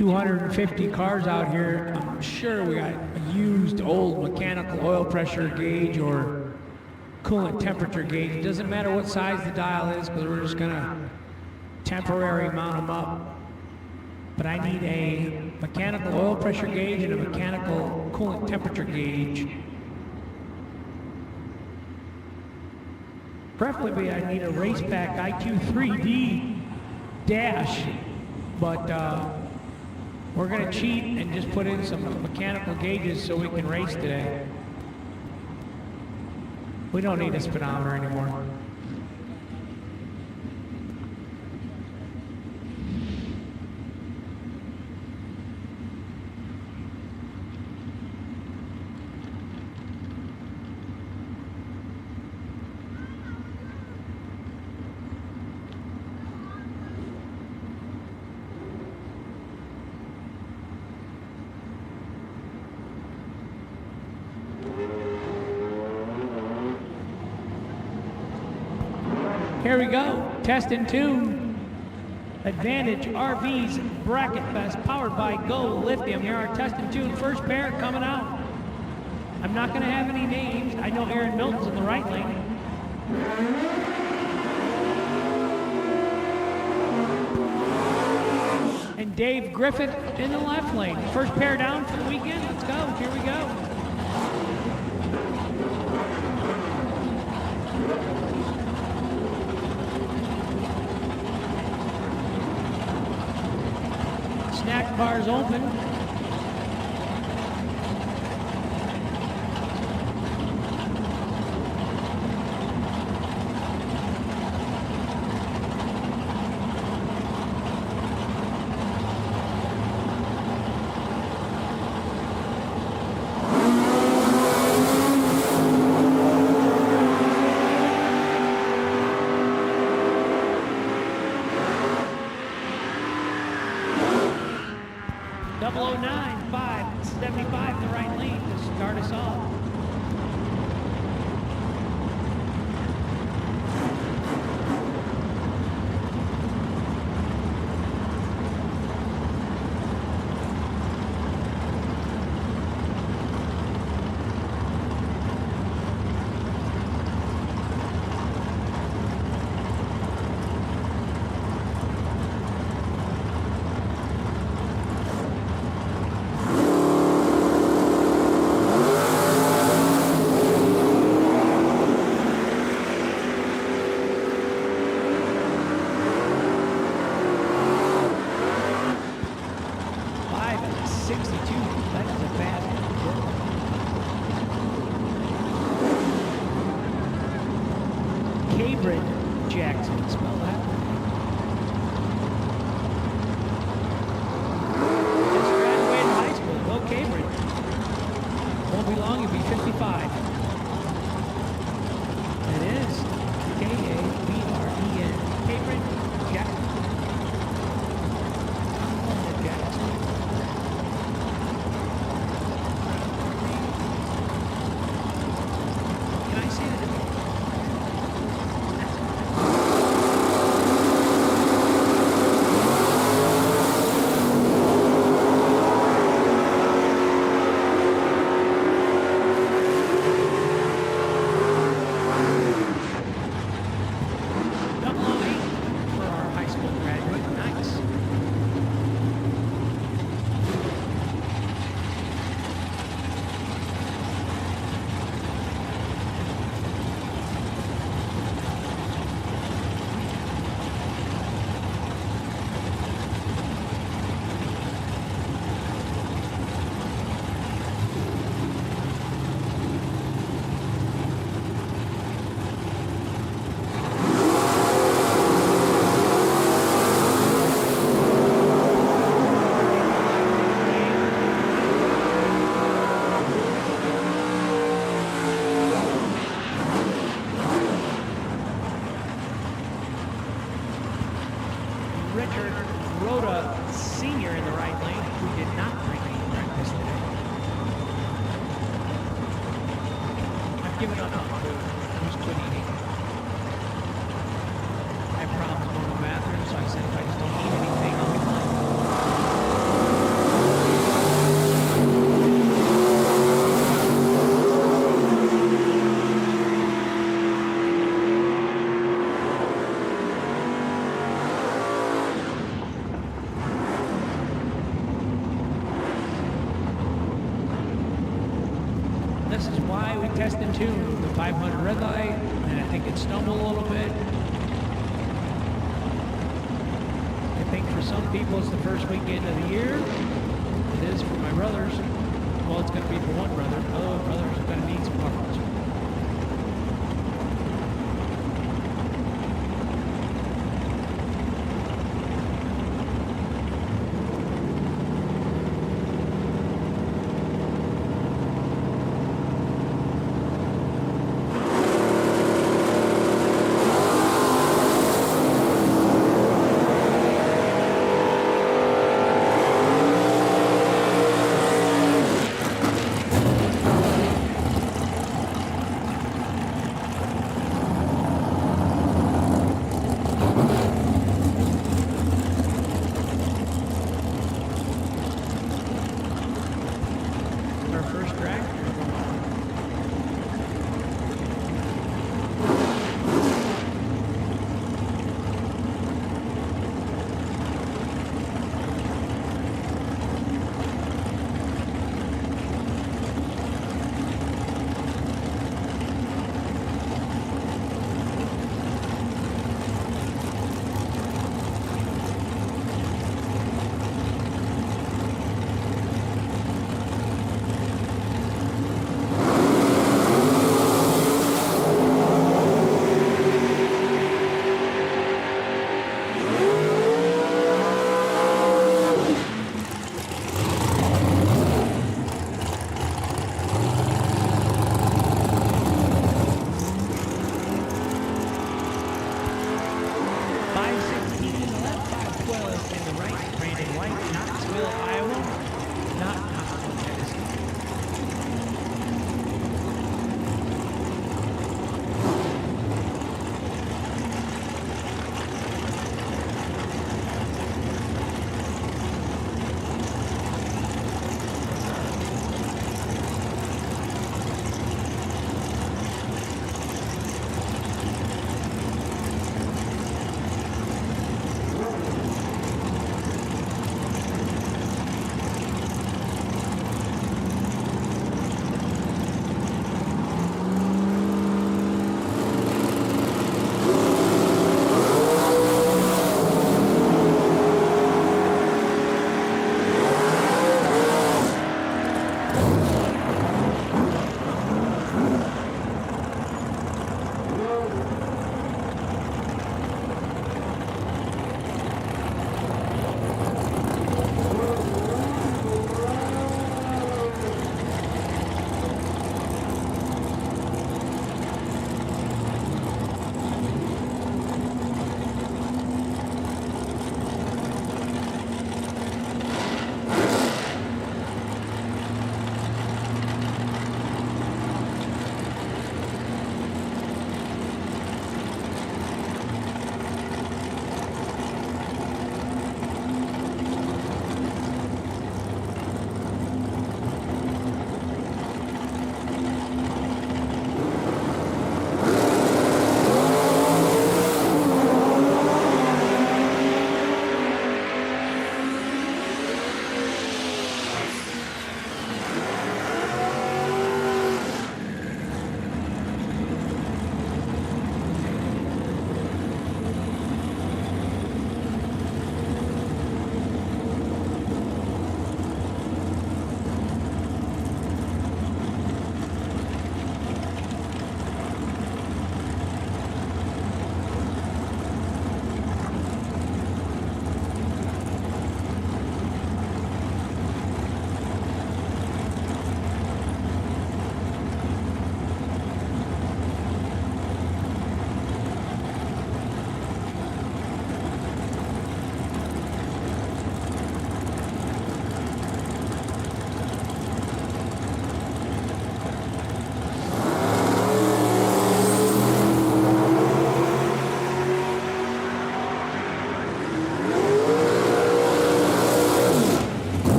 250 cars out here. I'm sure we got a used old mechanical oil pressure gauge or coolant temperature gauge. It doesn't matter what size the dial is because we're just gonna temporary mount them up. But I need a mechanical oil pressure gauge and a mechanical coolant temperature gauge. Preferably I need a race pack IQ 3D dash, but we're gonna cheat and just put in some mechanical gauges so we can race today. We don't need a speedometer anymore. Here we go, test and tune. Advantage RV's Bracket Fest, powered by Go Lithium. Here are test and tune, first pair coming out. I'm not gonna have any names. I know Aaron Milton's in the right lane. And Dave Griffith in the left lane. First pair down for the weekend, let's go, here we go. Snack bars open. I have problems going to the bathroom, so I said if I just don't eat anything, I'll be fine. This is why we test and tune the 500 red light, and I think it stumbled a little bit. I think for some people it's the first weekend of the year. It is for my brothers. Well, it's going to be for one brother. Other brothers are going to need some parts.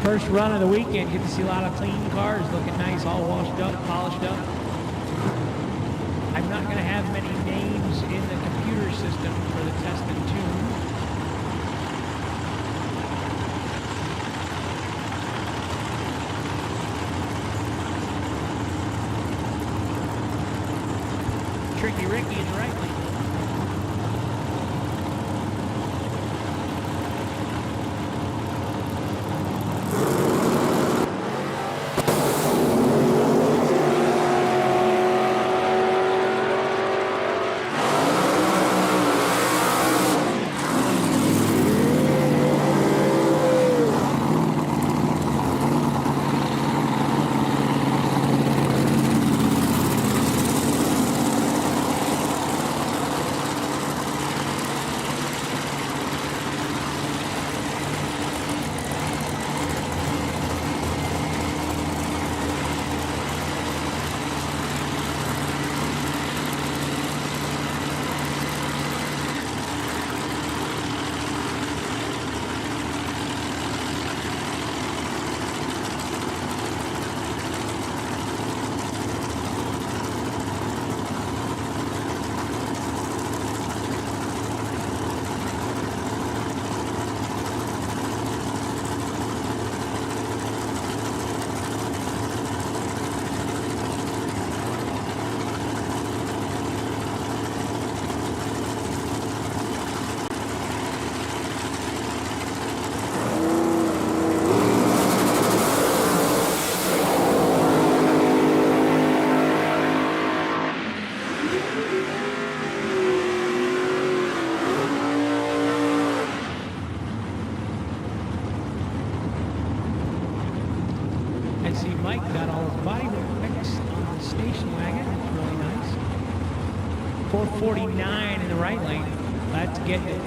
First run of the weekend, get to see a lot of clean cars looking nice, all washed up, polished up. I'm not going to have many names in the computer system for the test and tune. Tricky Ricky in the right lane. Mike got all his body work fixed on the station wagon. It's really nice. 449 in the right lane. That's getting it.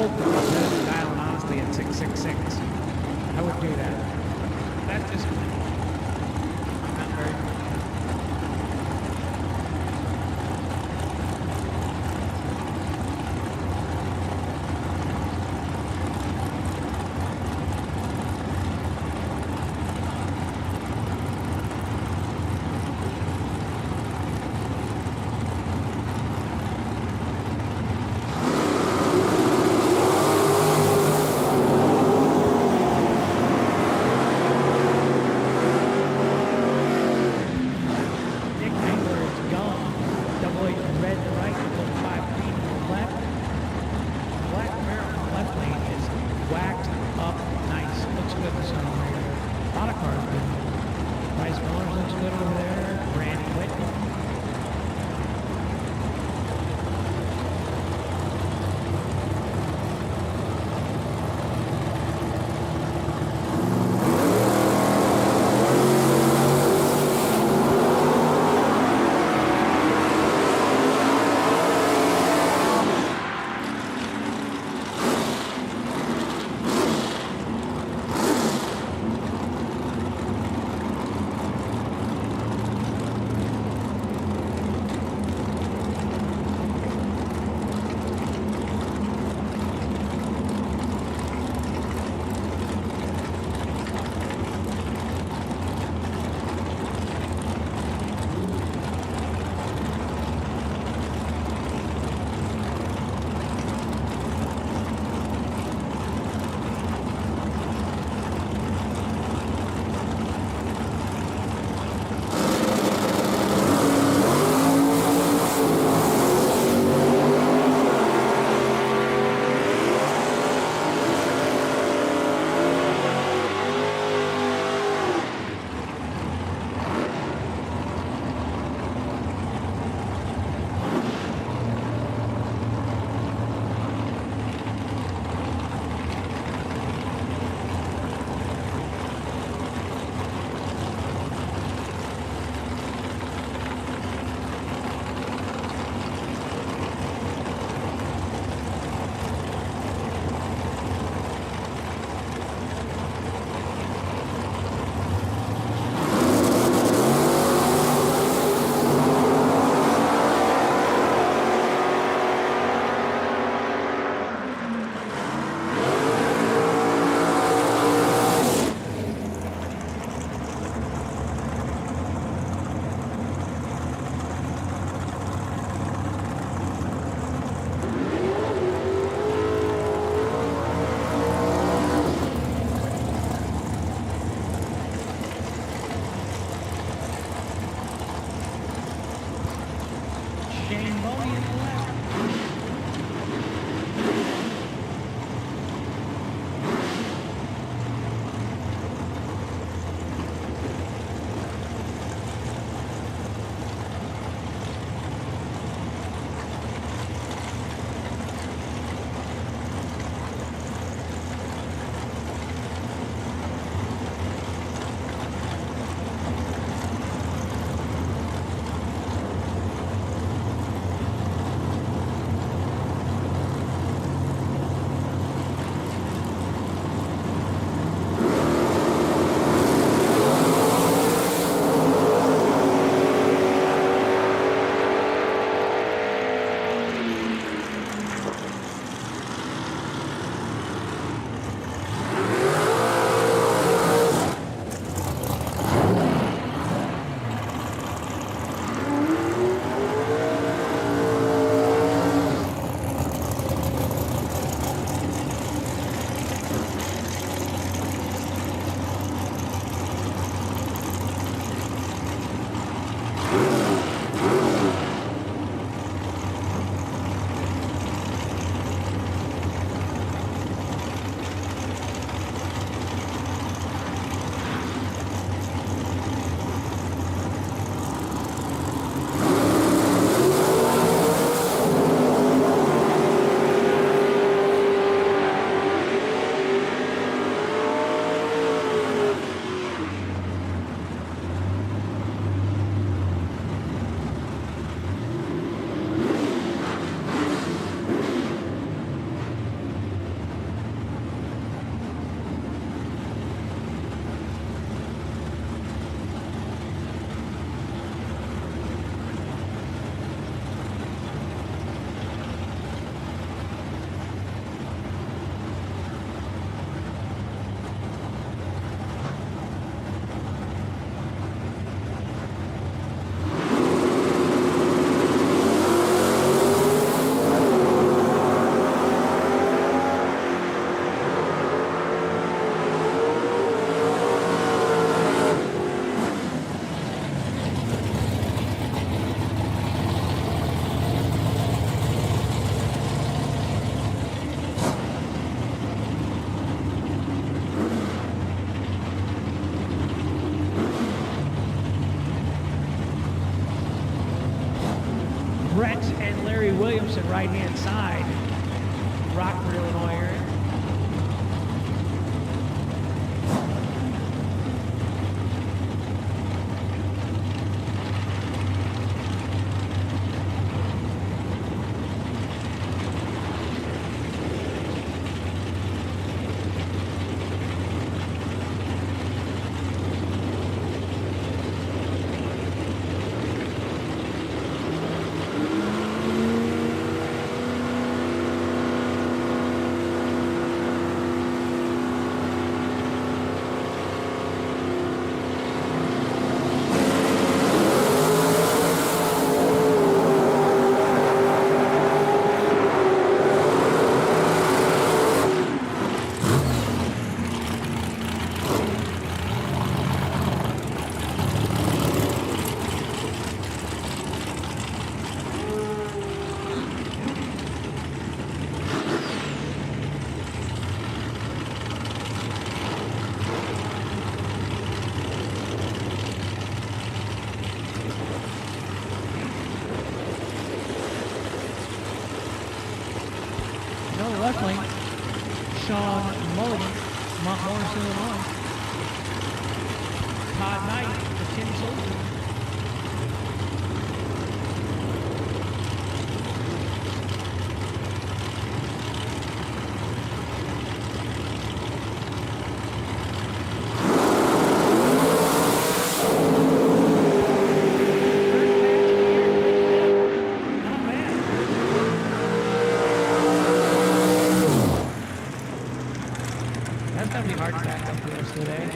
old dial honestly at 666. I would do that. That's just not very. Brett and Larry Williamson, right-hand side, Rockford, Illinois area. Left lane, Sean Mulligan, Mount Morris, Illinois. Todd Knight, the Tin Soldier. That's gonna be hard to back up to us today.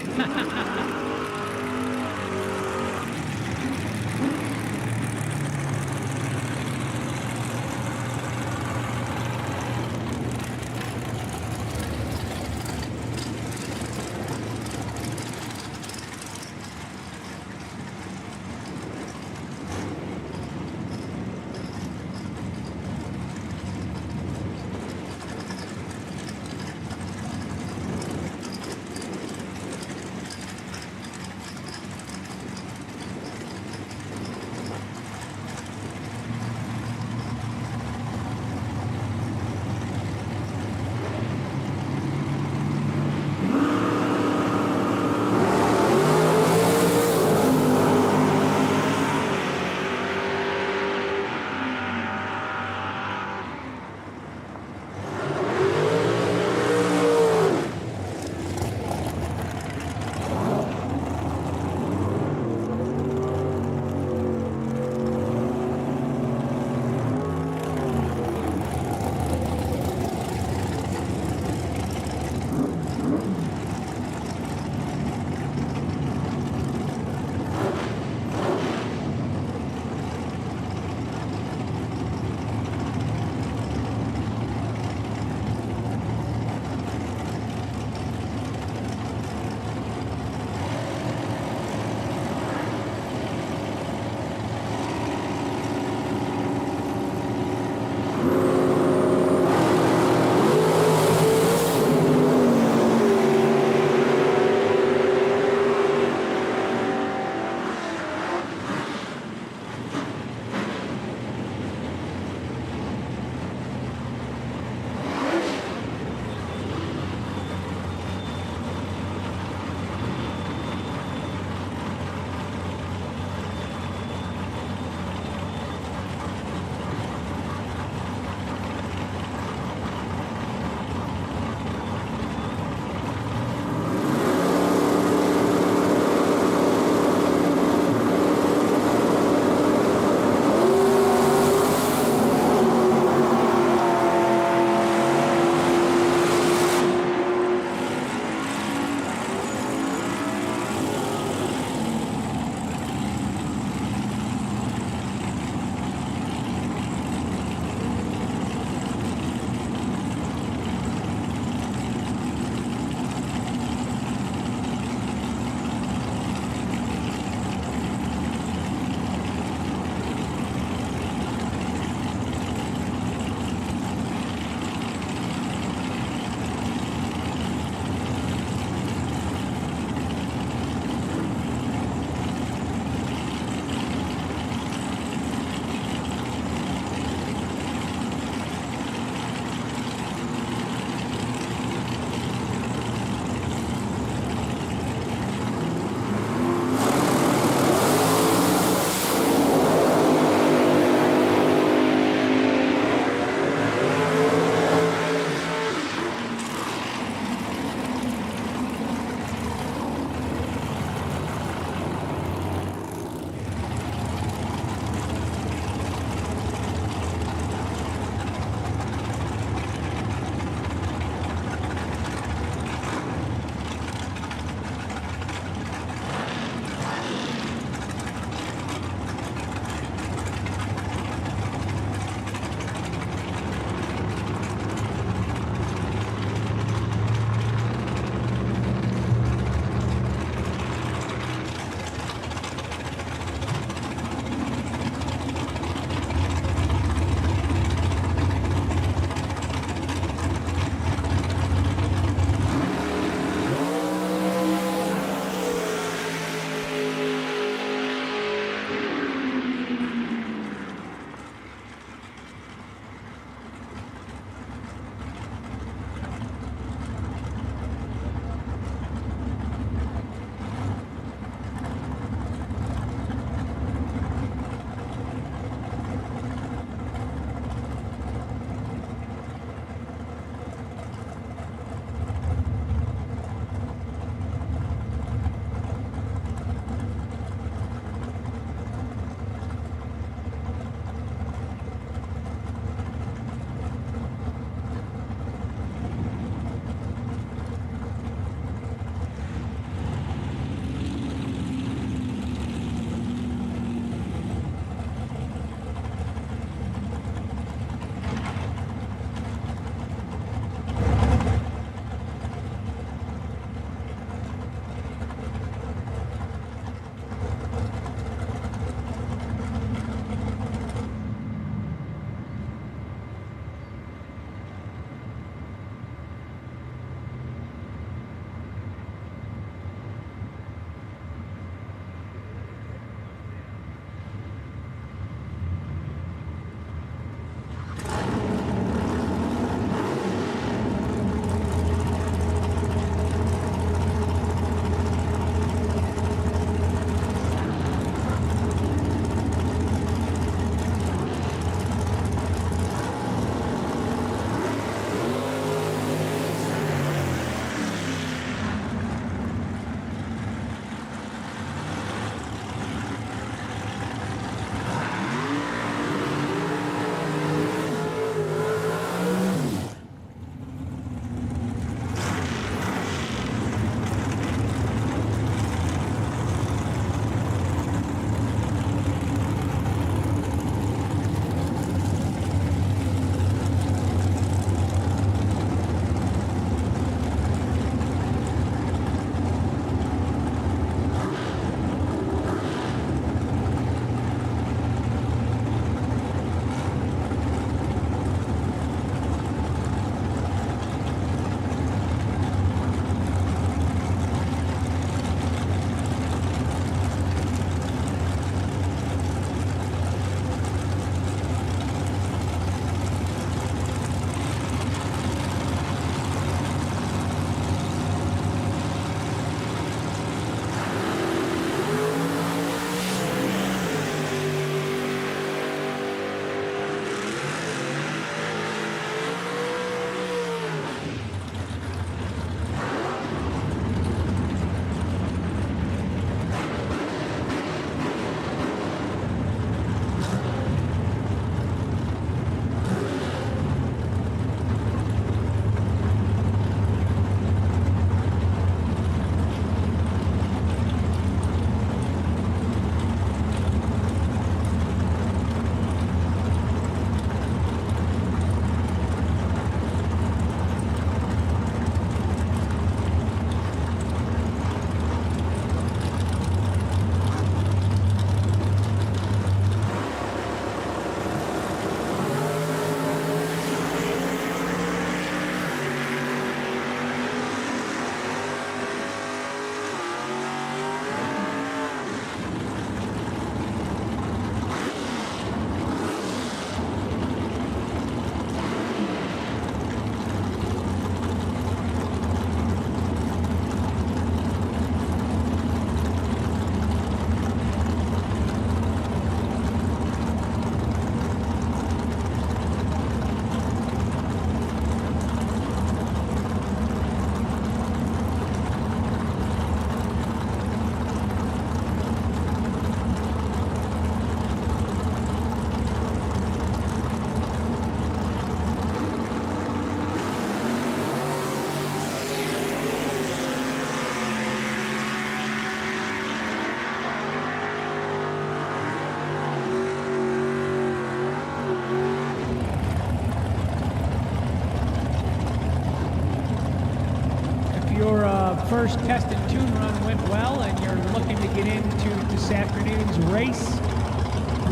first test and tune run went well and you're looking to get into this afternoon's race,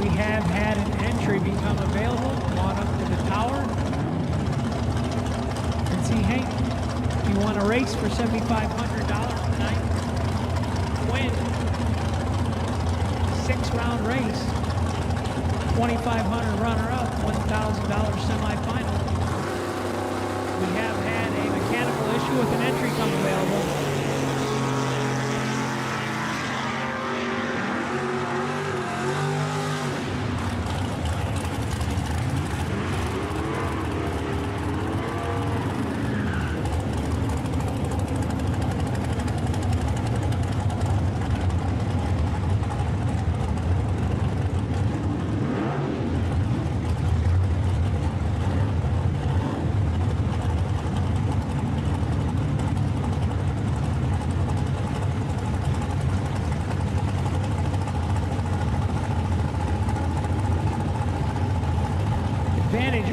we have had an entry become available. Come on up to the tower and see Hank. If you want a race for $7,500 tonight, win 6-round race, $2,500 runner-up, $1,000 semifinal. We have had a mechanical issue with an entry come available.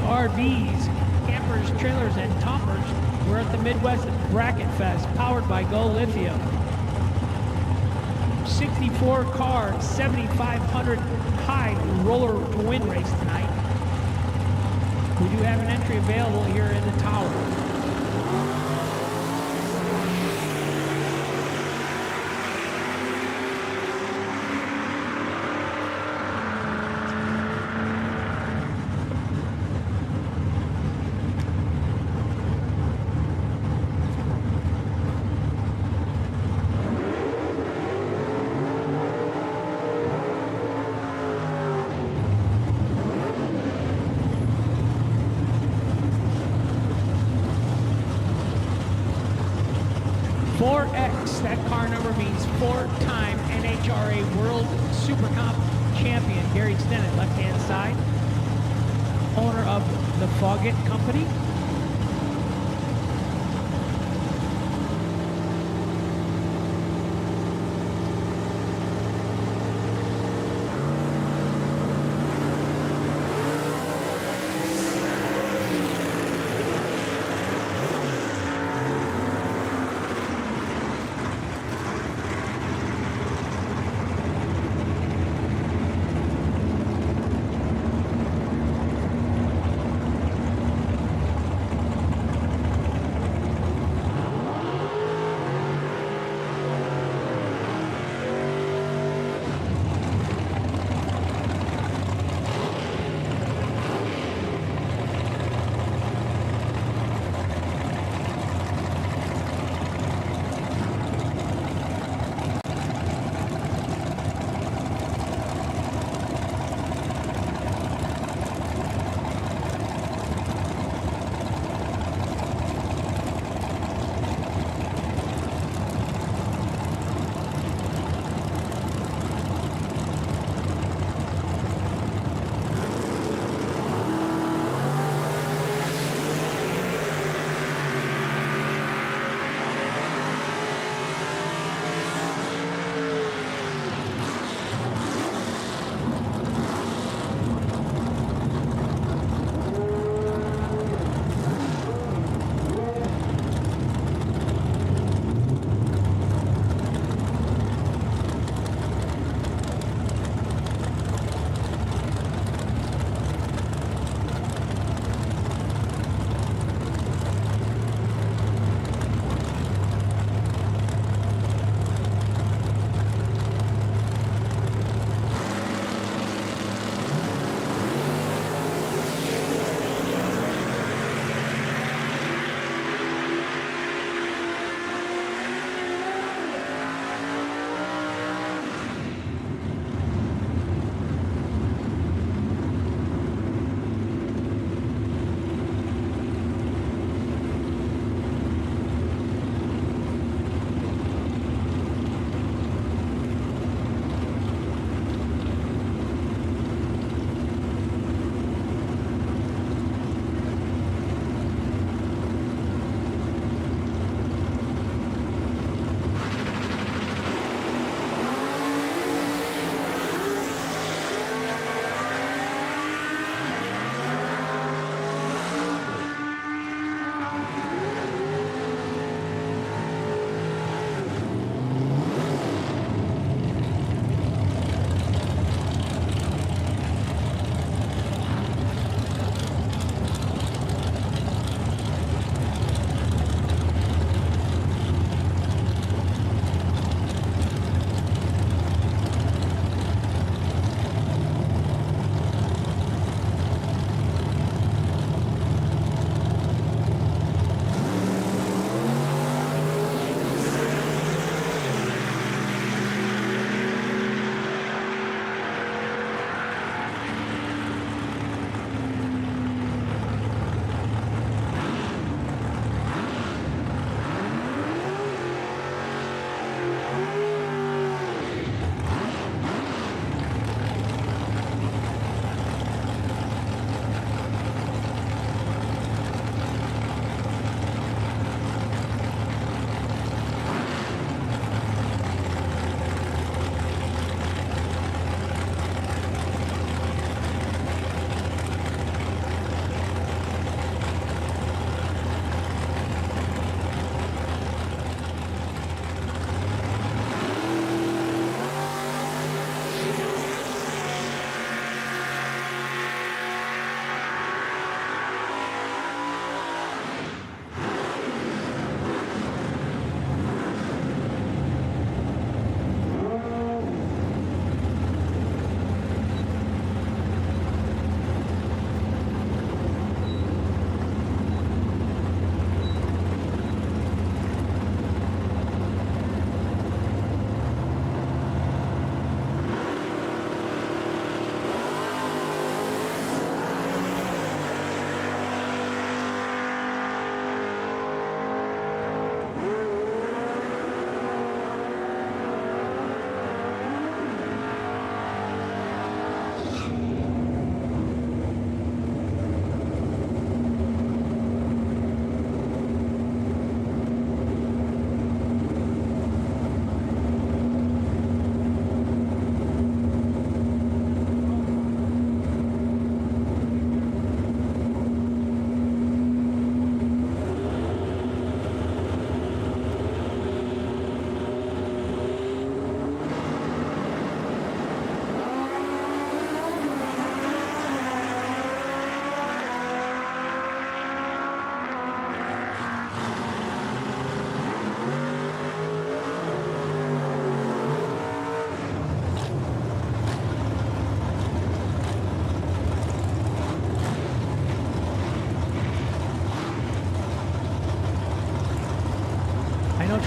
RVs, campers, trailers, and toppers. We're at the Midwest Bracket Fest, powered by Go Lithium. 64 car, 7,500 high roller to win race tonight. We do have an entry available here in the tower. That car number means 4-time NHRA World Super Comp champion Gary Stennett, left-hand side, owner of the Foggett Company.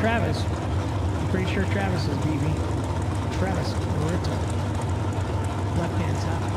Travis. I'm pretty sure Travis is BB. Travis, Loretto. Left-hand side.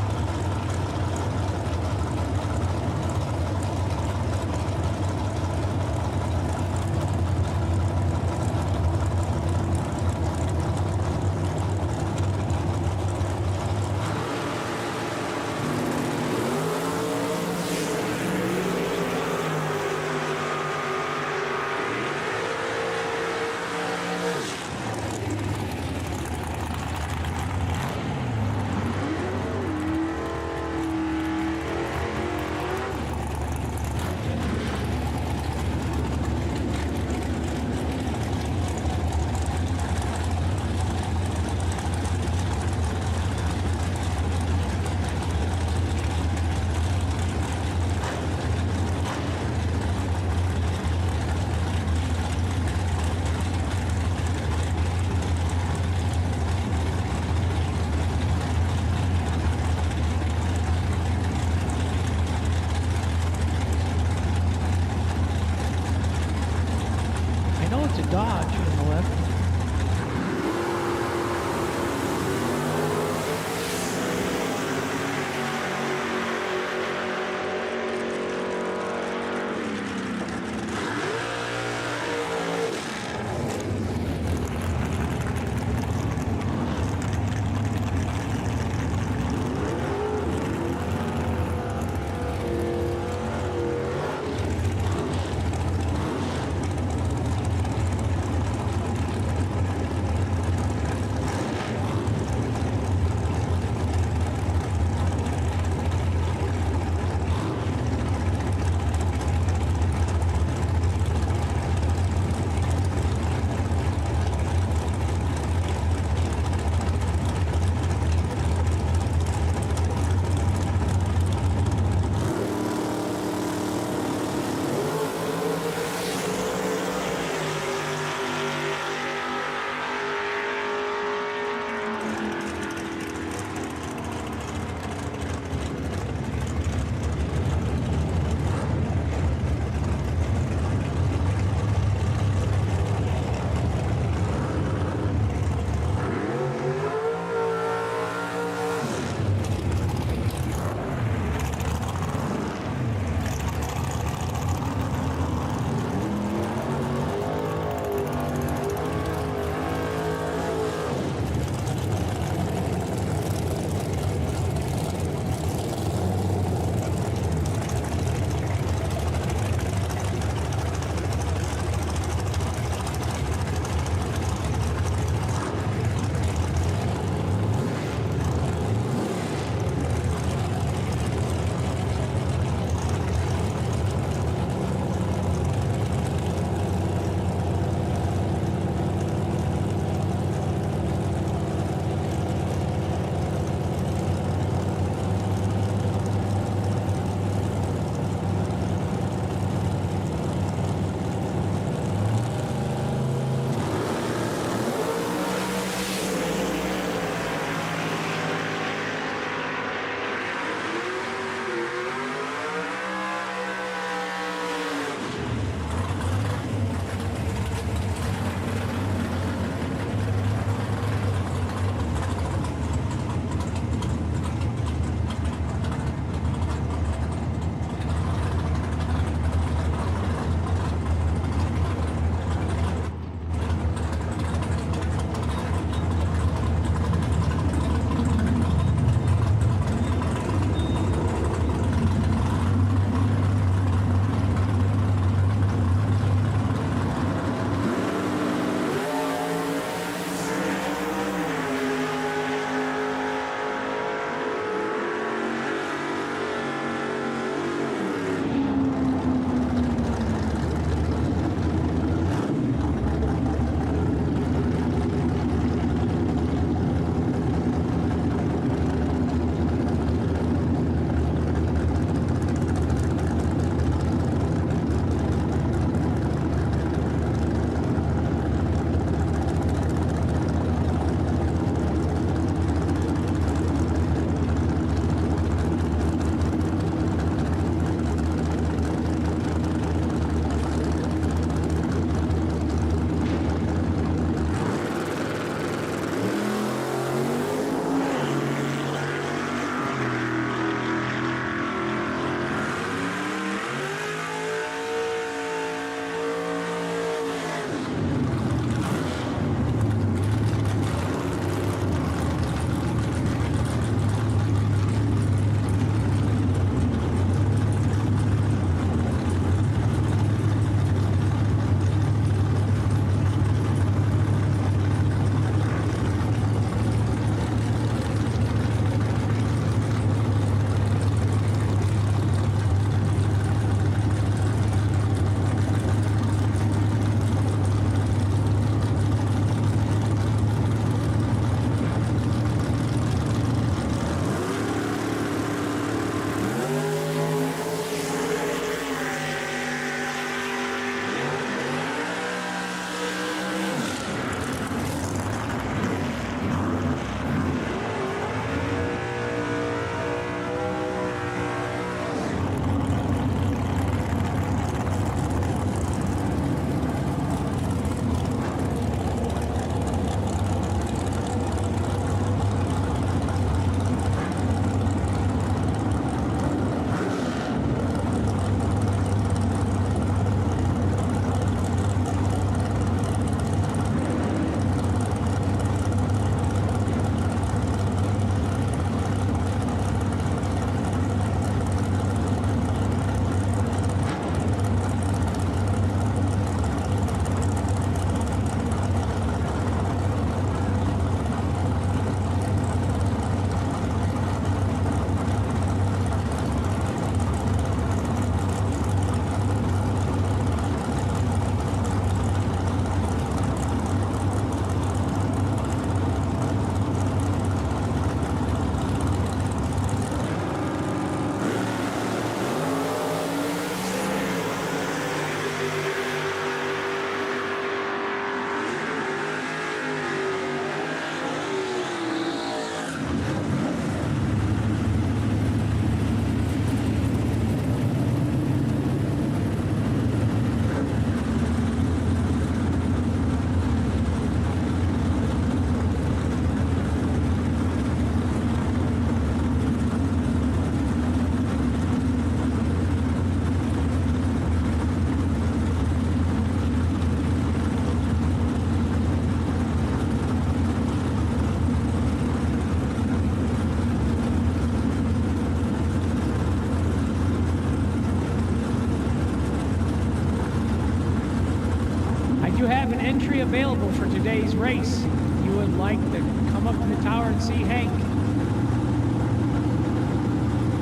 entry available for today's race. You would like to come up to the tower and see Hank.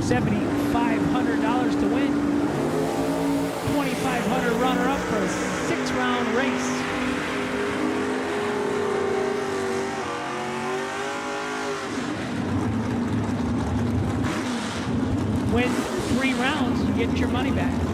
$7,500 to win. $2,500 runner-up for a 6-round race. Win 3 rounds, you get your money back.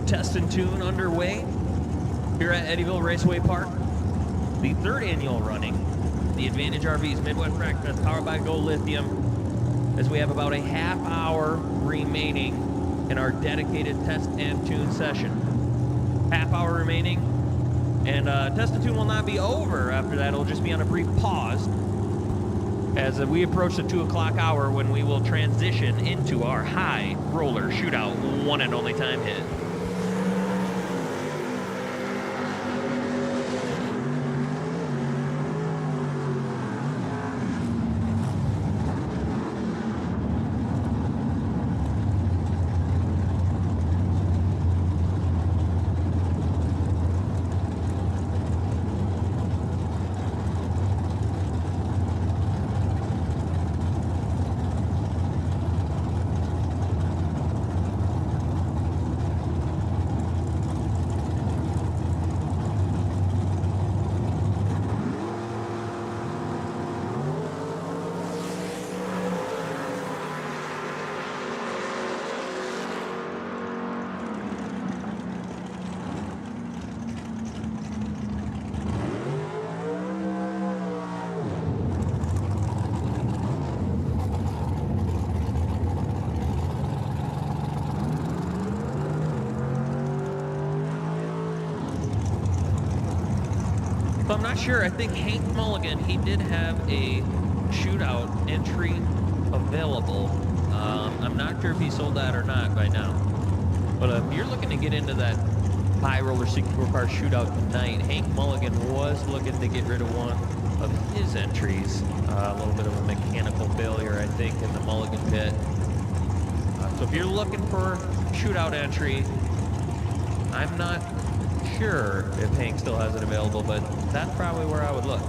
test and tune underway here at Eddyville Raceway Park. The third annual running, the Advantage RV's Midwest Bracket Fest, powered by Go Lithium, as we have about a half hour remaining in our dedicated test and tune session. Half hour remaining, and test and tune will not be over after that. It'll just be on a brief pause as we approach the 2 o'clock hour, when we will transition into our high roller shootout one and only time hit. So I'm not sure. I think Hank Mulligan, he did have a shootout entry available. I'm not sure if he sold that or not by now. But if you're looking to get into that high roller 64-car shootout tonight, Hank Mulligan was looking to get rid of one of his entries. A little bit of a mechanical failure, I think, in the Mulligan pit. So if you're looking for shootout entry, I'm not sure if Hank still has it available, but that's probably where I would look.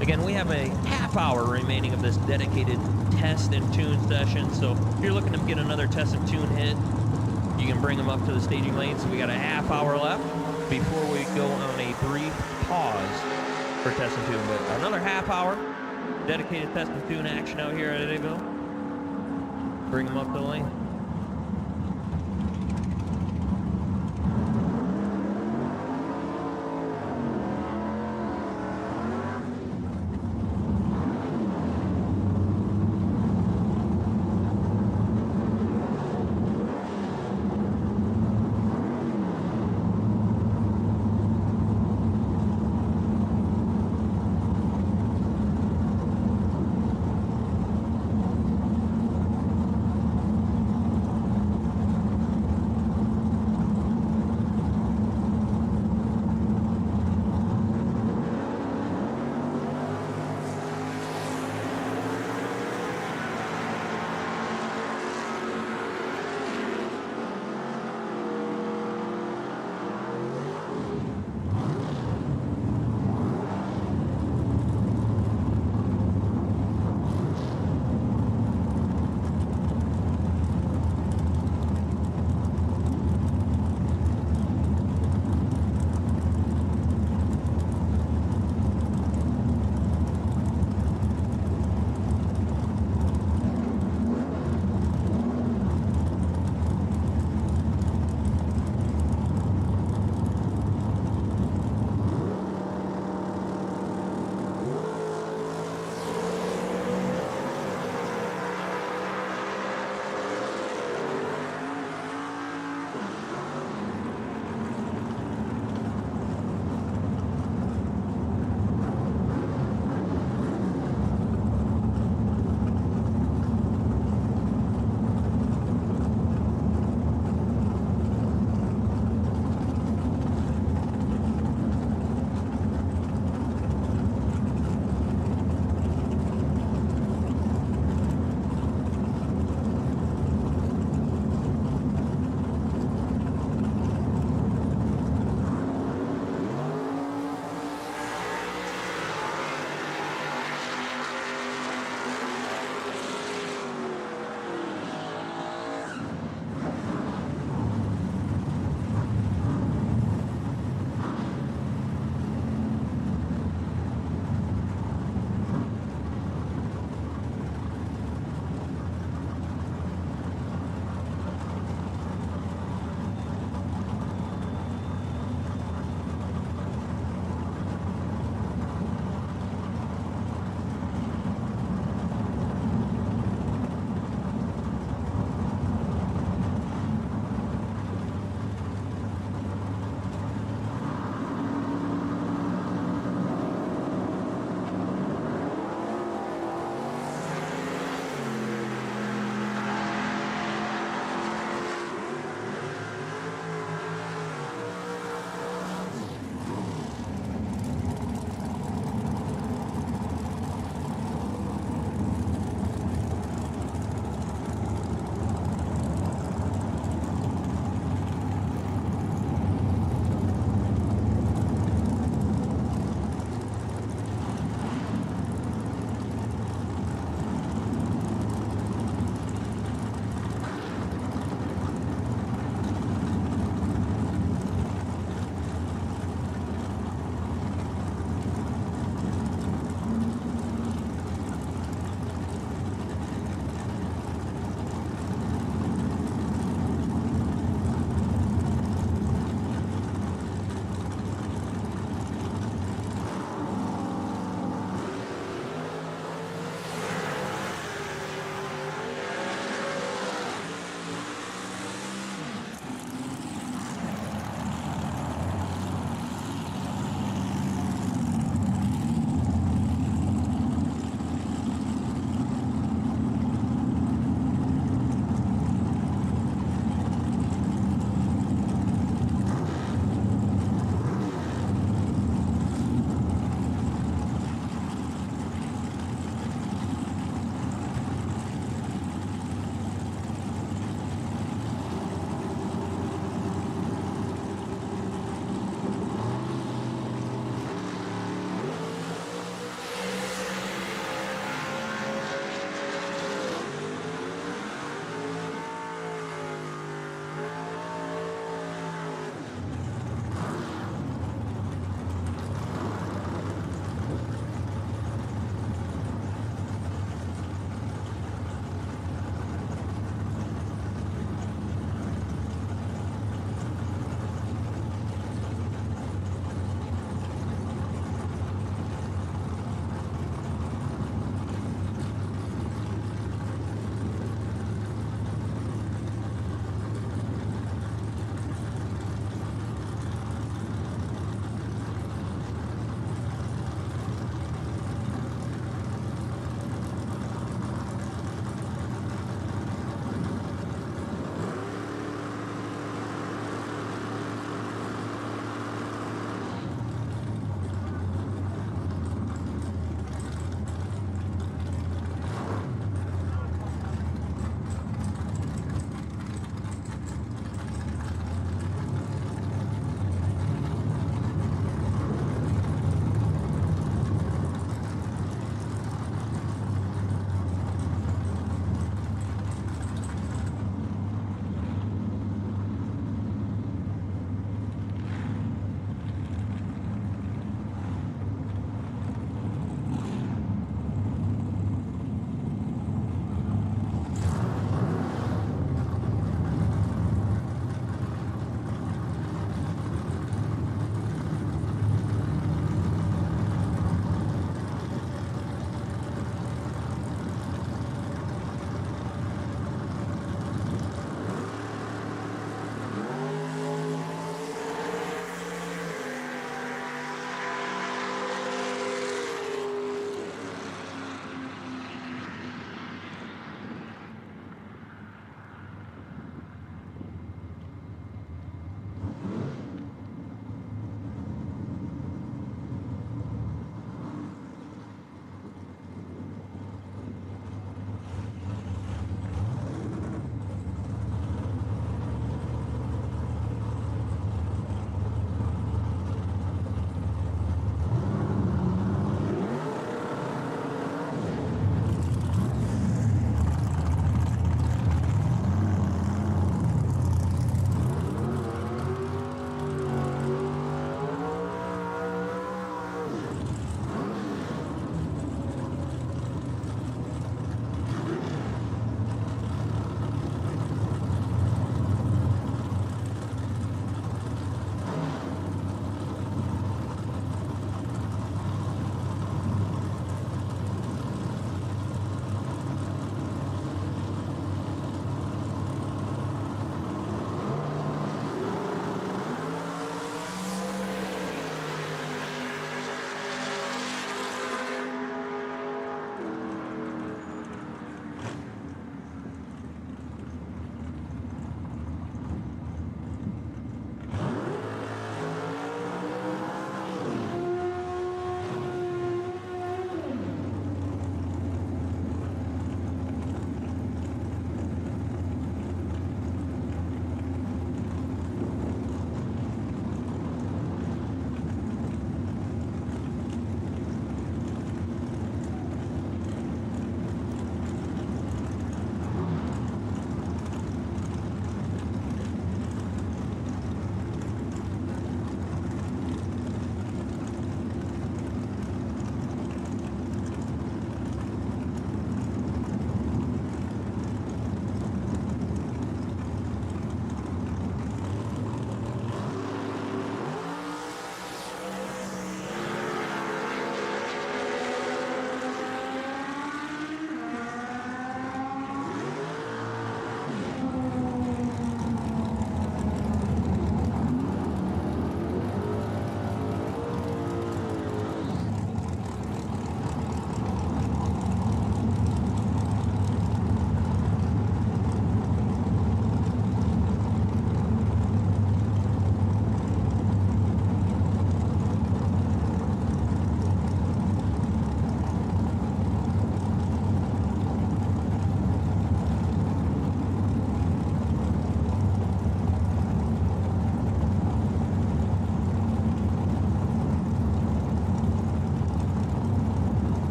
Again, we have a half hour remaining of this dedicated test and tune session. So if you're looking to get another test and tune hit, you can bring them up to the staging lane. So we got a half hour left before we go on a brief pause for test and tune. But another half hour dedicated test and tune action out here at Eddyville. Bring them up to the lane.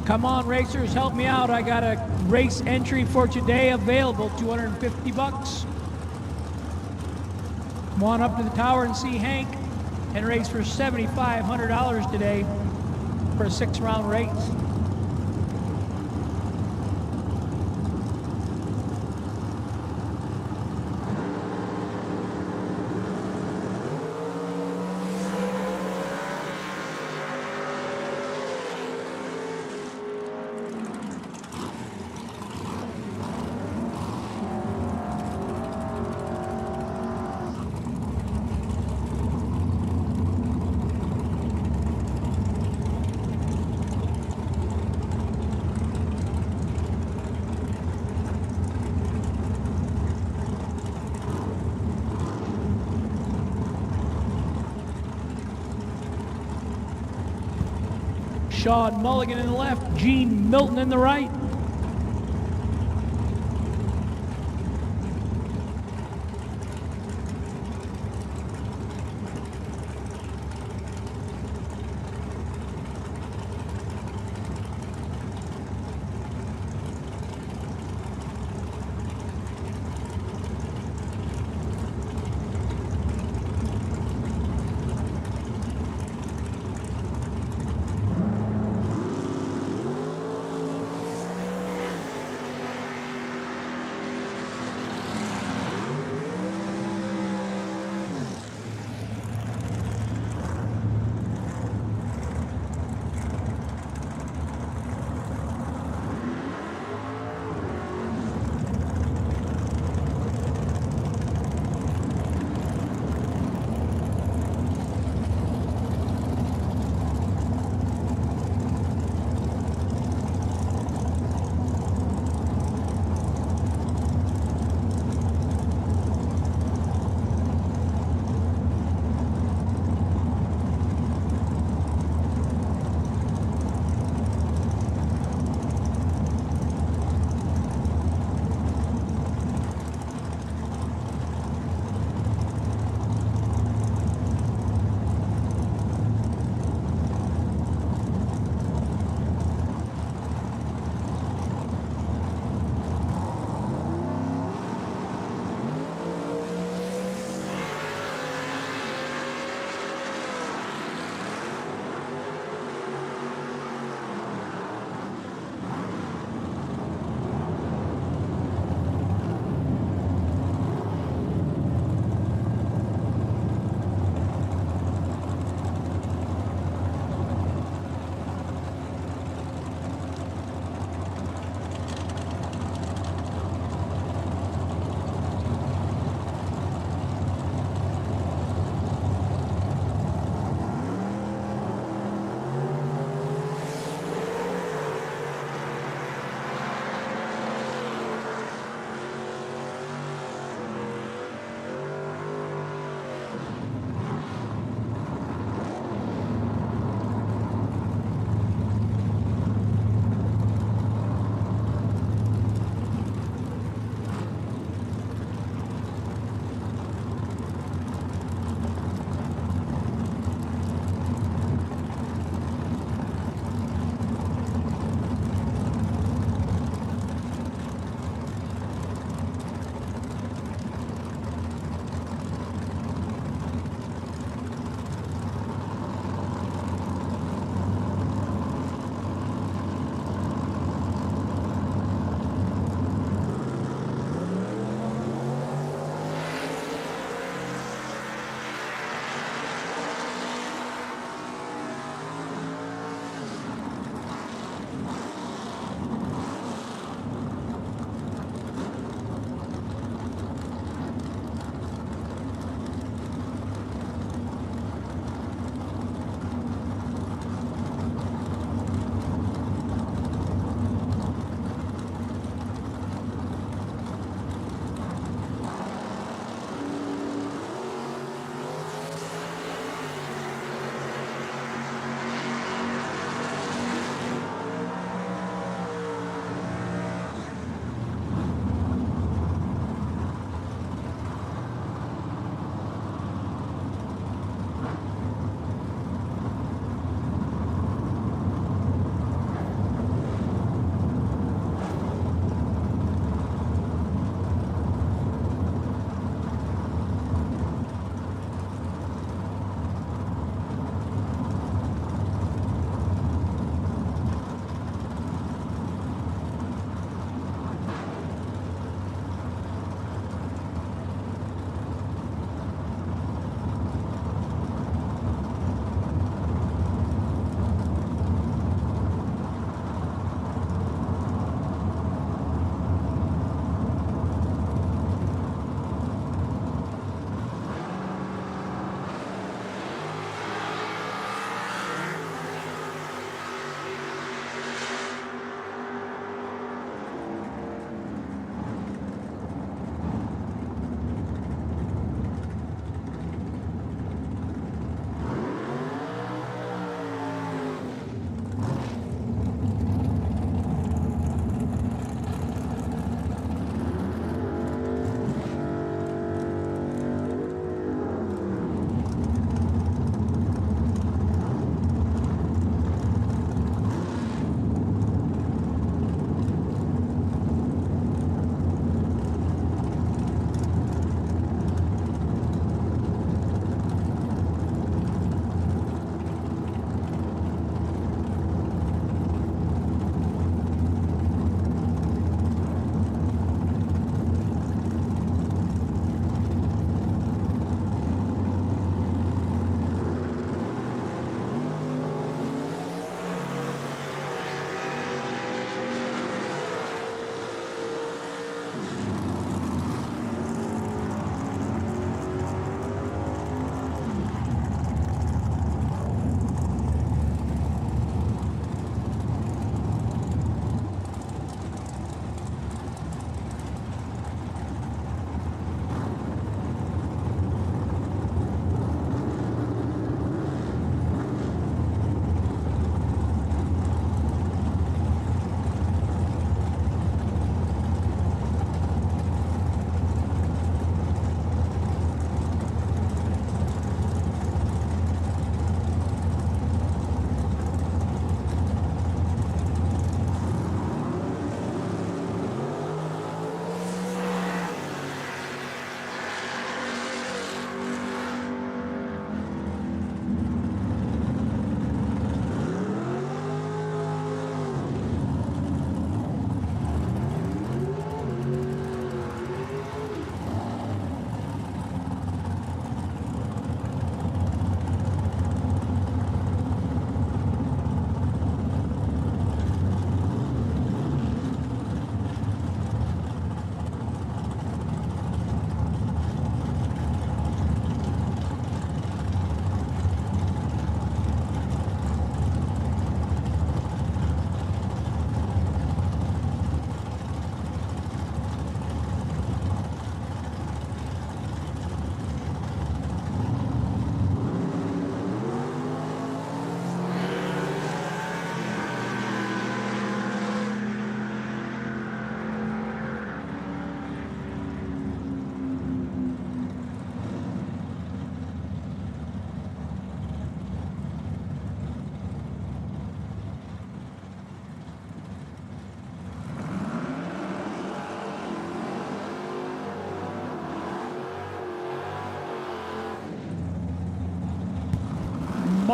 Come on, racers, help me out. I got a race entry for today available, 250 bucks. Come on up to the tower and see Hank and race for $7,500 today for a 6-round race. Sean Mulligan in the left, Gene Milton in the right.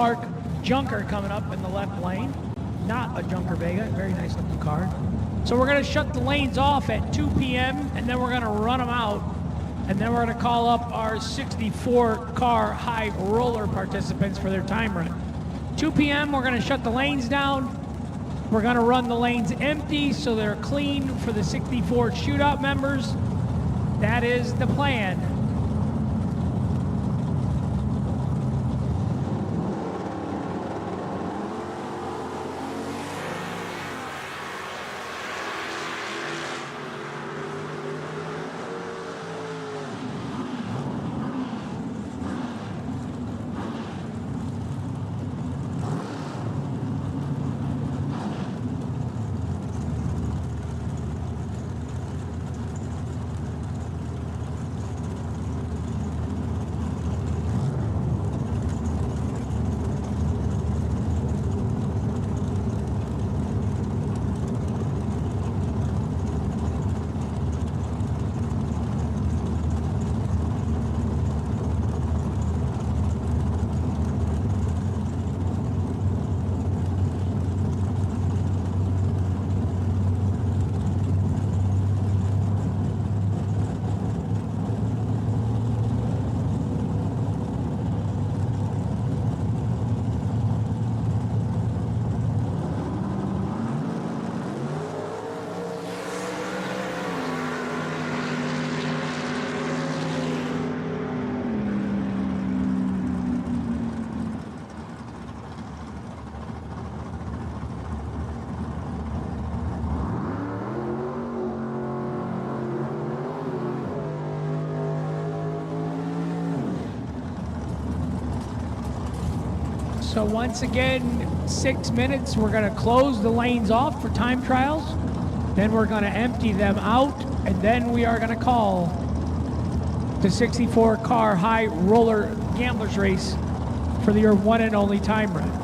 Mark Junker coming up in the left lane. Not a Junker Vega, very nice looking car. So we're gonna shut the lanes off at 2 p.m. and then we're gonna run them out. And then we're gonna call up our 64 car high roller participants for their time run. 2 p.m. we're gonna shut the lanes down. We're gonna run the lanes empty so they're clean for the 64 shootout members. That is the plan. So once again, 6 minutes, we're gonna close the lanes off for time trials. Then we're gonna empty them out, and then we are gonna call the 64 car high roller gamblers race for your one and only time run.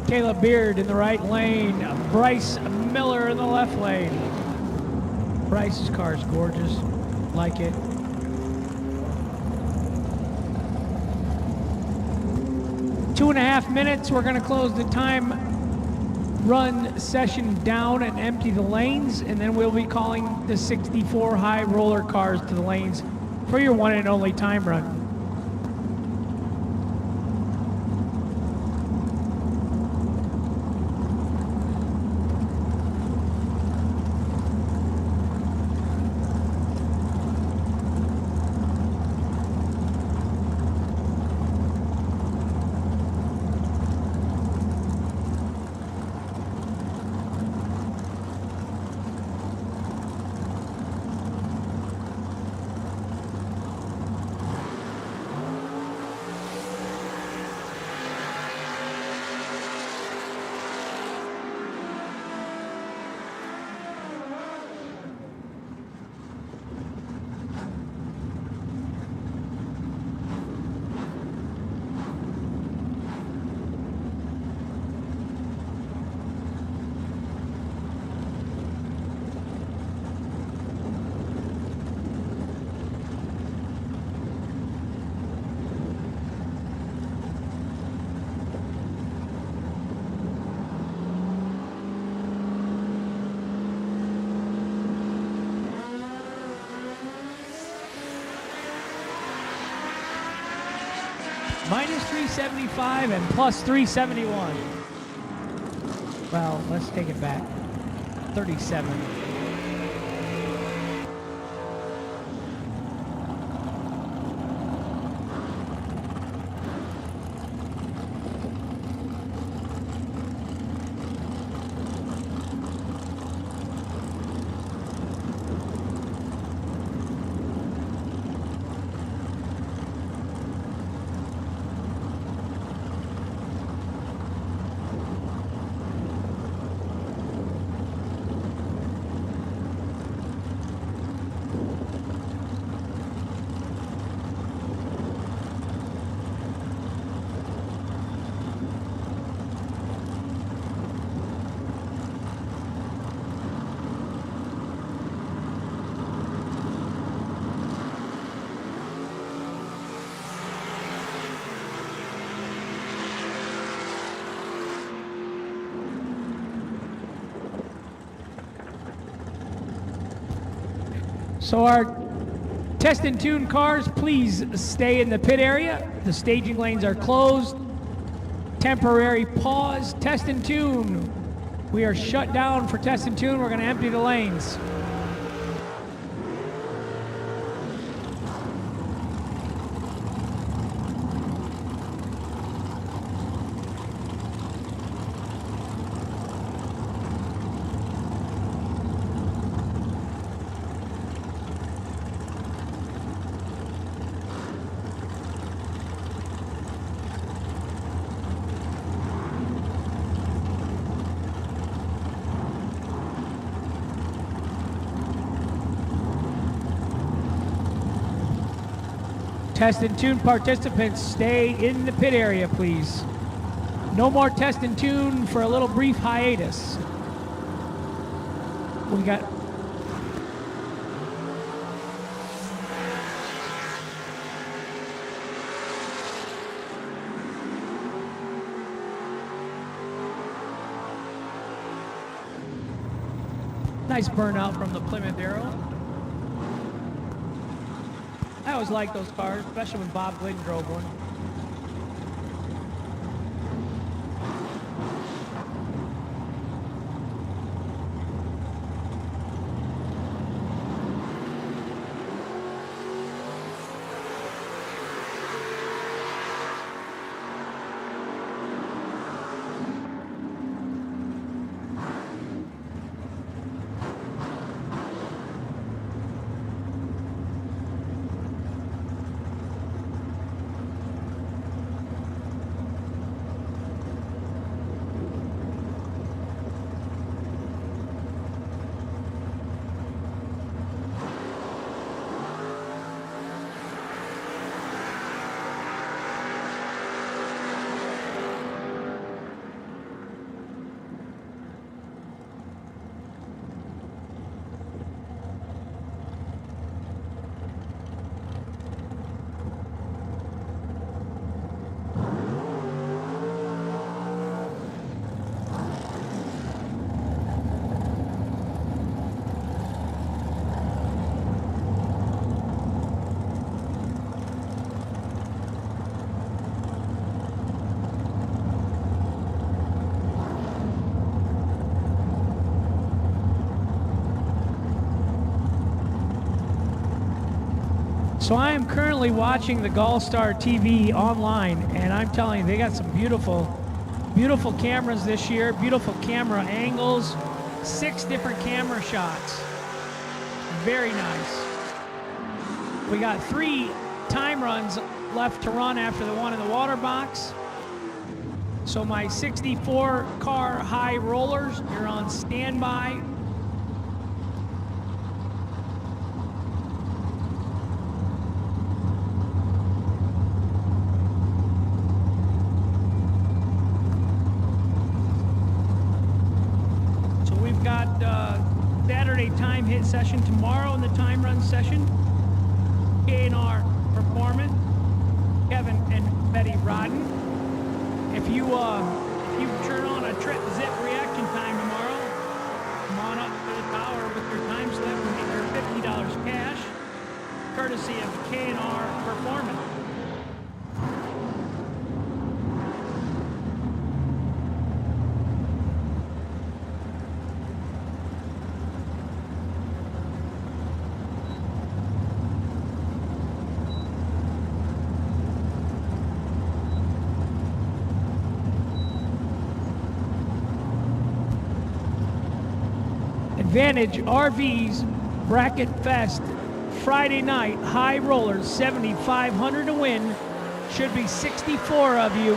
Caleb Beard in the right lane. Bryce Miller in the left lane. Bryce's car is gorgeous. Like it. Two and a half minutes. We're going to close the time run session down and empty the lanes, and then we'll be calling the 64 high roller cars to the lanes for your one and only time run. Minus 375 and plus 371. Well, let's take it back. 37. So our test and tune cars, please stay in the pit area. The staging lanes are closed. Temporary pause. Test and tune. We are shut down for test and tune. We're going to empty the lanes. Test and tune participants, stay in the pit area, please. No more test and tune for a little brief hiatus. We got nice burnout from the Plymouth Arrow. I always like those cars, especially when Bob Glidden drove one. So I am currently watching the GallStar TV online, and I'm telling you, they got some beautiful, beautiful cameras this year, beautiful camera angles, 6 different camera shots. Very nice. We got 3 time runs left to run after the one in the water box. So my 64 car high rollers, you're on standby. So we've got Saturday time hit session tomorrow in the time run session. K&R Performance, Kevin and Betty Rodden. If you turn on a trip zip reaction time tomorrow, come on up to the tower with your time slip and get your $50 cash, courtesy of K&R Performance. Advantage RV's Bracket Fest Friday night high rollers, 7,500 to win. Should be 64 of you.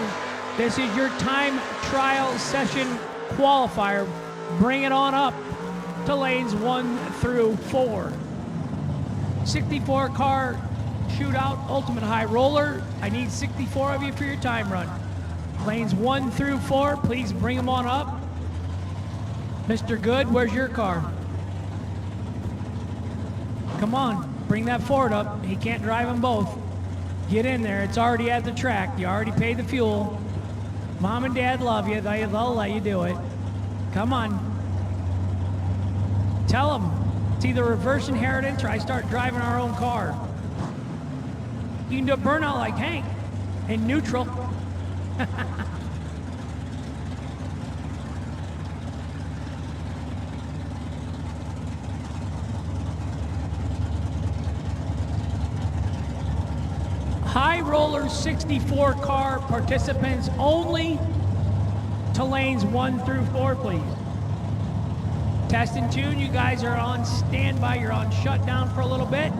This is your time trial session qualifier. Bring it on up to lanes 1 through 4. 64 car shootout ultimate high roller. I need 64 of you for your time run. Lanes 1 through 4, please bring them on up. Mr. Good, where's your car? Come on, bring that Ford up. He can't drive them both. Get in there. It's already at the track. You already paid the fuel. Mom and Dad love you. They'll let you do it. Come on. Tell them it's either reverse inheritance or I start driving our own car. You can do a burnout like Hank in neutral. High roller 64 car participants only to lanes 1 through 4, please. Test and tune, you guys are on standby. You're on shutdown for a little bit.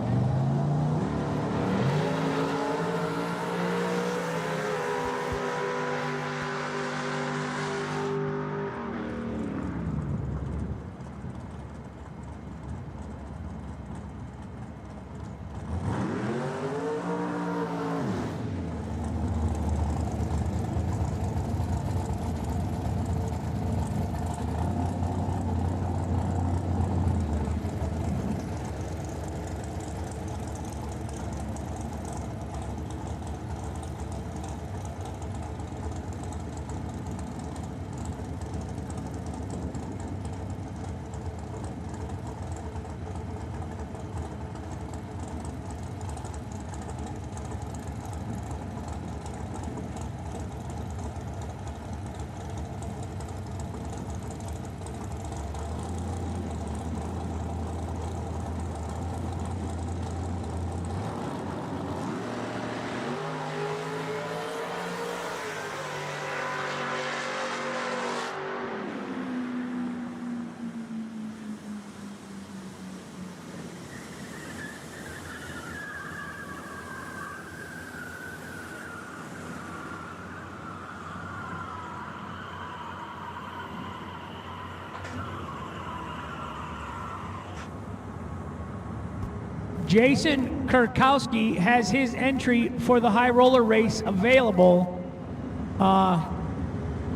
Jason Kurkowski has his entry for the high roller race available.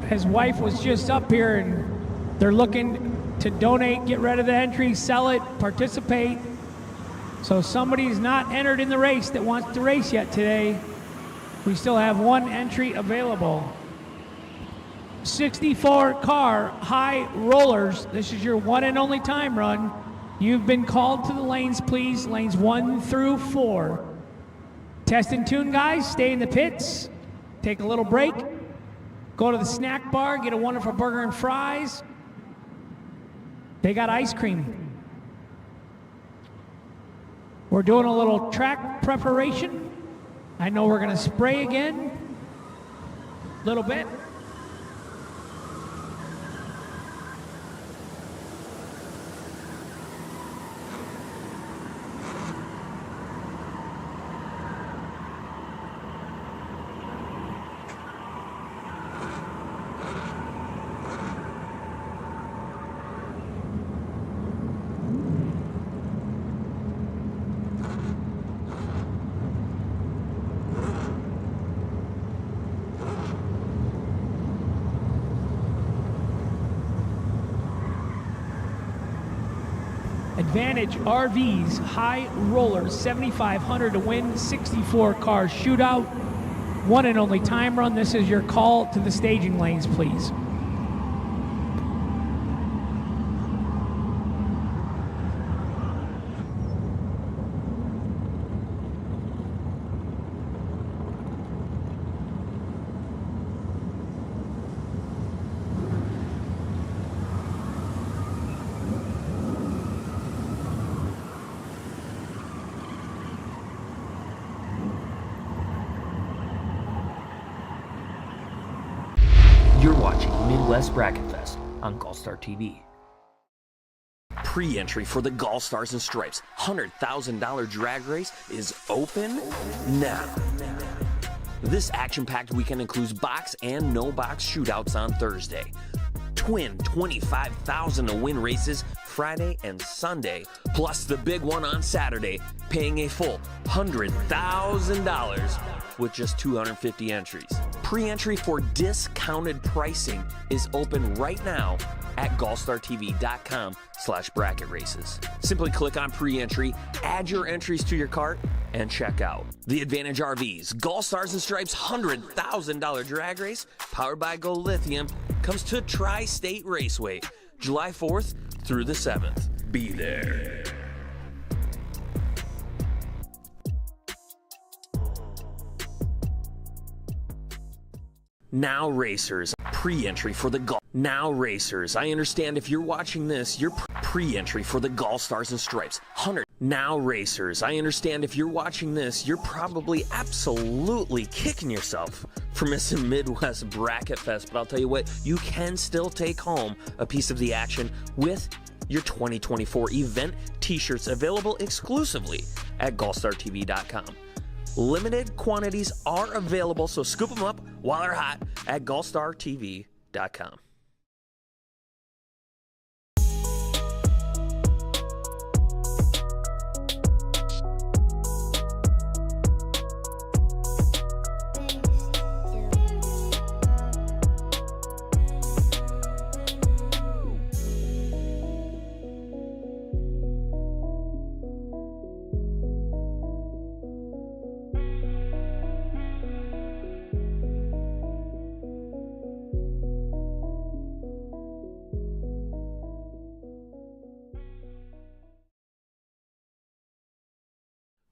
His wife was just up here and they're looking to donate, get rid of the entry, sell it, participate. So somebody's not entered in the race that wants to race yet today. We still have 1 entry available. 64 car high rollers. This is your one and only time run. You've been called to the lanes, please. Lanes 1 through 4. Test and tune, guys. Stay in the pits. Take a little break. Go to the snack bar. Get a wonderful burger and fries. They got ice cream. We're doing a little track preparation. I know we're gonna spray again, a little bit. Advantage RVs, high rollers, 7,500 to win, 64 cars shootout. One and only time run. This is your call to the staging lanes, please. You're watching Midwest Bracket Fest on GallStar TV. Pre-entry for the GallStars and Stripes $100,000 drag race is open now. This action-packed weekend includes box and no-box shootouts on Thursday, twin $25,000 to win races Friday and Sunday, plus the big one on Saturday, paying a full $100,000 with just 250 entries. Pre-entry for discounted pricing is open right now at gallstartv.com/bracket races. Simply click on pre-entry, add your entries to your cart, and check out. The Advantage RVs, GallStars and Stripes $100,000 drag race, powered by Go Lithium, comes to Tri-State Raceway, July 4th through the 7th. Be there. Now racers, pre-entry for the Now racers, I understand if you're watching this, you're pre-entry for the GallStars and Stripes 100. Now racers, I understand if you're watching this, you're probably absolutely kicking yourself for missing Midwest Bracket Fest, but I'll tell you what, you can still take home a piece of the action with your 2024 event t-shirts available exclusively at gallstartv.com. Limited quantities are available, so scoop them up while they're hot at gallstartv.com.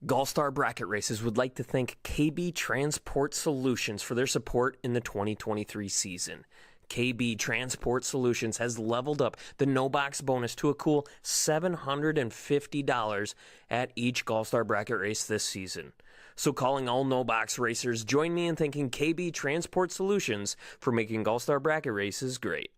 GallStar Bracket Races would like to thank KB Transport Solutions for their support in the 2023 season. KB Transport Solutions has leveled up the no-box bonus to a cool $750 at each GallStar Bracket race this season. So calling all no-box racers, join me in thanking KB Transport Solutions for making GallStar Bracket Races great.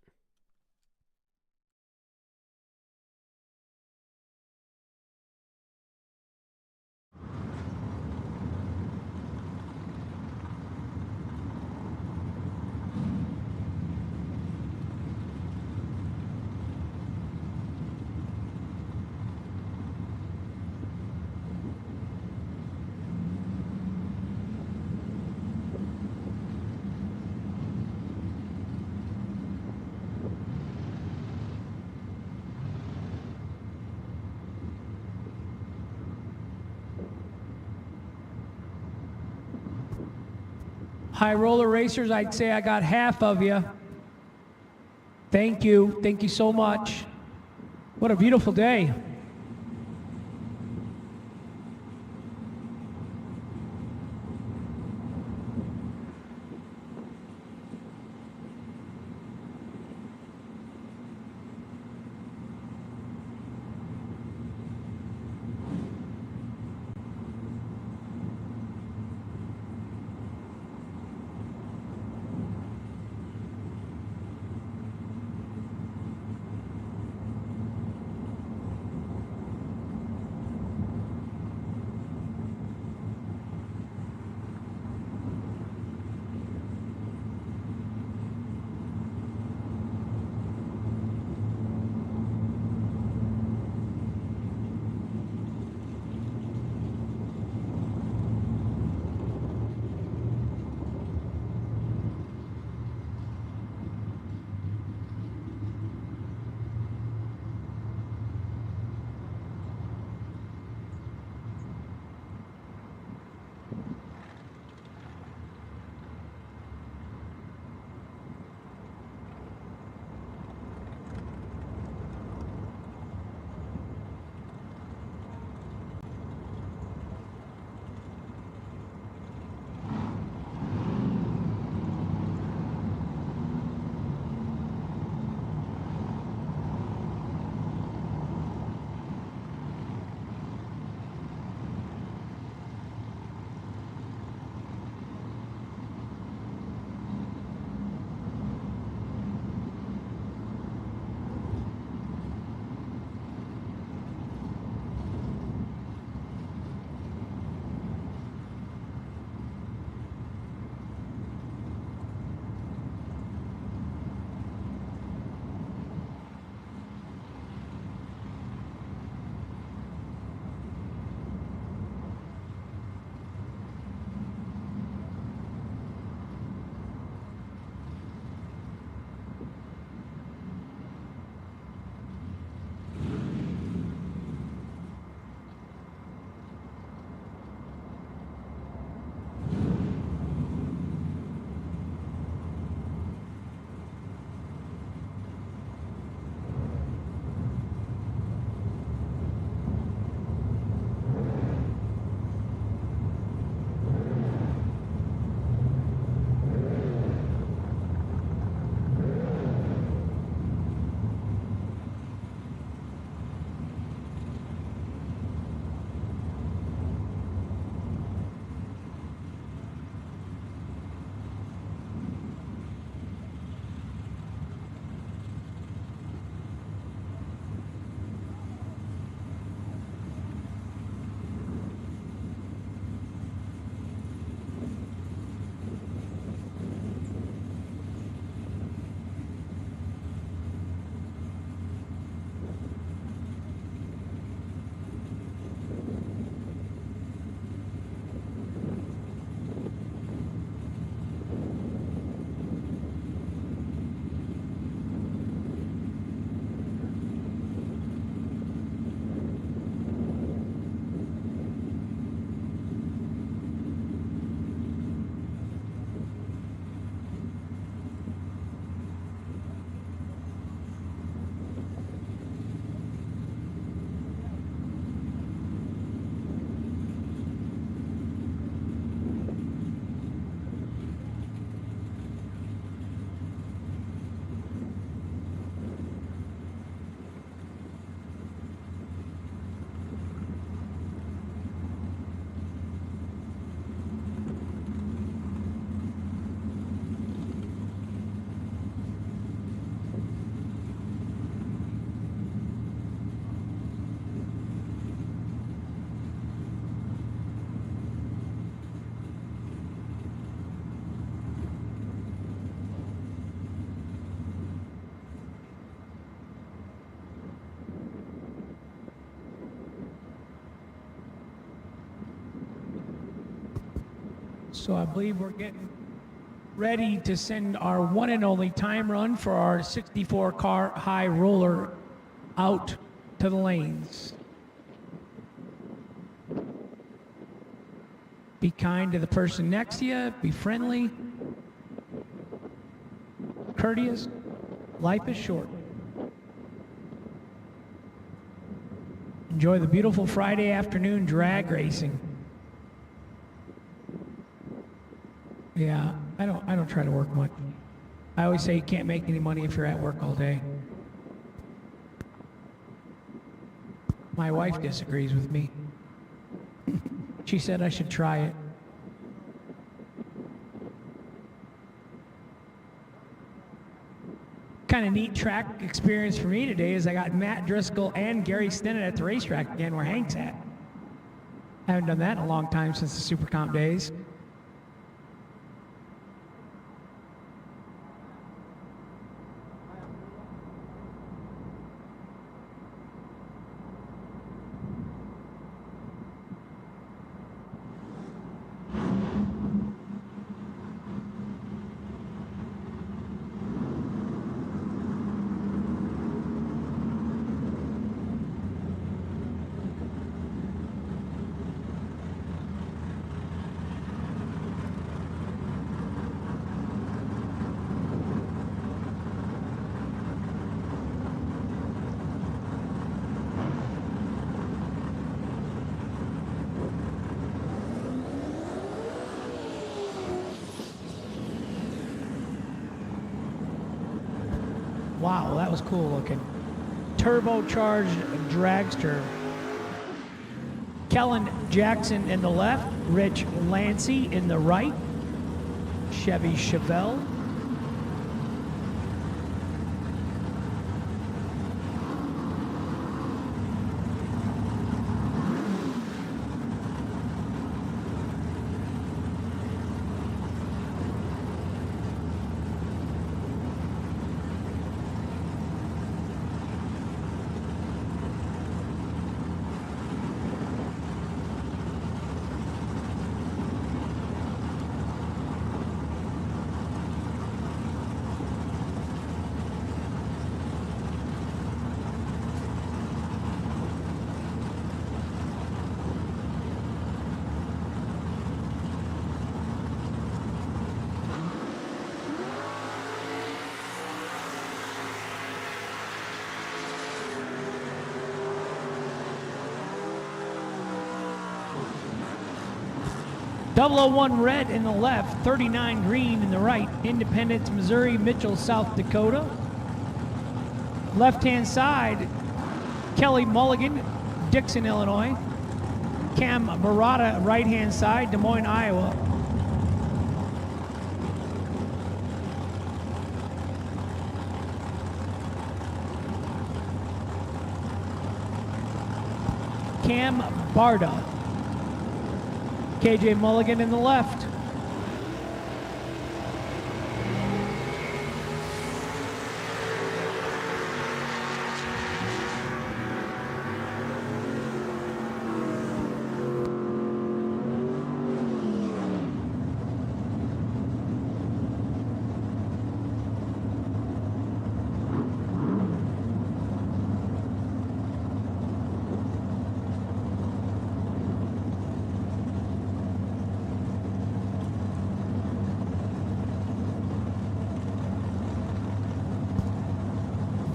High roller racers, I'd say I got half of you. Thank you. Thank you so much. What a beautiful day. So I believe we're getting ready to send our one and only time run for our 64 car high roller out to the lanes. Be kind to the person next to you, be friendly, courteous. Life is short. Enjoy the beautiful Friday afternoon drag racing. Yeah, I don't try to work much. I always say you can't make any money if you're at work all day. My wife disagrees with me. She said I should try it. Kind of neat track experience for me today is I got Matt Driscoll and Gary Stennett at the racetrack again where Hank's at. I haven't done that in a long time since the Super Comp days. Wow, that was cool looking. Turbocharged dragster. Kellen Jackson in the left, Rich Lancy in the right, Chevy Chevelle. .001 red in the left, 39 green in the right, Independence, Missouri, Mitchell, South Dakota. Left-hand side, Kelly Mulligan, Dixon, Illinois. Cam Barata, right-hand side, Des Moines, Iowa. Cam Barda. KJ Mulligan in the left.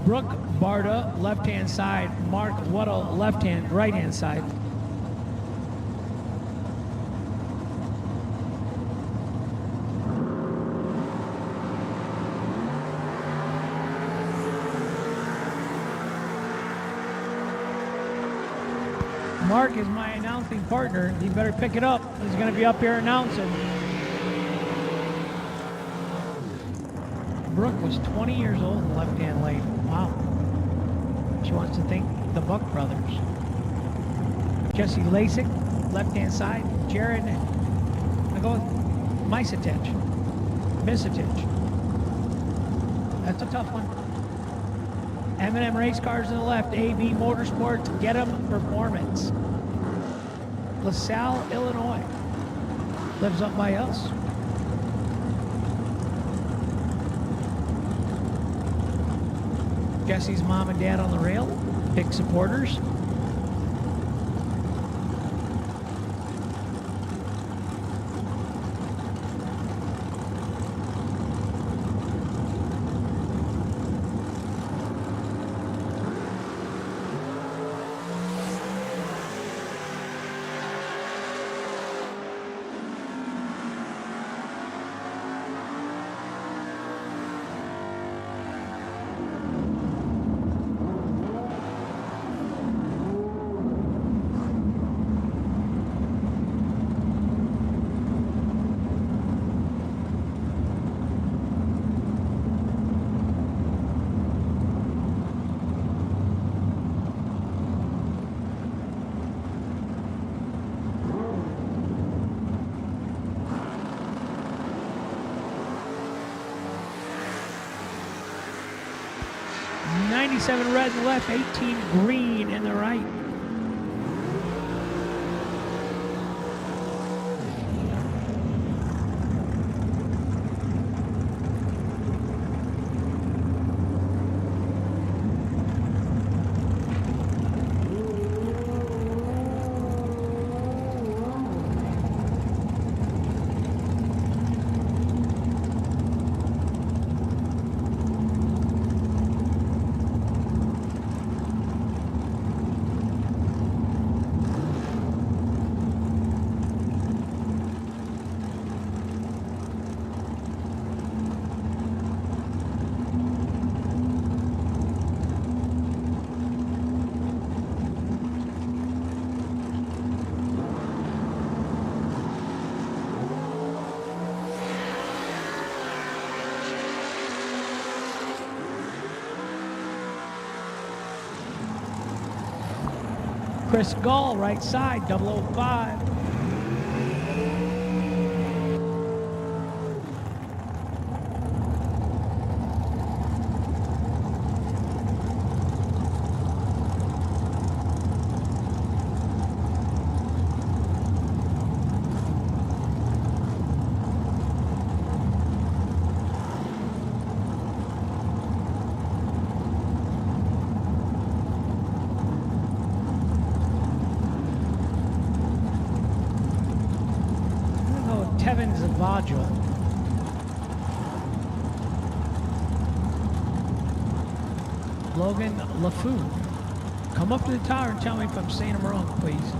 Brooke Barda, left-hand side. Mark Weddle, right-hand side. Mark is my announcing partner. He better pick it up. He's going to be up here announcing. Brooke was 20 years old in the left-hand lane. Wow. She wants to thank the Buck brothers. Jesse Lasik, left-hand side. Jared, I go with Misatich. That's a tough one. M&M Race Cars in the left. AB Motorsports, Get 'em Performance. LaSalle, Illinois. lives up by us. Jesse's mom and dad on the rail, big supporters. '97 red in the left, 18 green in the right. Chris Gall, right side, 005. Kevin Zavadra. Logan LaFou. Come up to the tower and tell me if I'm saying them wrong, please.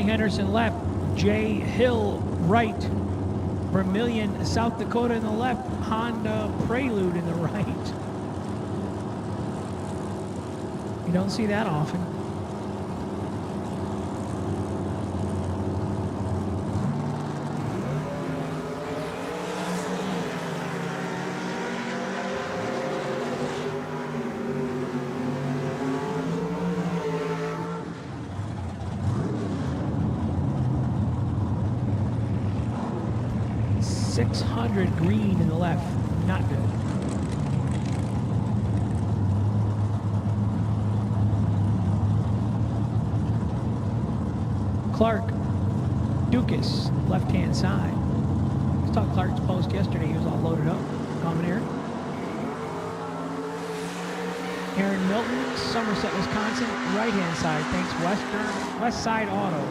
Henderson left. Jay Hill right. Vermilion, South Dakota in the left. Honda Prelude in the right. You don't see that often. .600 green in the left, not good. Clark, Dukas, left-hand side. I saw Clark's post yesterday. He was all loaded up. Common Aaron. Aaron Milton, Somerset, Wisconsin, right-hand side. Thanks, West Side Auto.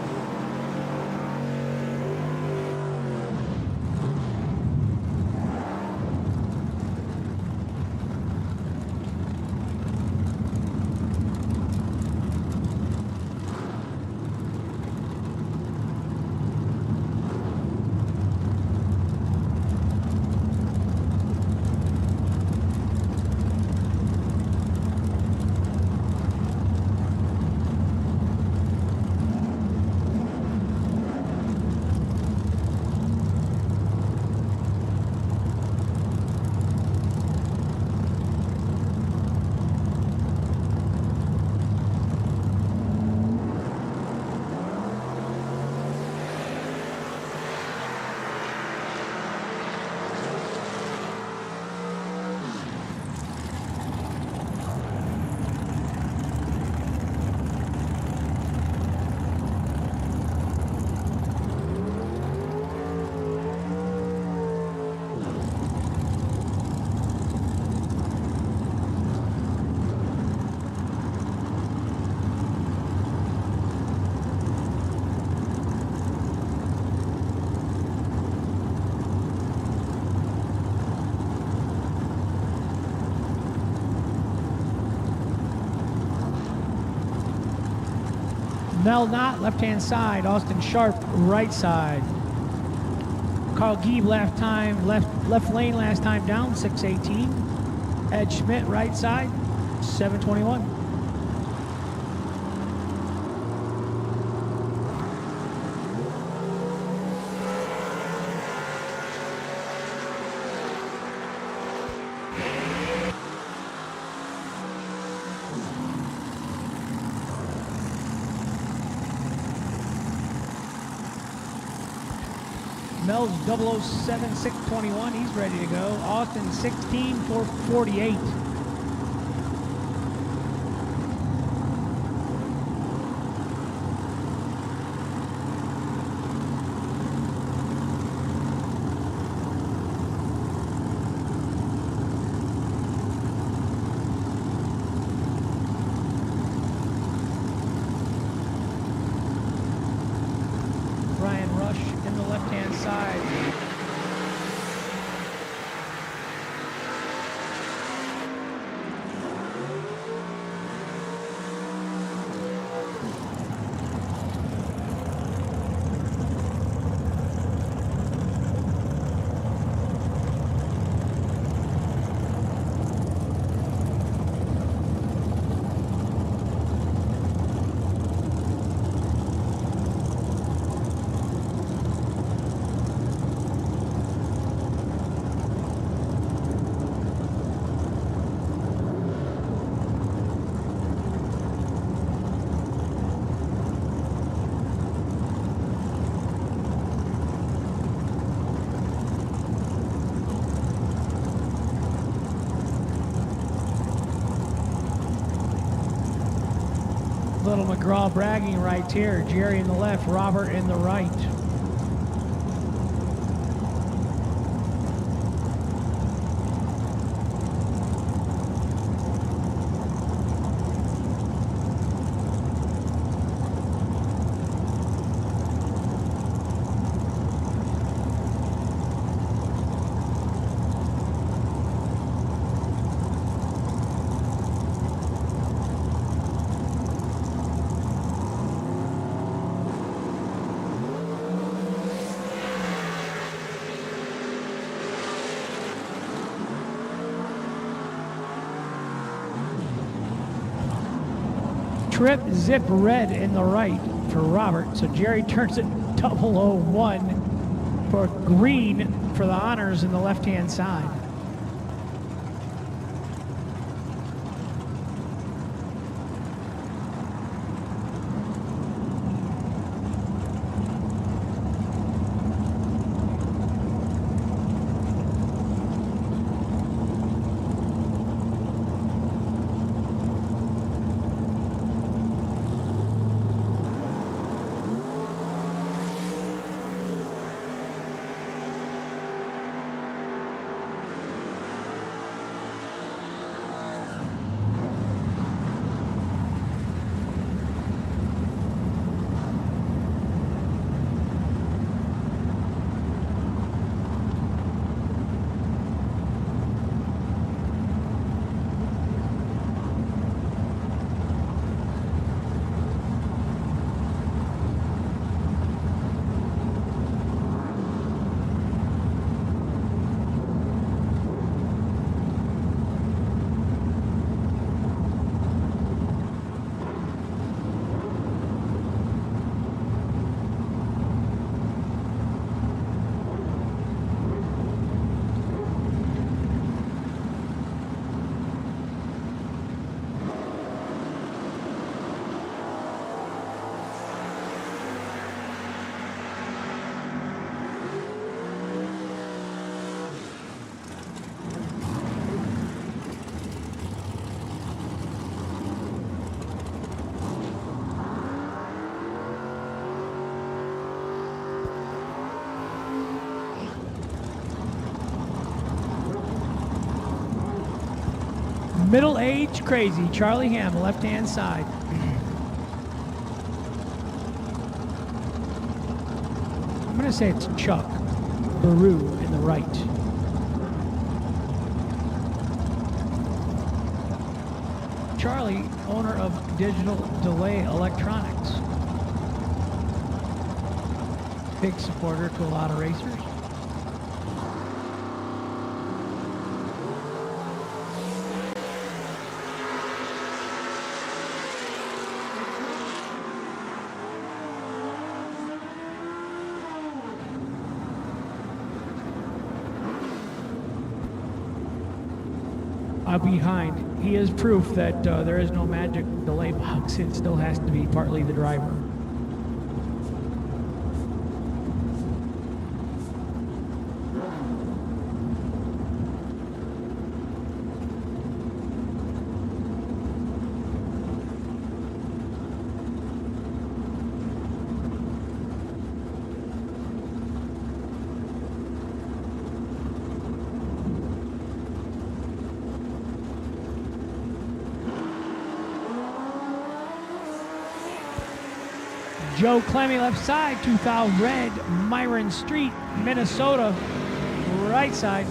Mel Knott, left-hand side. Austin Sharp, right side. Carl Gieb, left lane last time down, 618. Ed Schmidt, right side, 721. Mel's 007 621, he's ready to go. Austin 16 448. Brian Rush in the left-hand side. Little McGraw bragging right here. Jerry in the left, Robert in the right. Trip Zip Red in the right for Robert. So Jerry turns it 001 for green for the honors in the left-hand side. Middle-aged crazy, Charlie Ham, left-hand side. I'm going to say it's Chuck Baru in the right. Charlie, owner of Digital Delay Electronics. Big supporter to a lot of racers. Behind, he is proof that there is no magic delay box. It still has to be partly the driver. Joe Clemmy left side, 2000 red, Myron Street, Minnesota, right side.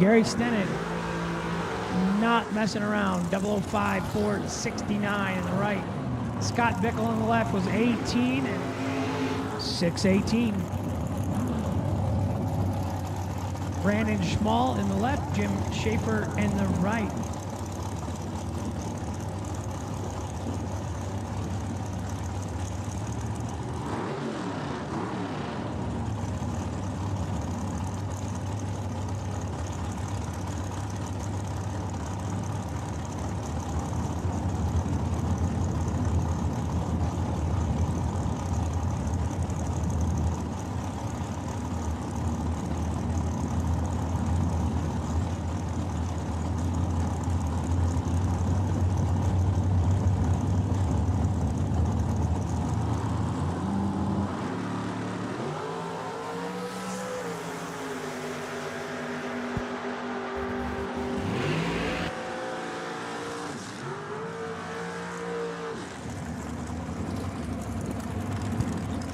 Gary Stennett, not messing around. 005 469 in the right. Scott Bickle on the left was 18 and 618. Brandon Schmall in the left, Jim Schaefer in the right.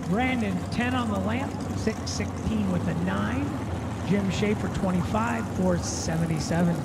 Brandon 10 on the lamp, 616 with a 9. Jim Schaefer 25, 477.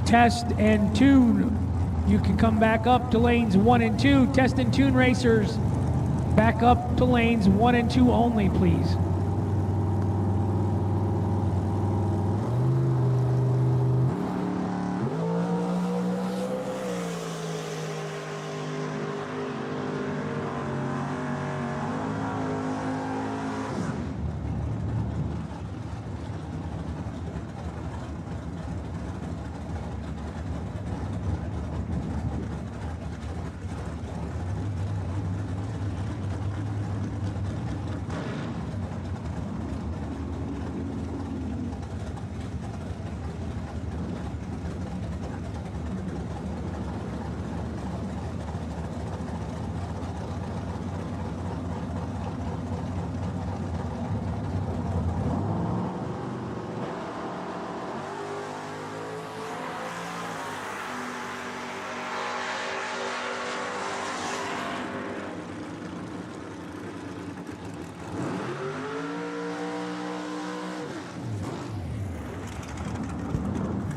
Test and tune. You can come back up to lanes 1 and 2. Test and tune racers. Back up to lanes 1 and 2 only, please.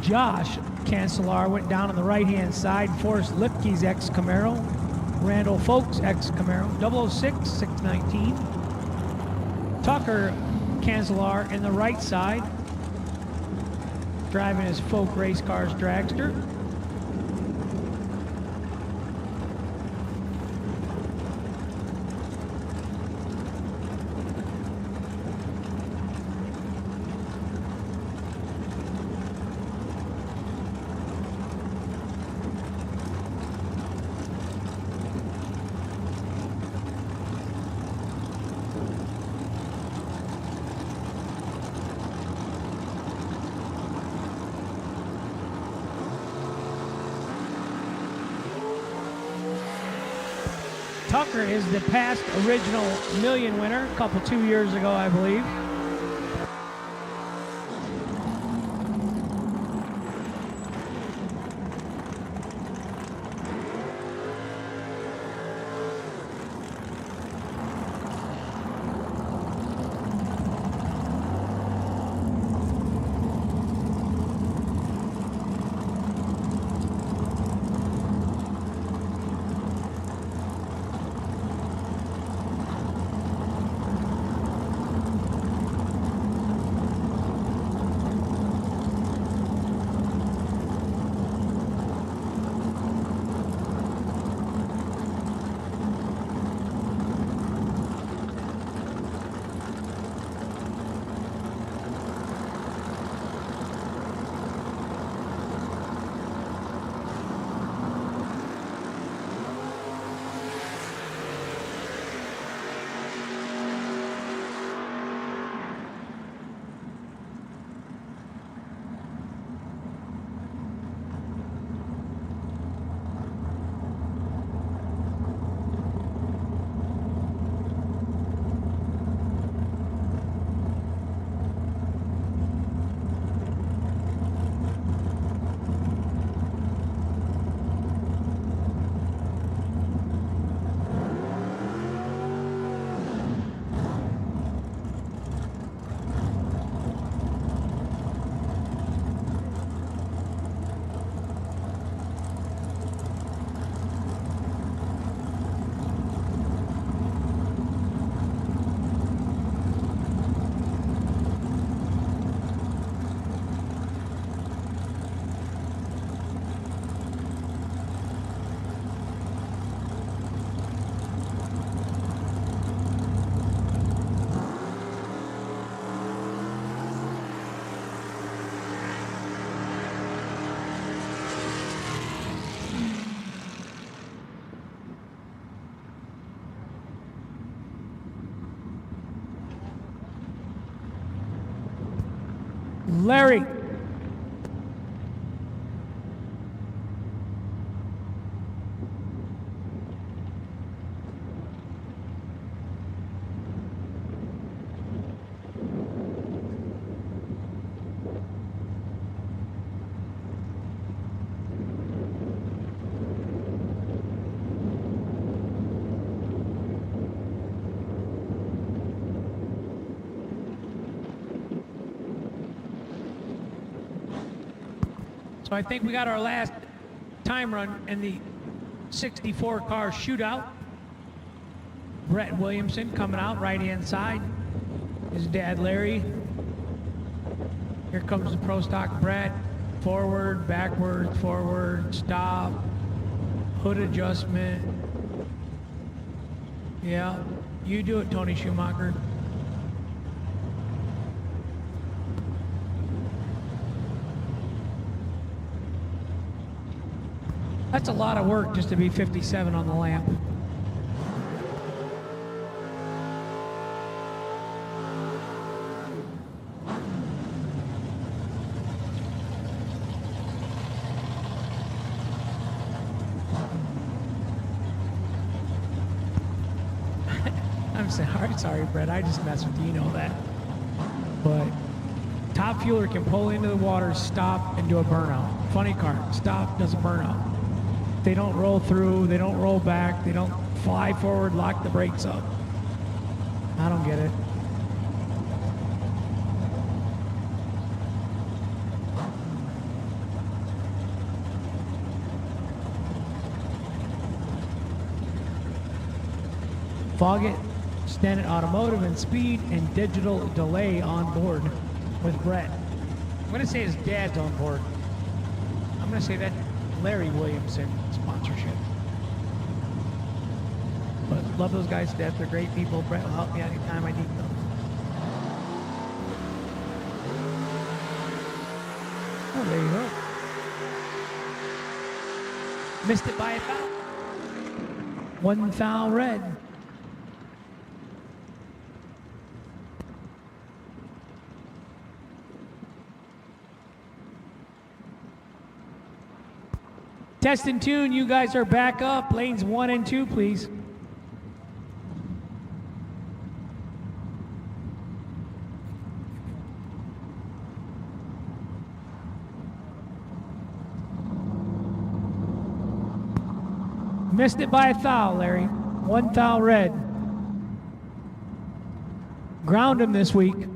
Josh Cancelar went down on the right-hand side. Forrest Lipke's ex-Camaro. Randall Folks ex-Camaro. 006, 619. Tucker Cancelar in the right side, driving his Folk Race Cars dragster. Tucker is the past original million winner, a couple 2 years ago, I believe. Larry. So I think we got our last time run in the 64 car shootout. Brett Williamson coming out right hand side. His dad Larry. Here comes the pro stock Brett. Forward, backwards, forward, stop, hood adjustment. Yeah, you do it, Tony Schumacher. That's a lot of work just to be 57 on the lamp. I'm sorry, Brett. I just mess with you, you know that. But top fueler can pull into the water, stop, and do a burnout. Funny car, stop, does a burnout. They don't roll through, they don't roll back, they don't fly forward, lock the brakes up. I don't get it. Foggett, Stannett Automotive and Speed and Digital Delay on board with Brett. I'm going to say his dad's on board. I'm going to say that Larry Williamson sponsorship. But love those guys to death. They're great people. Brett will help me out anytime I need them. Oh, there you go. Missed it by a foul. 1 foul red. Test and tune, you guys are back up. Lanes 1 and 2, please. Missed it by a foul, Larry. 1 foul red. Ground him this week.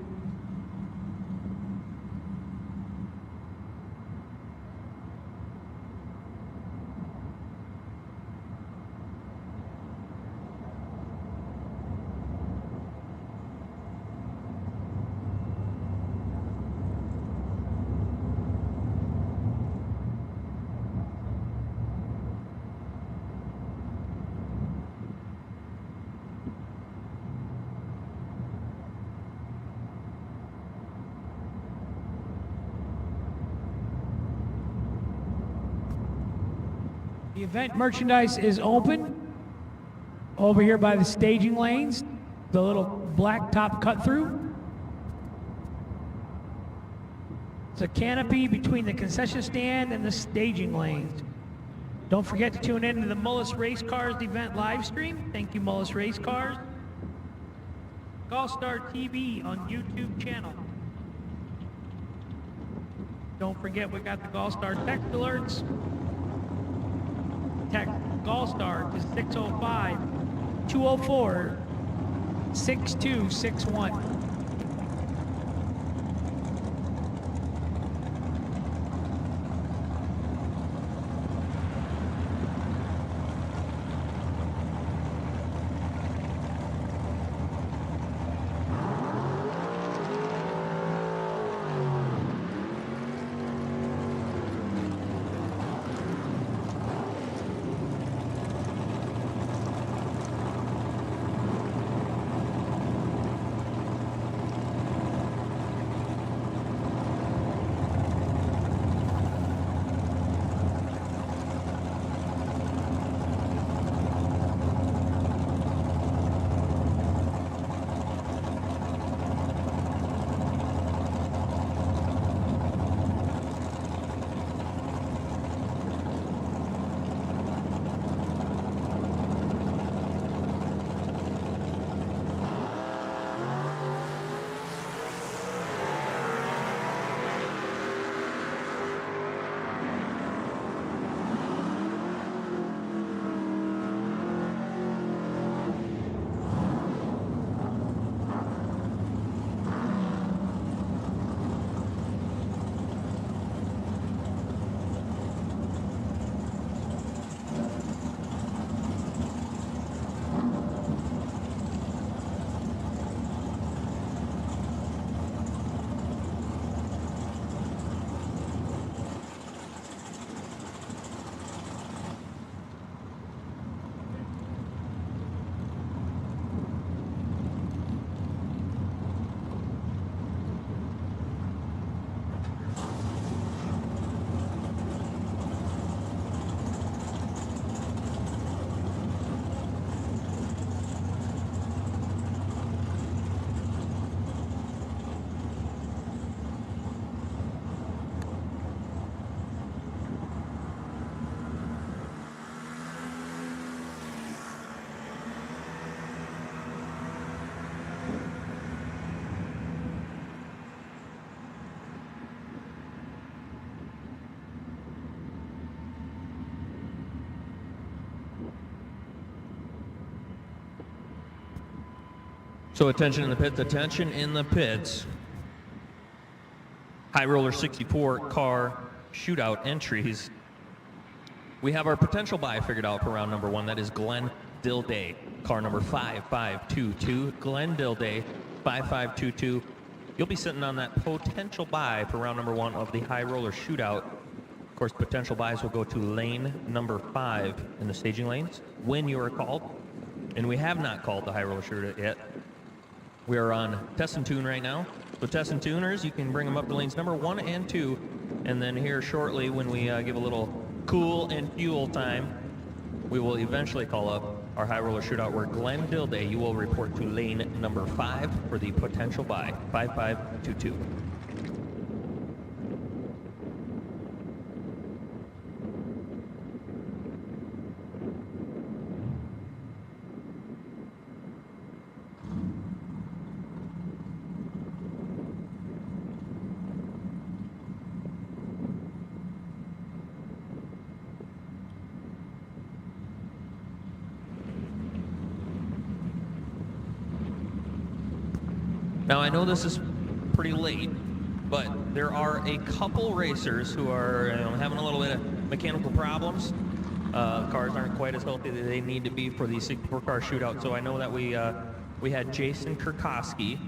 The event merchandise is open over here by the staging lanes, the little black top cut through. It's a canopy between the concession stand and the staging lanes. Don't forget to tune in to the Mullis Race Cars event live stream. Thank you, Mullis Race Cars. GallStar TV on YouTube channel. Don't forget we got the GallStar text alerts. Text GallStar to 605-204-6261. So attention in the pits, attention in the pits. High Roller 64 car shootout entries. We have our potential buy figured out for round number 1. That is Glenn Dilday, car number 5522. Glenn Dilday, 5522. You'll be sitting on that potential buy for round number 1 of the High Roller shootout. Of course, potential buys will go to lane number 5 in the staging lanes when you are called. And we have not called the High Roller shootout yet. We are on test and tune right now. So test and tuners, you can bring them up to lanes number 1 and 2. And then here shortly, when we give a little cool and fuel time, we will eventually call up our High Roller shootout where Glenn Dilday, you will report to lane number 5 for the potential buy, 5522. Now, I know this is pretty late, but there are a couple racers who are having a little bit of mechanical problems. Cars aren't quite as healthy as they need to be for the 64-car shootout. So I know that we had Jason Kurkowski.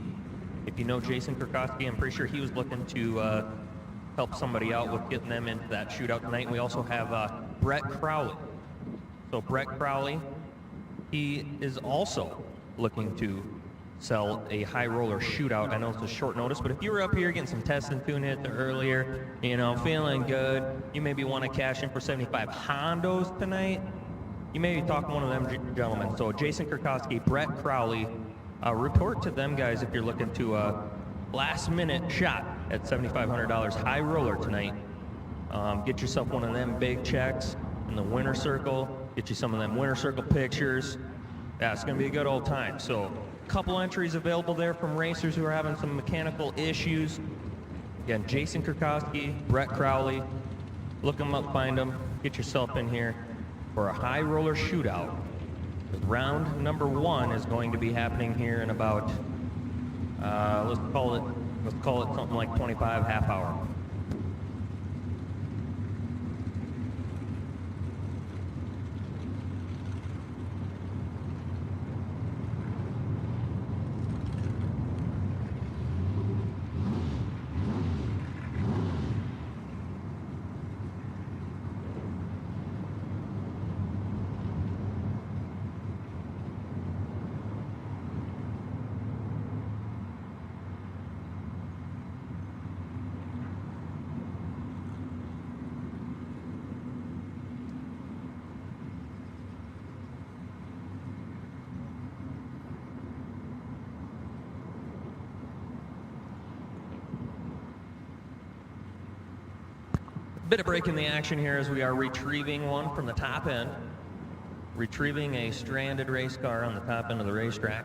If you know Jason Kurkowski, I'm pretty sure he was looking to help somebody out with getting them into that shootout tonight. And we also have Brett Crowley. So Brett Crowley, he is also looking to sell a High Roller shootout. I know it's a short notice, but if you were up here getting some test and tune hits earlier, feeling good, you maybe want to cash in for 75 Hondos tonight, you may be talking to one of them gentlemen. So Jason Kurkowski, Brett Crowley, report to them guys if you're looking to last minute shot at $7,500 High Roller tonight. Get yourself one of them big checks in the winner circle, get you some of them winner circle pictures. Yeah, it's gonna be a good old time. So couple entries available there from racers who are having some mechanical issues. Again, Jason Kurkowski, Brett Crowley, look them up, find them, get yourself in here for a High Roller shootout. Round number 1 is going to be happening here in about let's call it something like 25 half hour. Bit of break in the action here as we are retrieving one from the top end. Retrieving a stranded race car on the top end of the racetrack.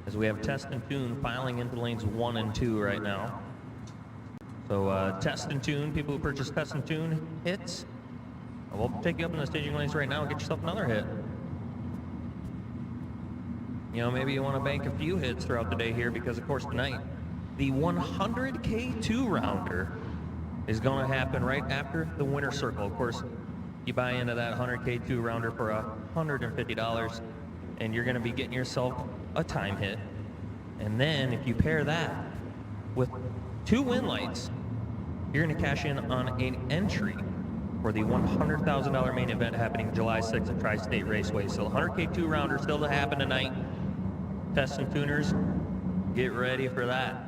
As we have test and tune filing into lanes 1 and 2 right now. So test and tune, people who purchase test and tune hits, we'll take you up in the staging lanes right now and get yourself another hit. Maybe you want to bank a few hits throughout the day here because, of course, tonight, the 100K 2-rounder is going to happen right after the winner circle. Of course, you buy into that 100K 2-rounder for $150, and you're going to be getting yourself a time hit. And then if you pair that with 2 win lights, you're going to cash in on an entry for the $100,000 main event happening July 6th at Tri-State Raceway. So the 100K 2-rounder still to happen tonight. Test and tuners, get ready for that.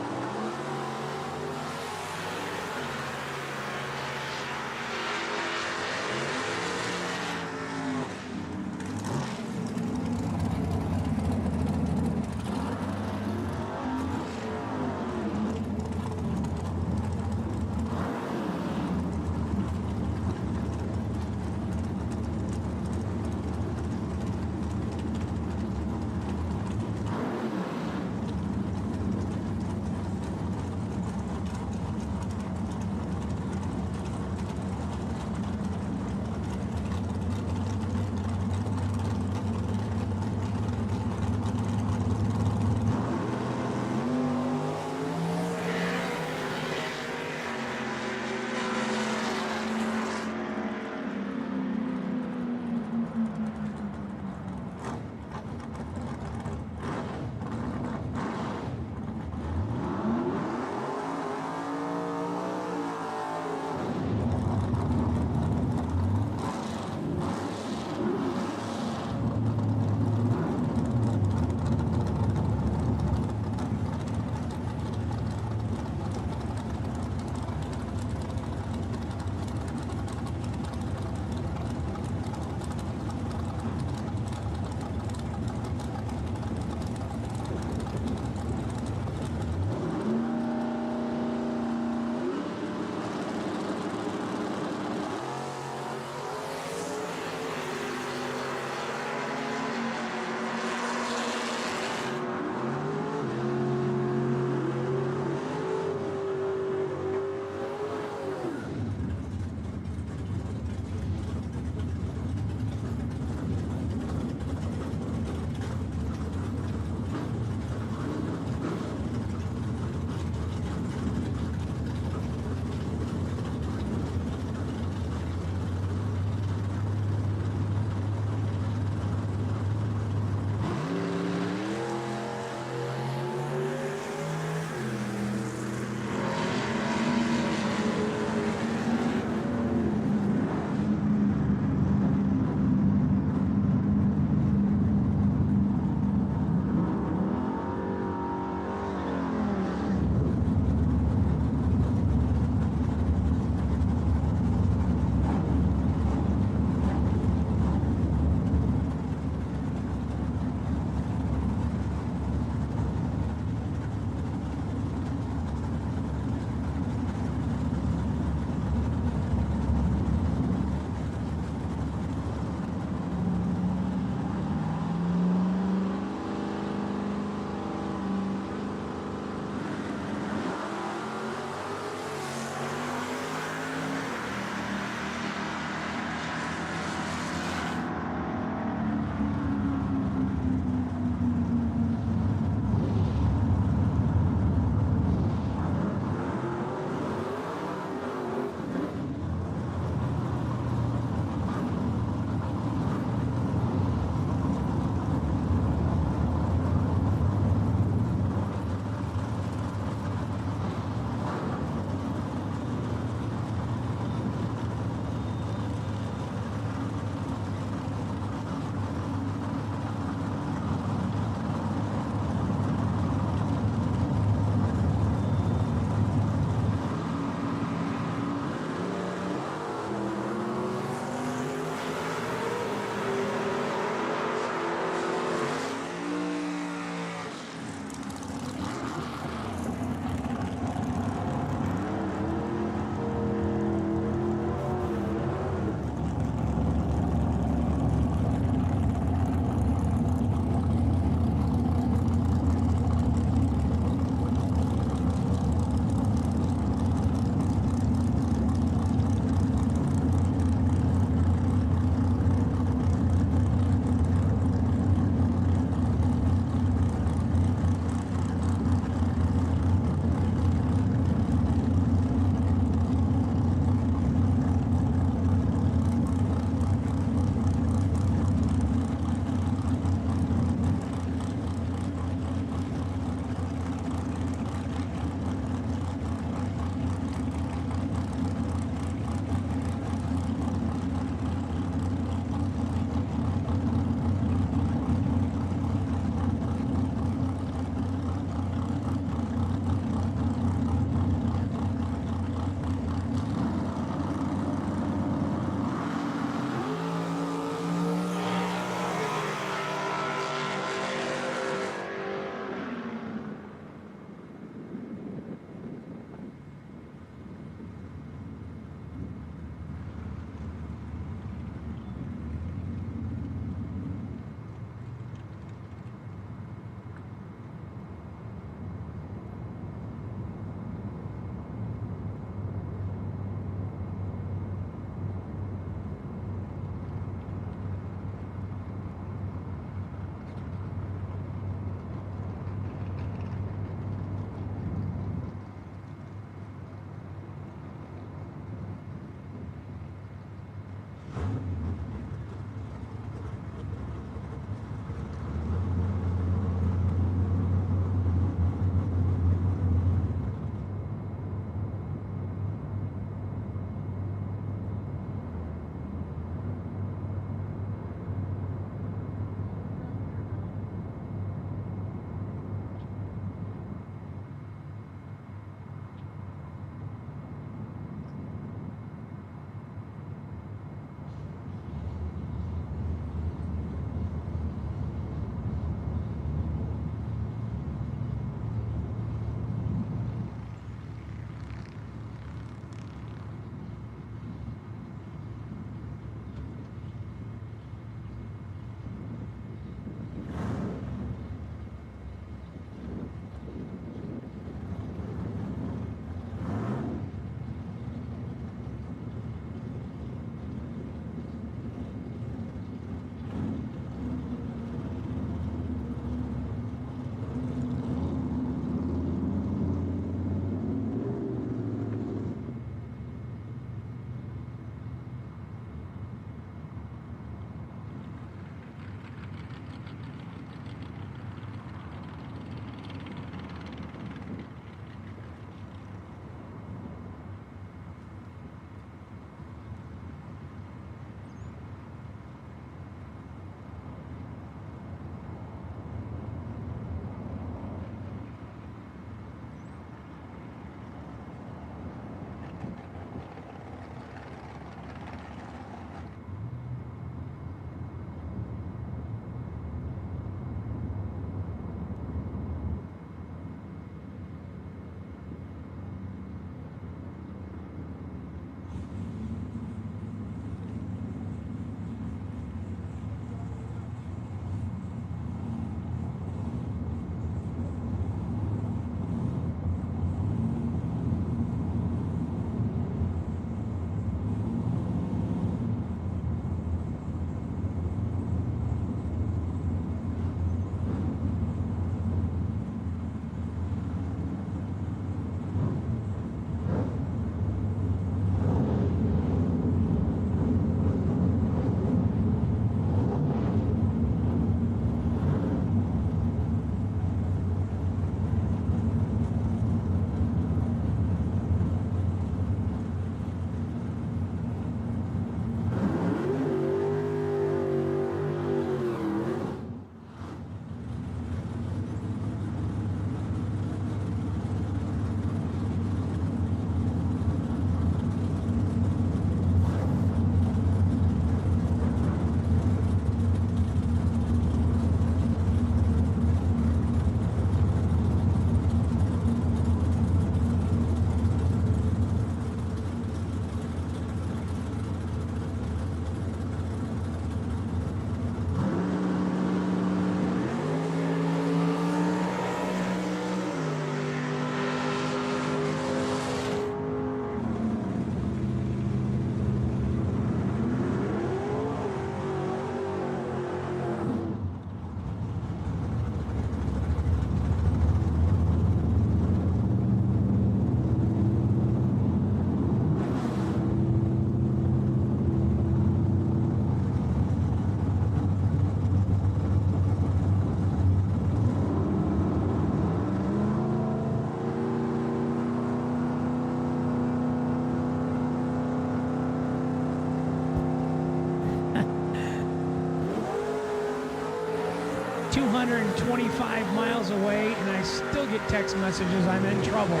325 miles away, and I still get text messages I'm in trouble.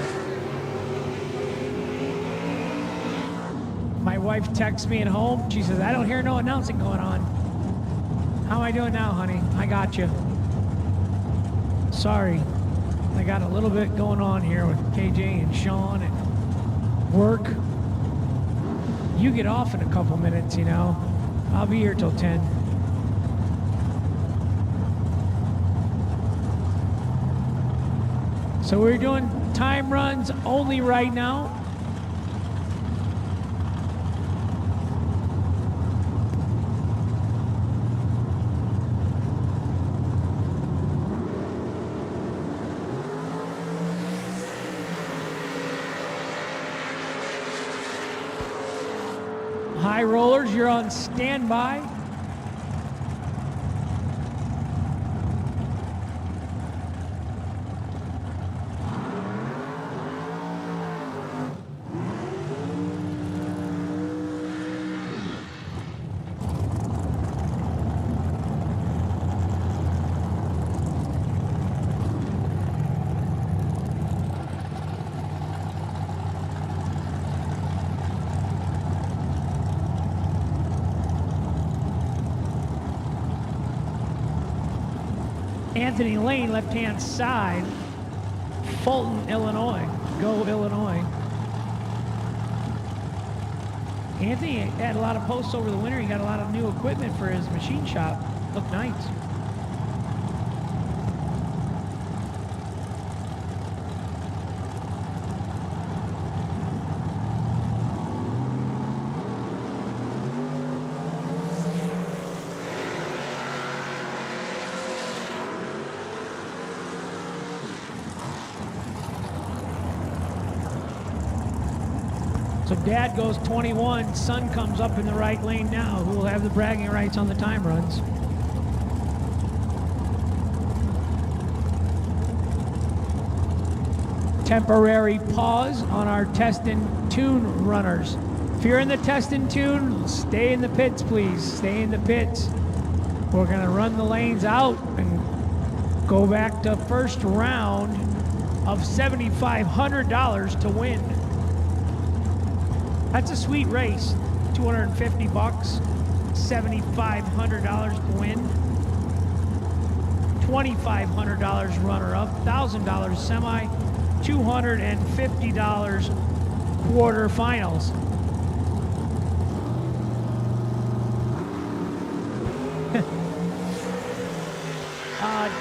My wife texts me at home. She says, I don't hear no announcing going on. How am I doing now, honey? I got you. Sorry. I got a little bit going on here with KJ and Sean and work. You get off in a couple minutes, you know. I'll be here till 10. So we're doing time runs only right now. High rollers, you're on standby. Anthony Lane, left-hand side, Fulton, Illinois. Go, Illinois. Anthony had a lot of posts over the winter. He got a lot of new equipment for his machine shop. Looked nice. So Dad goes 21, son comes up in the right lane now, who will have the bragging rights on the time runs. Temporary pause on our test and tune runners. If you're in the test and tune, stay in the pits, please. Stay in the pits. We're gonna run the lanes out and go back to first round of $7,500 to win. That's a sweet race. 250 bucks, $7,500 to win. $2,500 runner-up, $1,000 semi, $250 quarterfinals.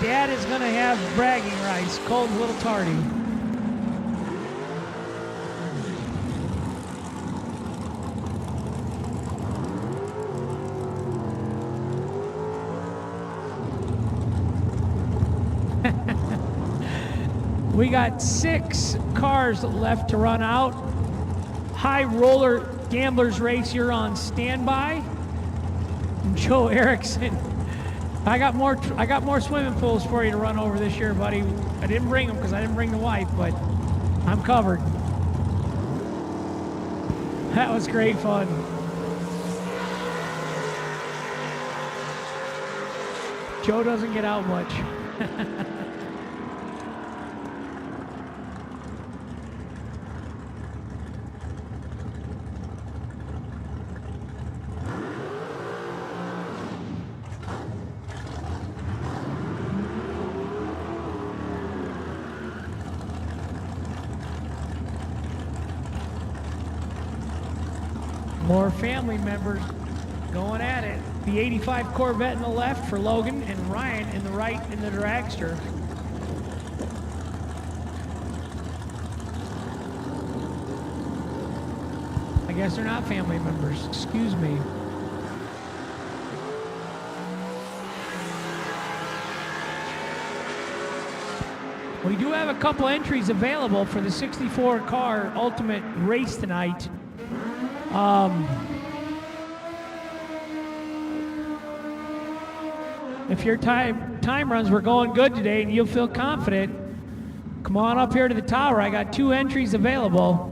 Dad is gonna have bragging rights. Cole's a little tardy. We got 6 cars left to run out. High roller gamblers race, you're on standby. Joe Erickson, I got more swimming pools for you to run over this year, buddy. I didn't bring them because I didn't bring the wife, but I'm covered. That was great fun. Joe doesn't get out much. More family members going at it. The 85 Corvette in the left for Logan and Ryan in the right in the dragster. I guess they're not family members. Excuse me. We do have a couple entries available for the 64 car ultimate race tonight. If your time runs were going good today and you'll feel confident, come on up here to the tower. I got 2 entries available.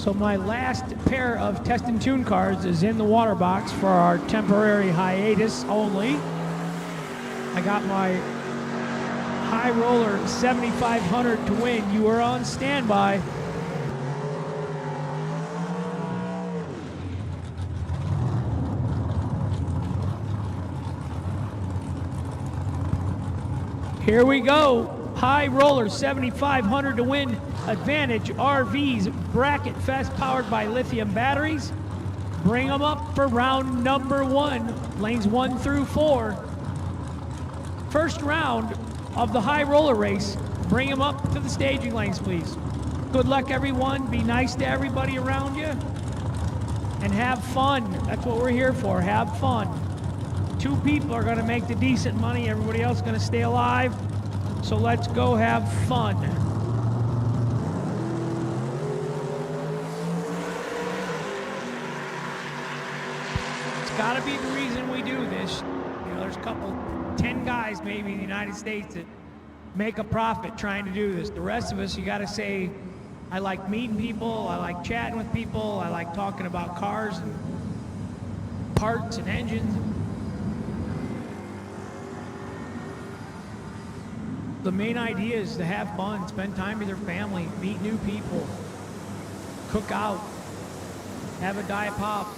So my last pair of test and tune cars is in the water box for our temporary hiatus only. I got my High Roller 7500 to win. You are on standby. Here we go. High Roller 7500 to win. Advantage RVs Bracket Fest powered by lithium batteries. Bring them up for round number 1, lanes 1 through 4. First round of the High Roller race. Bring them up to the staging lanes, please. Good luck, everyone. Be nice to everybody around you. And have fun. That's what we're here for. Have fun. 2 people are going to make the decent money. Everybody else is going to stay alive. So let's go have fun. It's got to be the reason we do this. You know, there's a couple, 10 guys maybe in the United States that make a profit trying to do this. The rest of us, you got to say, I like meeting people, I like chatting with people, I like talking about cars and parts and engines. The main idea is to have fun, spend time with your family, meet new people, cook out, have a diet pop.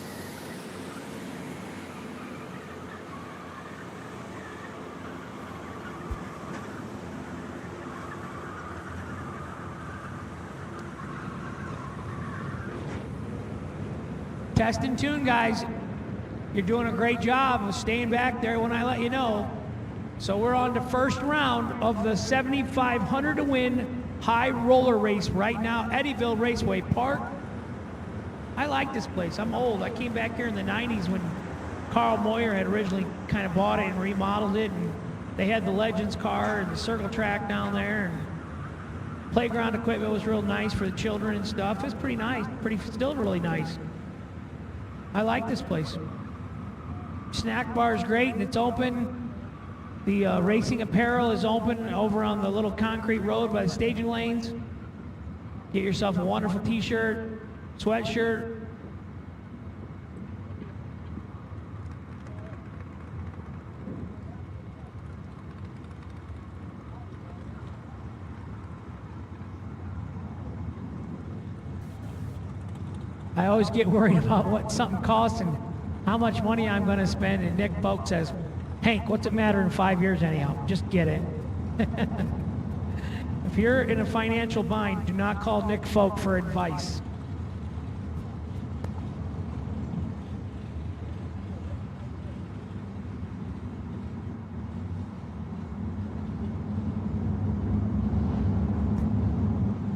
Test and tune, guys. You're doing a great job of staying back there when I let you know. So we're on the first round of the 7,500 to win High Roller race right now, Eddyville Raceway Park. I like this place. I'm old. I came back here in the 90s when Carl Moyer had originally kind of bought it and remodeled it, and they had the Legends car and the circle track down there, and playground equipment was real nice for the children and stuff. It's pretty nice, still really nice. I like this place. Snack bar is great and it's open. The racing apparel is open over on the little concrete road by the staging lanes. Get yourself a wonderful t-shirt, sweatshirt. I always get worried about what something costs and how much money I'm going to spend, and Nick Folk says, Hank, what's it matter in 5 years anyhow? Just get it. If you're in a financial bind, do not call Nick Folk for advice.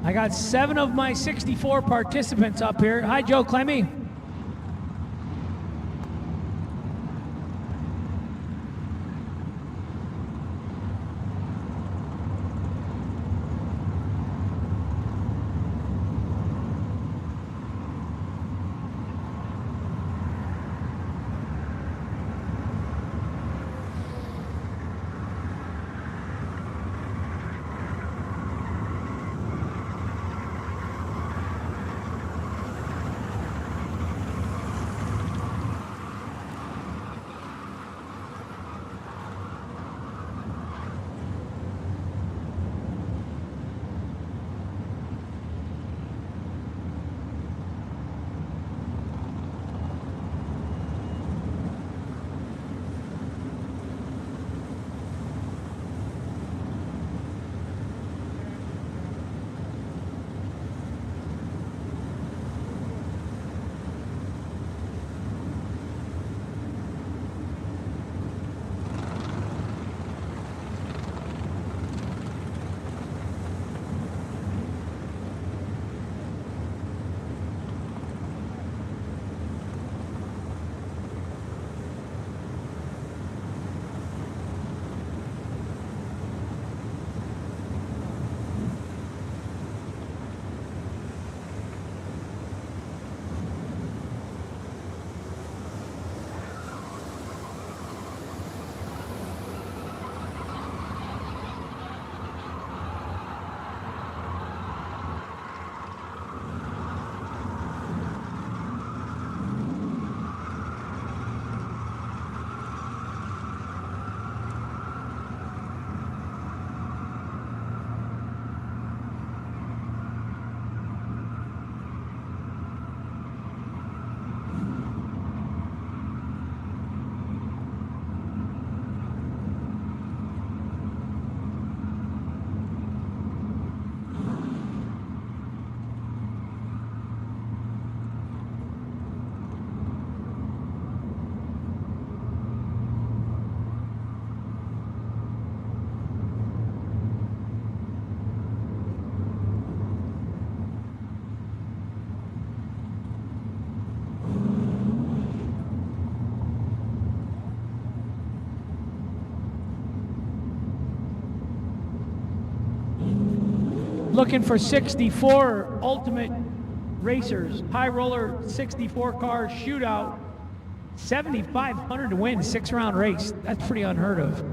I got 7 of my 64 participants up here. Hi, Joe Clemmy. Looking for 64 Ultimate Racers, High Roller 64 car shootout. 7,500 to win, 6-round race. That's pretty unheard of.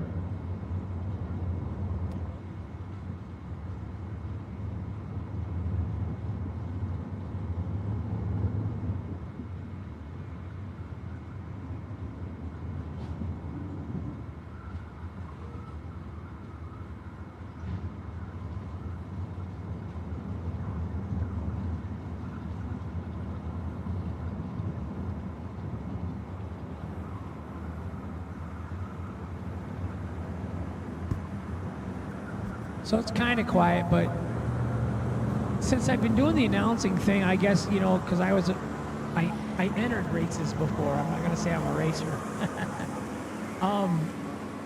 So it's kind of quiet, but since I've been doing the announcing thing, I guess, you know, because I entered races before. I'm not going to say I'm a racer.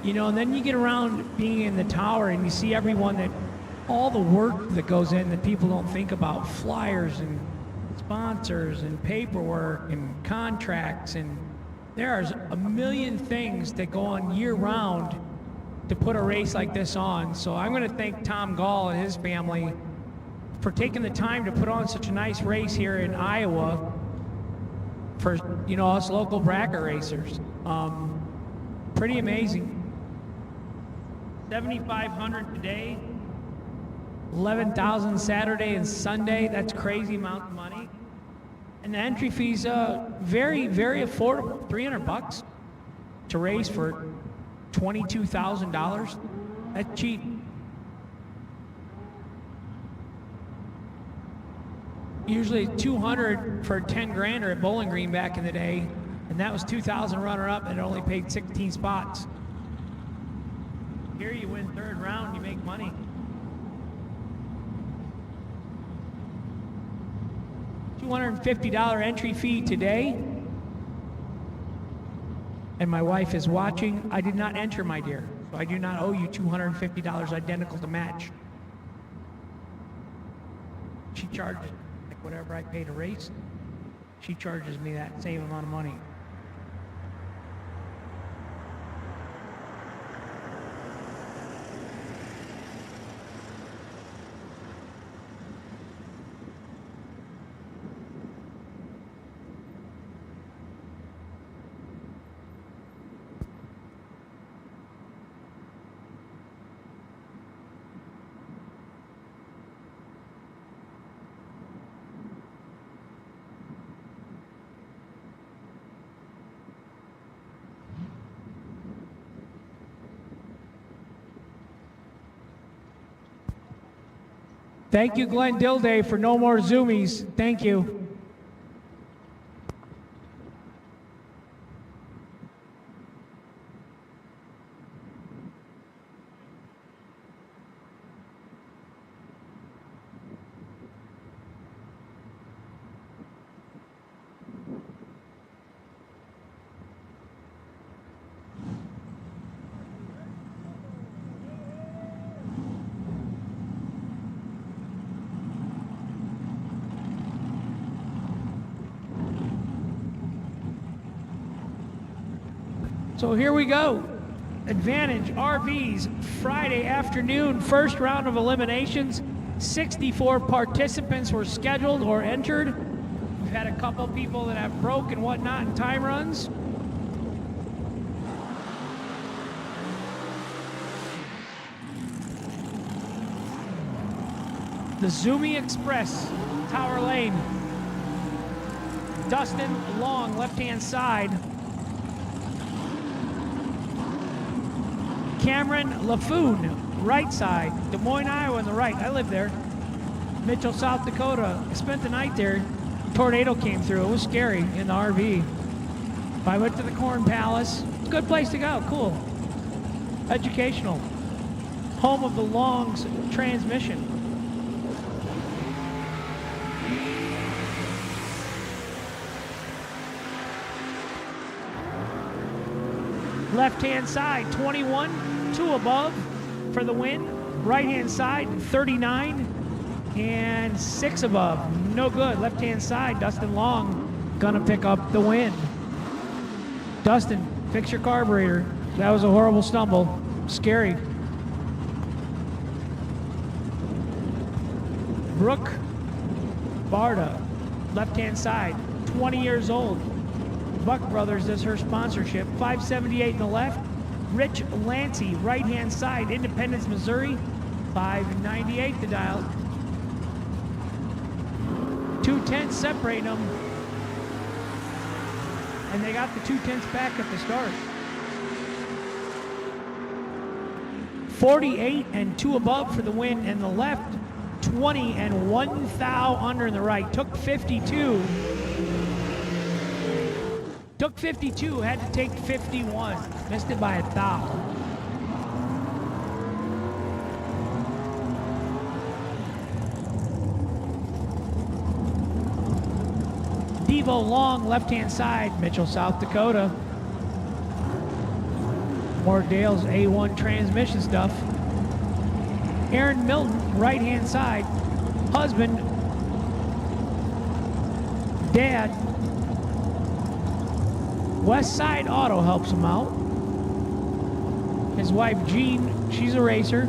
You know, and then you get around being in the tower and you see everyone that, all the work that goes in that people don't think about, flyers and sponsors and paperwork and contracts, and there's a million things that go on year round to put a race like this on. So I'm going to thank Tom Gall and his family for taking the time to put on such a nice race here in Iowa for, you know, us local bracket racers. Pretty amazing. 7,500 today, 11,000 Saturday and Sunday. That's crazy amount of money. And the entry fees very, very affordable. $300 to race for $22,000. That's cheap. Usually 200 for 10 grander at Bowling Green back in the day, and that was 2,000 runner-up, and it only paid 16 spots. Here you win third round, you make money. $250 entry fee today. And my wife is watching. I did not enter, my dear, so I do not owe you $250 identical to match. She charges, like whatever I pay to race, she charges me that same amount of money. Thank you, Glenn Dilday, for no more Zoomies. Thank you. So here we go. Advantage RVs, Friday afternoon, first round of eliminations. 64 participants were scheduled or entered. We've had a couple people that have broke and whatnot in time runs. The Zoomy Express, Tower Lane. Dustin Long, left-hand side. Cameron LaFoon, right side. Des Moines, Iowa on the right. I live there. Mitchell, South Dakota. I spent the night there. Tornado came through. It was scary in the RV. I went to the Corn Palace. It's a good place to go. Cool. Educational. Home of the Long's transmission. Left-hand side, 21, 2 above for the win. Right-hand side, 39 and 6 above. No good. Left-hand side, Dustin Long gonna pick up the win. Dustin, fix your carburetor. That was a horrible stumble. Scary. Brooke Barda, left-hand side, 20 years old. Buck Brothers is her sponsorship. 578 in the left. Rich Lancey, right-hand side, Independence, Missouri. 598 the dial. 2/10 separating them. And they got the 2/10 back at the start. 48 and 2 above for the win in the left. 20 and 1 thou under in the right. Took 52. Took 52, had to take 51. Missed it by a thou. Devo Long, left-hand side, Mitchell, South Dakota. More Dale's A1 transmission stuff. Aaron Milton, right-hand side, husband, dad. West Side Auto helps him out. His wife Jean, she's a racer.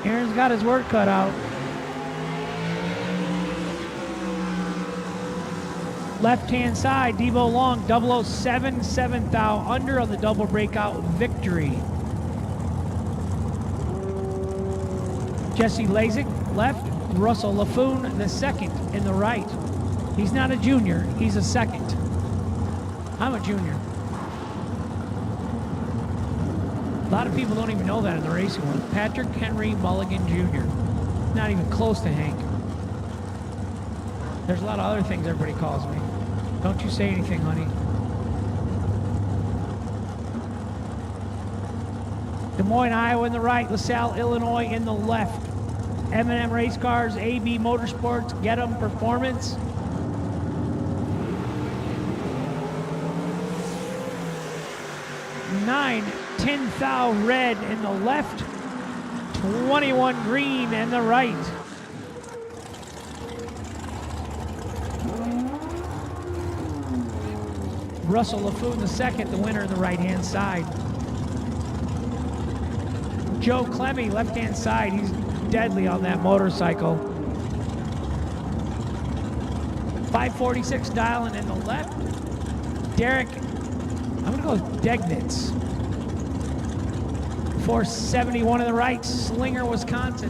Aaron's got his work cut out. Left-hand side, Devo Long, 007 7th thou under on the double breakout victory. Jesse Lazick, left. Russell LaFoon, the second in the right. He's not a junior, he's a second. I'm a junior. A lot of people don't even know that in the racing world. Patrick Henry Mulligan Jr. Not even close to Hank. There's a lot of other things everybody calls me. Don't you say anything, honey. Des Moines, Iowa in the right. LaSalle, Illinois in the left. M&M Race Cars, AB Motorsports, Get 'em Performance. Nine, 10 thou red in the left. 21 green in the right. Russell LaFoon, the second, the winner in the right-hand side. Joe Clemmy, left-hand side. He's deadly on that motorcycle. 546 dialing in the left. Derek, I'm gonna go with Degnitz. 471 in the right. Slinger, Wisconsin.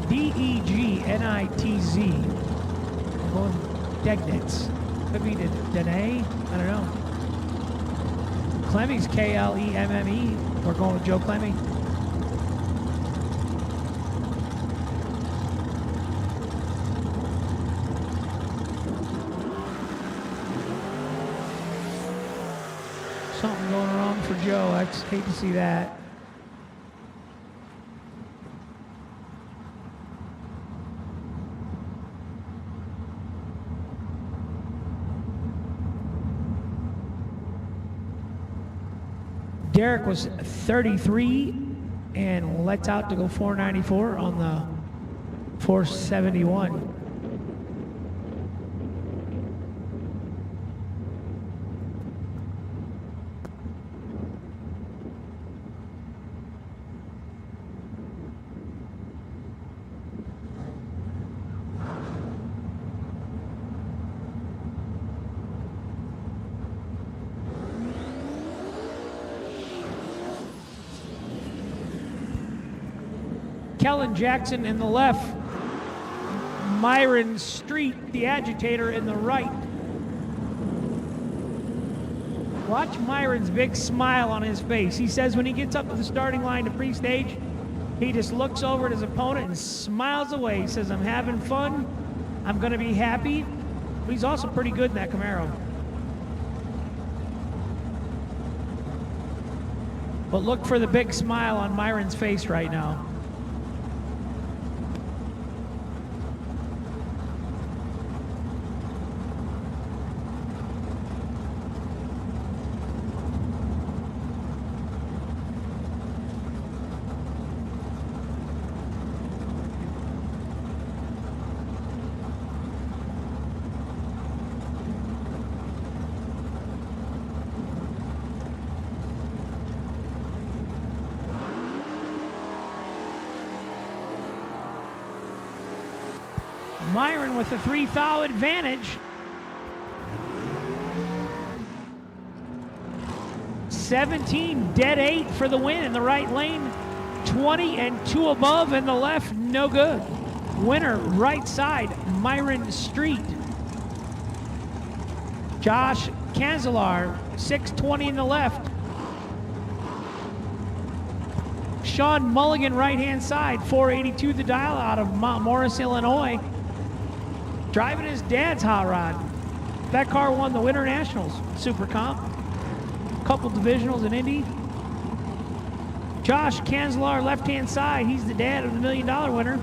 Degnitz. I'm going with Degnitz. Could be Dene. I don't know. Clemmy's Klemme. We're going with Joe Clemmy. Something going wrong for Joe. I just hate to see that. Derek was 33 and lets out to go 494 on the 471. Kellen Jackson in the left. Myron Street, the agitator, in the right. Watch Myron's big smile on his face. He says when he gets up to the starting line to pre-stage, he just looks over at his opponent and smiles away. He says, I'm having fun. I'm going to be happy. But he's also pretty good in that Camaro. But look for the big smile on Myron's face right now. Myron with a 3 thou advantage. 17, dead 8 for the win in the right lane. 20 and 2 above in the left, no good. Winner, right side, Myron Street. Josh Kanzelar, 620 in the left. Sean Mulligan, right-hand side, 482 the dial out of Mount Morris, Illinois. Driving his dad's hot rod. That car won the Winter Nationals, Super Comp. Couple divisionals in Indy. Josh Kanzelar, left-hand side, he's the dad of the $1 million winner.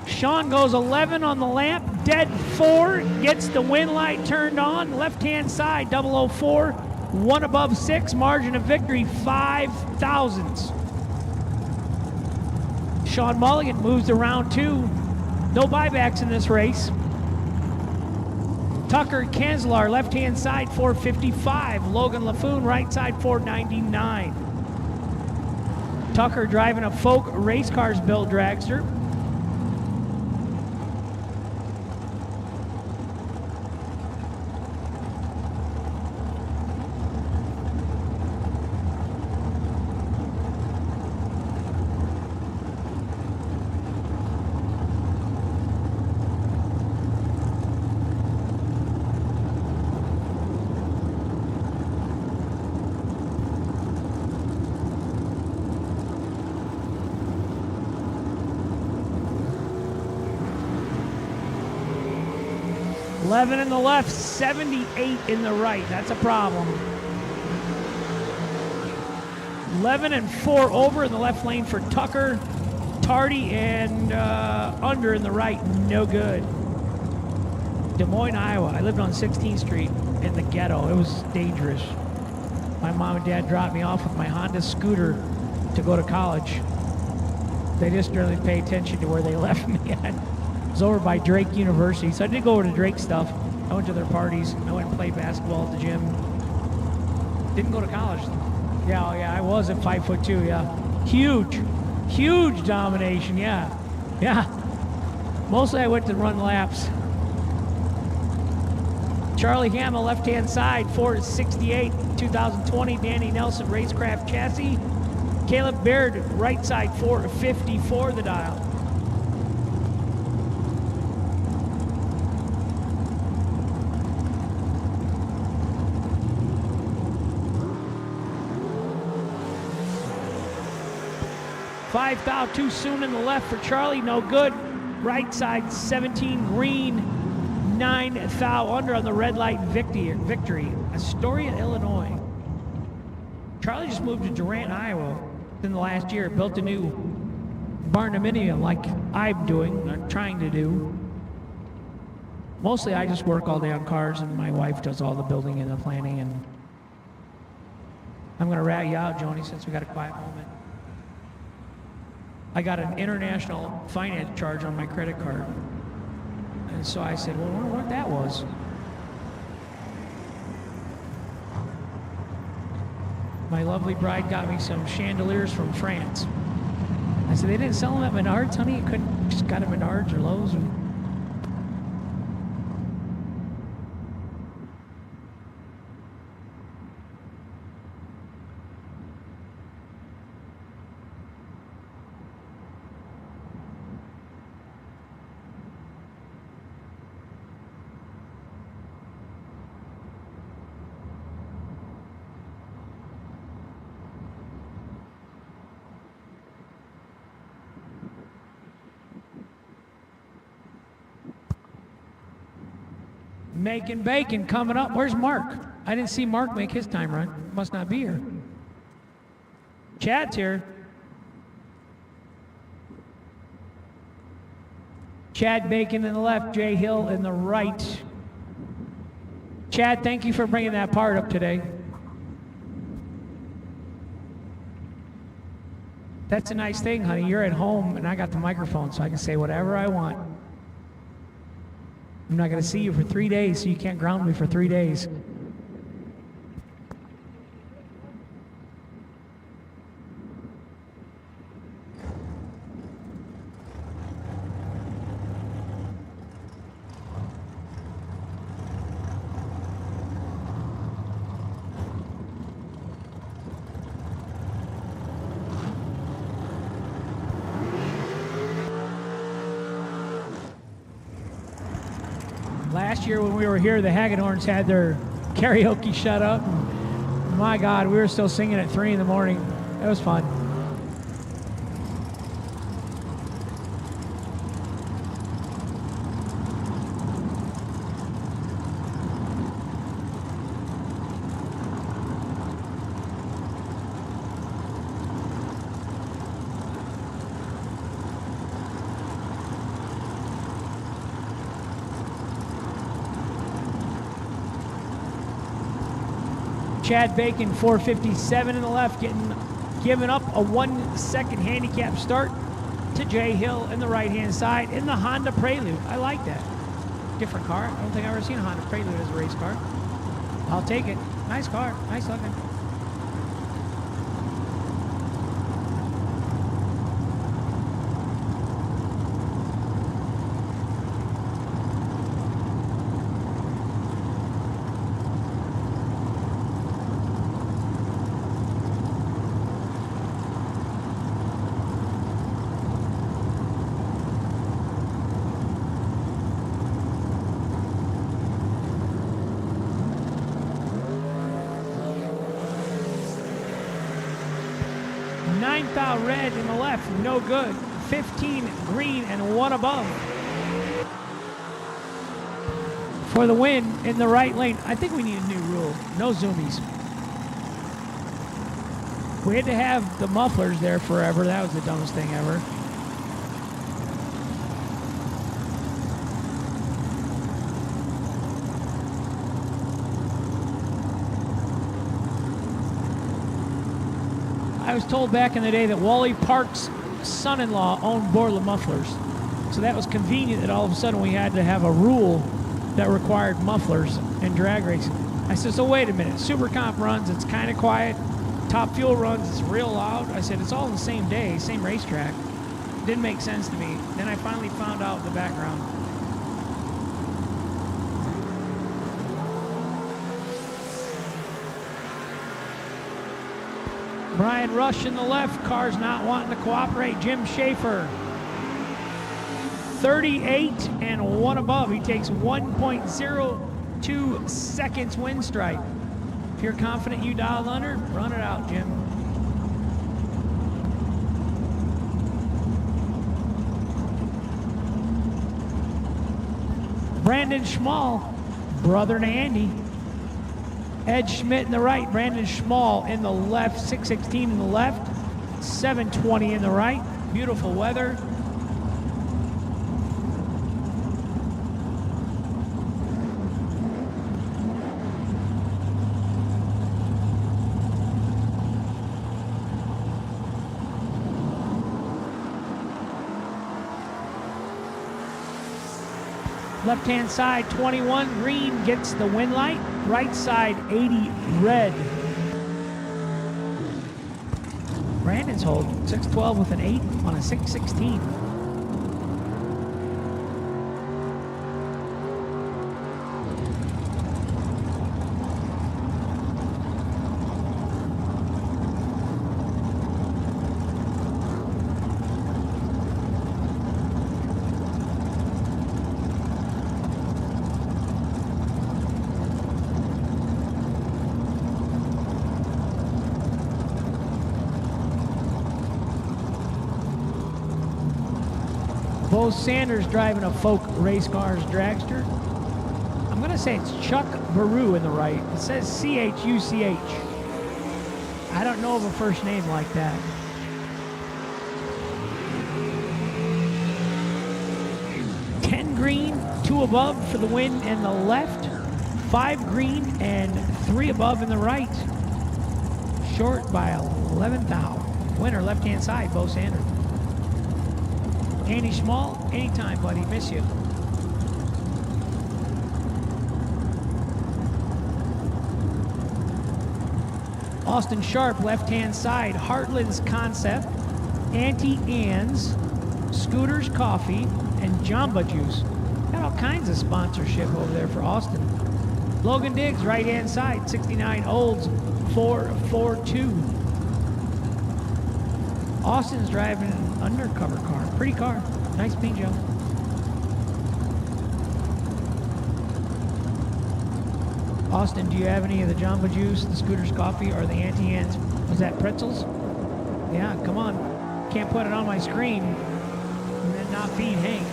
Sean goes 11 on the lamp, dead 4, gets the win light turned on, left-hand side, 004, 1 above 6, margin of victory, 5 thousandths. Sean Mulligan moves to round 2, no buybacks in this race. Tucker Kanzelar, left-hand side, 455, Logan LaFoon, right side, 499. Tucker driving a Folk Race Cars built dragster. Eleven in the left, 78 in the right. That's a problem. 11 and 4 over in the left lane for Tucker. Tardy and under in the right, no good. Des Moines, Iowa. I lived on 16th Street in the ghetto. It was dangerous. My mom and dad dropped me off with my Honda scooter to go to college. They just didn't really pay attention to where they left me at. It was over by Drake University, so I did go over to Drake stuff. I went to their parties. I went and played basketball at the gym. Didn't go to college. Yeah, I was at 5'2", yeah. Huge domination, yeah. Mostly I went to run laps. Charlie Hamill, left-hand side, 468, 2020, Danny Nelson Racecraft chassis. Caleb Baird, right side, 454 the dial. Five thou too soon in the left for Charlie, no good. Right side, 17 green, 9 thou under on the red light victory. Astoria, Illinois. Charlie just moved to Durant, Iowa in the last year. Built a new barndominium like I'm doing, or trying to do. Mostly I just work all day on cars and my wife does all the building and the planning. And I'm gonna rat you out, Joni, since we got a quiet moment. I got an international finance charge on my credit card. And so I said, well, I wonder what that was. My lovely bride got me some chandeliers from France. I said, they didn't sell them at Menards, honey? You couldn't just got them at Menards or Lowe's? Making bacon coming up. Where's Mark? I didn't see Mark make his time run. Must not be here. Chad's here. Chad Bacon in the left, Jay Hill in the right. Chad, thank you for bringing that part up today. That's a nice thing, honey. You're at home and I got the microphone so I can say whatever I want. I'm not going to see you for 3 days, so you can't ground me for 3 days. Last year when we were here, the Hagedorns had their karaoke shut up. My God, we were still singing at 3 in the morning. It was fun. Chad Bacon, 457 in the left, giving up a 1 second handicap start to Jay Hill in the right-hand side in the Honda Prelude. I like that. Different car. I don't think I've ever seen a Honda Prelude as a race car. I'll take it. Nice car. Nice looking. Red in the left, no good. 15 green and 1 above. For the win in the right lane. I think we need a new rule. No zoomies. We had to have the mufflers there forever. That was the dumbest thing ever. I was told back in the day that Wally Park's son-in-law owned Borla mufflers. So that was convenient that all of a sudden we had to have a rule that required mufflers in drag racing. I said, so wait a minute, Super Comp runs, it's kind of quiet. Top Fuel runs, it's real loud. I said, it's all in the same day, same racetrack. Didn't make sense to me. Then I finally found out the background. Brian Rush in the left, car's not wanting to cooperate. Jim Schaefer, 38 and 1 above. He takes 1.02 seconds win strike. If you're confident you dialed under, run it out, Jim. Brandon Schmall, brother to Andy. Ed Schmidt in the right, Brandon Schmall in the left, 616 in the left, 720 in the right. Beautiful weather. Left-hand side, 21 green gets the win light. Right side, 80 red. Brandon's hold, 612 with an 8 on a 616. Bo Sanders driving a Folk Race Cars dragster. I'm going to say it's Chuck Baru in the right. It says C-H-U-C-H. I don't know of a first name like that. Green, 2 above for the win in the left, 5 green and 3 above in the right. Short by 11 thou. Winner left-hand side, Bo Sanders. Andy Schmall, anytime, buddy. Miss you. Austin Sharp, left-hand side. Heartland's Concept, Auntie Anne's, Scooters Coffee, and Jamba Juice. Got all kinds of sponsorship over there for Austin. Logan Diggs, right-hand side. 69 Olds, 442. Austin's driving an undercover car. Pretty car. Nice paint job. Austin, do you have any of the Jamba Juice, the Scooters Coffee, or the Auntie Anne's? Was that pretzels? Yeah, come on. Can't put it on my screen and then not feed Hank.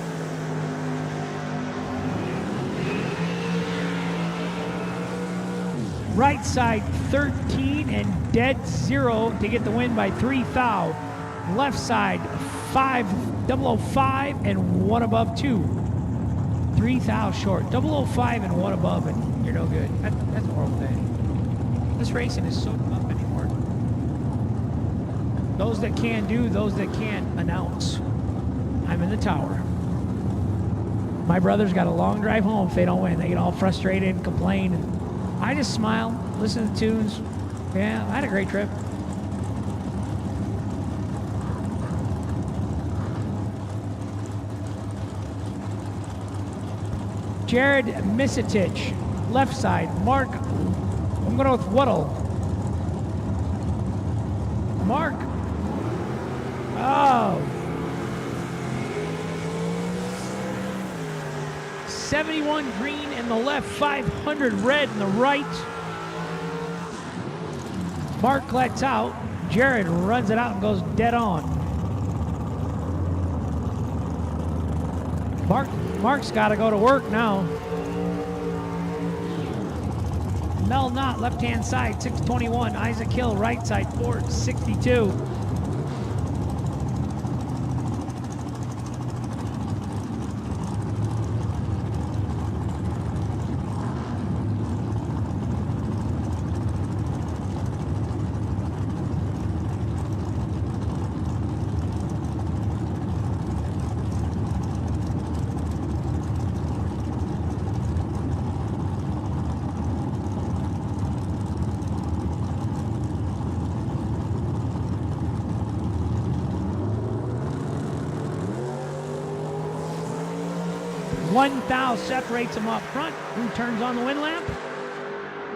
Right side 13 and dead 0 to get the win by 3 thou. Left side 005 and 1 above 2. 3 thou short. 005 and 1 above, and you're no good. That's a horrible day. This racing is so tough anymore. Those that can do, those that can't announce. I'm in the tower. My brother's got a long drive home if they don't win. They get all frustrated and complain. And I just smile, listen to tunes. Yeah, I had a great trip. Jared Misitich, left side. Mark, I'm going with Waddle. Mark. Oh. 71 green in the left, 500 red in the right. Mark lets out. Jared runs it out and goes dead on. Mark's got to go to work now. Mel Knott, left-hand side, 621. Isaac Hill, right side, 462. One thou separates him up front. Who turns on the wind lamp?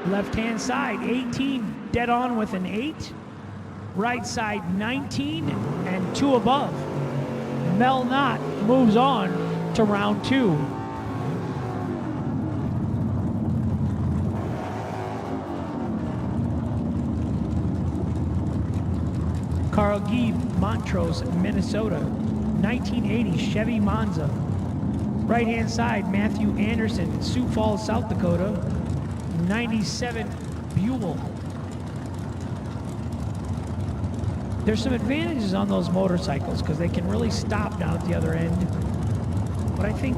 Left-hand side, 18, dead on with an 8. Right side, 19, and 2 above. Mel Knott moves on to round 2. Carl Gieb, Montrose, Minnesota. 1980 Chevy Monza. Right-hand side, Matthew Anderson, Sioux Falls, South Dakota. 97 Buell. There's some advantages on those motorcycles because they can really stop down at the other end. But I think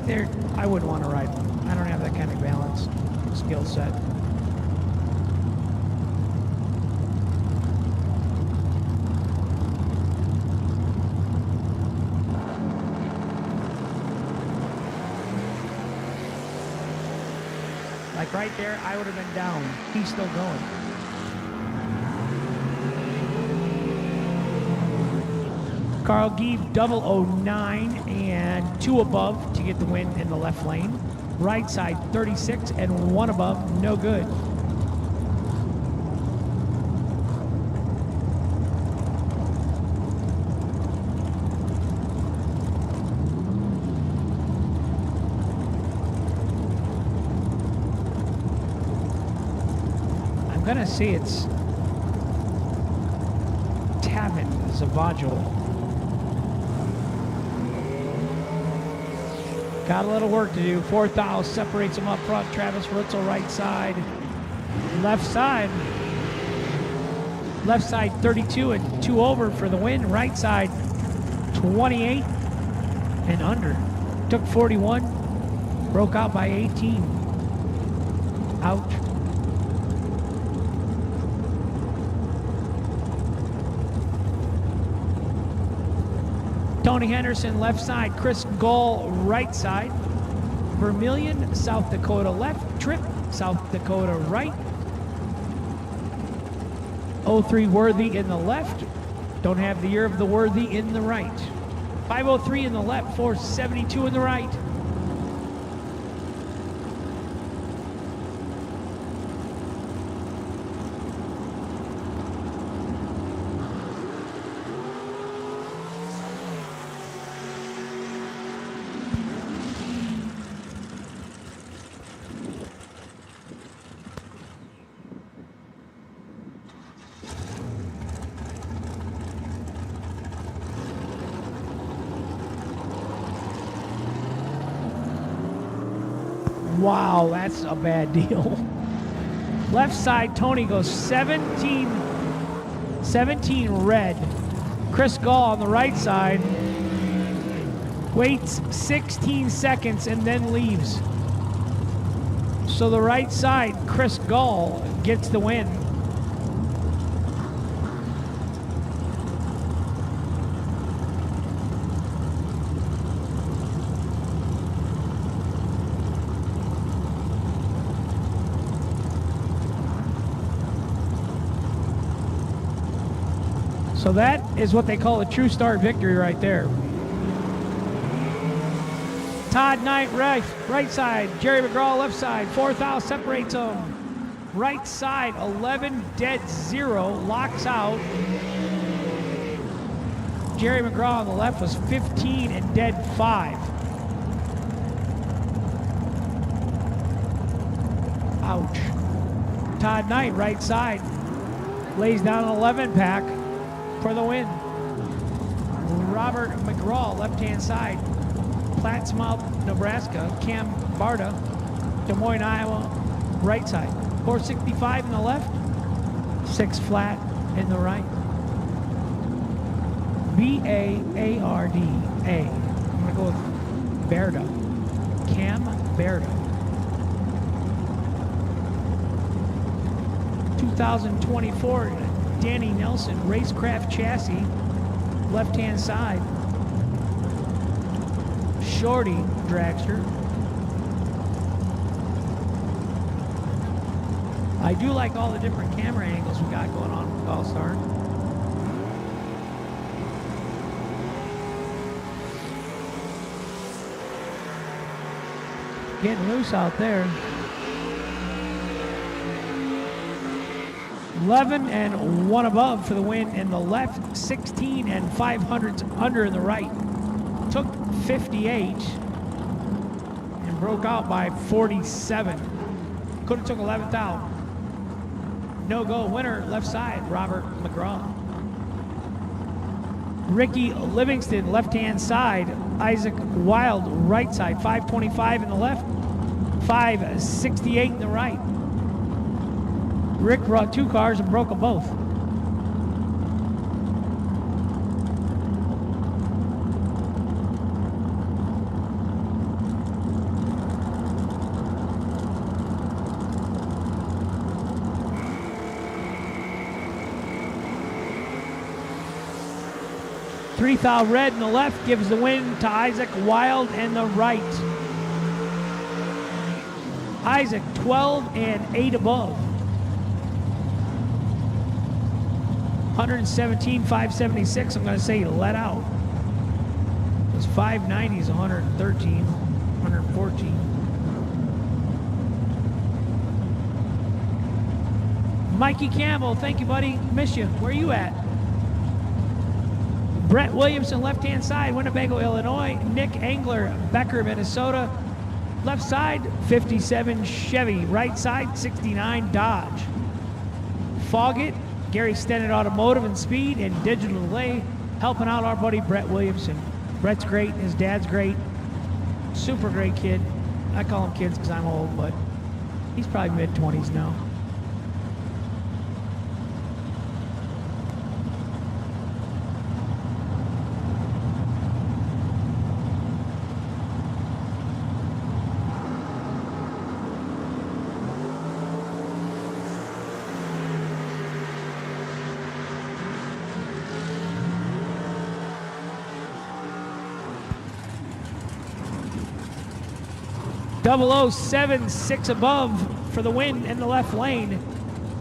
I wouldn't want to ride one. I don't have that kind of balance, skill set. Like right there, I would have been down. He's still going. Carl Gieb, 009 and 2 above to get the win in the left lane. Right side, 36 and 1 above, no good. I'm gonna see it's Tavin Zavagil. Got a little work to do. 4 thou separates him up front. Travis Ritzel, right side. Left side. Left side, 32 and 2 over for the win. Right side, 28 and under. Took 41. Broke out by 18. Out. Tony Henderson, left side. Chris Gull, right side. Vermilion, South Dakota left. Tripp, South Dakota right. 503 Worthy in the left. Don't have the year of the Worthy in the right. 503 in the left, 472 in the right. Wow, that's a bad deal. Left side, Tony goes 17 red. Chris Gall on the right side waits 16 seconds and then leaves. So the right side, Chris Gall gets the win. So that is what they call a true start victory right there. Todd Knight, right side. Jerry McGraw, left side. 4,000 separates them. Right side, 11 dead 0, locks out. Jerry McGraw on the left was 15 and dead 5. Ouch. Todd Knight, right side, lays down an 11 pack for the win. Robert McGraw, left-hand side. Plattsmouth, Nebraska. Cam Barta, Des Moines, Iowa, right side. 465 in the left, 6 flat in the right. B-A-A-R-D-A. I'm going to go with Berta. Cam Berta. 2024 Danny Nelson, Racecraft Chassis, left-hand side. Shorty dragster. I do like all the different camera angles we got going on with GallStar. Getting loose out there. 11 and 1 above for the win in the left, 16 and 500 under in the right. Took 58 and broke out by 47. Could have took 11th out. No-go winner, left side, Robert McGraw. Ricky Livingston, left-hand side. Isaac Wild, right side, 525 in the left, 568 in the right. Rick brought 2 cars and broke them both. $3,000 red in the left gives the win to Isaac Wild in the right. Isaac 12 and 8 above. 117, 576, I'm going to say let out. It was 590s, 113, 114. Mikey Campbell, thank you, buddy. Miss you. Where you at? Brett Williamson, left-hand side, Winnebago, Illinois. Nick Engler, Becker, Minnesota. Left side, 57 Chevy. Right side, 69 Dodge. Foggett, Gary Stennett Automotive and Speed and Digital Delay, helping out our buddy Brett Williamson. Brett's great, his dad's great, super great kid. I call him kids because I'm old, but he's probably mid-20s now. .0076 above for the win in the left lane.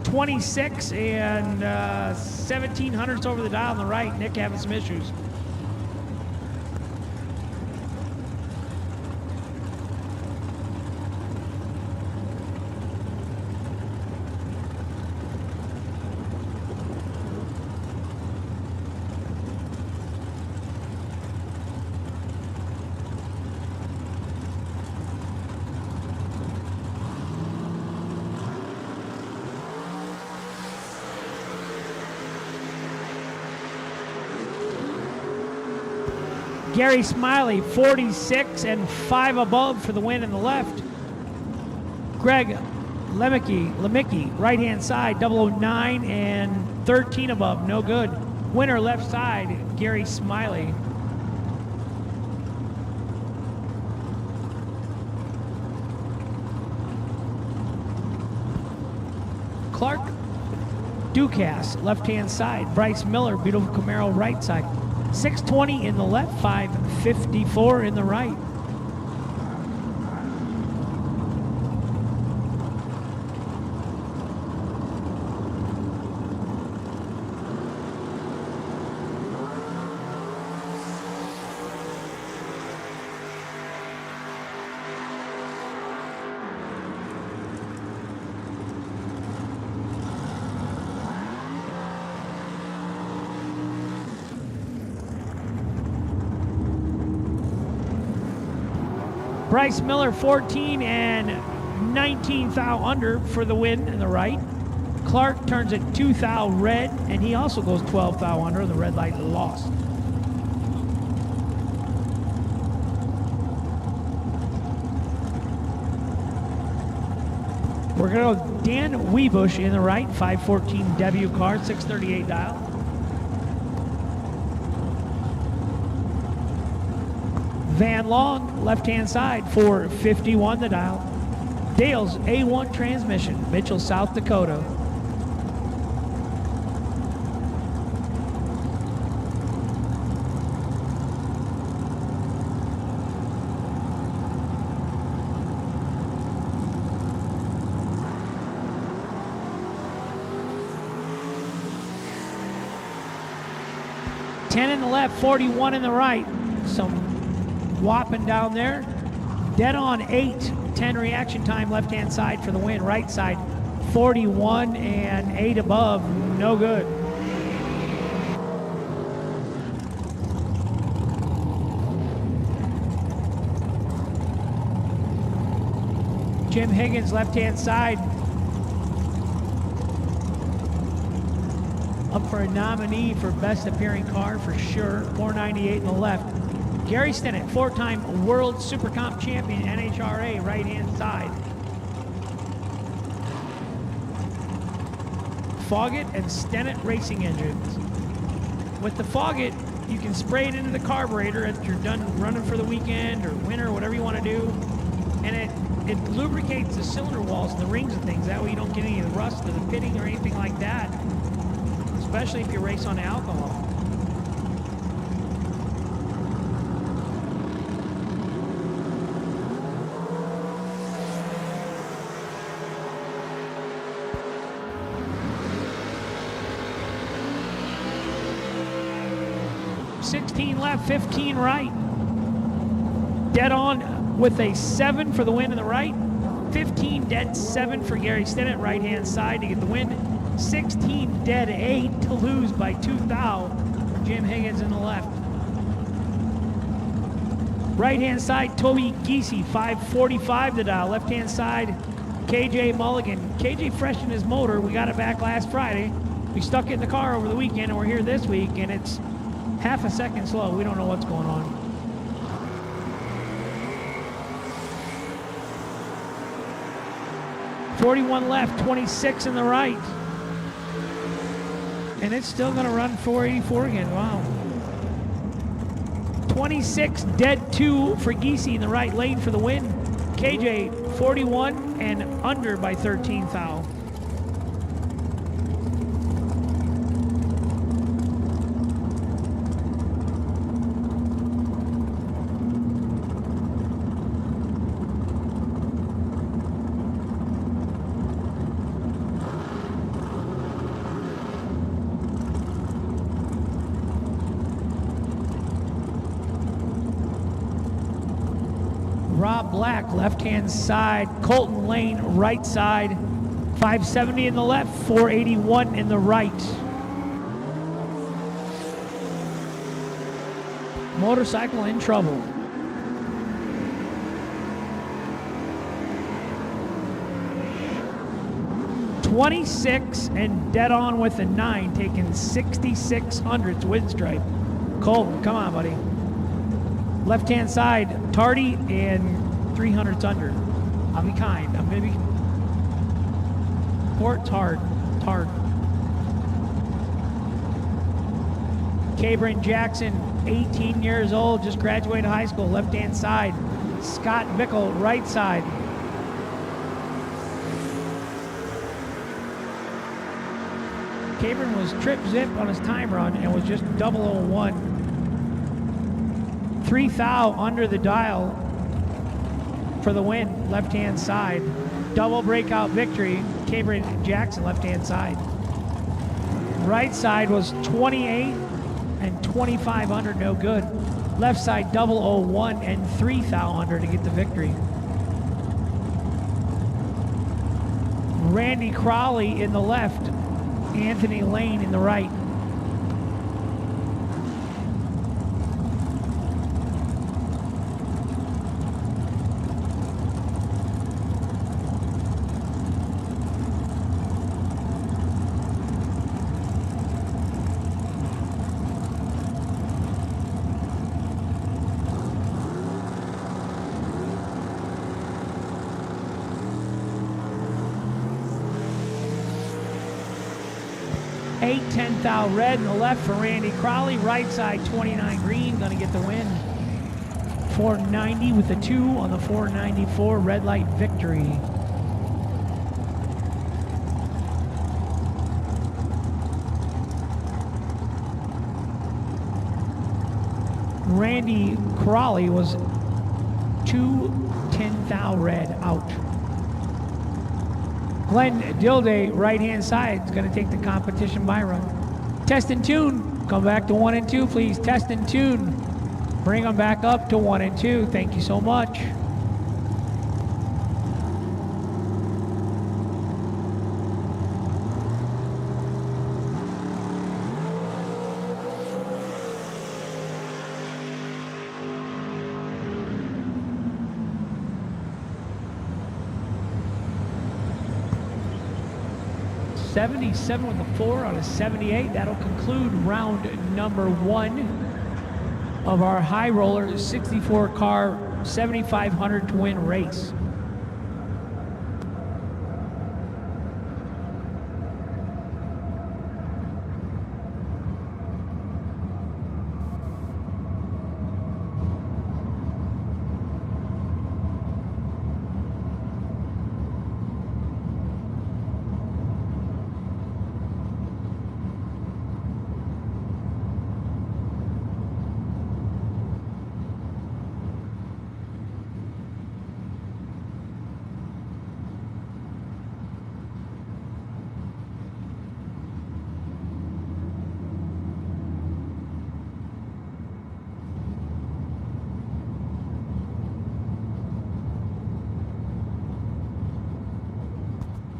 26 and 1700ths over the dial on the right. Nick having some issues. Gary Smiley, 46 and 5 above for the win in the left. Greg Lemicki, right-hand side, 009 and 13 above, no good. Winner left side, Gary Smiley. Clark Ducasse, left-hand side. Bryce Miller, beautiful Camaro, right side. 620 in the left, 554 in the right. Bryce Miller, 14 and 19 thou under for the win in the right. Clark turns it 2 thou red, and he also goes 12 thou under. The red light lost. We're going to go Dan Weebush in the right, 514 W car, 638 dial. Van Long, left-hand side, 451 the dial. Dale's A1 transmission, Mitchell, South Dakota. Ten in the left, 41 in the right. Some whopping down there. Dead on 8-10 reaction time, left-hand side for the win. Right side, 41 and 8 above, no good. Jim Higgins, left-hand side. Up for a nominee for best appearing car for sure, 498 in the left. Gary Stennett, 4-time World Super Comp champion, NHRA, right-hand side. Foggett and Stennett racing engines. With the Foggett, you can spray it into the carburetor as you're done running for the weekend or winter, whatever you want to do. And it lubricates the cylinder walls and the rings and things. That way you don't get any of the rust or the pitting or anything like that, especially if you race on alcohol. Left, 15 right. Dead on with a 7 for the win in the right. 15 dead 7 for Gary Stennett, right-hand side to get the win. 16 dead 8 to lose by 2 thou for Jim Higgins in the left. Right-hand side, Toby Giese, 545 the dial. Left-hand side, KJ Mulligan. KJ freshened his motor. We got it back last Friday. We stuck it in the car over the weekend, and we're here this week, and it's half a second slow. We don't know what's going on. .41 left, 26 in the right. And it's still going to run 484 again. Wow. 26 dead 2 for Giese in the right lane for the win. KJ 41 and under by 13 thou. Rob Black, left-hand side. Colton Lane, right side. 570 in the left, 481 in the right. Motorcycle in trouble. .26 and dead on with a 9, taking 6600s wind stripe. Colton, come on, buddy. Left-hand side, Tardy and 300s under. I'll be kind. I'm gonna be. Port's hard. It's hard. Cabrin Jackson, 18 years old, just graduated high school. Left-hand side. Scott Mickle, right side. Cabrin was trip zip on his time run and was just 001. 3 thou under the dial for the win, left-hand side. Double breakout victory, Cabrin Jackson, left-hand side. Right side was 28 and 25 under, no good. Left side 001 and 3 thou under to get the victory. Randy Crowley in the left, Anthony Lane in the right. Eight, 10 thou red in the left for Randy Crowley. Right side 29 green, gonna get the win. 490 with a 2 on the 494 red light victory. Randy Crowley was 2, 10 thou red out. Glenn Dilday, right-hand side, is going to take the competition by run. Test and tune. Come back to 1 and 2, please. Test and tune. Bring them back up to 1 and 2. Thank you so much. .77 with a 4 on a 78. That'll conclude round number 1 of our high roller 64 car 7,500 to win race.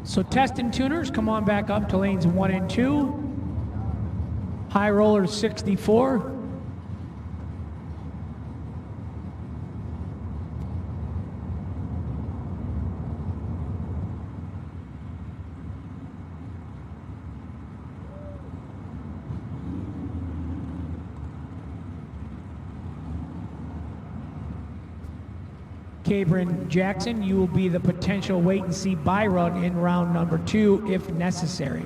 So test and tuners, come on back up to lanes 1 and 2. High roller 64. Cabrin Jackson, you will be the potential wait and see by run in round number 2 if necessary.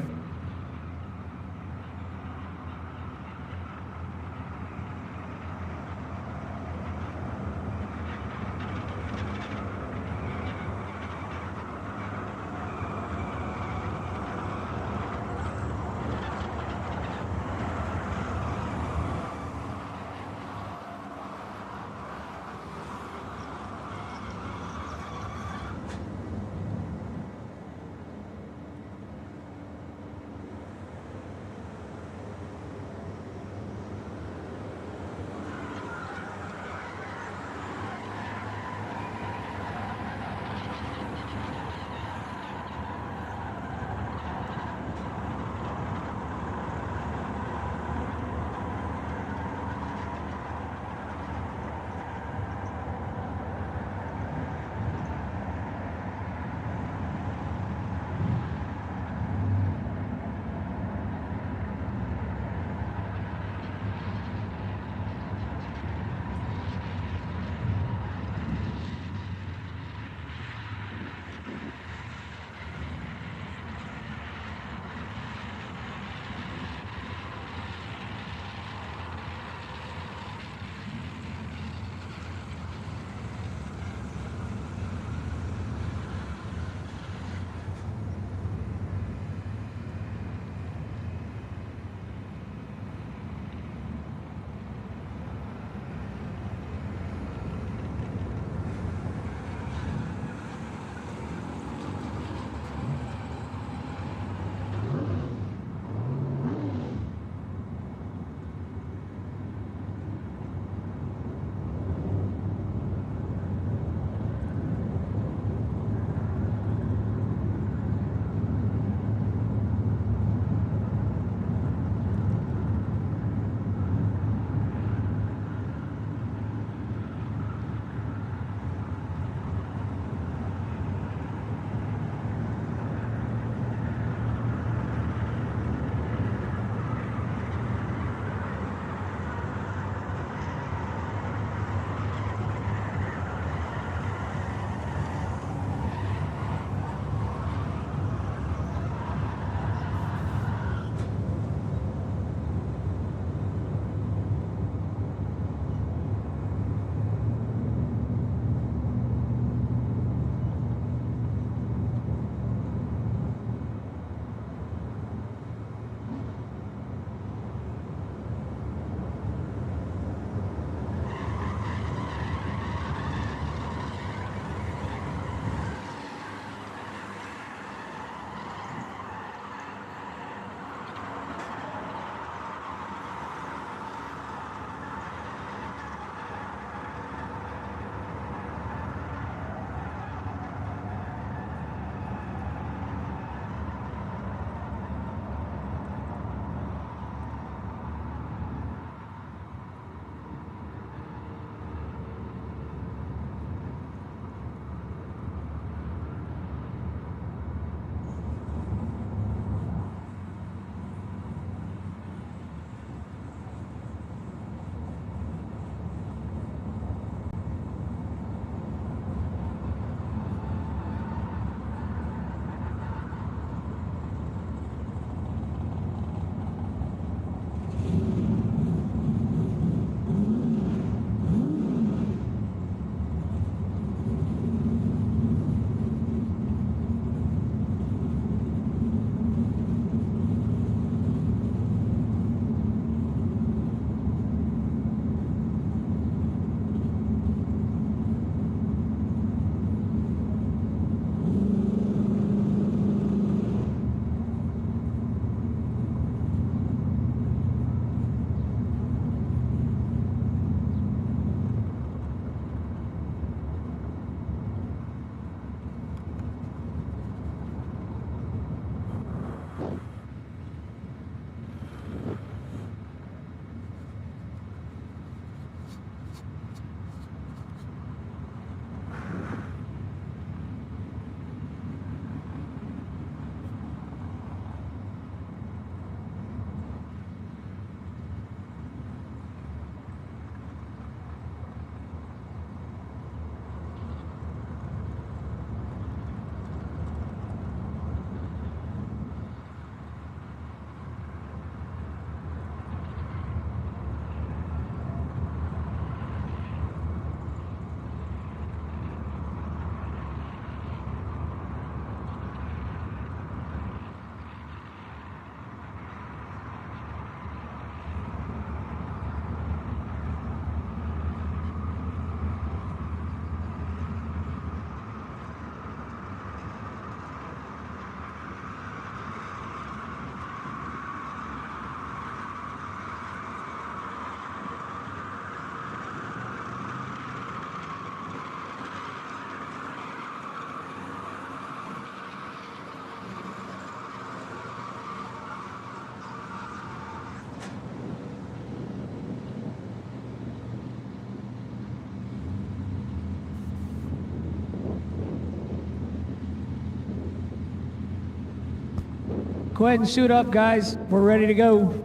Go ahead and suit up, guys. We're ready to go.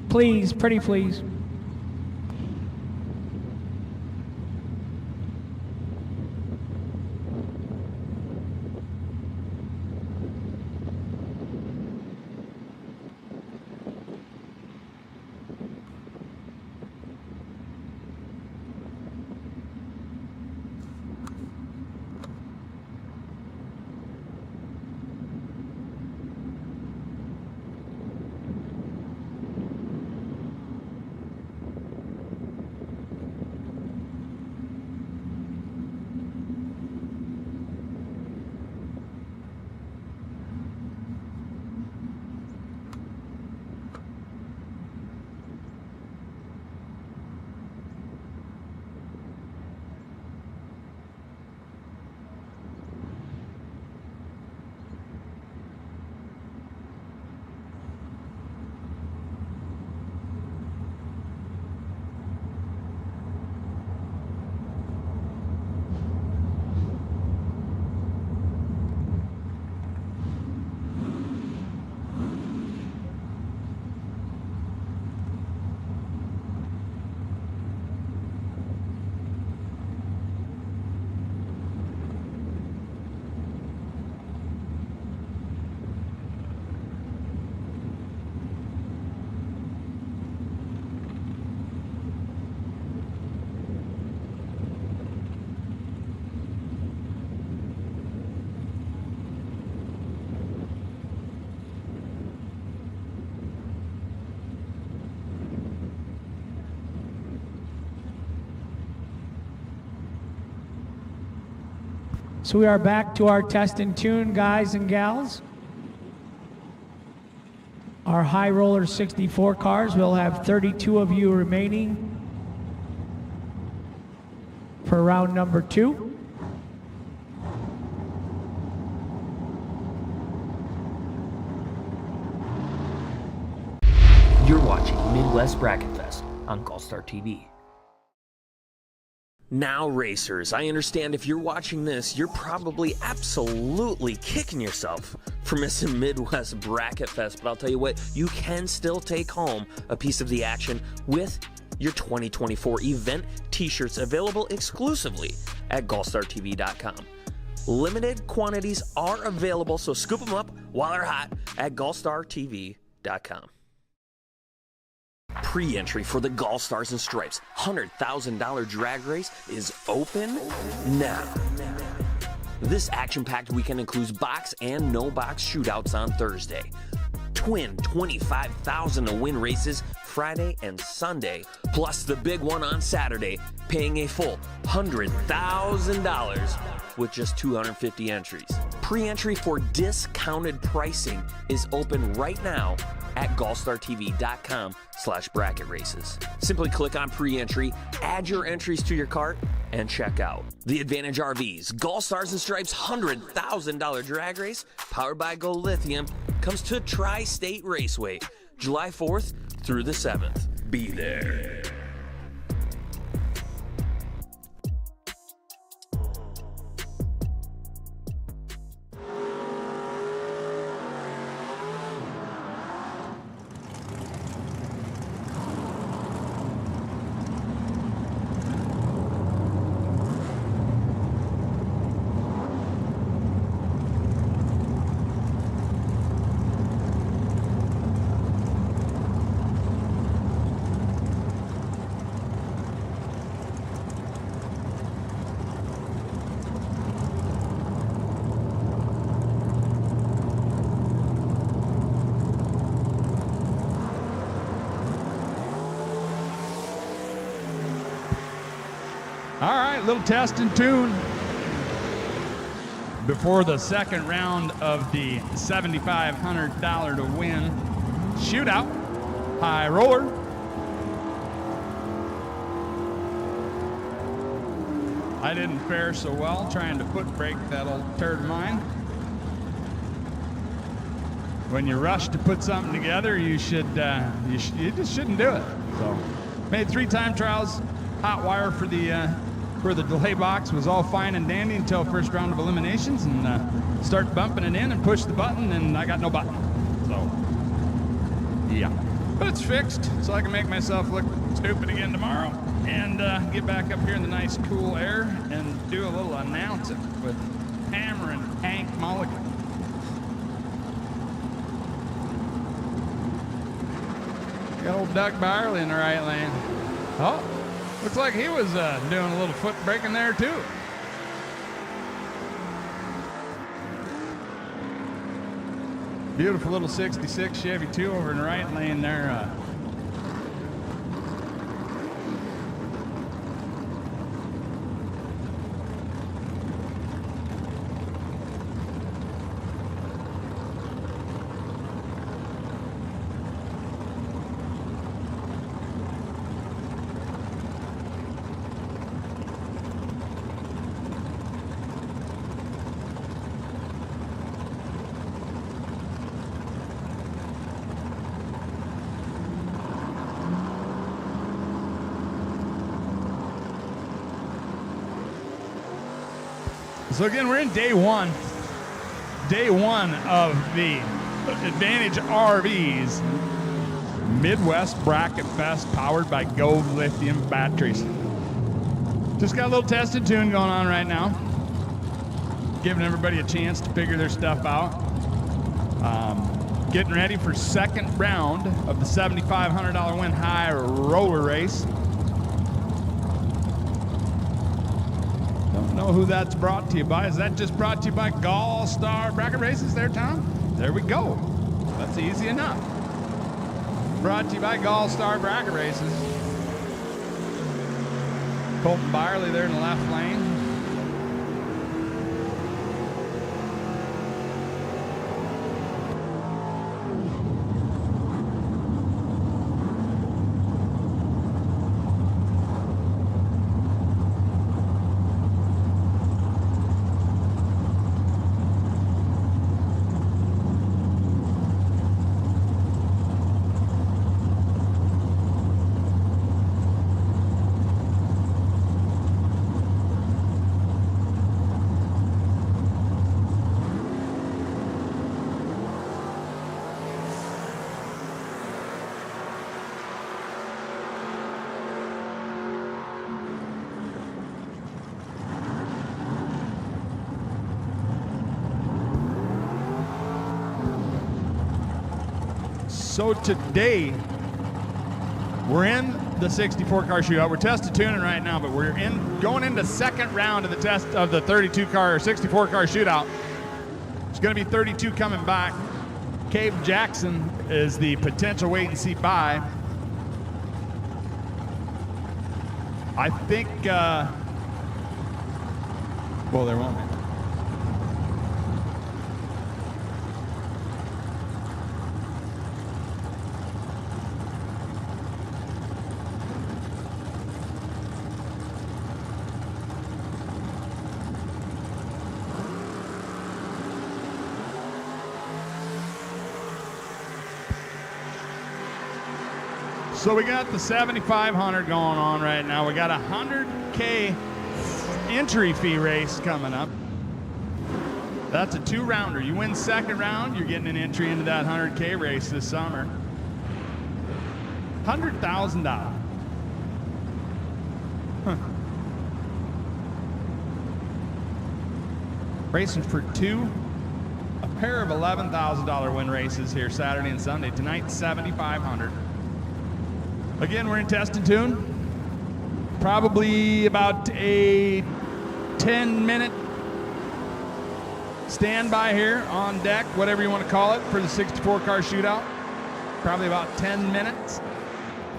Please, pretty please. So we are back to our test and tune, guys and gals. Our high roller 64 cars, we'll have 32 of you remaining for round number 2. You're watching Midwest Bracket Fest on GallStar TV. Now, racers, I understand if you're watching this, you're probably absolutely kicking yourself for missing Midwest Bracket Fest, but I'll tell you what, you can still take home a piece of the action with your 2024 event t-shirts available exclusively at GallStarTV.com. Limited quantities are available, so scoop them up while they're hot at GallStarTV.com. Pre-entry for the GallStars and Stripes $100,000 drag race is open now. This action-packed weekend includes box and no-box shootouts on Thursday, twin $25,000 to win races Friday and Sunday, plus the big one on Saturday, paying a full $100,000 with just 250 entries. Pre-entry for discounted pricing is open right now at GallStarTV.com/bracket races. Simply click on pre-entry, add your entries to your cart, and check out. The Advantage RVs GallStars and Stripes $100,000 drag race, powered by Go Lithium, comes to Tri-State Raceway, July 4th through the 7th. Be there. All right, little test and tune before the second round of the $7,500 to win shootout. High roller. I didn't fare so well trying to foot brake that old turd of mine. When you rush to put something together, you just shouldn't do it. So, made 3 time trials, hot wire for the for the delay box was all fine and dandy until first round of eliminations, and start bumping it in and push the button, and I got no button. So, yeah. But it's fixed, so I can make myself look stupid again tomorrow and get back up here in the nice cool air and do a little announcing with Hammer and Hank Mulligan. Got old Doug Byerly in the right lane. Oh, looks like he was doing a little foot braking there too. Beautiful little 66 Chevy 2 over in the right lane there. So again, we're in day one of the Advantage RV's Midwest Bracket Fest, powered by Go Lithium batteries. Just got a little test and tune going on right now, giving everybody a chance to figure their stuff out. Getting ready for second round of the $7,500 win high roller race. Don't know who that's brought to you by. Is that just brought to you by GallStar Bracket Races there, Tom? There we go. That's easy enough. Brought to you by GallStar Bracket Races. Colton Byerly there in the left lane. So today, we're in the 64 car shootout. We're tested tuning right now, but we're going into second round of the test of the 32 car or 64 car shootout. It's going to be 32 coming back. Cave Jackson is the potential wait and see buy. I think, well, there won't be. So we got the 7,500 going on right now. We got a 100K entry fee race coming up. That's a 2-rounder. You win second round, you're getting an entry into that 100K race this summer. $100,000. Huh. Racing for a pair of $11,000 win races here Saturday and Sunday. Tonight, 7,500. Again, we're in test and tune. Probably about a 10-minute standby here on deck, whatever you want to call it, for the 64 car shootout. Probably about 10 minutes.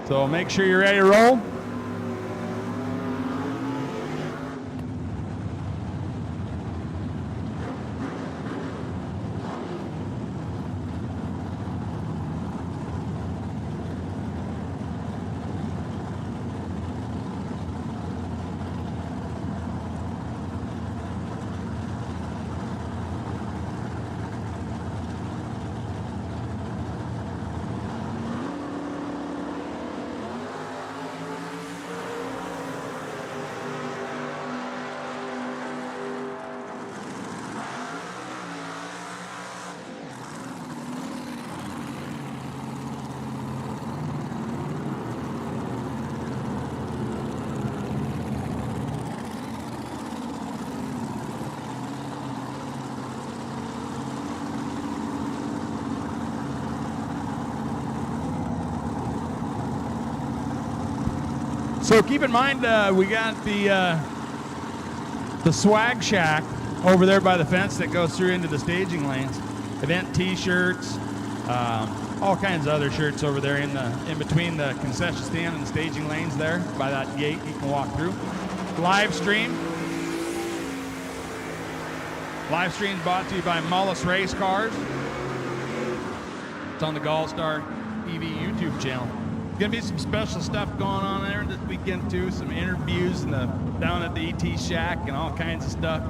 So make sure you're ready to roll. So keep in mind, we got the swag shack over there by the fence that goes through into the staging lanes. Event T-shirts, all kinds of other shirts over there in between the concession stand and the staging lanes there by that gate. You can walk through. Live stream. Live stream is brought to you by Mullis Race Cars. It's on the GallStar EV YouTube channel. Gonna be some special stuff going on there this weekend too. Some interviews down at the ET Shack and all kinds of stuff.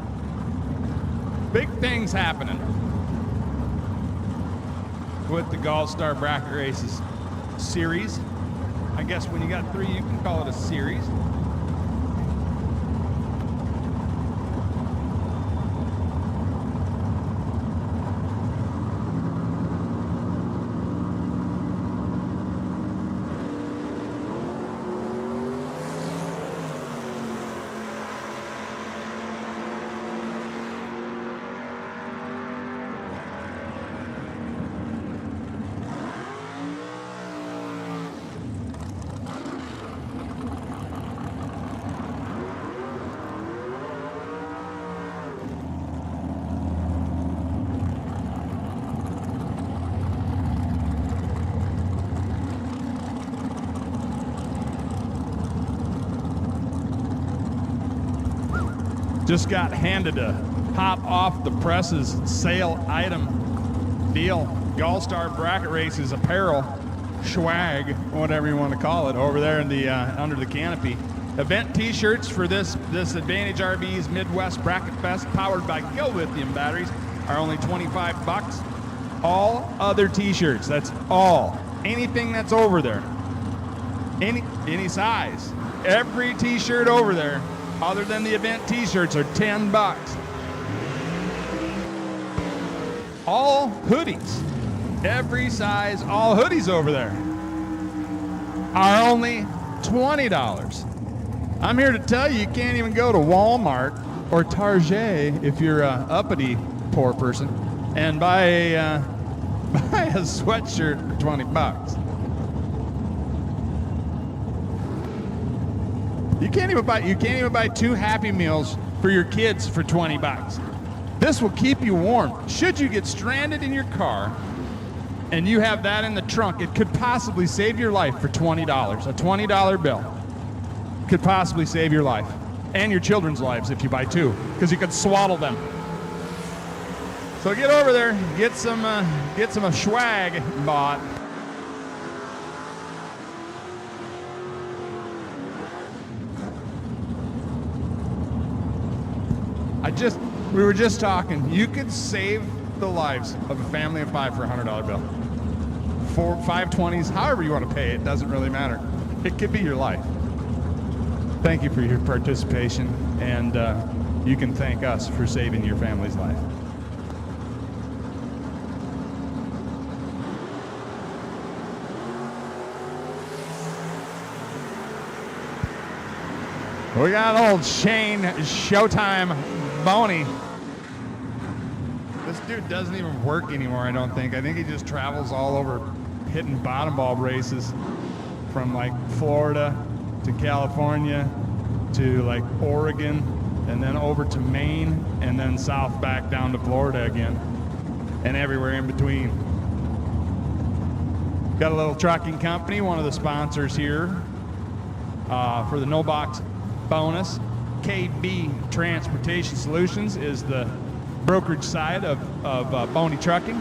Big things happening with the GallStar Bracket Races series. I guess when you got 3, you can call it a series. Just got handed a hot off the presses sale item deal. GallStar Bracket Races apparel, swag, whatever you want to call it, over there in the under the canopy. Event T-shirts for this Advantage RV's Midwest Bracket Fest, powered by Go Lithium batteries, are only $25. All other T-shirts, that's all, anything that's over there, any size, every T-shirt over there, other than the event T-shirts, are $10. All hoodies, every size, all hoodies over there are only $20. I'm here to tell you, you can't even go to Walmart or Target if you're a uppity poor person and buy a sweatshirt for $20. You can't even buy 2 Happy Meals for your kids for $20. This will keep you warm. Should you get stranded in your car and you have that in the trunk, it could possibly save your life for $20. A $20 bill could possibly save your life and your children's lives if you buy 2, because you could swaddle them. So get over there, get some swag bought. We were just talking. You could save the lives of a family of 5 for a $100 bill. 5 20s, however you want to pay it, doesn't really matter. It could be your life. Thank you for your participation, and you can thank us for saving your family's life. We got old Shane Showtime Boney. This dude doesn't even work anymore, I don't think. I think he just travels all over hitting bottom bulb races from like Florida to California to like Oregon and then over to Maine and then south back down to Florida again and everywhere in between. Got a little trucking company, one of the sponsors here for the No Box bonus. KB Transportation Solutions is the brokerage side of Boney Trucking.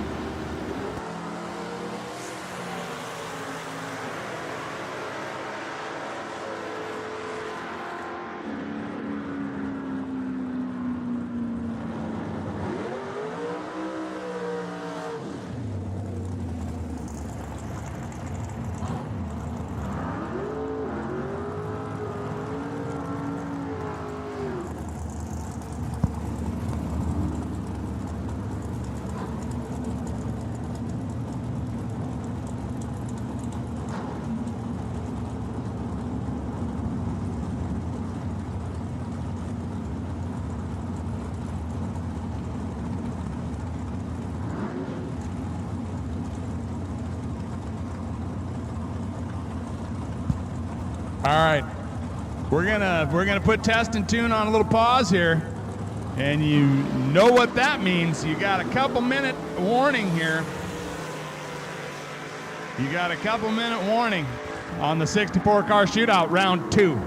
All right, We're gonna put test and tune on a little pause here, and you know what that means. You got a couple minute warning here. You got a couple minute warning on the 64 car shootout round 2.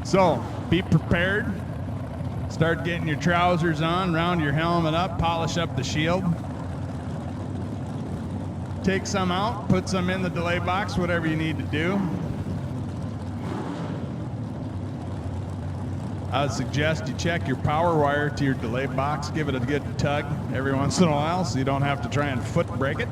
So be prepared. Start getting your trousers on, round your helmet up, polish up the shield. Take some out, put some in the delay box, whatever you need to do. I would suggest you check your power wire to your delay box. Give it a good tug every once in a while so you don't have to try and foot brake it.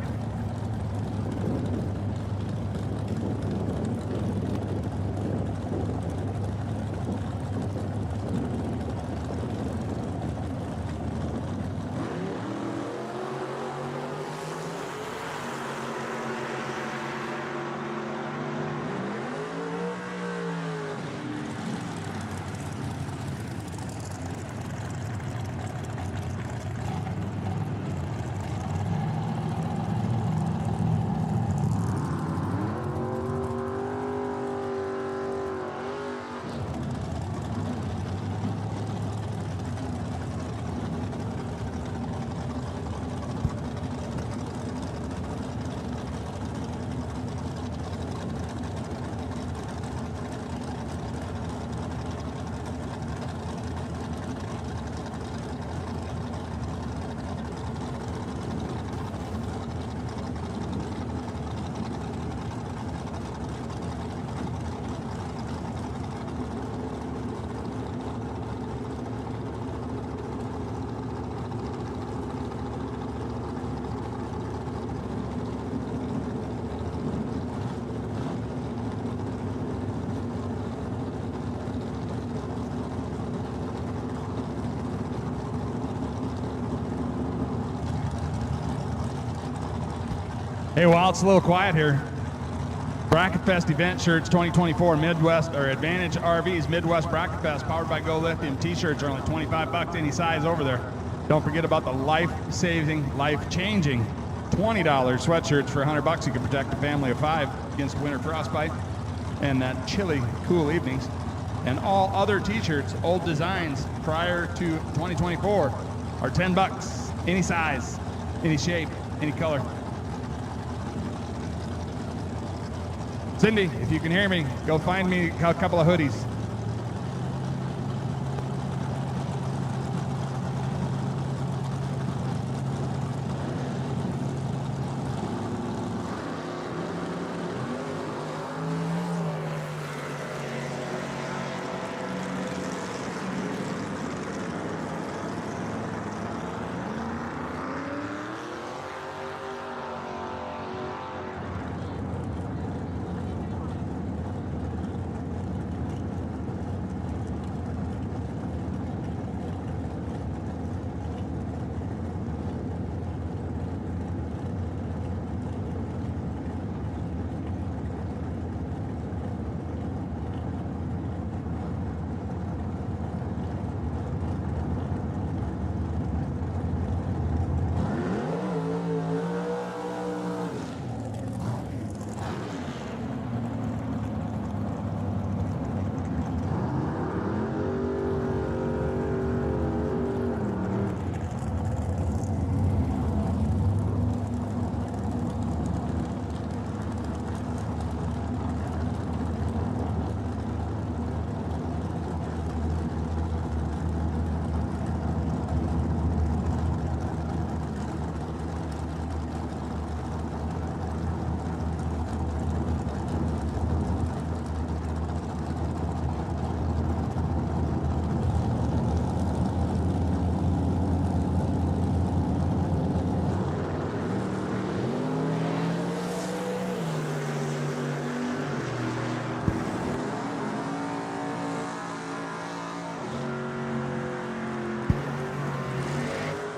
Hey, while it's a little quiet here, Bracket Fest event shirts 2024 Midwest or Advantage RVs Midwest Bracket Fest powered by Go Lithium t-shirts are only $25 any size over there. Don't forget about the life-saving, life-changing $20 sweatshirts for $100. You can protect a family of 5 against winter frostbite and that chilly, cool evenings. And all other t-shirts, old designs prior to 2024 are $10. Any size, any shape, any color. Cindy, if you can hear me, go find me a couple of hoodies.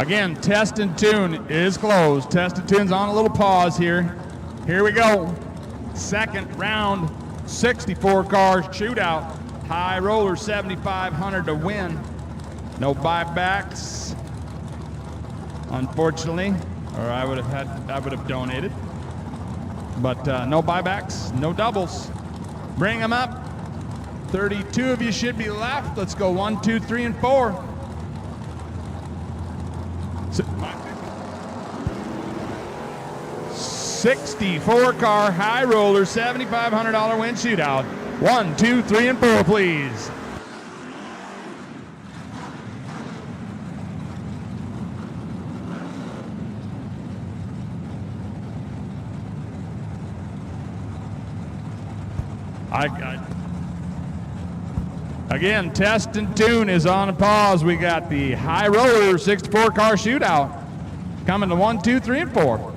Again, test and tune is closed. Test and tune's on a little pause here. Here we go. Second round, 64 cars shootout. High roller 7,500 to win. No buybacks, unfortunately, or I would have donated. But no buybacks, no doubles. Bring them up. 32 of you should be left. Let's go 1, 2, 3, and 4. 64 car high roller, $7,500 win shootout. 1, 2, 3, and 4, please. Again, test and tune is on a pause. We got the high roller 64 car shootout coming to 1, 2, 3, and 4.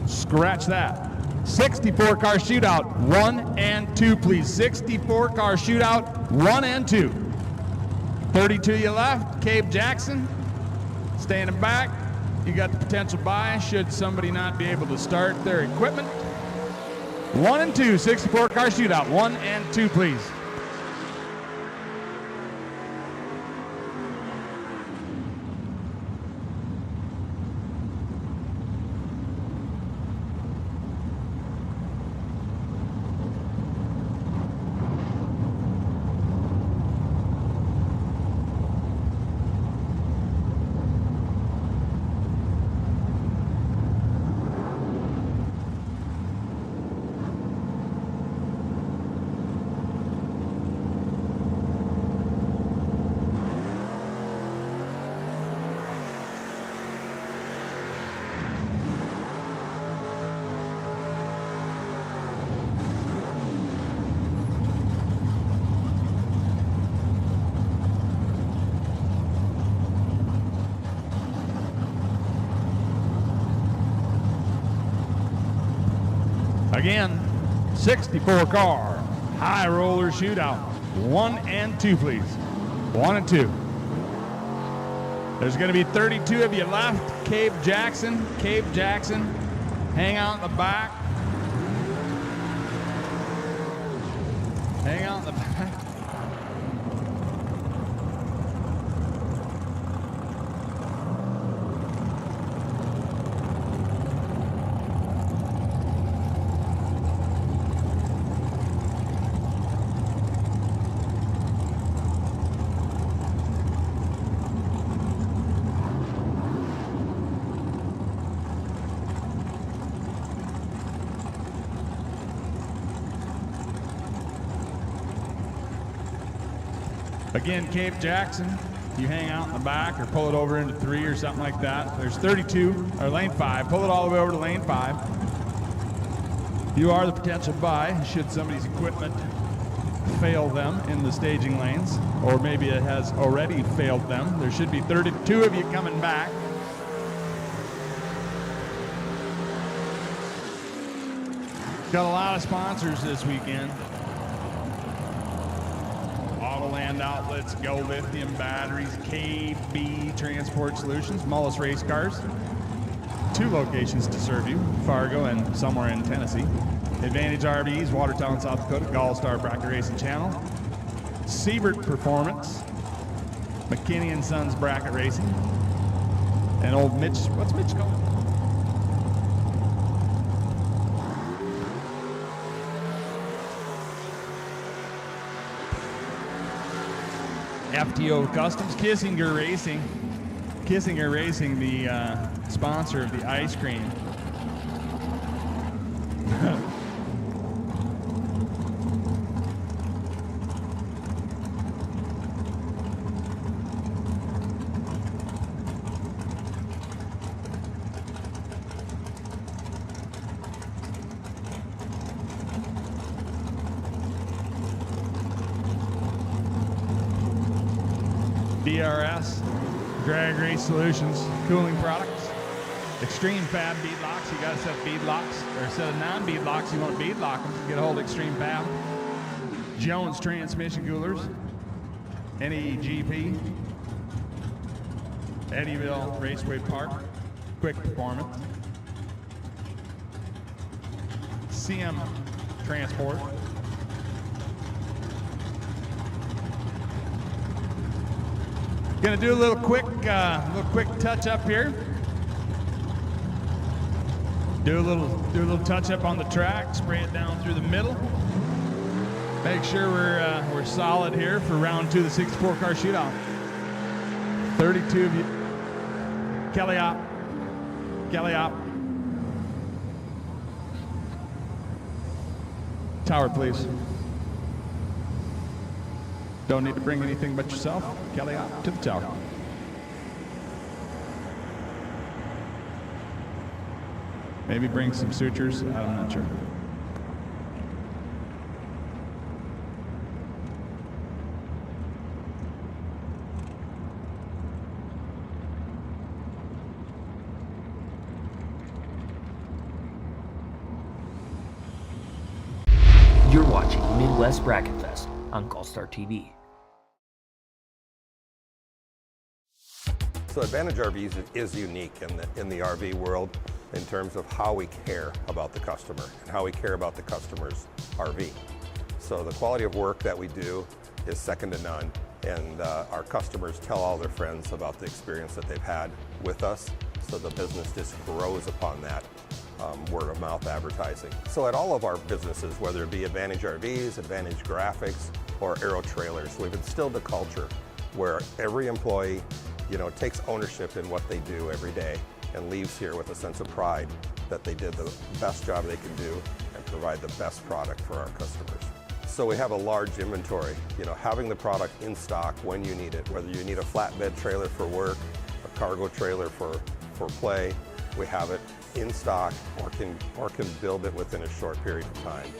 Scratch that. 64 car shootout, 1 and 2, please. 64 car shootout, 1 and 2. 32 you left, Cabe Jackson. Standing back, you got the potential buy should somebody not be able to start their equipment. 1 and 2, 64 car shootout, 1 and 2, please. Again, 64 car high roller shootout, 1 and 2, please. 1 and 2. There's going to be 32 of you left. Cabe Jackson, hang out in the back. Hang out in the back. Again, Cabe Jackson, you hang out in the back or pull it over into 3 or something like that. There's 32, or lane 5. Pull it all the way over to lane 5. You are the potential buy should somebody's equipment fail them in the staging lanes, or maybe it has already failed them. There should be 32 of you coming back. Got a lot of sponsors this weekend. Autoland Outlets, Go Lithium Batteries, KB Transport Solutions, Mullis Race Cars. 2 locations to serve you, Fargo and somewhere in Tennessee. Advantage RVs, Watertown, South Dakota, GallStar Bracket Racing Channel. Siebert Performance, McKinney & Sons Bracket Racing. And old Mitch, what's Mitch called? FTO Customs, Kissinger Racing, the sponsor of the ice cream. DRS, Drag Race Solutions, cooling products, Extreme Fab beadlocks. You got a set of beadlocks, or a set of non-beadlocks. You want to beadlock them, get a hold of Extreme Fab. Jones transmission coolers, NEGP, Eddyville Raceway Park, Quick Performance, CM Transport, gonna do a little quick touch up here. Do a little touch up on the track. Spray it down through the middle. Make sure we're solid here for round 2 of the 64 car shootout. 32 of you. Kelly up. Tower, please. Don't need to bring anything but yourself. Kelly up to the tower. Maybe bring some sutures. I'm not sure. You're watching Midwest Bracket Fest on GallStar TV. So Advantage RVs is unique in the RV world in terms of how we care about the customer and how we care about the customer's RV. So the quality of work that we do is second to none, and our customers tell all their friends about the experience that they've had with us, so the business just grows upon that word of mouth advertising. So at all of our businesses, whether it be Advantage RVs, Advantage Graphics, or Aero Trailers, we've instilled a culture where every employee takes ownership in what they do every day and leaves here with a sense of pride that they did the best job they can do and provide the best product for our customers. So we have a large inventory, having the product in stock when you need it, whether you need a flatbed trailer for work, a cargo trailer for play, we have it in stock or can build it within a short period of time.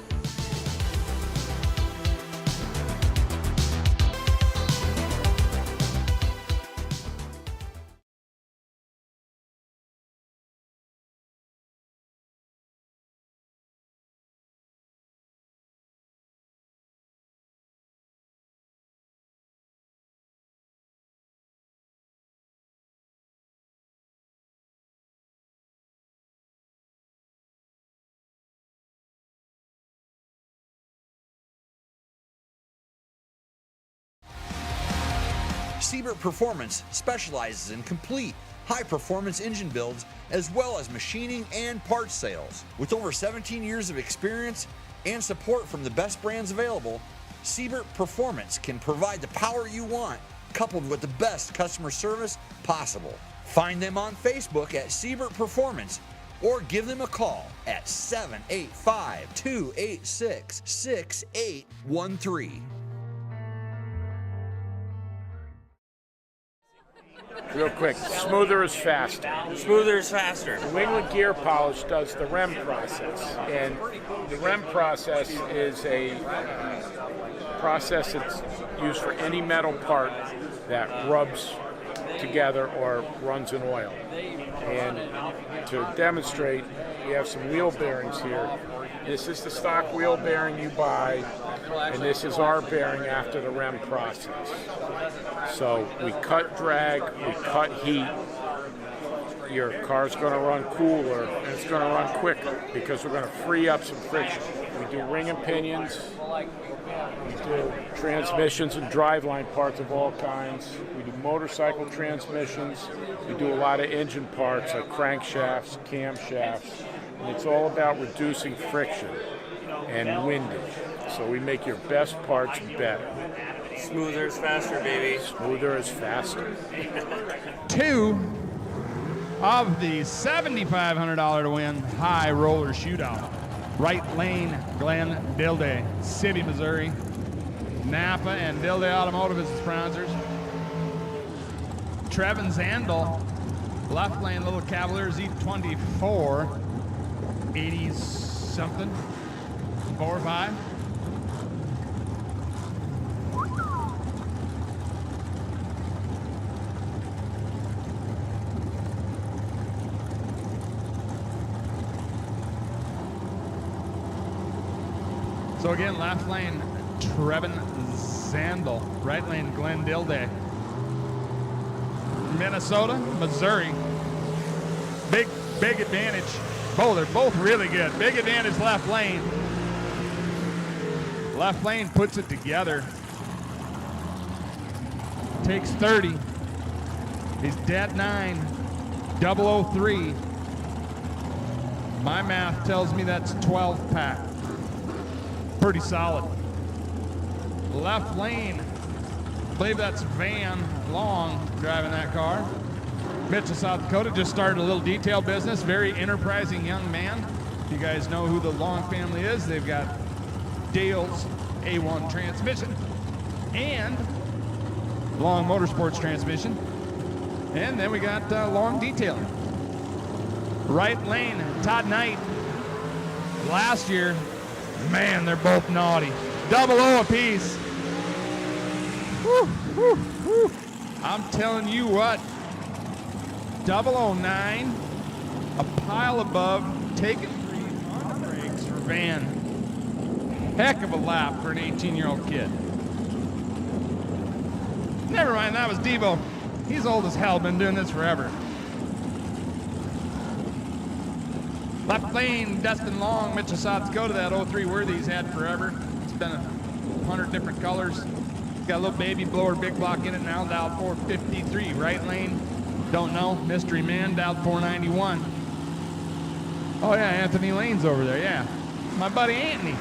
Siebert Performance specializes in complete, high-performance engine builds as well as machining and parts sales. With over 17 years of experience and support from the best brands available, Siebert Performance can provide the power you want, coupled with the best customer service possible. Find them on Facebook at Siebert Performance or give them a call at 785-286-6813. Real quick, smoother is faster. Smoother is faster. New England Gear Polish does the REM process, and the REM process is a process that's used for any metal part that rubs together or runs in oil. And to demonstrate, we have some wheel bearings here. This is the stock wheel bearing you buy, and this is our bearing after the REM process. So we cut drag, we cut heat. Your car's going to run cooler, and it's going to run quicker because we're going to free up some friction. We do ring and pinions, we do transmissions and driveline parts of all kinds. We do motorcycle transmissions. We do a lot of engine parts like crankshafts, camshafts. And it's all about reducing friction and windage. So we make your best parts better. Smoother is faster, baby. Smoother is faster. 2 of the $7,500 to win high roller shootout. Right Lane, Glenn Dilday, City, Missouri. Napa and Dilday Automotive as the sponsors. Trevin Zandel, Left Lane Little Cavalier Z24, 80s something, 4 or 5. So again, left lane, Trevin Zandel. Right lane, Glenn Dilday. Minnesota, Missouri. Big advantage. Oh, they're both really good. Big advantage left lane. Left lane puts it together. Takes 30. He's dead 9. 003. My math tells me that's 12 pack. Pretty solid. Left lane. I believe that's Van Long driving that car. Mitchell, South Dakota, just started a little detail business. Very enterprising young man. If you guys know who the Long family is, they've got Dale's A1 transmission and Long Motorsports transmission. And then we got Long detailing. Right lane, Todd Knight. Last year, man, they're both naughty. 00 apiece. Woo, woo, woo. I'm telling you what, 009, a pile above, taking 3 on the brakes for Van. Heck of a lap for an 18-year-old kid. Never mind, that was Devo. He's old as hell, been doing this forever. Left lane, Dustin Long, Mitchell, South Dakota, that 03 Worthy he's had forever. It's been 100 different colors. Got a little baby blower big block in it now, dialed 453. Right lane, don't know, mystery man, dialed 491. Oh yeah, Anthony Lane's over there, yeah. My buddy Anthony.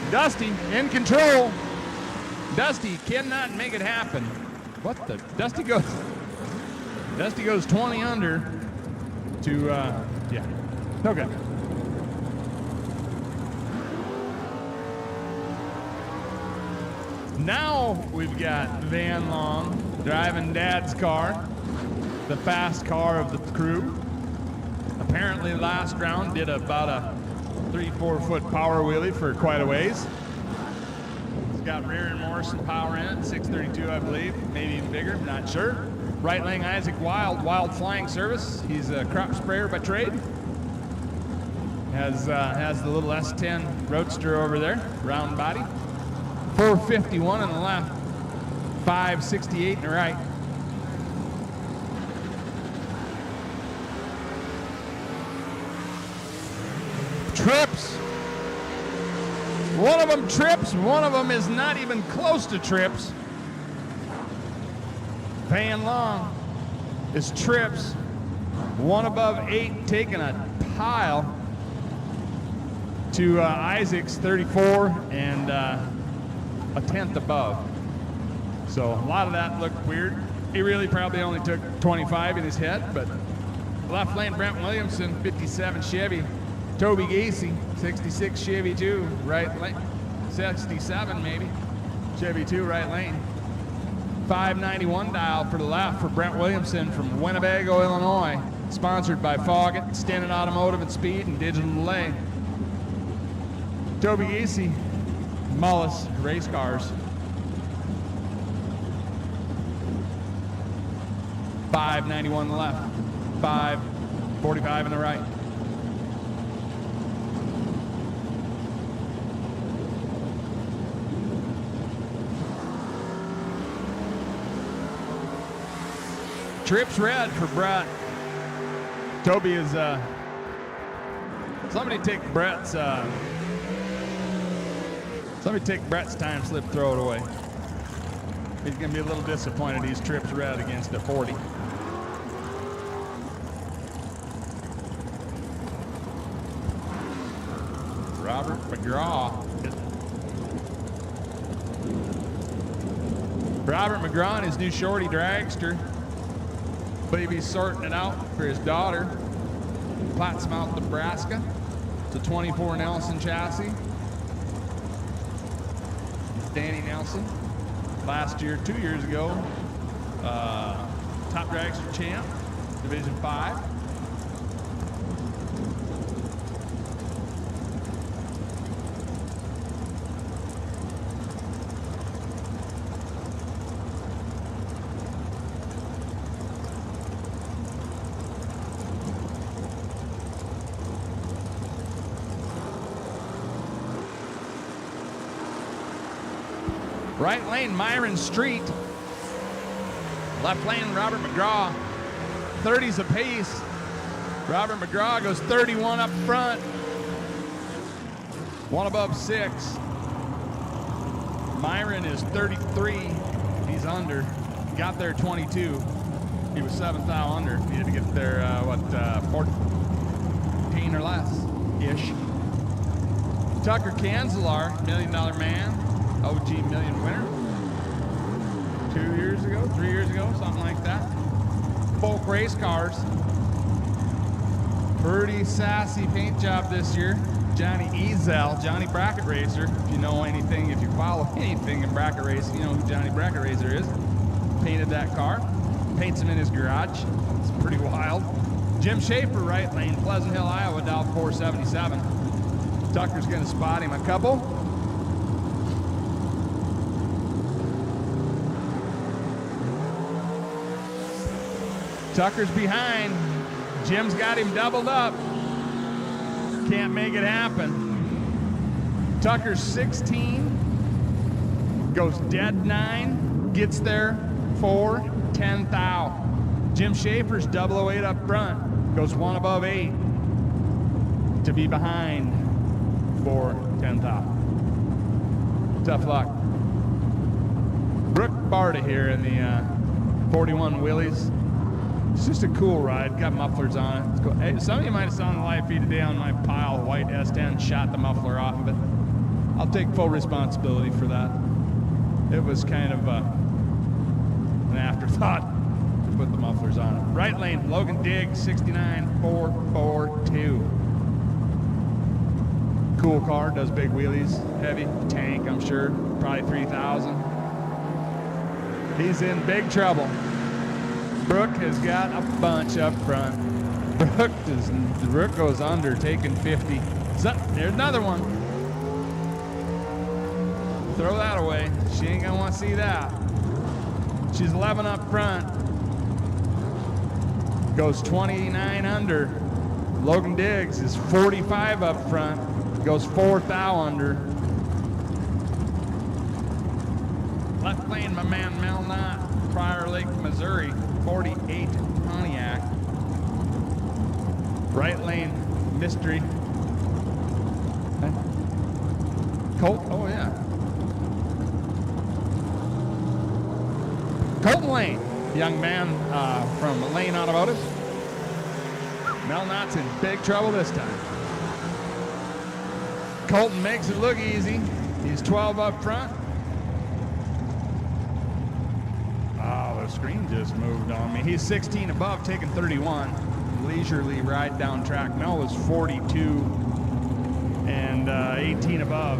Dusty, in control. Dusty cannot make it happen. What the? Dusty goes 20 under to, yeah, no good. Now we've got Van Long driving Dad's car, the fast car of the crew. Apparently last round did about a 3-4 foot power wheelie for quite a ways. It's got rear and Morrison power in it, 632 I believe, maybe even bigger, not sure. Right lane Isaac Wild flying service. He's a crop sprayer by trade. Has the little S10 Roadster over there, round body. 451 on the left, 568 on the right. Trips. One of them trips, one of them is not even close to trips. Van Long is trips. One above 8, taking a pile to Isaac's 34 and a 10th above. So a lot of that looked weird. He really probably only took 25 in his head, but left lane Brent Williamson, 57 Chevy. Toby Gacy, 66 Chevy 2, right lane. 67 maybe, Chevy 2, right lane. 591 dial for the left for Brent Williamson from Winnebago, Illinois. Sponsored by Foggett, Stennon Automotive and Speed, and Digital Delay. Toby Gacy, Mullis Race Cars. 591 on the left, 545 on the right. Trips red for Brett. Toby is, somebody take Brett's time slip, throw it away. He's gonna be a little disappointed he's trips red against a 40. Robert McGraw. Robert McGraw and his new shorty dragster. Baby's sorting it out for his daughter. Plattsmouth, Nebraska. It's a 24 Nelson chassis. Danny Nelson. Last year, 2 years ago, top dragster champ, Division 5. Right lane, Myron Street. Left lane, Robert McGraw. 30s apiece. Robert McGraw goes 31 up front. One above 6. Myron is 33. He's under. Got there 22. He was 7th thou under. Needed to get there, 14 or less-ish. Tucker Kanzelar, $1 Million Man, OG Million winner. 2 years ago, 3 years ago, something like that. Folk Race Cars. Pretty sassy paint job this year. Johnny Ezel, Johnny Bracket Racer. If you know anything, if you follow anything in bracket racing, you know who Johnny Bracket Racer is. Painted that car. Paints him in his garage. It's pretty wild. Jim Schaefer, right lane, Pleasant Hill, Iowa, Dow 477. Tucker's gonna spot him a couple. Tucker's behind. Jim's got him doubled up. Can't make it happen. Tucker's 16. Goes dead 9. Gets there 4, 10 thou. Jim Schaefer's 008 up front. Goes 1 above 8. To be behind 4, 10 thou. Tough luck. Brooke Barta here in the 41 Willys. It's just a cool ride. Got mufflers on it. It's cool. Hey, some of you might have saw on the live feed today on my pile of white S10, shot the muffler off of it. I'll take full responsibility for that. It was kind of an afterthought to put the mufflers on it. Right lane, Logan Diggs, 69.442. Cool car, does big wheelies, heavy tank, I'm sure, probably 3,000. He's in big trouble. Brooke has got a bunch up front. Brooke goes under, taking 50. There's another one. Throw that away. She ain't gonna want to see that. She's 11 up front. Goes 29 under. Logan Diggs is 45 up front. Goes 4 thou under. Left lane, my man Mel Knott, Prior Lake, Missouri. 48 Pontiac. Right lane, Mystery. Colt, oh yeah. Colton Lane, young man from Lane Automotive. Mel Knott's in big trouble this time. Colton makes it look easy. He's 12 up front. The screen just moved on me. He's 16 above, taking 31. Leisurely ride down track. Mel was 42 and 18 above.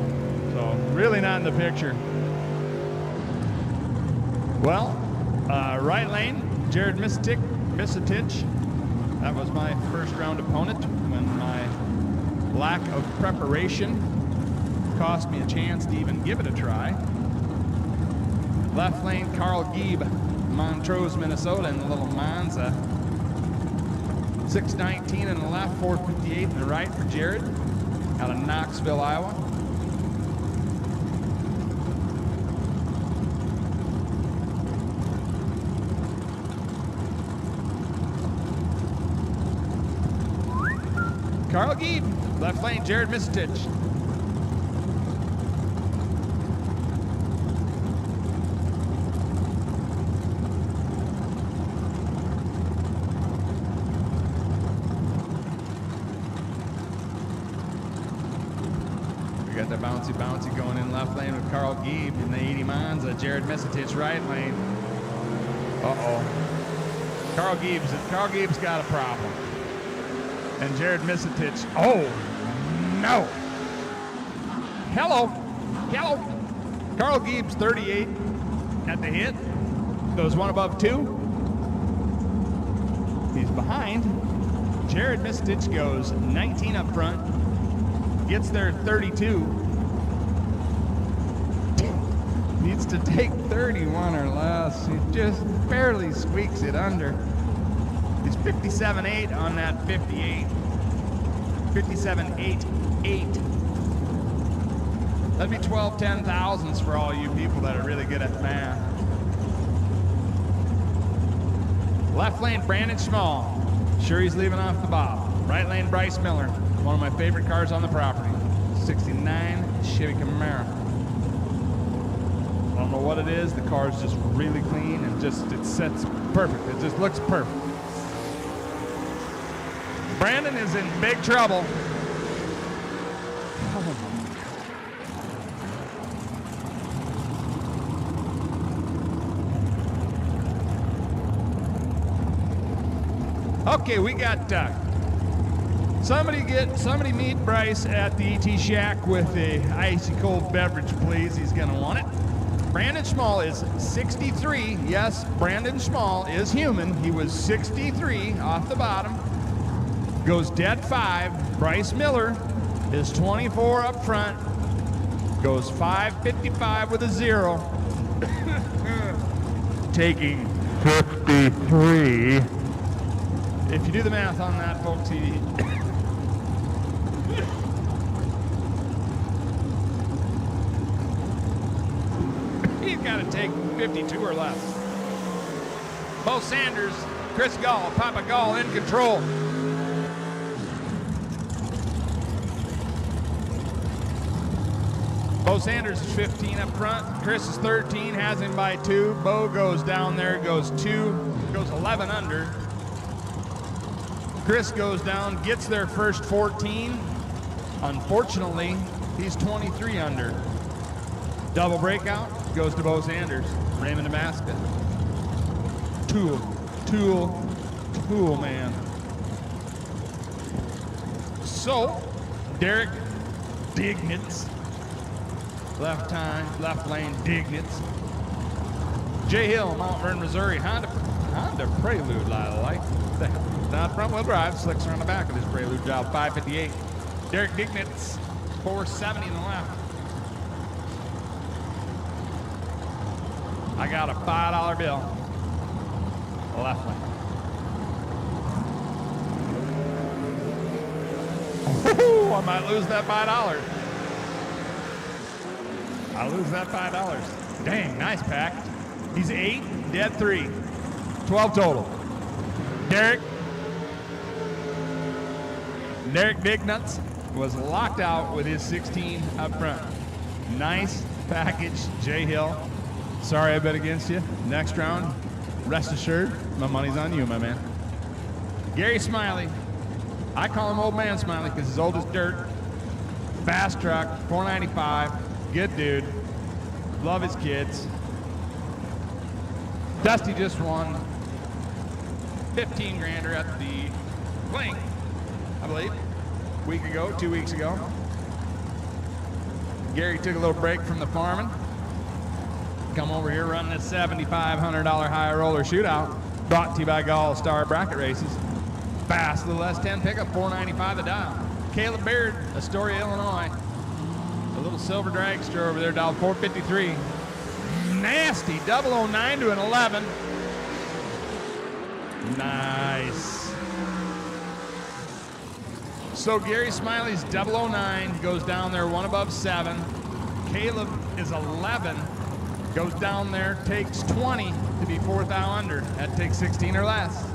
So really not in the picture. Well, right lane, Jared Misitich. That was my first round opponent when my lack of preparation cost me a chance to even give it a try. Left lane, Carl Gieb, Montrose, Minnesota, in the little Monza. 619 in the left, 458 in the right for Jared, out of Knoxville, Iowa. Carl Gieb, left lane, Jared Misitich. Bouncy going in left lane with Carl Gieb in the 80 Monza. Jared Misitich right lane. Uh-oh. Carl Gieb's got a problem. And Jared Misitich, oh, no. Hello. Carl Gieb's 38 at the hit. Goes 1 above 2. He's behind. Jared Misitich goes 19 up front. Gets there 32. Needs to take 31 or less. He just barely squeaks it under. He's 57.8 on that 58. 57.88. That'd be 12 10,000s for all you people that are really good at math. Left lane, Brandon Small. Sure he's leaving off the bob. Right lane, Bryce Miller. One of my favorite cars on the property. 69 Chevy Camaro. I don't know what it is. The car's just really clean and it sets perfect. It just looks perfect. Brandon is in big trouble. Okay, we got somebody meet Bryce at the ET Shack with a icy cold beverage, please. He's gonna want it. Brandon Small is 63. Yes, Brandon Small is human. He was 63 off the bottom. Goes dead 5. Bryce Miller is 24 up front. Goes 555 with a 0. Taking 53. If you do the math on that, folks, he's got to take 52 or less. Bo Sanders, Chris Gall, Papa Gall in control. Bo Sanders is 15 up front. Chris is 13, has him by 2. Bo goes down there, goes 11 under. Chris goes down, gets their first 14. Unfortunately, he's 23 under. Double breakout goes to Bo Sanders. Raymond Damascus. Tool, man. So, Derek Dignitz. Left lane, Dignitz. Jay Hill, Mount Vernon, Missouri. Honda Prelude, I like that. Not front wheel drive, slicks around the back of this Prelude job, 558. Derek Dignitz, 470 in the left. I got a $5 bill. Left lane. I might lose that $5. I lose that $5. Dang, nice pack. He's 8, dead 3. 12 total. Derek Dignitz was locked out with his 16 up front. Nice package, Jay Hill. Sorry I bet against you. Next round, rest assured, my money's on you, my man. Gary Smiley. I call him Old Man Smiley because he's old as dirt. Fast truck, 495. Good dude. Love his kids. Dusty just won 15 grander at the Fling, I believe, a week ago, 2 weeks ago. Gary took a little break from the farming. Come over here running this $7,500 high roller shootout, brought to you by GallStar Bracket Races. Fast little S10 pickup, $495 the dial. Caleb Beard, Astoria, Illinois. A little silver dragster over there, dial 453. Nasty 009 to an 11. Nice. So Gary Smiley's 009 goes down there, one above 7. Caleb is 11, goes down there, takes 20 to be 4th thou under. That takes 16 or less.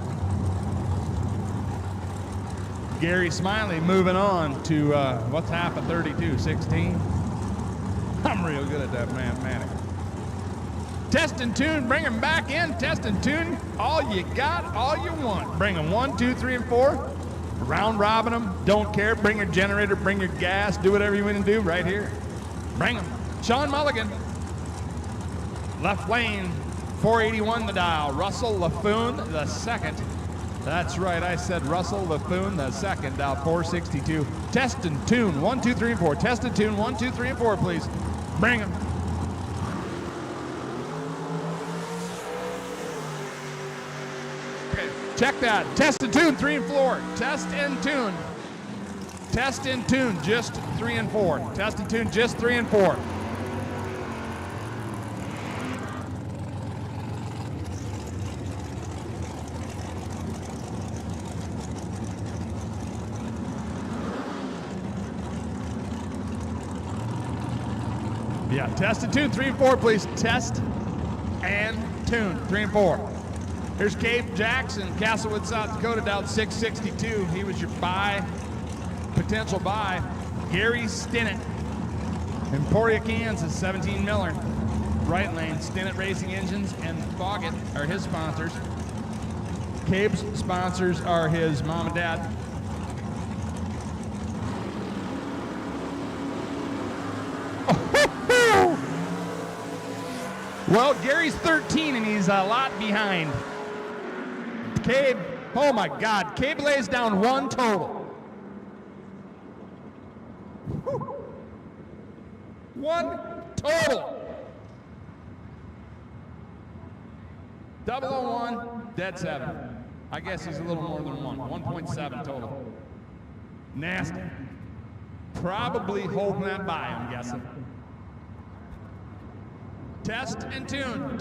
Gary Smiley moving on to what's half of 32, 16. I'm real good at that mathematics. Test and tune, bring them back in. Test and tune, all you got, all you want. Bring them 1, 2, 3, and 4. Round robin them, don't care. Bring your generator, bring your gas, do whatever you want to do right here. Bring them. Sean Mulligan. Left lane, 481 the dial. Russell LaFoon the second. That's right, I said Russell LaFoon the second, dial 462. Test and tune, 1, 2, 3, and 4. Test and tune, 1, 2, 3, and 4, please. Bring them. Okay, check that. Test and tune, 3 and 4. Test and tune. Test and tune, just 3 and 4. Test and tune, just 3 and 4. Yeah, test and tune, 3 and 4, please. Test and tune, 3 and 4. Here's Cave Jackson, Castlewood, South Dakota, down 662. He was your potential buy. Gary Stinnett, Emporia, Kansas, 17 Miller. Right lane, Stinnett Racing Engines and Foggett are his sponsors. Cave's sponsors are his mom and dad. Well, Gary's 13 and he's a lot behind. Cabe, oh my God, Cabe lays down 1 total. Whew. 1 total. 001, dead 7. I guess he's a little more than 1. 1.7 total. Nasty. Probably holding that by, I'm guessing. Test and tune,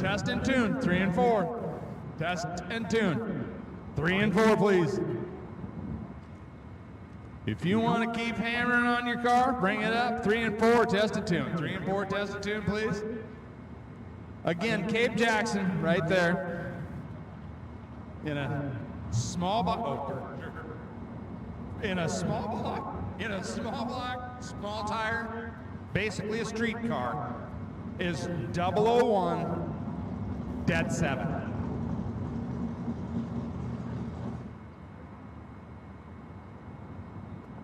3 and 4. Test and tune, 3 and 4, please. If you want to keep hammering on your car, bring it up, 3 and 4, test and tune. 3 and 4, test and tune, please. Again, Cape Jackson, right there. In a small block, small tire, basically a street car, is 001, dead 7.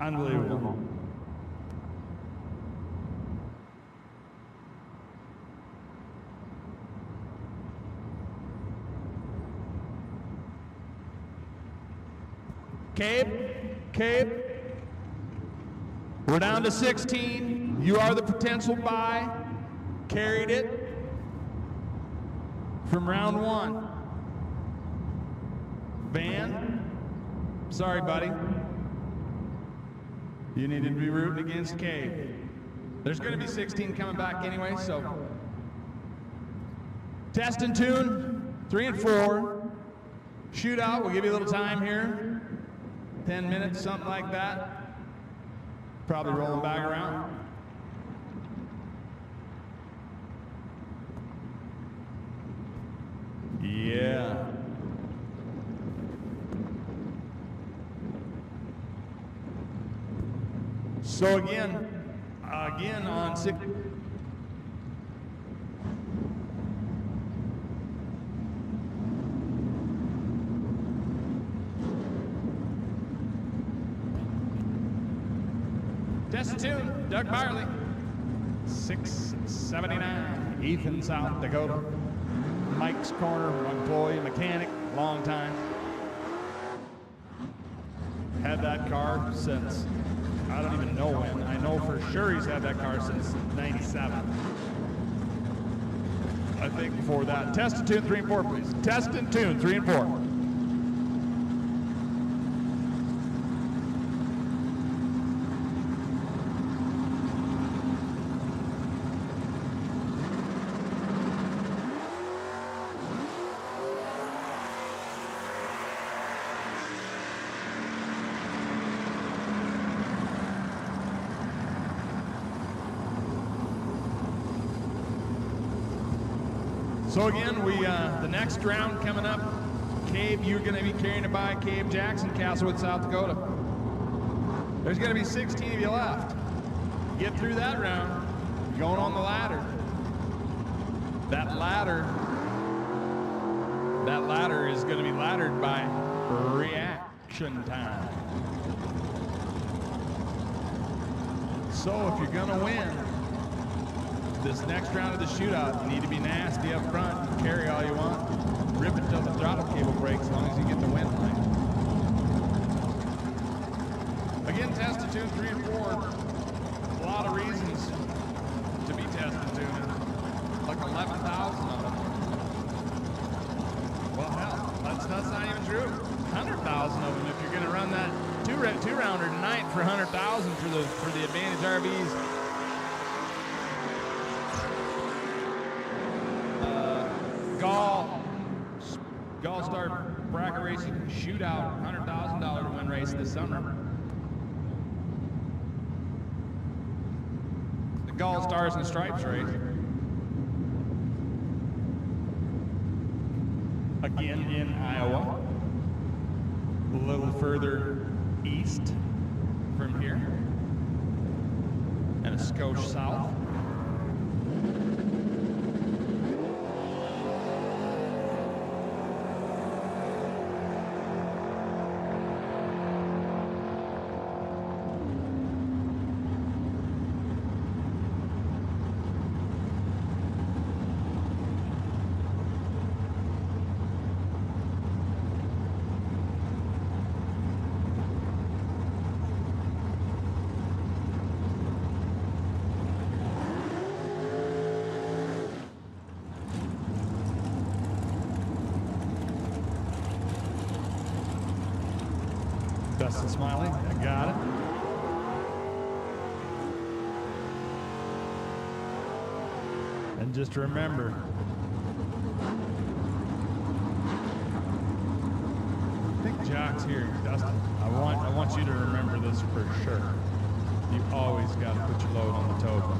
Unbelievable. Cape, we're down to 16. You are the potential buy. Carried it from round 1. Van, sorry, buddy. You needed to be rooting against Cave. There's going to be 16 coming back anyway, so. Test and tune, 3 and 4. Shootout, we'll give you a little time here. 10 minutes, something like that. Probably rolling back around. Yeah. So again on 6. Test and tune, Doug Byerly. 679, Ethan, South Dakota. Mike's Corner, employee, mechanic, long time. Had that car since, I don't even know when. I know for sure he's had that car since 97. I think before that. Test and tune, 3 and 4, please. Test and tune, 3 and 4. So again, the next round coming up, Cave, you're going to be carrying it by Cave Jackson, Castlewood, South Dakota. There's going to be 16 of you left. Get through that round, you're going on the ladder. That ladder is going to be laddered by reaction time. So if you're going to win this next round of the shootout, you need to be nasty up front, carry all you want, rip it till the throttle cable breaks as long as you get the wind line. Again, test and tune, 3 and 4. A lot of reasons to be test and tuning. Like 11,000 of them. Well, hell, that's not even true. 100,000 of them if you're going to run that two-rounder tonight for 100,000 for the Advantage RVs. GallStar Bracket Races Shootout, $100,000 to win race this summer. The the Gall Stars and Stripes race. Again in Iowa, a little further east from here, and a skosh south. Dustin Smiley, I got it. And just remember, I think Jock's here, Dustin. I want you to remember this for sure. You always got to put your load on the tow bar.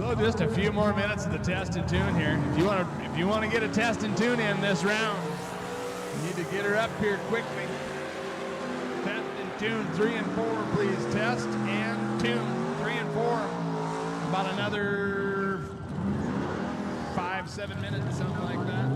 So just a few more minutes of the test and tune here. If you want to get a test and tune in this round, you need to get her up here quickly. Test and tune 3 and 4, please. Test and tune 3 and 4. About another 5-7 minutes, something like that.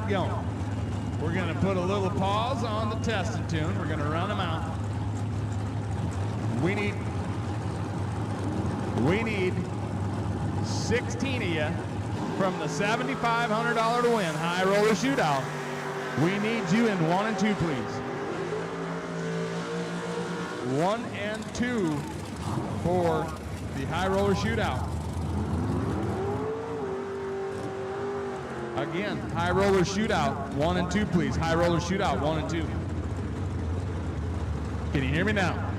Going. We're going to put a little pause on the test and tune. We're going to run them out. We need 16 of you from the $7,500 to win high roller shootout. We need you in 1 and 2, please. 1 and 2 for the high roller shootout. Again, high roller shootout, 1 and 2, please. High roller shootout, 1 and 2. Can you hear me now?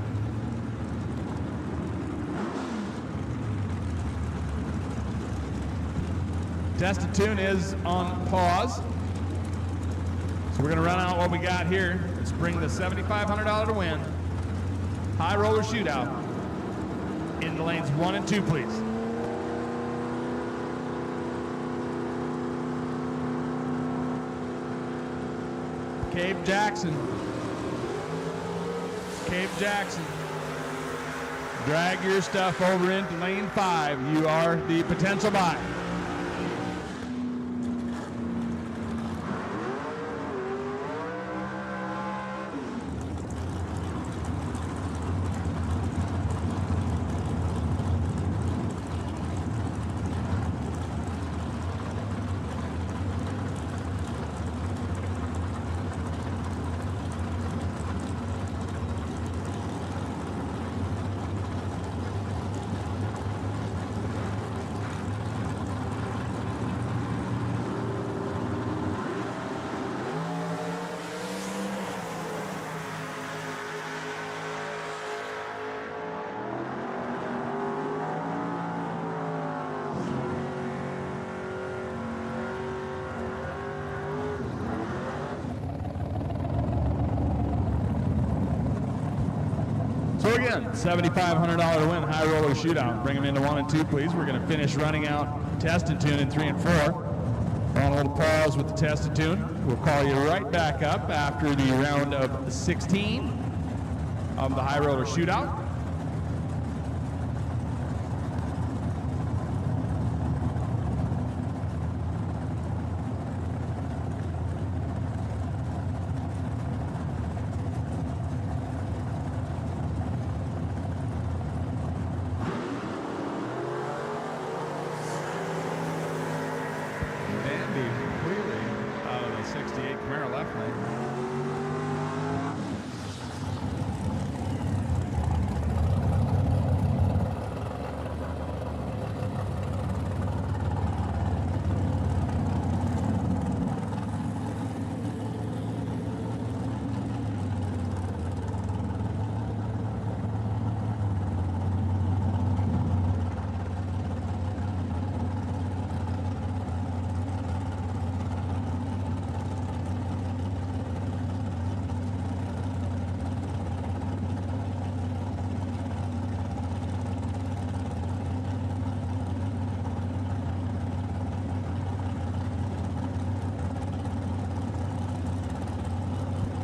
Test and tune is on pause. So we're going to run out what we got here. Let's bring the $7,500 to win. High roller shootout in the lanes 1 and 2, please. Cape Jackson. Cape Jackson. Drag your stuff over into lane 5. You are the potential buy. So again, $7,500 win, high roller shootout. Bring them into 1 and 2, please. We're going to finish running out test and tune in 3 and 4. On a little pause with the test and tune. We'll call you right back up after the round of 16 of the high roller shootout.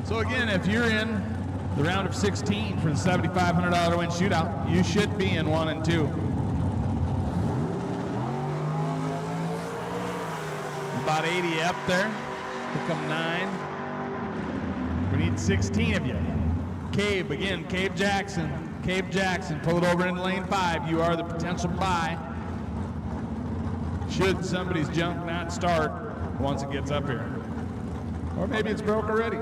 So again, if you're in the round of 16 for the $7,500 win shootout, you should be in 1 and 2. About 80 up there. Here come 9. We need 16 of you. Cabe, again, Cabe Jackson. Cabe Jackson, pull it over into lane 5. You are the potential buy. Should somebody's junk not start once it gets up here. Or maybe it's broke already.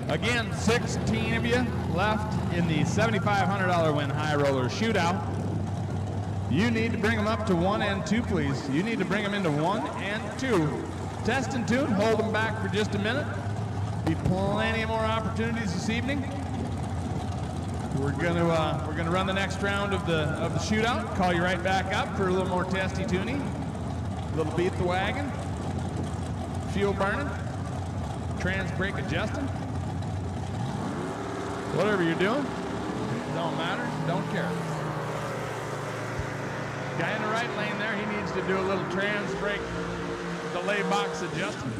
Again, 16 of you left in the $7,500 win high roller shootout. You need to bring them up to 1 and 2, please. You need to bring them into 1 and 2. Test and tune, hold them back for just a minute. Be plenty more opportunities this evening. We're gonna run the next round of the shootout. Call you right back up for a little more testy tuning, a little beat the wagon, fuel burning, trans brake adjusting. Whatever you're doing, don't matter, don't care. Guy in the right lane there, he needs to do a little trans brake delay box adjusting.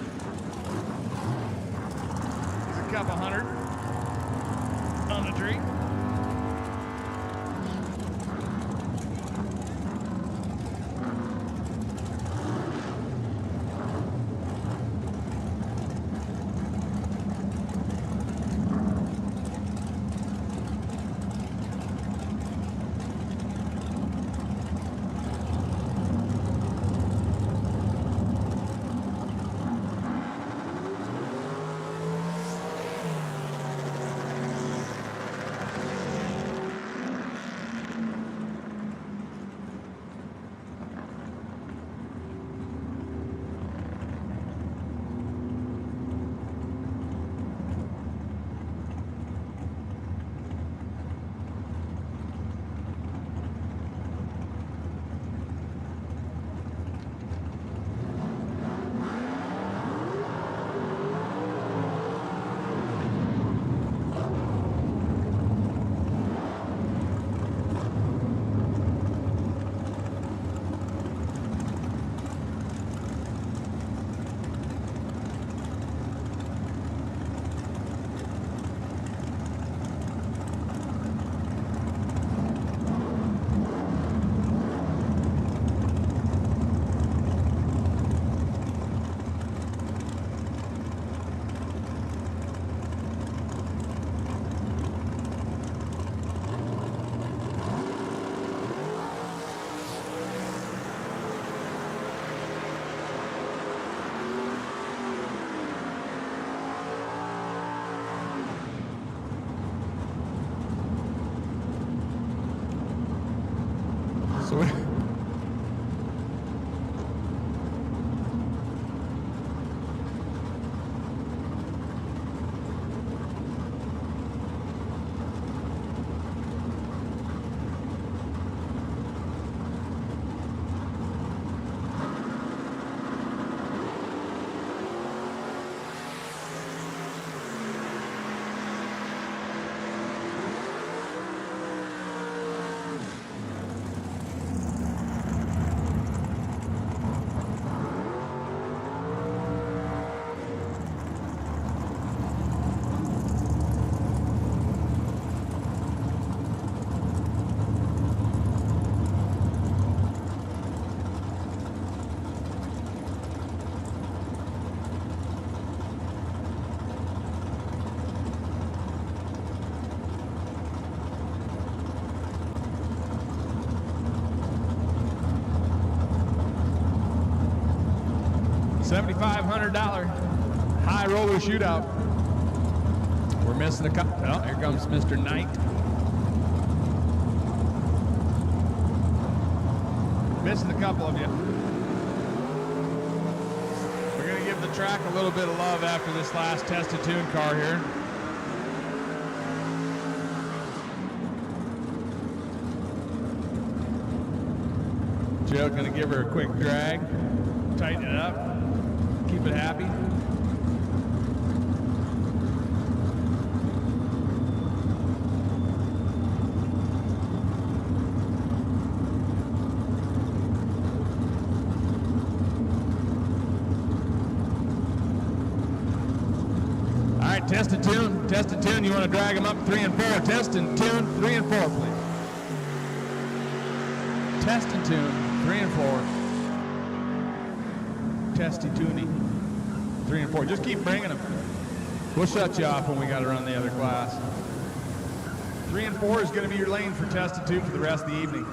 He's a couple hundred on the tree. So $7,500 high roller shootout. We're missing a couple. Oh, here comes Mr. Knight. Missing a couple of you. We're going to give the track a little bit of love after this last tested tune car here. Joe's going to give her a quick drag, tighten it up, keep it happy. All right, test and tune. Test and tune. You want to drag them up 3 and 4. Test and tune 3 and 4, please. Test and tune 3 and 4. Testy toony 3 and 4. Just keep bringing them. We'll shut you off when we got to run the other class. 3 and 4 is going to be your lane for test and tune for the rest of the evening.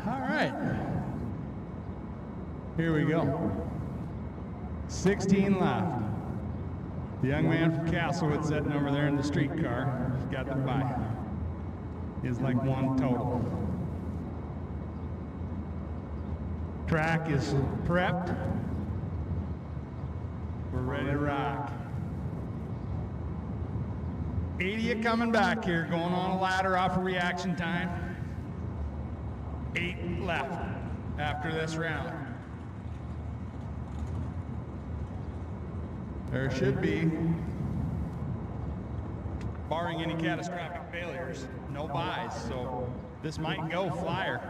All right. Here we go. 16 left. The young man from Castlewood sitting over there in the streetcar. He's got the bike. Is like one total. Track is prepped. We're ready to rock. 80 coming back here, going on a ladder off of reaction time. 8 left after this round. There should be, barring any catastrophic failures, no buys, so this might go flyer.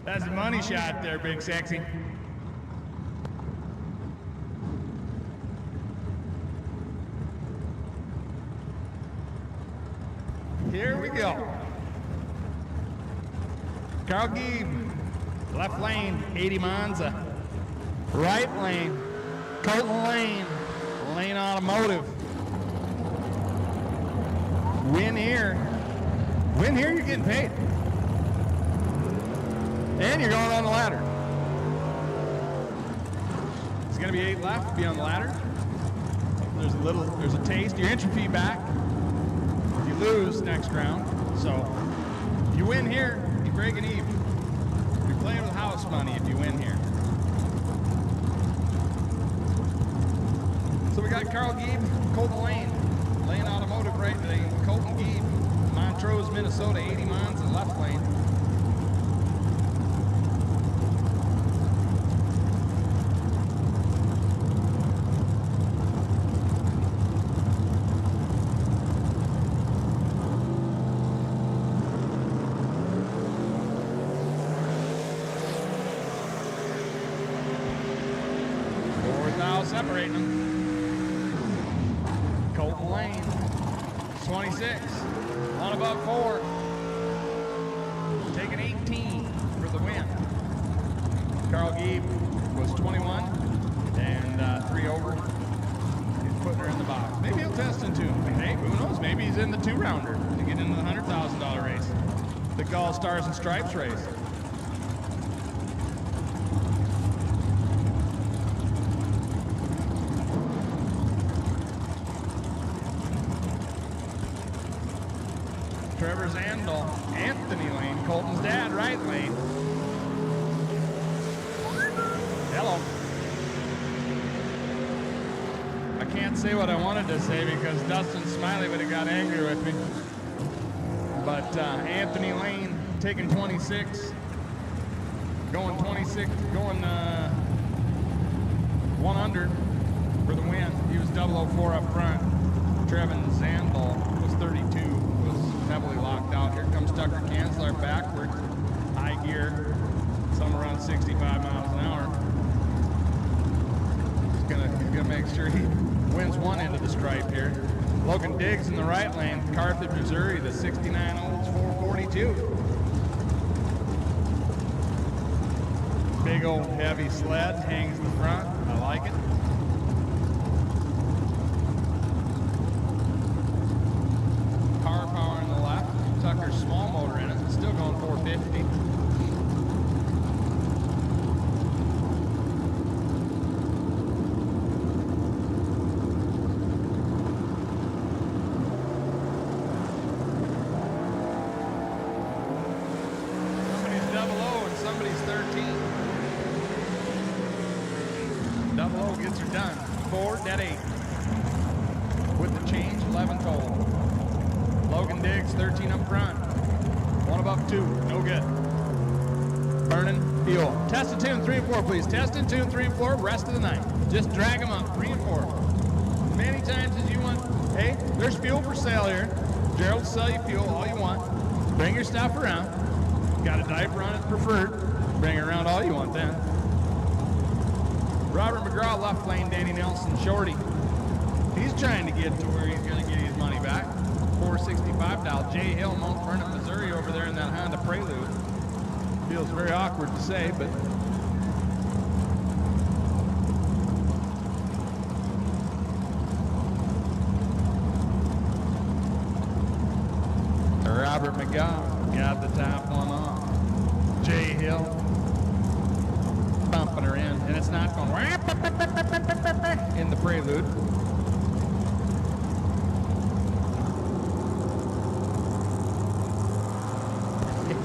That's the money shot there, Big Sexy. Here we go. Carl Gieb, left lane, 80 Monza. Right lane, Colton Lane, Lane Automotive. Win here, you're getting paid. And you're going on the ladder. It's gonna be 8 left to be on the ladder. There's a taste, your entry fee back. You lose next round. So if you win here, you're breaking even. You're playing with house money if you win here. So we got Carl Gieb, Colton Lane, Lane Automotive right lane, Colton Gieb, Montrose, Minnesota, 80 Monza, left lane. Separating them. Colton Lane, 26, one above 4, taking 18 for the win. Carl Gieb was 21 and 3 over. He's putting her in the box. Maybe he'll test into him. Hey, who knows? Maybe he's in the 2-rounder to get into the $100,000 race, the GallStars and Stripes race. Trevor Zandel, Anthony Lane, Colton's dad, right lane. Hello. I can't say what I wanted to say because Dustin Smiley would have got angry with me. But Anthony Lane taking 26, going 26, going 100 for the win. He was 004 up front. Trevin Zandel was 32, was heavily locked out. Here comes Tucker Kansler backwards, high gear, somewhere around 65 miles an hour. He's gonna make sure he wins one end of the stripe here. Logan Diggs in the right lane, Carthage, Missouri, the 69 Olds 442. Big old heavy sled hangs the front. I like it. Car power on the left. Tucker's small motor in it. It's still going 450. Somebody's 00 and somebody's 13. 00 gets her done. 4, dead 8. With the change, 11 total. Logan Diggs, 13 up front. 1 above 2, no good. Burning fuel. Test and tune 3 and 4, please. Test and tune 3 and 4, rest of the night. Just drag them up, 3 and 4. many times as you want. Hey, there's fuel for sale here. Gerald will sell you fuel all you want. Bring your stuff around. Got a diaper on it preferred. Bring it around all you want then. Robert McGraw, left lane, Danny Nelson, shorty. He's trying to get to where he's going to get his money back. 465 dial. Jay Hill, Mount Vernon, Missouri, over there in that Honda Prelude. Feels very awkward to say, but Robert McGaw got the top one off. Jay Hill bumping her in, and it's not going in the Prelude.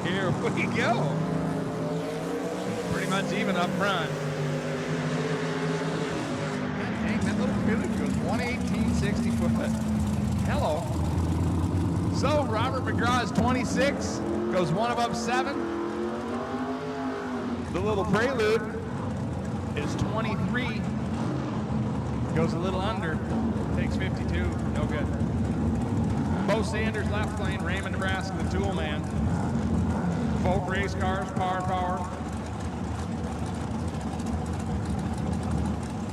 Here we go. Pretty much even up front. Dang, that little Prelude goes 118.60 foot. Hello. So Robert McGraw is 26, goes one above 7. The little Prelude is 23, goes a little under, takes 52, no good. Bo Sanders, left lane, Raymond, Nebraska, the tool man. Folk race cars, power.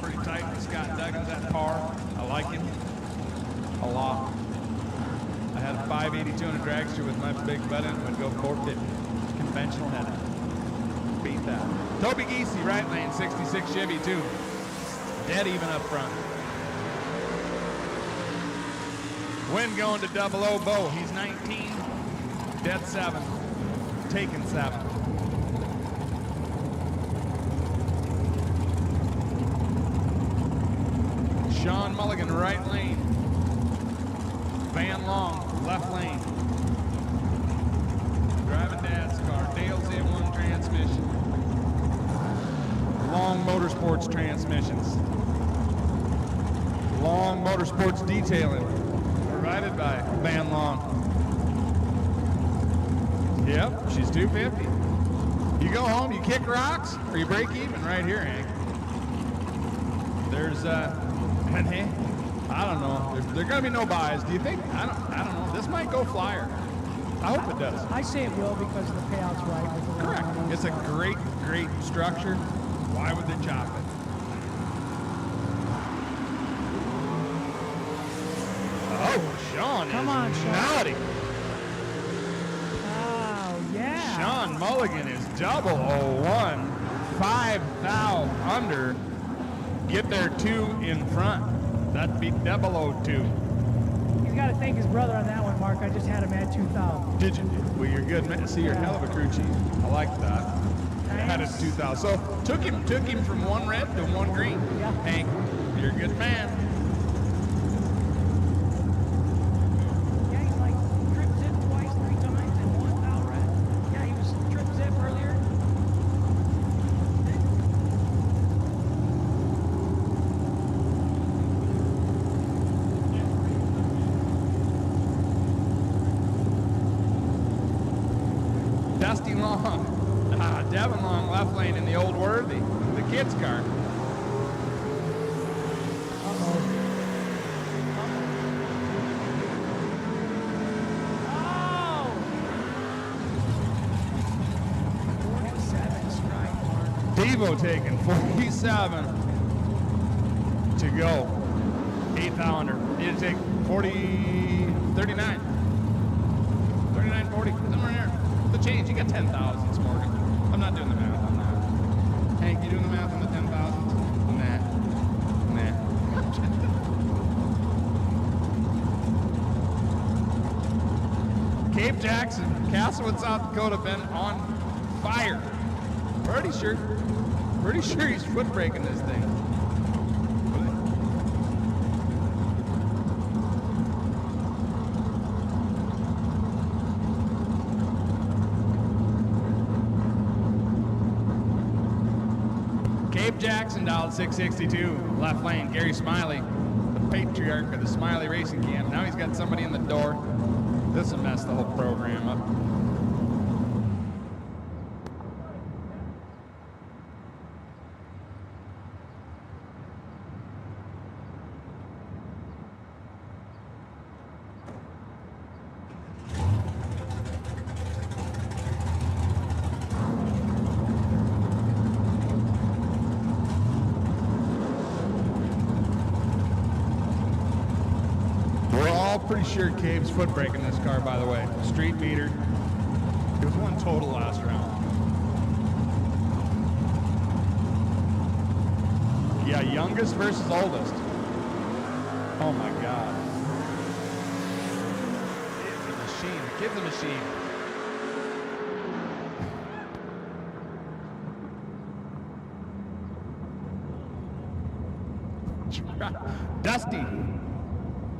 Pretty tight with Scott Duggins at par. I like him a lot. I had a 582 and a dragster with my big butt in it, would go 450. Conventional header. Beat that. Toby Giese, right lane, 66 Chevy too. Dead even up front. Win going to 00 Bo. He's 19. Dead 7. Taken 7. Sean Mulligan, right lane. Van Long, left lane. Driving Dad's car. Dale's A1 transmission. Long Motorsports transmissions. Long Motorsports detailing. Provided by Van Long. Yep, she's 250. You go home, you kick rocks, or you break even right here, Hank. There's, and hey, I don't know. There's gonna be no buys. Do you think? I don't know. This might go flyer. I hope it does. I say it will because the payout's right. With the Correct. money, It's a so. great structure. Why would they chop it? Oh, Sean Come is on, Sean. naughty. Oh, yeah. Sean Mulligan is 001. 5 thou under. Get there 2 in front. That'd be 002. He's got to thank his brother on that one, Mark. I just had him at 2,000. Did you? Well, you're good, man. See, you're a hell of a crew chief. I like that. I had it 2,000. So took him from 1 red to 1 green. Yeah. Hank, you're a good man. Yeah, he's like trip zip twice, 3 times, and 1 thou red. Yeah, he was trip zip earlier. Dusty Long, Devin Long, left lane in the old Worthy, the kids' car. Oh! 47 strike, Mark. Devo taking 47 to go. 8th under. Need to take 39. 39.40. Somewhere there. The change. You got 10,000s, Morgan. I'm not doing the math on that. Hank, you doing the math on the 10,000s? Nah. Cape Jackson, Castlewood, South Dakota, been on fire. Pretty sure he's foot braking this thing. Cape Jackson dialed 662, left lane, Gary Smiley, the patriarch of the Smiley Racing Camp. Now he's got somebody in the door. This will mess the whole program up. all pretty sure Cave's foot brake in this car, by the way. Street beater. It was one total last round. Yeah, youngest versus oldest. Oh my God. It's a machine. The kid's a machine. Dusty.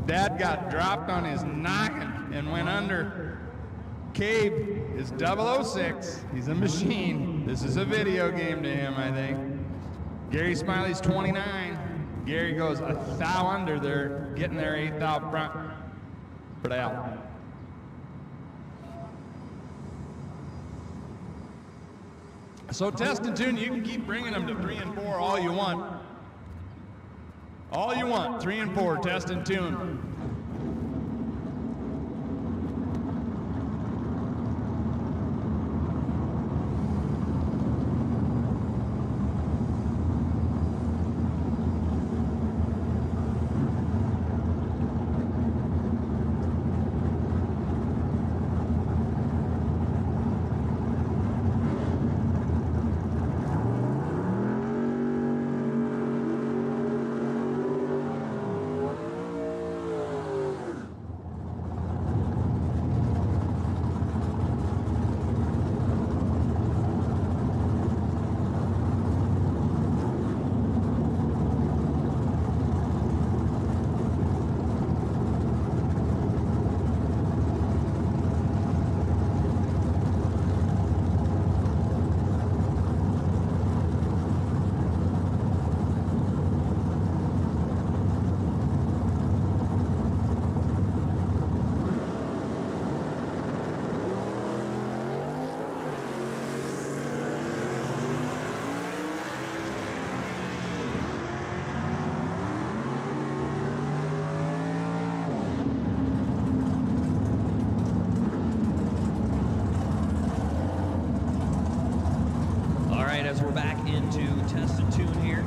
Dad got dropped on his noggin and went under. Cave is 006. He's a machine. This is a video game to him, I think. Gary Smiley's 29. Gary goes a thou under there, getting their 8 thou front. For Al. So test and tune, you can keep bringing them to 3 and 4 all you want. All you want, 3 and 4, test and tune. As we're back into test and tune here,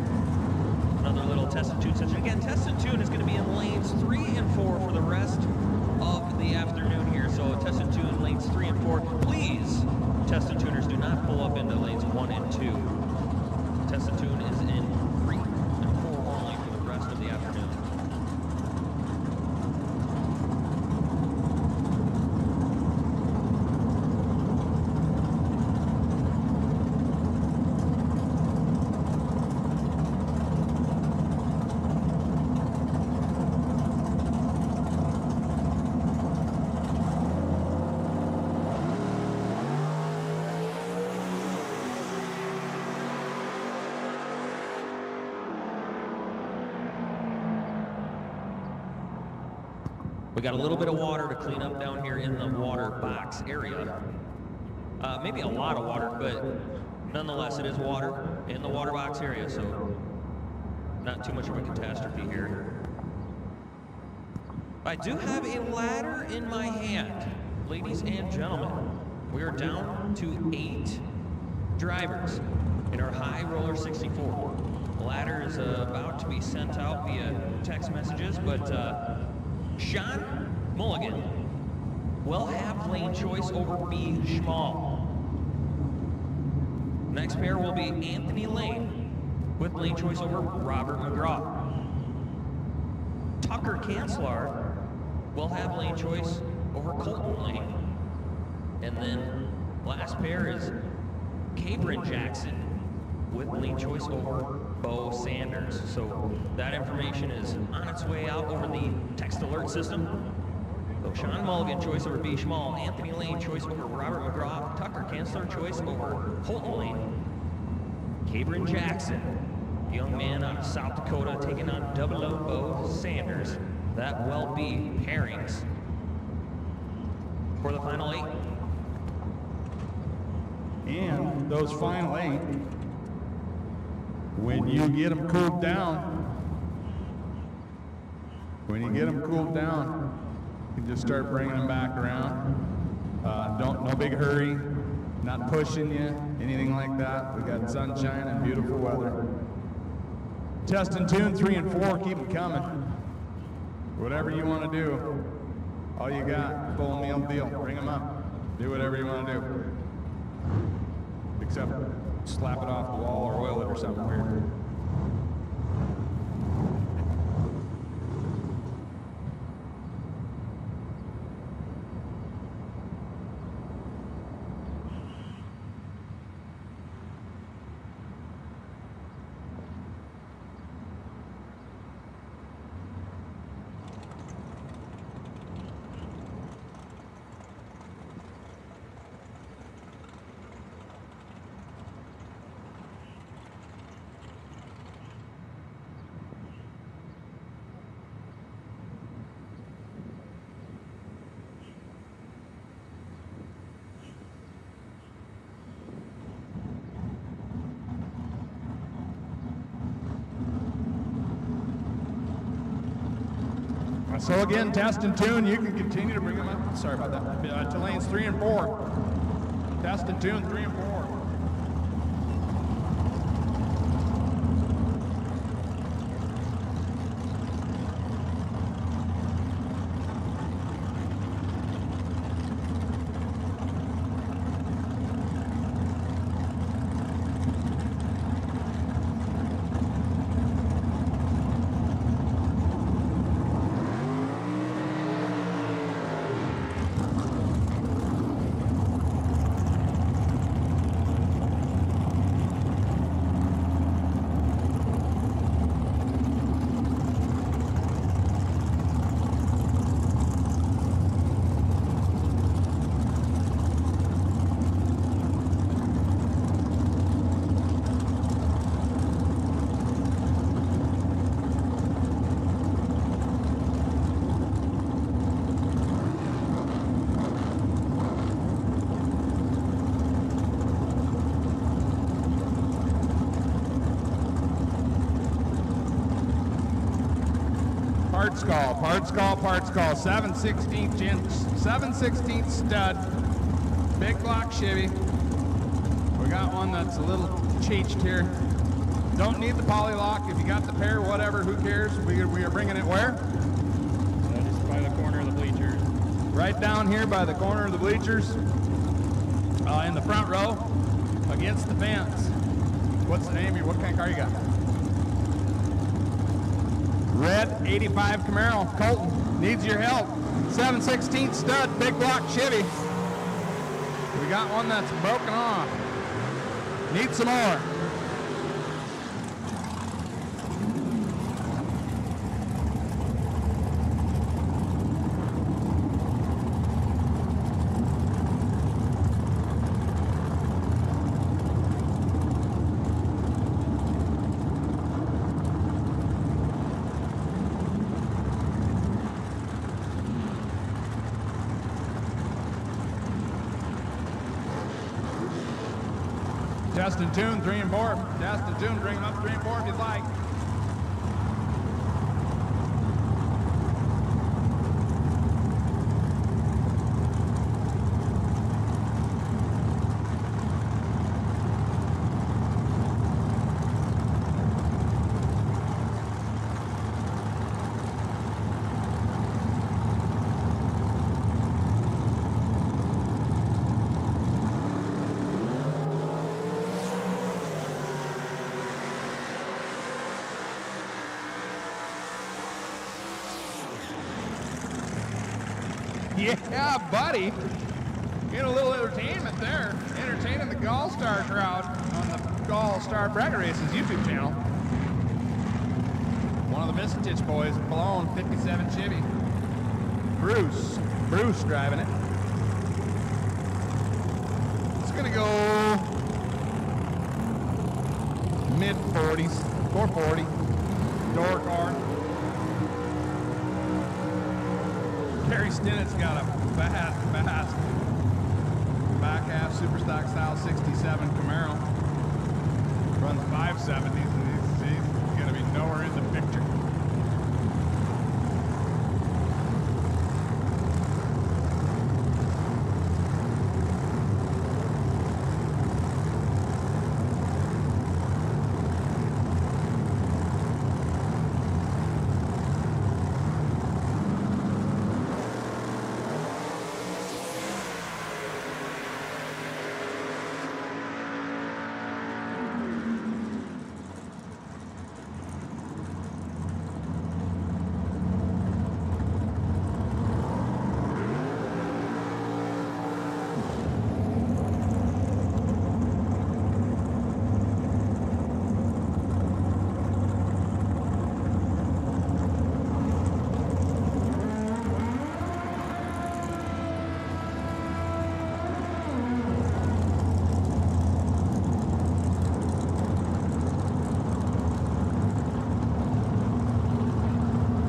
another little test and tune session. Again, test and tune is going to be in lanes 3 and 4 for the rest of the afternoon here. So test and tune lanes 3 and 4. Please, test and tuners, do not pull up into lanes 1 and 2. Test and tune is in 3 and 4 only for the rest of the afternoon. We got a little bit of water to clean up down here in the water box area. Maybe a lot of water, but nonetheless it is water in the water box area, so not too much of a catastrophe here. I do have a ladder in my hand, ladies and gentlemen. We are down to 8 drivers in our high roller 64. The ladder is about to be sent out via text messages, but Sean Mulligan will have lane choice over B. Schmall. Next pair will be Anthony Lane with lane choice over Robert McGraw. Tucker Kanslar will have lane choice over Colton Lane. And then last pair is Cabrin Jackson with lane choice over Bo Sanders. So that information is on its way out over the text alert system. So Sean Mulligan choice over B. Schmall, Anthony Lane choice over Robert McGraw, Tucker Kansler choice over Colton Lane, Cabrin Jackson, young man out of South Dakota taking on 00 Bo Sanders. That will be pairings for the final 8. And those final 8, when you get them cooled down, you can just start bringing them back around. No big hurry, not pushing you, anything like that. We got sunshine and beautiful weather. Test and tune 3 and 4, keep them coming. Whatever you want to do. All you got, full meal deal. Bring them up. Do whatever you want to do. Except slap it off the wall or oil it or something weird. So again, test and tune. You can continue to bring them up. Sorry about that. To lanes 3 and 4. Test and tune 3 and 4. Parts call, 7/16 inch, 7/16 stud, big block Chevy. We got one that's a little cheeched here. Don't need the poly lock. If you got the pair, whatever, who cares? We are bringing it where? Just by the corner of the bleachers. Right down here by the corner of the bleachers, in the front row, against the fence. What's the name? What kind of car you got? Red 85 Camaro, Colton, needs your help. 7/16 stud, big block Chevy. We got one that's broken off. Need some more. Test and tune 3 and 4. Test and tune, bring them up 3 and 4 if you'd like. Yeah, buddy. Get a little entertainment there. Entertaining the GallStar crowd on the GallStar Bracket Races YouTube channel. One of the Mistich boys, blown 57 Chevy. Bruce driving it. It's gonna go mid 40s, 440. Door car. Gary Stinnett's got a fast back half super stock style 67 Camaro. Runs 570s and he's gonna be nowhere in the picture.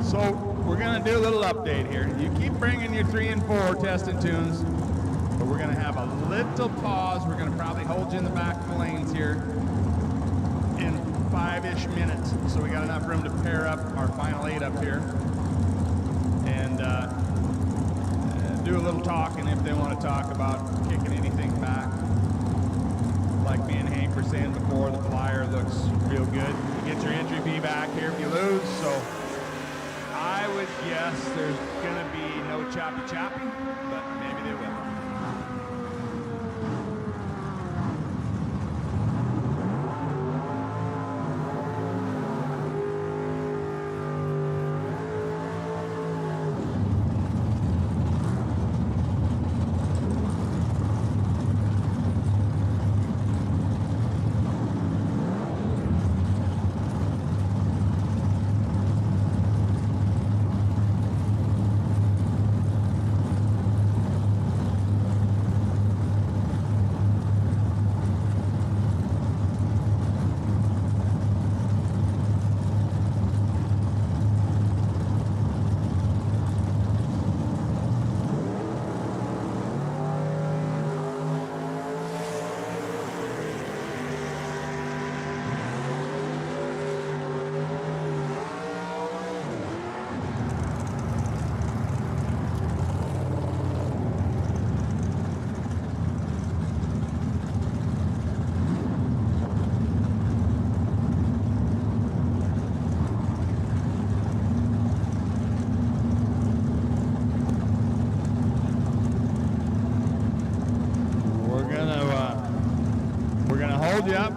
So we're gonna do a little update here. You keep bringing your 3 and 4 test and tunes, but we're gonna have a little pause. We're gonna probably hold you in the back of the lanes here in 5-ish minutes. So we got enough room to pair up our final 8 up here and do a little talking if they want to talk about kicking anything back. Like me and Hank were saying before, the flyer looks real good. You get your entry fee back here if you lose, so I would guess there's gonna be no choppy, but maybe they will.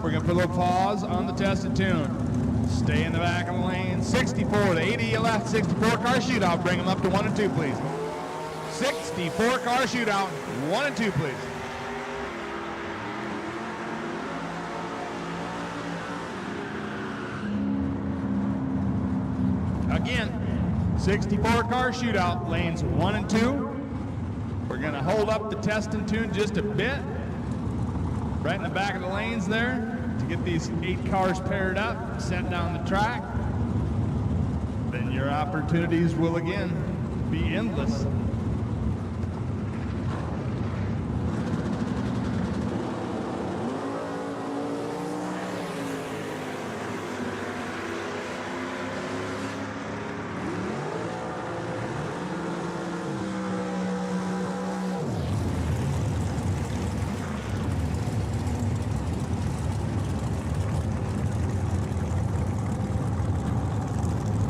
We're going to put a little pause on the test and tune. Stay in the back of the lane. 64, the 80 left, 64 car shootout. Bring them up to 1 and 2, please. 64 car shootout, 1 and 2, please. Again, 64 car shootout, lanes 1 and 2. We're going to hold up the test and tune just a bit. Right in the back of the lanes there to get these 8 cars paired up, sent down the track. Then your opportunities will again be endless.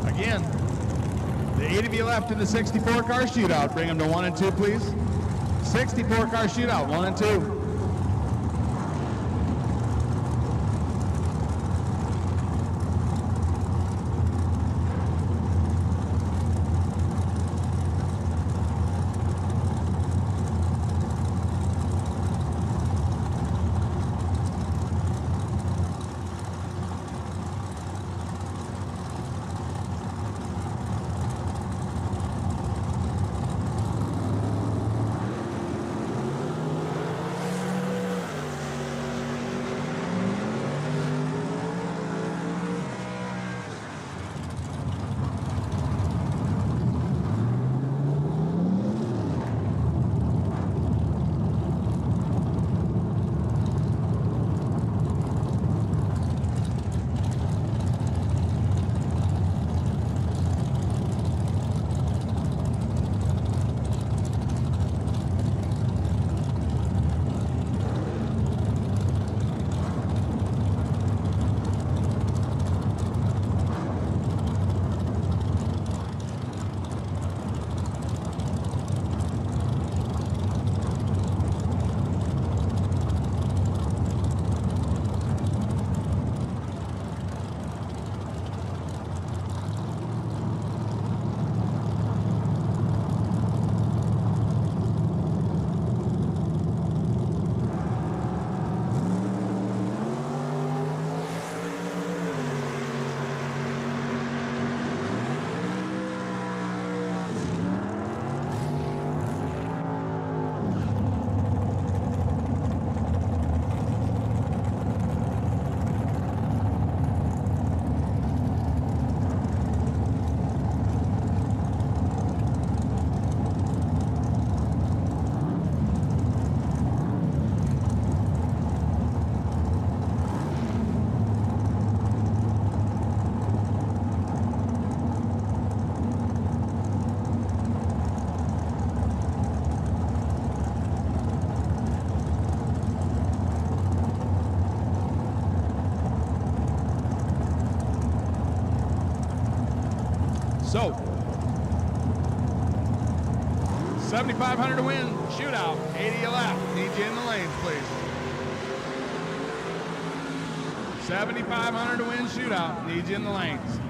Again, the 8 of you left in the 64 car shootout. Bring them to 1 and 2, please. 64 car shootout, 1 and 2. So, 7,500 to win, shootout, 80 left. Need you in the lanes, please. 7,500 to win, shootout, need you in the lanes.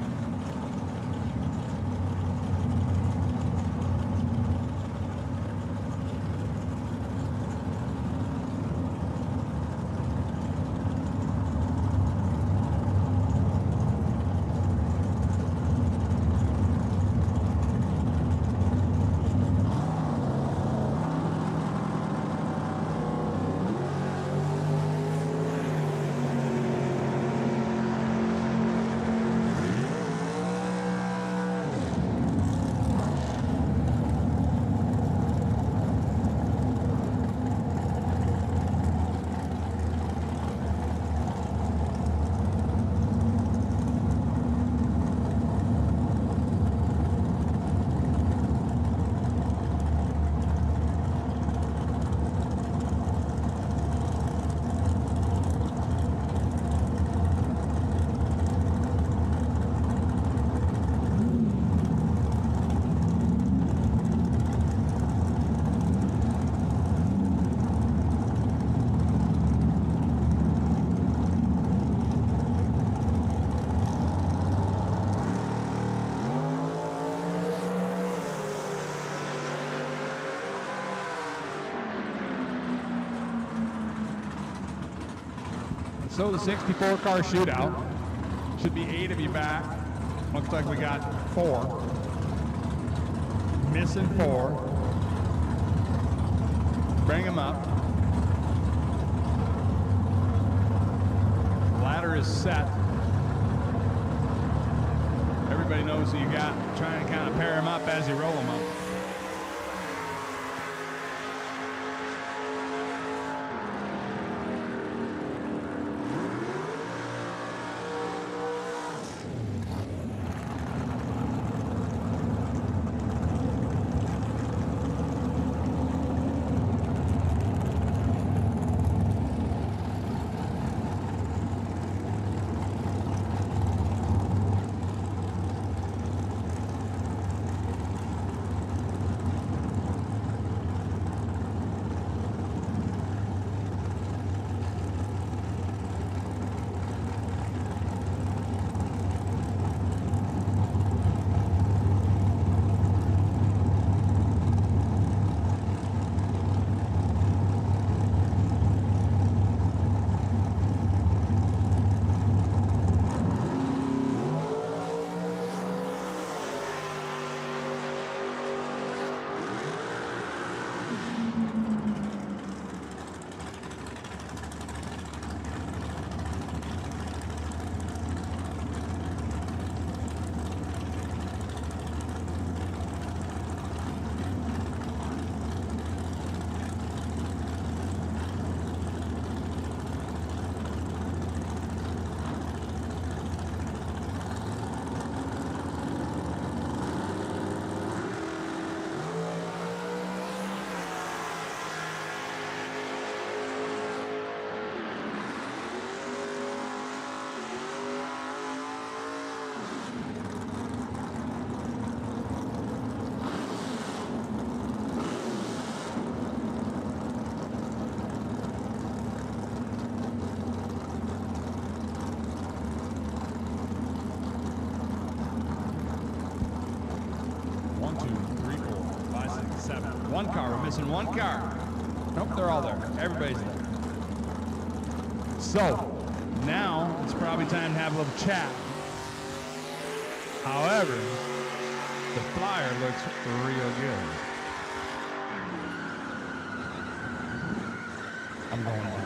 So the 64 car shootout, should be 8 of you back. Looks like we got 4. Missing 4. Bring them up. Ladder is set. Everybody knows who you got. Try and kind of pair them up as you roll them up. One car, we're missing one car. Nope, they're all there. Everybody's there. So, now it's probably time to have a little chat. However, the flyer looks real good. I'm going on.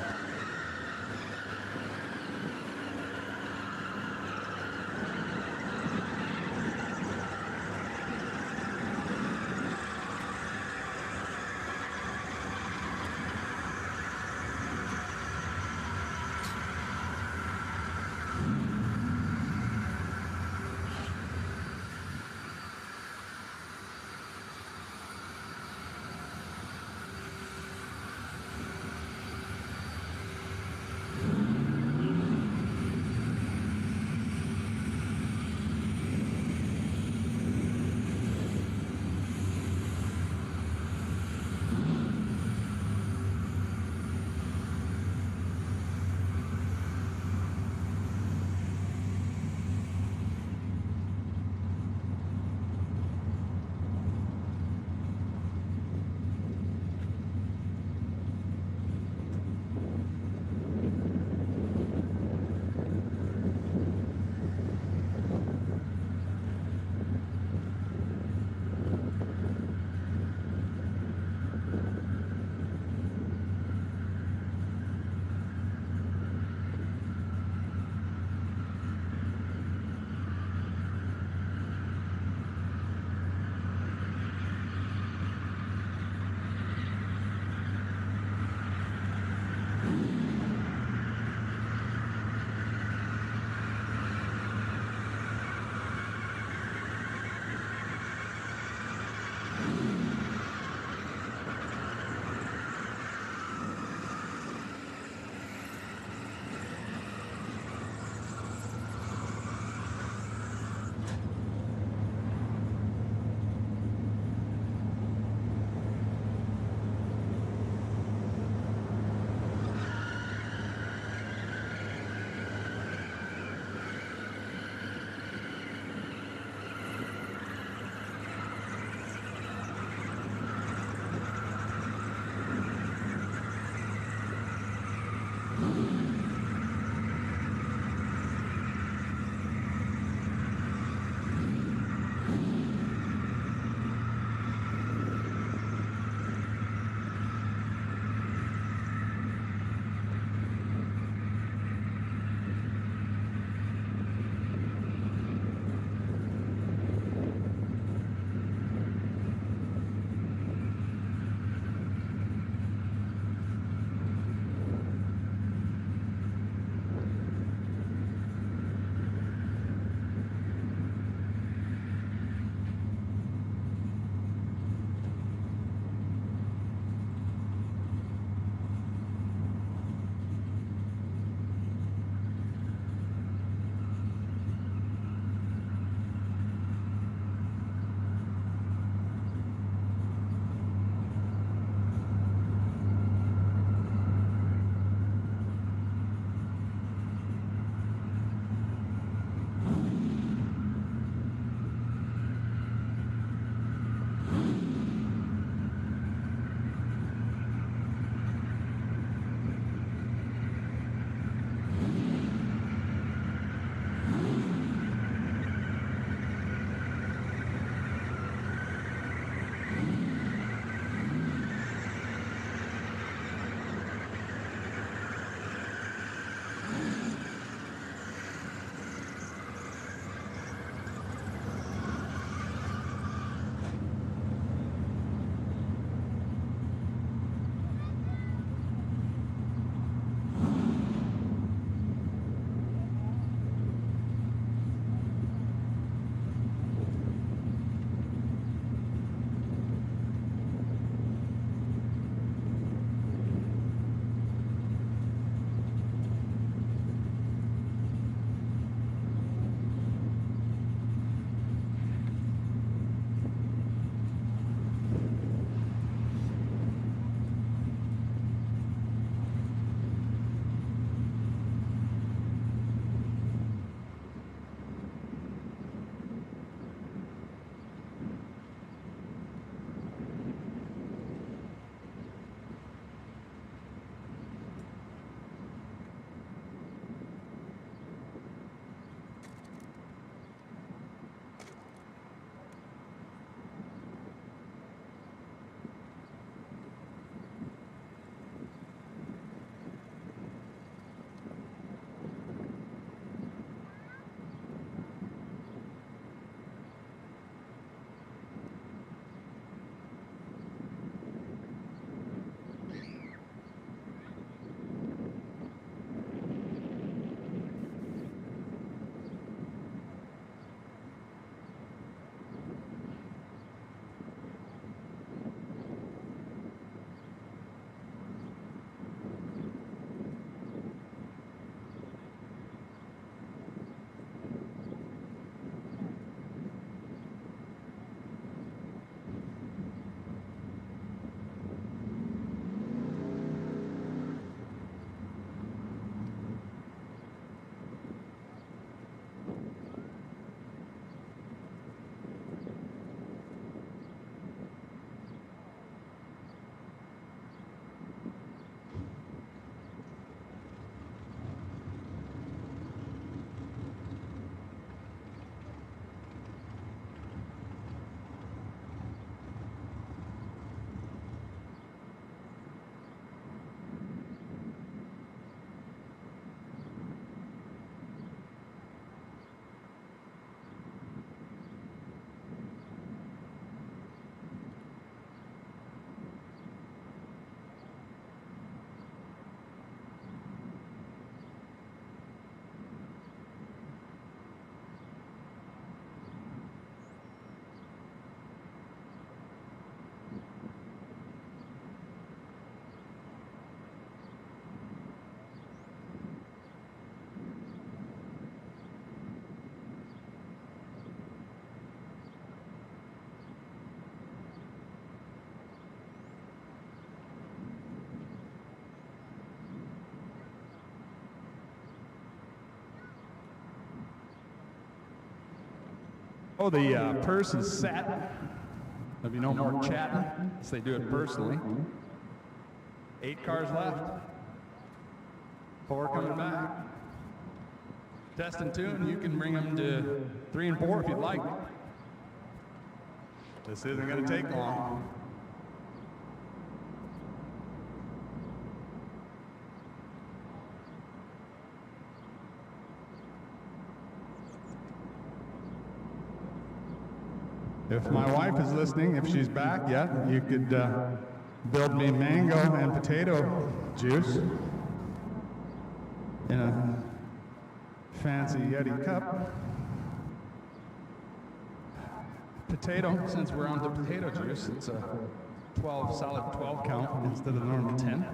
Oh, the purse is set. There'll be no more chatting, so they do it personally. 8 cars left. 4 coming back. Test and tune, you can bring them to 3 and 4 if you'd like. This isn't going to take long. If my wife is listening, if she's back yet, you could build me mango and potato juice in a fancy Yeti cup. Potato, since we're on to potato juice, it's a solid 12 count instead of the normal 10.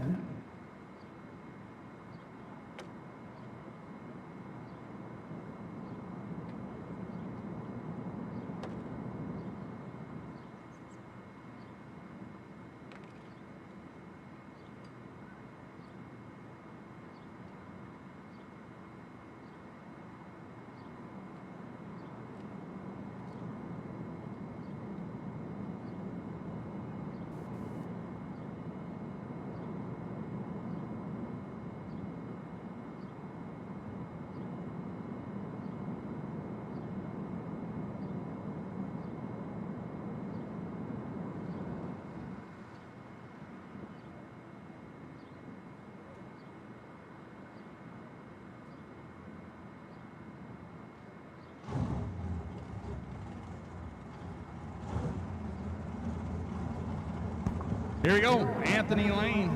Here we go, Anthony Lane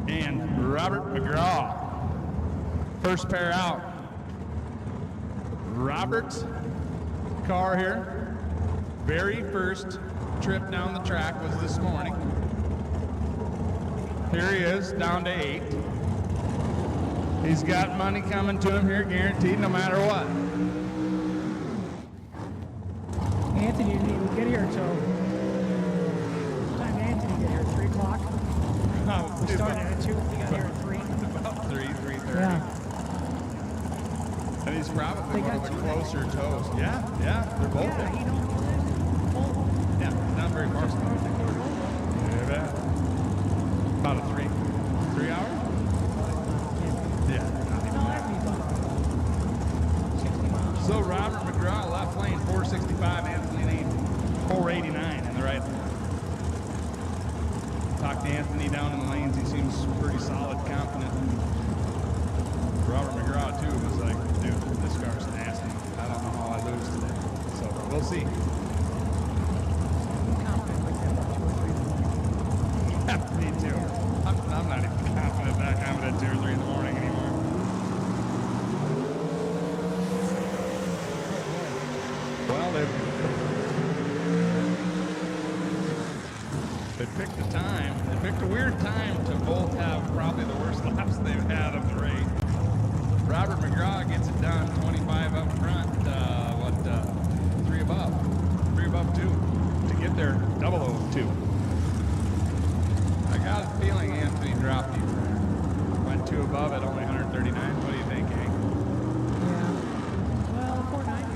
and Robert McGraw. First pair out. Robert's car here. Very first trip down the track was this morning. Here he is, down to 8. He's got money coming to him here, guaranteed, no matter what. Anthony didn't even get here until we started at 2, we got here at 3. About 3:30. Yeah. And he's probably one of the closer toes. Yeah, they're both Yeah, in. you know what? Yeah, not very far. Yeah, about a 3 hours? Yeah. No, that'd be about 60 miles. So Robert McGraw, left lane, 465, Anthony Lane, 489 in the right lane. Talked to Anthony down in the lanes. He seems pretty solid, confident. Robert McGraw, too, was like, dude, this car's nasty. I don't know how I lose today. So we'll see. Yeah, me too. I'm not even confident that I'm at 2 or 3 in the morning anymore. Well, they picked a time. They picked a weird time to both have probably the worst laps they've had of the race. Robert McGraw gets it done, 25 up front, 3 above 2 to get their 002. I got a feeling Anthony dropped you. Went 2 above at only 139. What do you think, Hank? Yeah. Well, 490.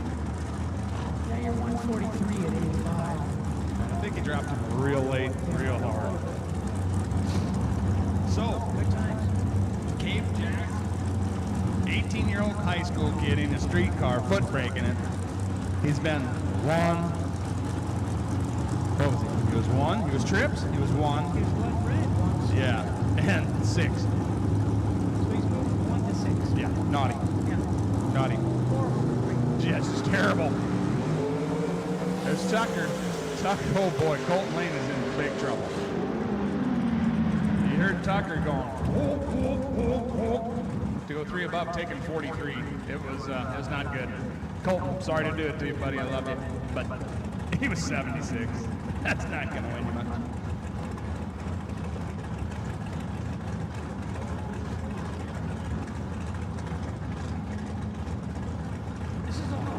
Yeah, you're 143 at 85. I think he dropped him real late, real hard. So, Good times. Cave Jack, 18-year-old high school kid in a street car, foot braking it. He's been what was he? He was 1. He was trips. He was 1. He was one red once. Yeah, and 6. So he's moved from 1 to 6. Yeah, naughty. Yeah. Naughty. 4 3. Yeah, it's just terrible. There's Tucker. Tucker, oh boy, Colton Lane is in big trouble. You heard Tucker going, whoop, whoop, whoop, whoop. To go 3 above, taking 43. It was not good. Colton, sorry to do it to you, buddy. I love you. But he was 76. That's not going to win you much. This is all about.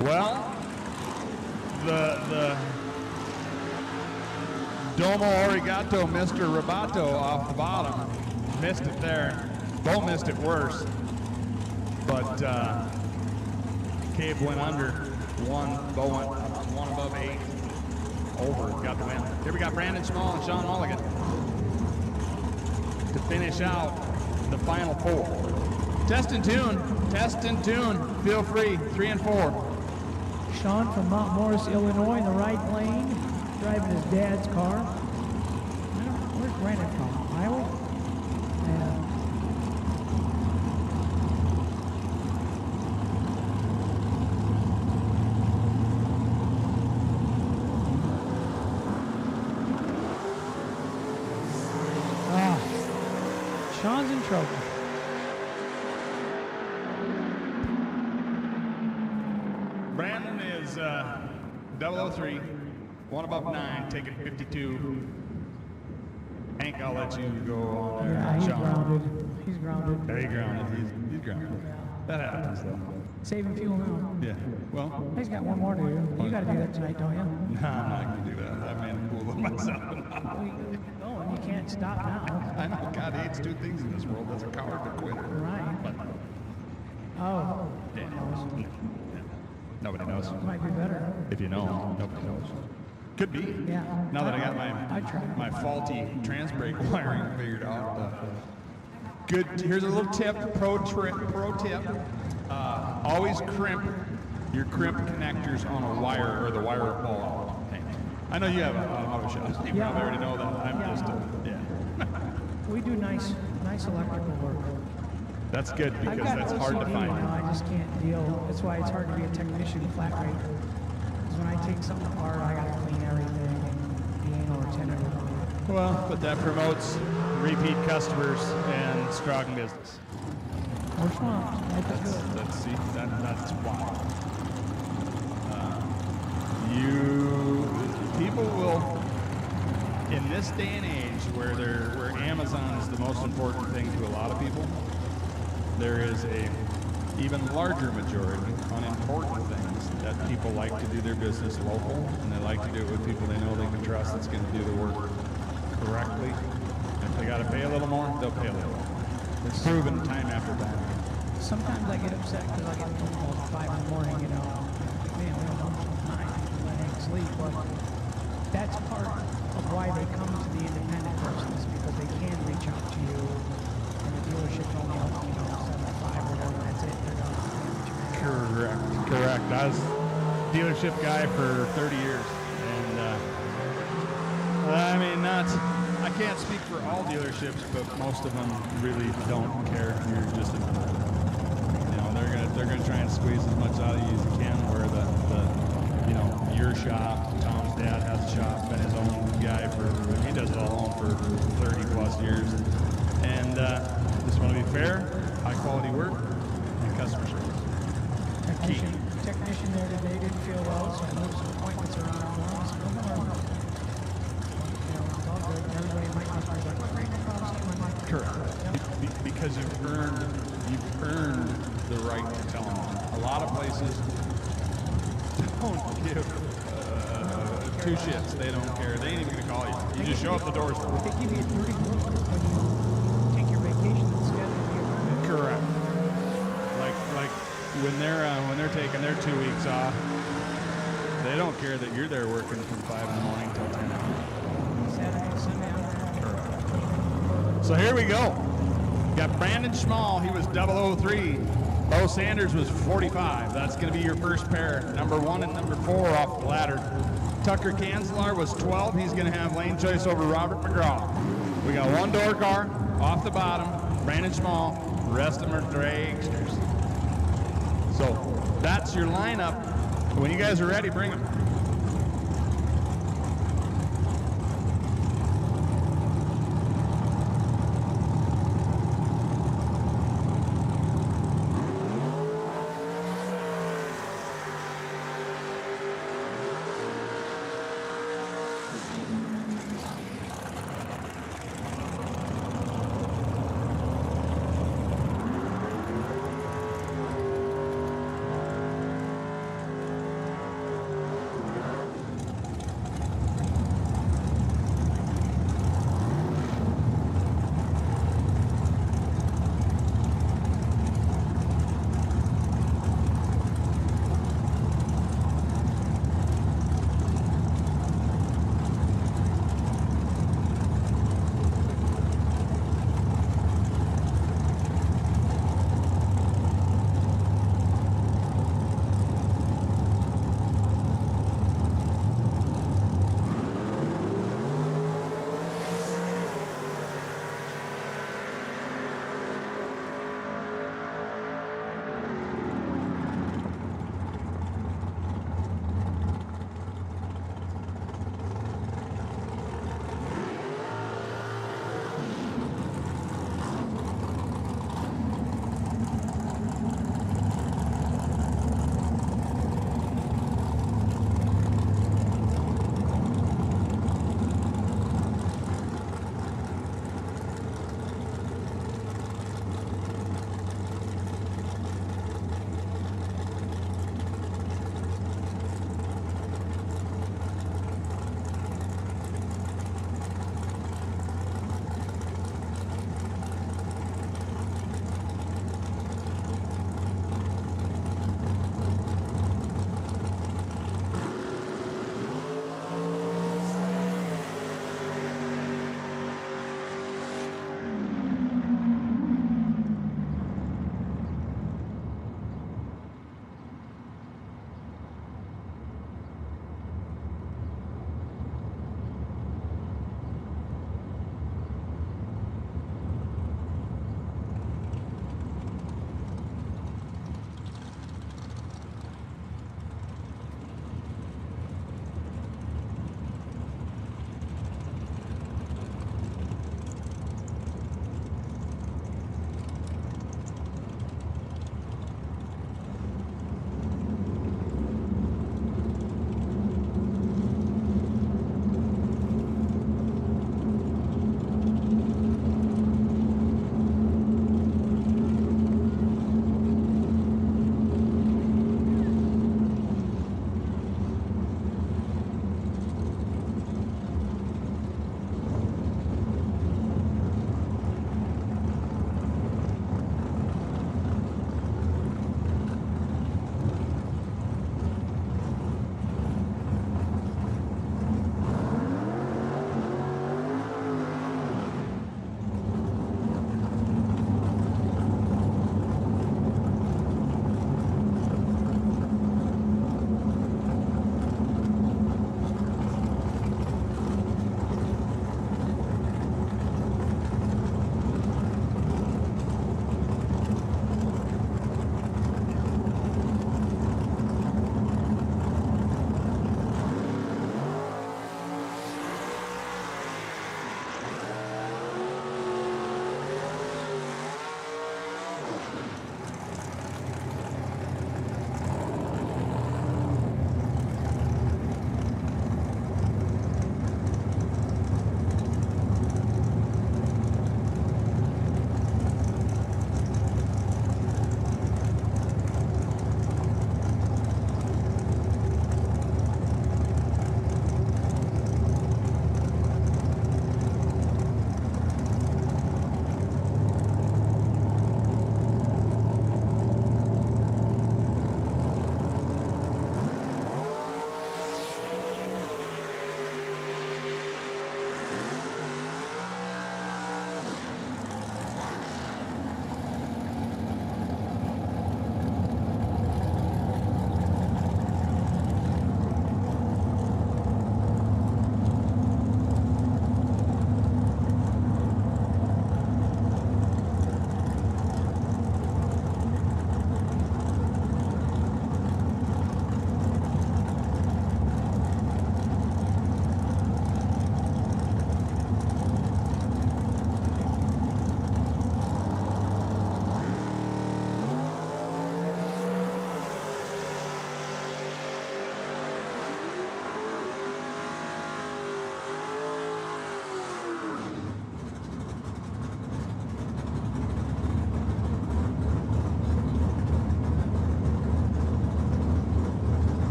Well, the Domo Arigato Mr. Roboto off the bottom missed it there. Bo missed it worse, but Cabe went under one. Bo went one above 8 over. Got the win. Here we got Brandon Small and Sean Mulligan to finish out the final 4. Test and tune. Feel free. 3 and 4. Sean from Mount Morris, Illinois, in the right lane, driving his dad's car. Where's Brandon from? Iowa? Yeah. Sean's in trouble. Brandon is 003, 1 above 9, taking 52. Hank, I'll let you go on there. Yeah, he's Sean. grounded. He's grounded. Yeah, he's grounded. He's grounded. That happens, though. Saving fuel now. Yeah. Well, He's got one more to do. You got to do that tonight, don't you? nah, I'm not going to do that. I made a fool of myself. Oh, and you can't stop now. I know God hates 2 things in this world. That's a coward and a quitter. Right. Yeah. Oh. Nobody knows. Might be better. If you know, nobody knows. Could be. Yeah. Now that I got I'd try. my faulty trans brake wiring figured out. Good. Here's a little tip, pro tip. Always crimp your crimp connectors on a wire or the wire ball. I know you have an auto shop. So you probably already know that. I'm just We do nice electrical work. That's good I've because got that's OCD hard to find. now. I just can't deal. That's why it's hard to be a technician flat rate. Because when I take something apart, I got to clean everything and be anal retentive. Well, but that promotes repeat customers and strong business. Which one? That's why. People will, in this day and age where Amazon is the most important thing to a lot of people, there is a even larger majority on important things that people like to do their business local, and they like to do it with people they know they can trust that's going to do the work correctly. And if they got to pay a little more, they'll pay a little more. It's proven time after time. Sometimes I get upset because I get a phone call at 5 in the morning, you know. Man, we don't have time to let Hank sleep. But that's part of why they come to the independent persons, because they can reach out to you. And the dealership's only open, 7 to 5 or whatever, that's it. They're done. Correct. I was dealership guy for 30 years. And, I mean, I can't speak for all dealerships, but most of them really don't care if you're just a number. They're gonna try and squeeze as much out of you as you can. Where your shop, Tom's dad has a shop, been his own guy he does it all for 30 plus years, and just want to be fair, high quality work, and customer service. Technician there today didn't feel well, so I moved some appointments around for him. So it's all good. Everybody might not be like, Brandon calls him. I'm like, Correct. Because you've earned the right to tell them. A lot of places don't give 2 shits. They don't care. They ain't even gonna call you. You just show up the doors. They give you a dirty look when you take your vacation and schedule your Correct. Like when they're taking their 2 weeks off, they don't care that you're there working from 5 in the morning till 10 a.m. Saturday, Sunday. Correct. So here we go. Got Brandon Small, he was 003. Bo Sanders was 45. That's going to be your first pair. Number 1 and number 4 off the ladder. Tucker Kanzler was 12. He's going to have lane choice over Robert McGraw. We got 1 door car off the bottom. Brandon Small. The rest of them are dragsters. So that's your lineup. When you guys are ready, bring them.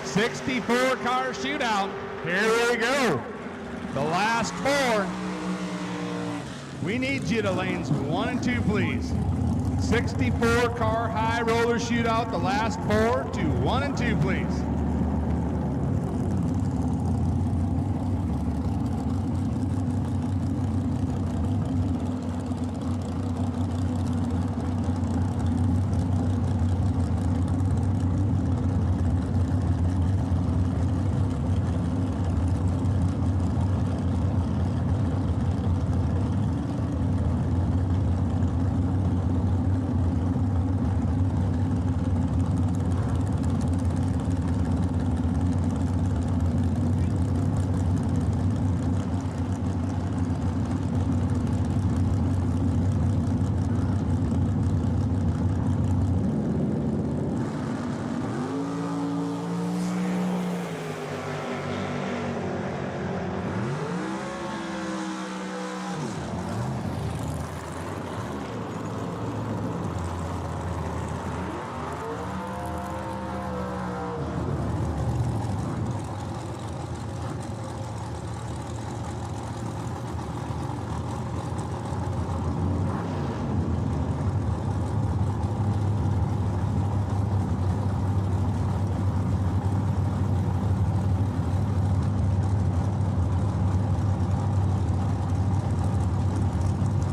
64 car shootout. Here we go. The last 4. We need you to lanes 1 and 2, please. 64 car high roller shootout. The last 4 to 1 and 2, please.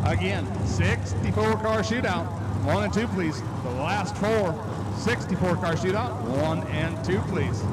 Again, 64 car shootout, 1 and 2, please. The last 4, 64 car shootout, 1 and 2, please.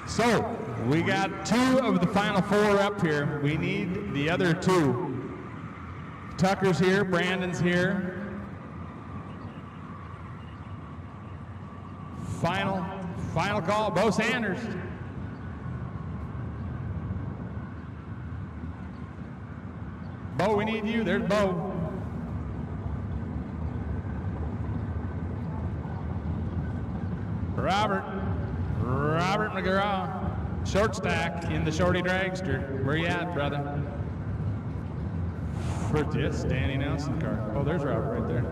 So, we got 2 of the final 4 up here. We need the other 2. Tucker's here, Brandon's here. Final call, Bo Sanders. Bo, we need you. There's Bo. Robert McGraw, short stack in the shorty dragster. Where you at, brother? For this Danny Nelson car. Oh, there's Robert right there.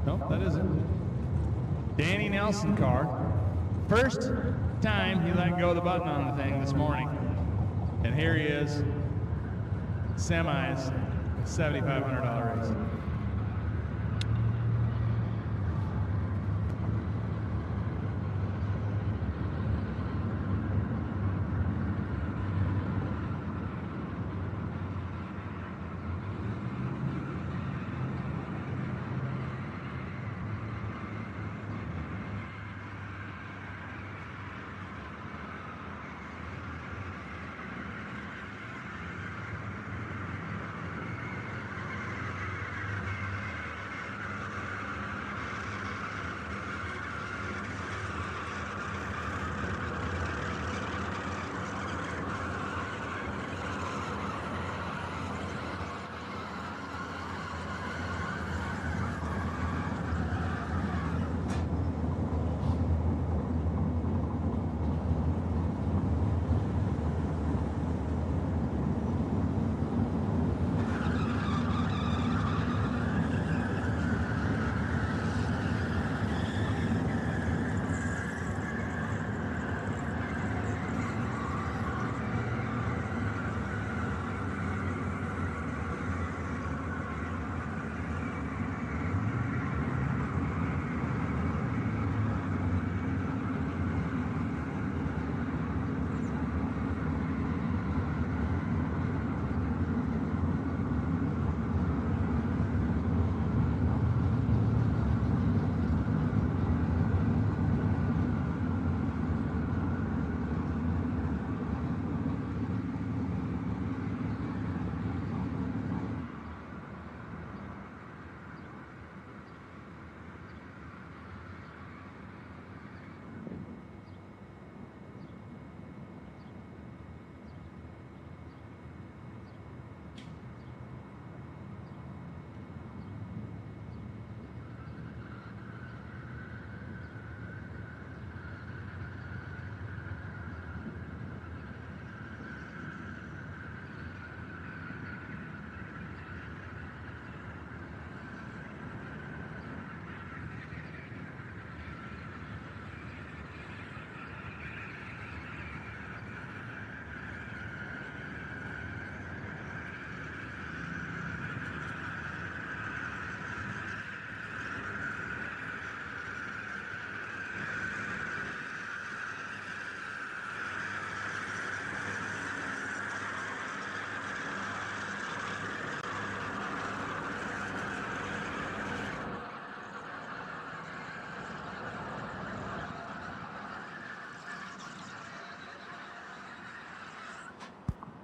Nope, that isn't. Danny Nelson car. First time he let go of the button on the thing this morning. And here he is. Semis, $7,500 race.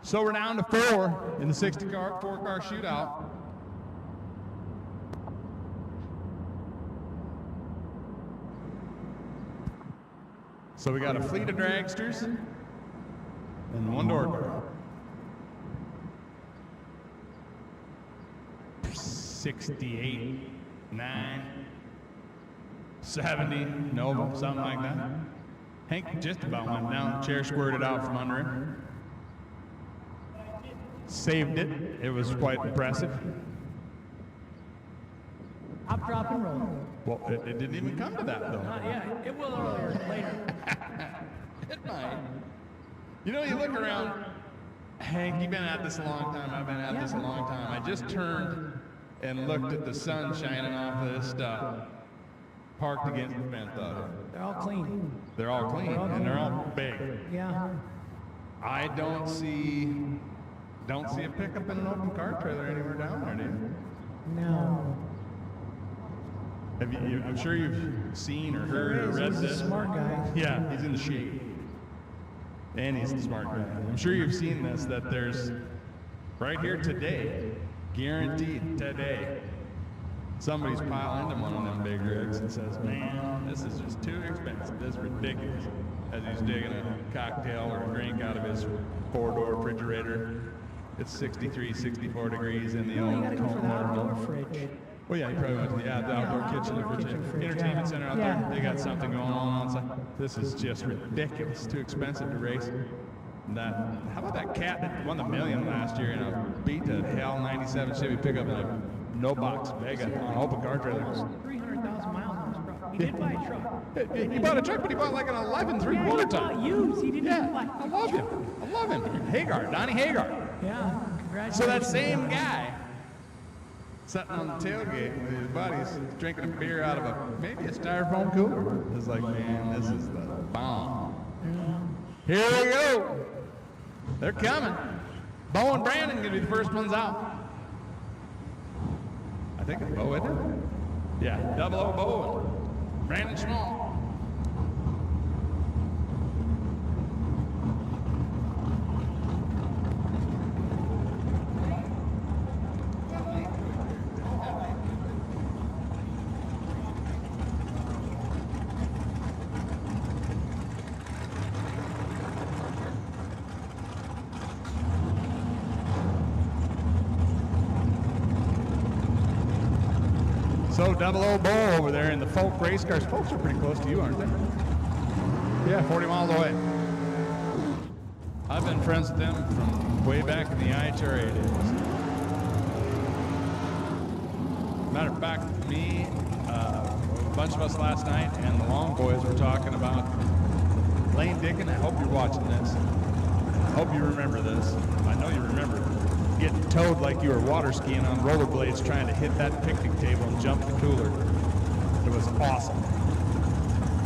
So we're down to 4 in the 4-car shootout. So we got a fleet of dragsters and 1 door car. 68, 9, 70, Nova, something like that. Hank just about went down, the chair squirted out from under him. Saved it. It was quite impressive. Hop, drop, and roll. Well, it didn't even come to that, though. Not yet. It will earlier, later. It might. You know, you look around. Hank, you've been at this a long time. I've been at this a long time. I just turned and looked at the sun shining off of this stuff. Parked against the fence. They're all clean. They're all clean, and they're all big. Yeah. I don't see a pickup in an open car trailer anywhere down there, do you? No. I'm sure you've seen or heard or read He's this. a smart guy. Yeah, he's in the shade. And he's the smart guy. I'm sure you've seen this, that there's right here today, guaranteed today, somebody's piling into one of them big rigs and says, man, this is just too expensive. This is ridiculous. As he's digging a cocktail or a drink out of his 4-door refrigerator. It's 63, 64 degrees in the You old gotta go for the outdoor home. fridge. Well, yeah, you probably went to the outdoor kitchen, outdoor kitchen fridge, entertainment yeah. center out Yeah. there. They got something going on outside. This is just ridiculous. Too expensive to race. How about that cat that won the million last year in a beat to hell 97 Chevy pickup in a no box Vega on an open car trailer? 300,000 miles on his truck. He did buy a truck. He bought a truck, but he bought like an 11 3/4 He ton. bought used. He didn't Yeah, even buy. I love him. I love him. Hagar, Donnie Hagar. Yeah, congratulations. So that same guy sitting on the tailgate with his buddies drinking a beer out of maybe a styrofoam cooler. It's like, man, this is the bomb. Here we go. They're coming. Bo and Brandon gonna be the first ones out. I think it's Bo, isn't it? Yeah, 00 Bo and Brandon Small. So 00 Bo over there in the Folk race cars. Folks are pretty close to you, aren't they? Yeah, 40 miles away. I've been friends with them from way back in the IHRA days. Matter of fact, me, a bunch of us last night, and the Long Boys were talking about Lane Dickin. I hope you're watching this. I hope you remember this. I know you remember it. Getting towed like you were water skiing on rollerblades trying to hit that picnic table and jump the cooler. It was awesome.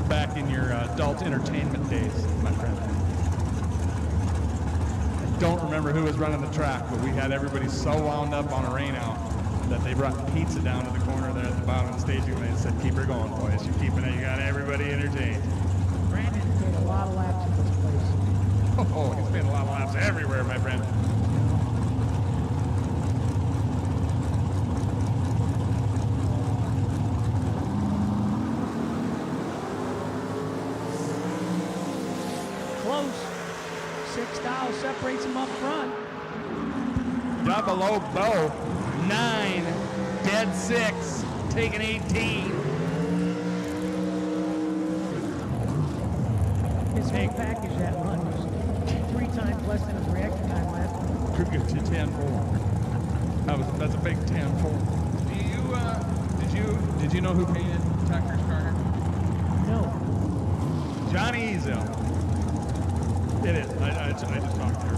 Back in your adult entertainment days, my friend. I don't remember who was running the track, but we had everybody so wound up on a rain out that they brought pizza down to the corner there at the bottom of the staging and they said, keep her going, boys. You're keeping it. You got everybody entertained. Brandon made a lot of laps at this place. Oh, he's made a lot of laps everywhere, my friend. Close. 6 thou separates him up front. 00 Bo, 9, dead 6, taking 18. His whole package that run was 3 times less than his reaction time last time. Could get to 10-4. That's a big 10-4. Did you know who painted Tucker's car? No. Johnny Ezel. It is. I just talked to her.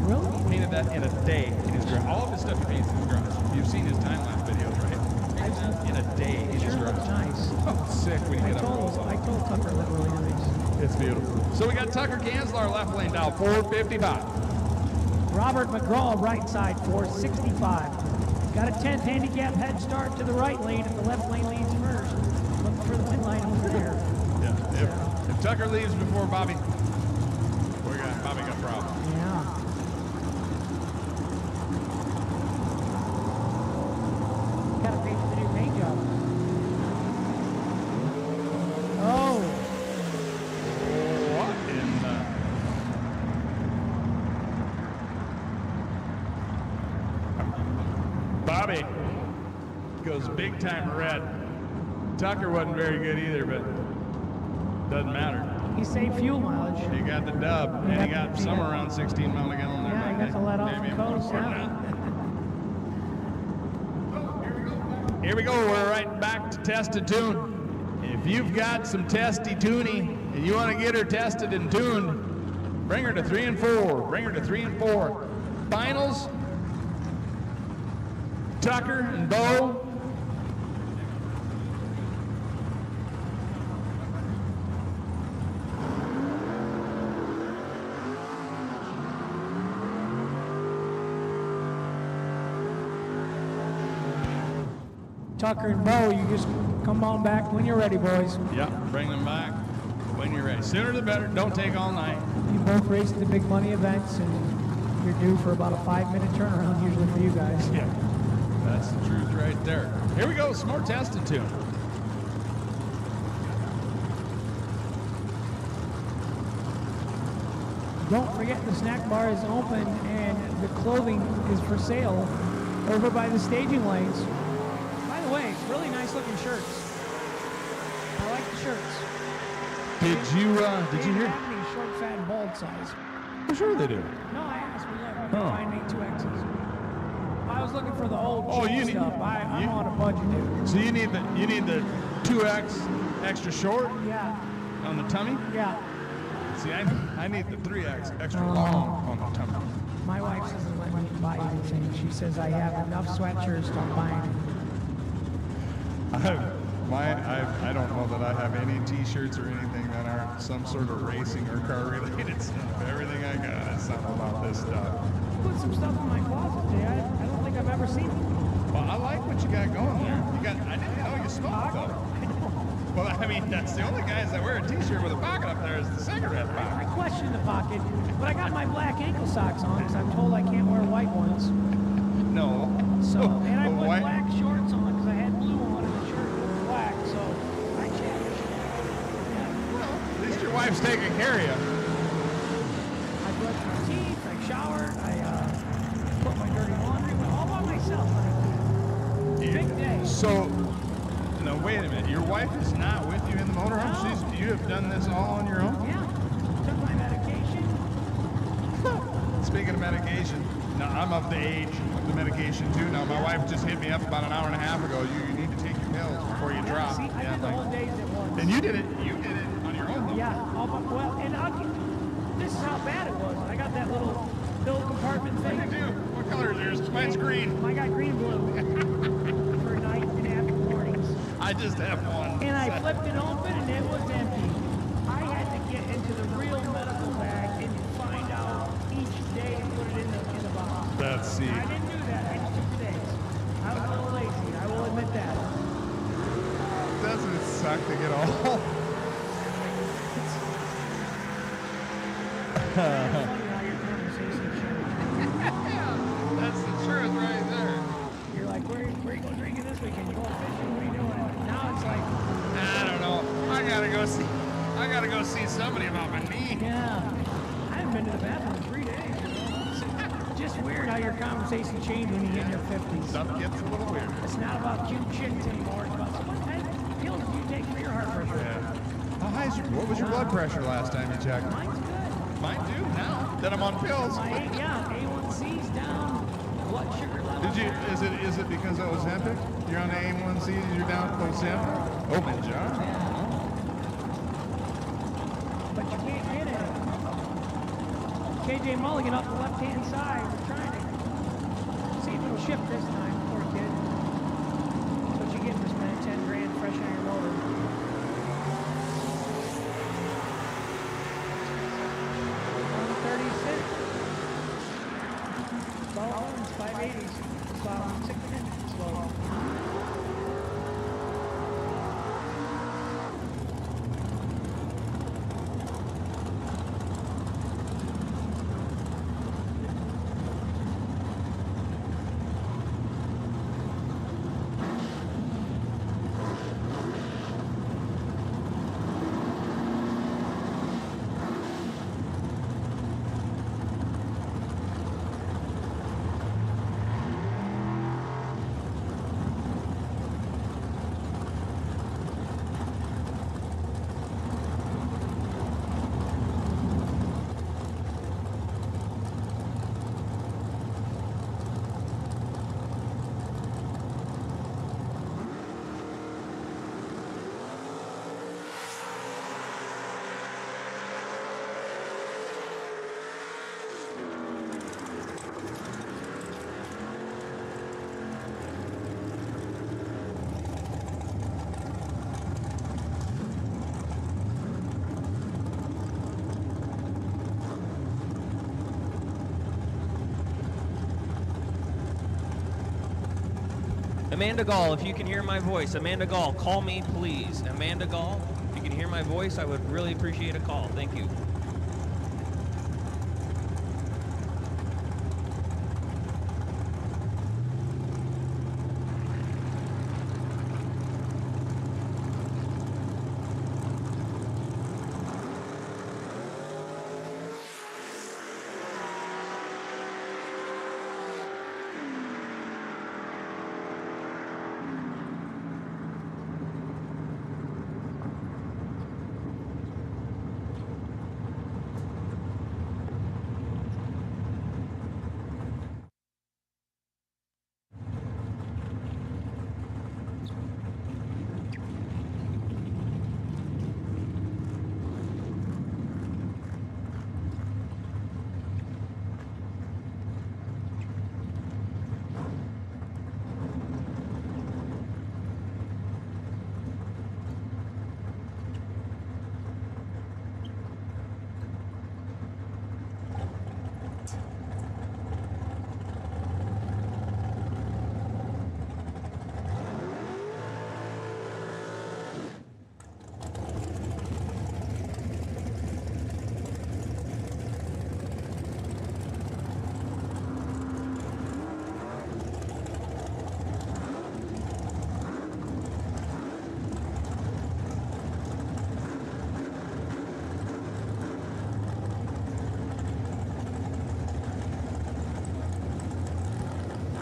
Really? He painted that in a day in his garage. All of his stuff he paints in his garage. You've seen his time-lapse videos, right? Painted that in a day in his Sure garage. looks nice. Oh, sick when you I get up close. told Tucker that really nice. It's beautiful. So we got Tucker Ganslar left lane down, 455. Robert McGraw right side, 465. Got a 10th handicap head start to the right lane if the left lane leads first. Looking for the win line over there. Yeah. If Tucker leaves before Bobby, Bobby got a problem. Yeah. Got to pay for the new paint job. Oh. What in the... Bobby goes big time red. Tucker wasn't very good either, but doesn't matter. He saved fuel mileage. He got the dub, and he got somewhere around 16 miles a gallon there. Yeah, he got to let off Maybe the a little coast more than now. that. Here we go. We're right back to test and tune. If you've got some testy tuning and you want to get her tested and tuned, bring her to 3 and 4. Bring her to 3 and 4. Finals, Tucker and Bo. Tucker and Bo, you just come on back when you're ready, boys. Yeah, bring them back when you're ready. Sooner the better. Don't take all night. You both race the big money events, and you're due for about a 5-minute turnaround usually for you guys. Yeah, that's the truth right there. Here we go, some more testing tune. Don't forget the snack bar is open and the clothing is for sale over by the staging lanes. By the way, really nice looking shirts. I like the shirts. Did you They hear? have me short, fat, and bald size. I'm sure they do. No, I asked. We could Oh. find me 2Xs. I was looking for the old Oh, cheap you need- stuff. I'm you- on a budget, dude. So you need the 2X extra short Yeah, on the tummy? yeah. See, I need the 3X extra Oh. long on the tummy. My wife doesn't let me buy anything. She says I have enough sweatshirts, don't buy anything. I don't know that I have any T-shirts or anything that aren't some sort of racing or car related stuff. Everything I got is something about this stuff. Put some stuff in my closet, Jay. I don't think I've ever seen it. Well, I like what you got going there. I didn't know you smoked though. Well, I mean, that's the only guys that wear a T-shirt with a pocket up there is the cigarette I pocket. question the pocket, but I got my black ankle socks on because I'm told I can't wear white ones. No. So, and I But put why- black shorts on because I had blue on and the shirt was black. So I changed. At least your wife's taking care of you. I brushed my teeth. I showered. I put my dirty laundry all by myself. Big day. So, no, wait a minute. Your wife is not with you in the motorhome? No. You have done this all on your own? Yeah. Took my medication. Speaking of medication, now I'm of the age of the medication too. Now my wife just hit me up about an hour and a half ago. You need to take your pills before you drop. See, I did the whole days at once. And you did it on your own. Though. Yeah, well, and this is how bad it was. I got that little compartment thing. What do you do? What color is yours? Mine's green. I got green and blue for night and after mornings. I just have one. And I flipped it open and it was empty. I had to get into the real medical bag and find out each day and put it in the box. Let's see. I didn't do that. I just took the days. I was a little lazy. I will admit that. Doesn't it suck to get all? It's funny how your conversation changed. That's the truth right there. You're like, where are you going drinking this weekend? You going fishing? What are you doing? Now it's like, I don't know. I gotta go see somebody about my knee. yeah, I haven't been to the bathroom in 3 days. It's just weird how your conversation changed when you get in your 50s. Stuff gets a little weird. It's not about cute chicks anymore. It's about what kind of pills do you take for your heart pressure? Yeah. What was your blood pressure last time you checked? Mine's good. Mine too. Now that I'm on pills. My A1C's down. Blood sugar level. Is it because of Ozempic? You're on the A1Cs. You're down with Ozempic. Oh, Manjaro. But you can't get it. KJ Mulligan up the left-hand side. We're trying to see if it'll shift this time. Poor kid. That's what you get for spending 10 grand fresh on your motor. It's 580s. It's about 6 minutes slow. Amanda Gall, if you can hear my voice, Amanda Gall, call me, please. Amanda Gall, if you can hear my voice, I would really appreciate a call. Thank you.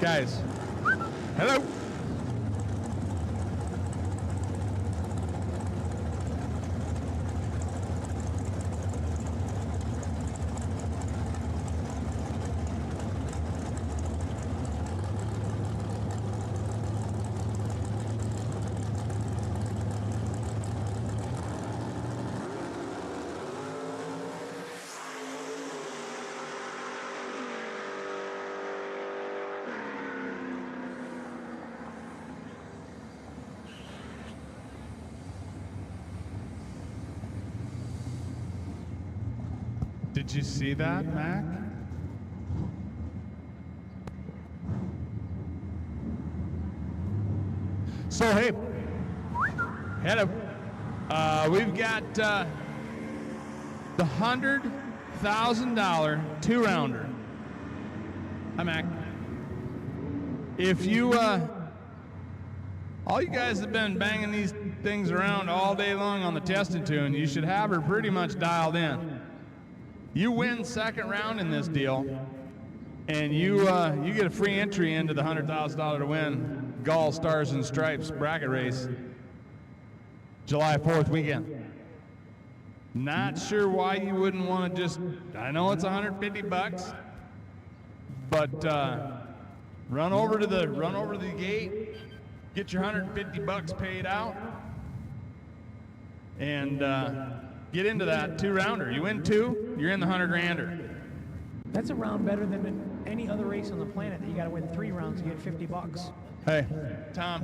Guys, hello. Did you see that, Mac? So, hey, hello. We've got the $100,000 two-rounder. Hi, Mac. If you, all you guys have been banging these things around all day long on the testing tune, you should have her pretty much dialed in. You win second round in this deal, and you get a free entry into the $100,000 to win Gall Stars and Stripes bracket race, July 4th weekend. Not sure why you wouldn't want to just, I know it's $150, but run over to the gate, get your $150 paid out, and get into that two-rounder. You win two, you're in the $100,000. That's a round better than any other race on the planet that you got to win 3 rounds to get $50. Hey, Tom.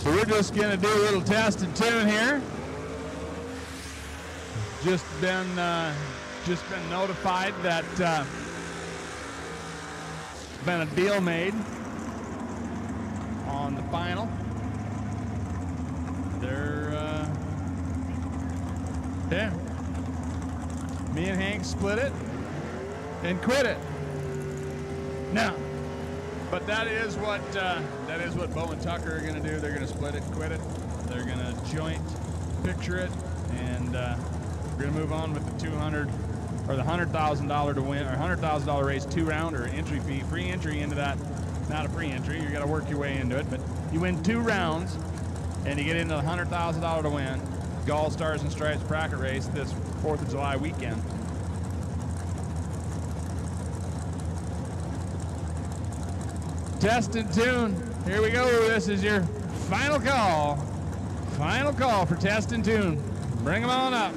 So we're just going to do a little test and tune here. Just been notified that been a deal made on the final. They're yeah. Me and Hank split it and quit it. Now, but that is what Bo and Tucker are going to do. They're going to split it and quit it. They're going to joint picture it, and we're going to move on with the 200 or the $100,000 to win, or $100,000 race 2-round or entry fee, free entry into that. Not a free entry. You got to work your way into it, but you win 2 rounds, and you get into the $100,000 to win. GallStars and Stripes bracket race this 4th of July weekend. Test and tune. Here we go. This is your final call. Final call for test and tune. Bring them on up.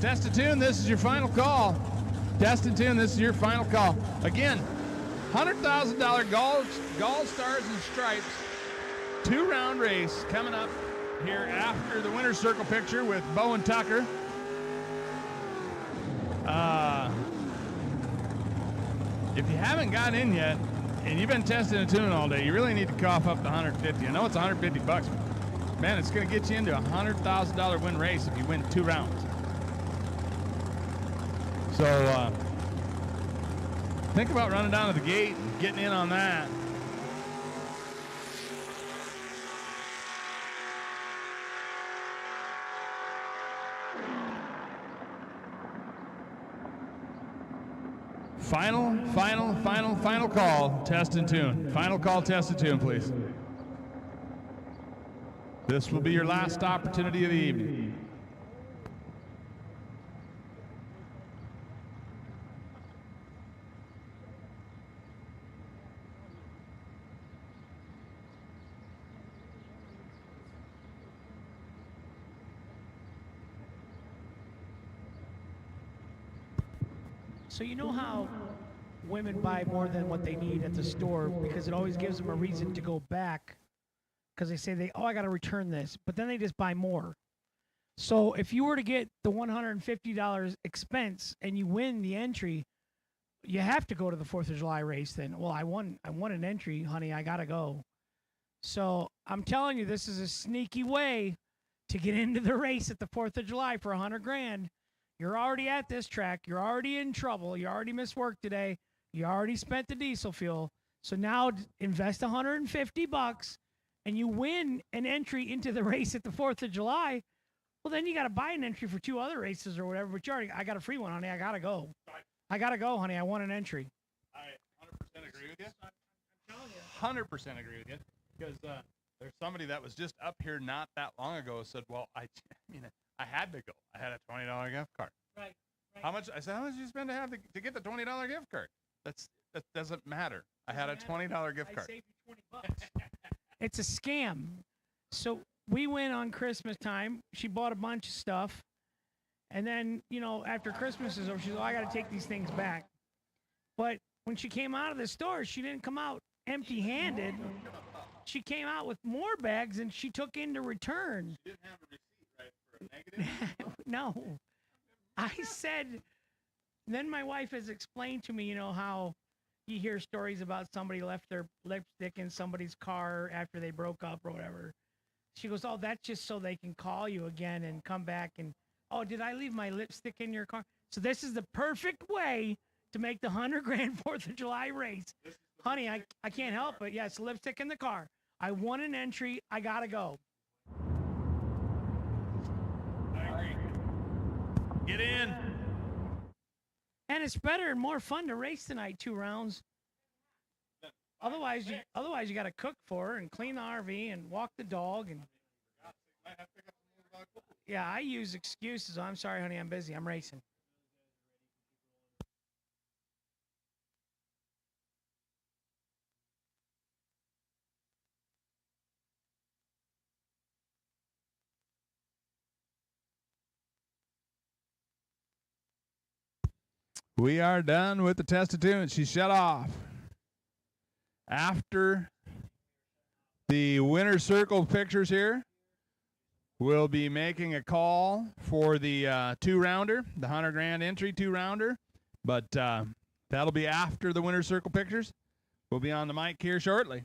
Test and tune, this is your final call. Test and tune, this is your final call. Again, $100,000 GallStars and Stripes 2-round race coming up here after the winner's circle picture with Bo and Tucker. If you haven't gotten in yet and you've been testing and tuning all day, you really need to cough up the 150. I know it's $150, but man, it's going to get you into a $100,000 win race if you win 2 rounds. So think about running down to the gate and getting in on that. Final call, test and tune. Final call, test and tune, please. This will be your last opportunity of the evening. So you know how women buy more than what they need at the store because it always gives them a reason to go back because they say I got to return this, but then they just buy more. So if you were to get the $150 expense and you win the entry, you have to go to the 4th of July race then. Well, I won an entry, honey. I got to go. So I'm telling you, this is a sneaky way to get into the race at the 4th of July for $100,000. You're already at this track. You're already in trouble. You already missed work today. You already spent the diesel fuel. So now invest $150 and you win an entry into the race at the 4th of July. Well, then you got to buy an entry for 2 other races or whatever. But I got a free one, honey. I got to go. I got to go, honey. I won an entry. I 100% agree with you. 100% agree with you. Because there's somebody that was just up here not that long ago said, well, I had to go. I had a $20 gift card. Right. How much? I said, how much did you spend to get the $20 gift card? That doesn't matter. I had a $20 gift card. I saved you $20. It's a scam. So we went on Christmas time. She bought a bunch of stuff. And then, after Christmas is over, she's like, I got to take these things back. But when she came out of the store, she didn't come out empty-handed. She came out with more bags and she took in to return. She didn't have a receipt, right, for a negative? No. I said, then my wife has explained to me, how you hear stories about somebody left their lipstick in somebody's car after they broke up or whatever. She goes, oh, that's just so they can call you again and come back and, oh, did I leave my lipstick in your car? So this is the perfect way to make the $100,000 4th of July race. Honey, I can't help it. Yes, lipstick in the car. I won an entry. I got to go. I agree. Get in. And it's better and more fun to race tonight, 2 rounds. Otherwise, you got to cook for her and clean the RV and walk the dog. And yeah, I use excuses. I'm sorry, honey, I'm busy. I'm racing. We are done with the test of tunes. She shut off. After the winner circle pictures here, we'll be making a call for the 2-rounder, the $100,000 entry 2-rounder. But that'll be after the winner circle pictures. We'll be on the mic here shortly.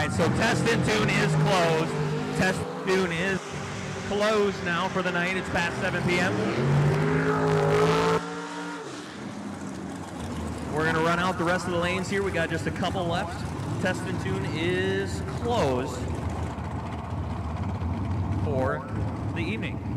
right, so Test and Tune is closed. Test and Tune is closed now for the night. It's past 7 p.m. We're going to run out the rest of the lanes here. We got just a couple left. Test and Tune is closed for the evening.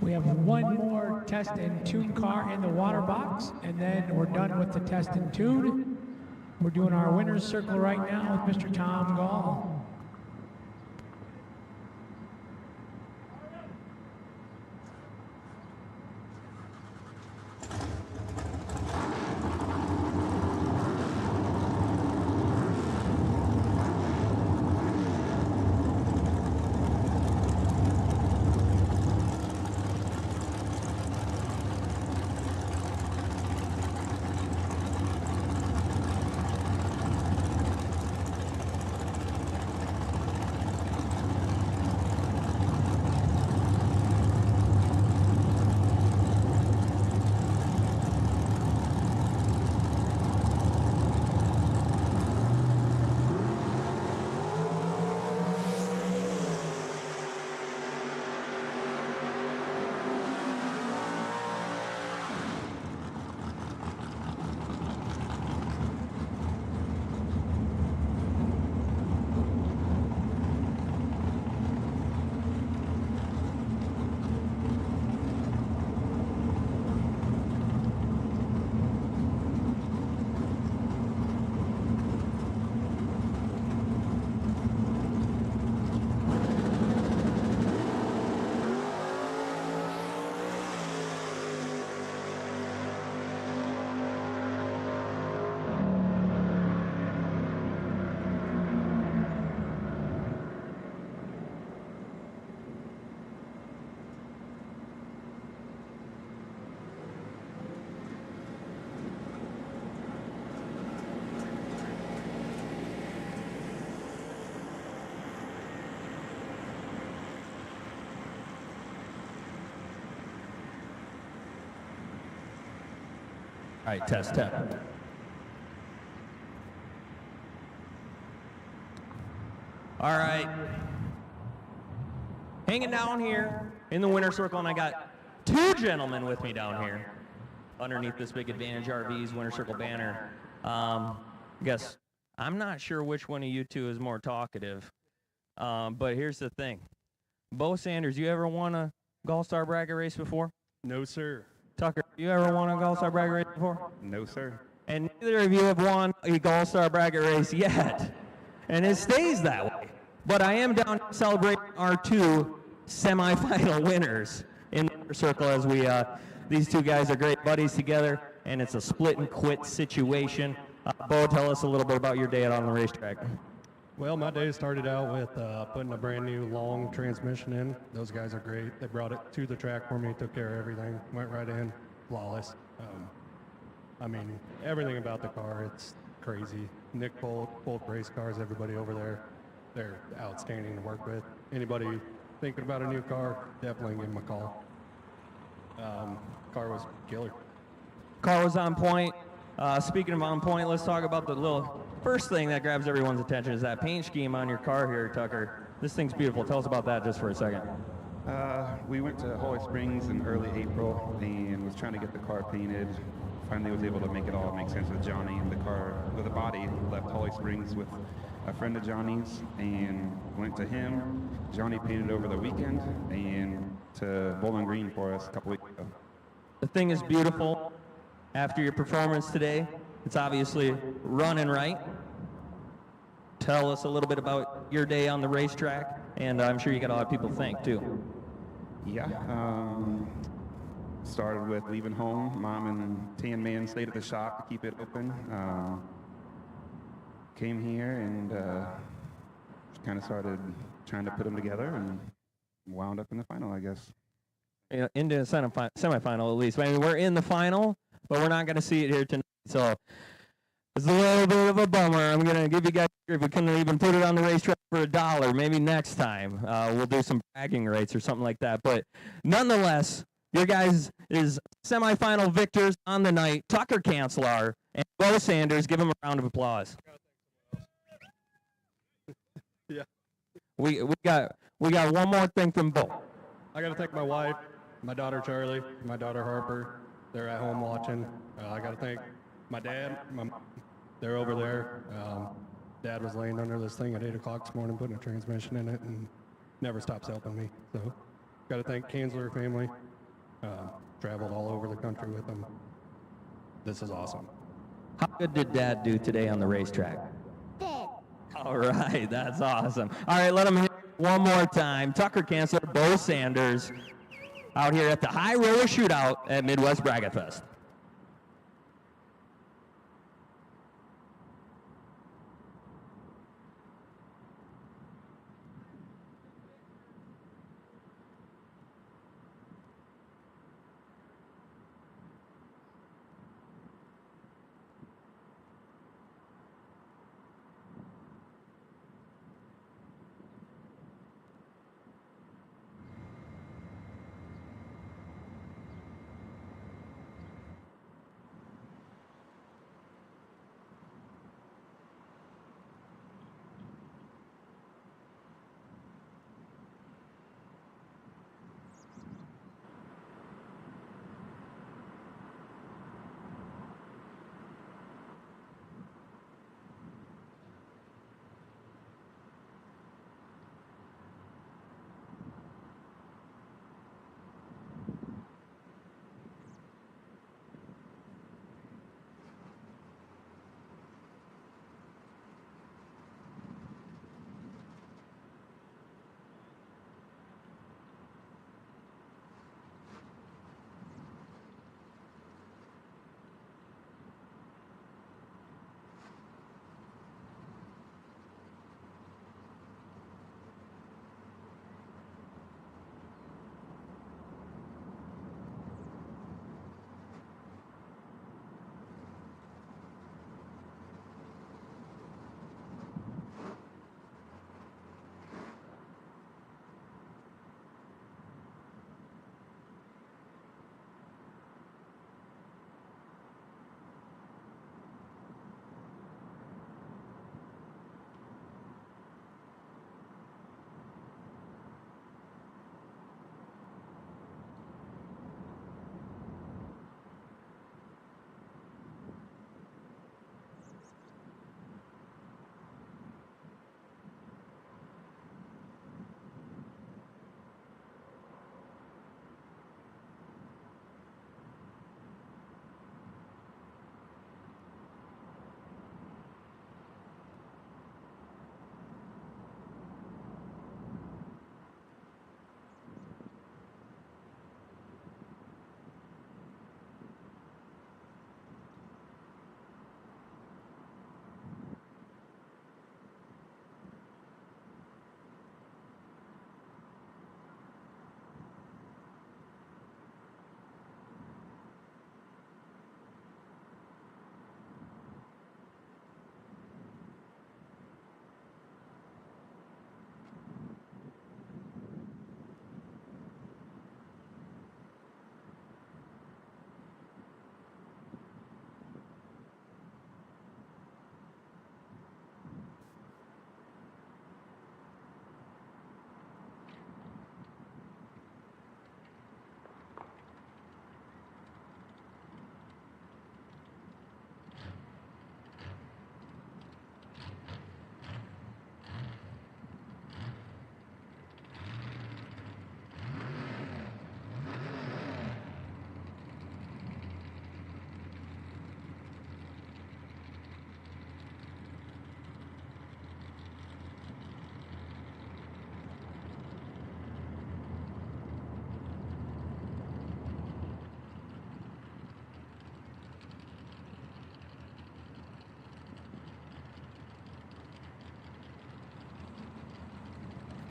We have one more test and tune car in the water box, and then we're done with the test and tune. We're doing our winner's circle right now with Mr. Tom Gall. All right, test. All right. Hanging down here in the winner's circle, and I got two gentlemen with me down here underneath this big Advantage RV's winner's circle banner. Guess I'm not sure which one of you two is more talkative, but here's the thing. Bo Sanders, you ever won a GallStar Bracket race before? No, sir. Tucker, you ever won a GallStar Bracket race before? No, sir. And neither of you have won a GallStar Bracket race yet. And it stays that way. But I am down to celebrate our two semifinal winners in the circle as we, these two guys are great buddies together, and it's a split and quit situation. Bo, tell us a little bit about your day out on the racetrack. Well, my day started out with putting a brand new long transmission in. Those guys are great. They brought it to the track for me, took care of everything, went right in, flawless. I mean, everything about the car, it's crazy. Nick Bolt Race Cars, everybody over there, they're outstanding to work with. Anybody thinking about a new car, definitely give them a call. Car was killer. Car was on point. Speaking of on point, let's talk about the little first thing that grabs everyone's attention is that paint scheme on your car here, Tucker. This thing's beautiful. Tell us about that just for a second. We went to Holly Springs in early April and was trying to get the car painted. Finally was able to make it all make sense with Johnny. The car, with the body, left Holly Springs with a friend of Johnny's and went to him. Johnny painted over the weekend and to Bowling Green for us a couple weeks ago. The thing is beautiful. After your performance today, it's obviously running right. Tell us a little bit about your day on the racetrack, and I'm sure you got a lot of people to thank too. Yeah, started with leaving home. Mom and Tan Man stayed at the shop to keep it open. Came here and kind of started trying to put them together and wound up in the final, I guess. You know, into the semifinal at least. I mean, we're in the final, but we're not going to see it here tonight. So it's a little bit of a bummer. I'm going to give you guys, if we couldn't even put it on the racetrack for $1, maybe next time we'll do some bragging rates or something like that. But nonetheless, your guys is semifinal victors on the night. Tucker Cancelar and Bo Sanders. Give them a round of applause. Yeah. We got one more thing from Bo. I got to thank my wife, my daughter Charlie, my daughter Harper. They're at home watching. I got to thank my dad. They're over there. Dad was laying under this thing at 8 o'clock this morning, putting a transmission in it, and never stops helping me. So got to thank Kanzler family. traveled all over the country with them. This is awesome. How good did Dad do today on the racetrack? All right, that's awesome. All right, let him hit one more time. Tucker Kanzler, Bo Sanders, out here at the High Roller Shootout at Midwest Bracket Fest.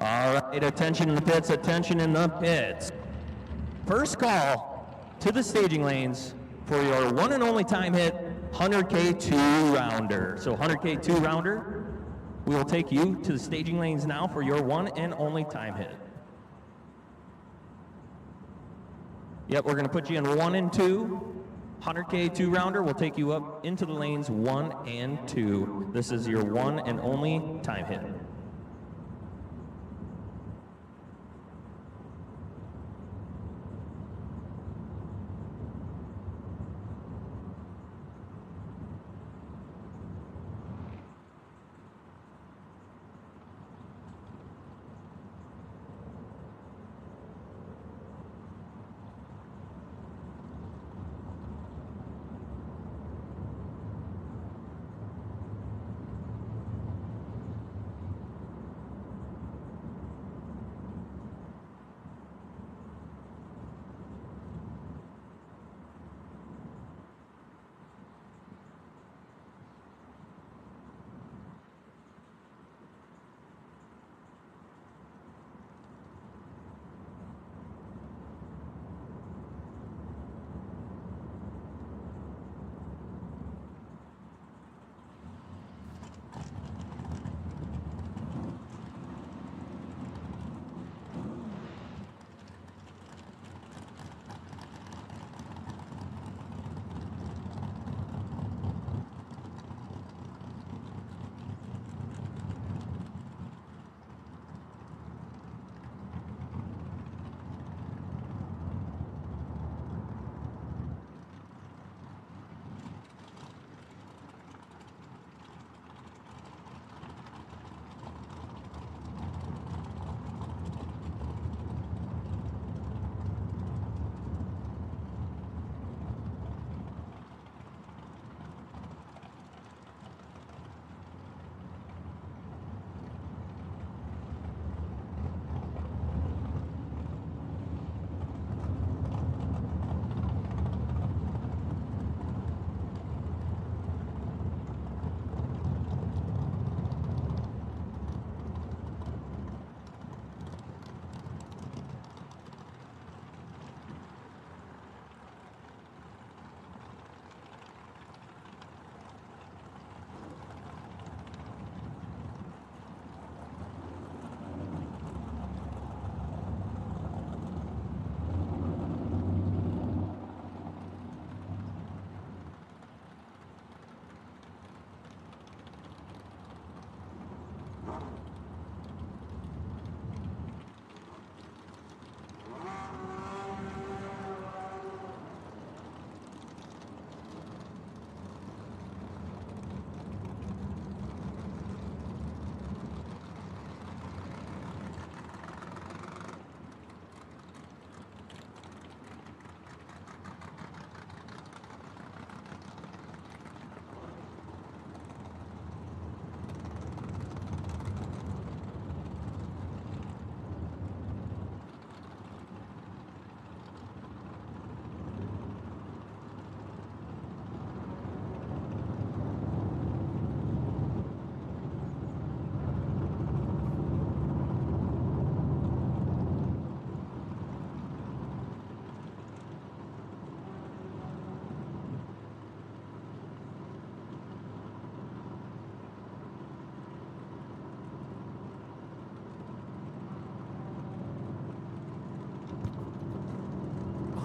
All right, attention in the pits, attention in the pits. First call to the staging lanes for your one and only time hit 100K 2-rounder. So 100K 2-rounder, we will take you to the staging lanes now for your one and only time hit. Yep, we're gonna put you in 1 and 2. 100K 2-rounder will take you up into the lanes 1 and 2. This is your one and only time hit.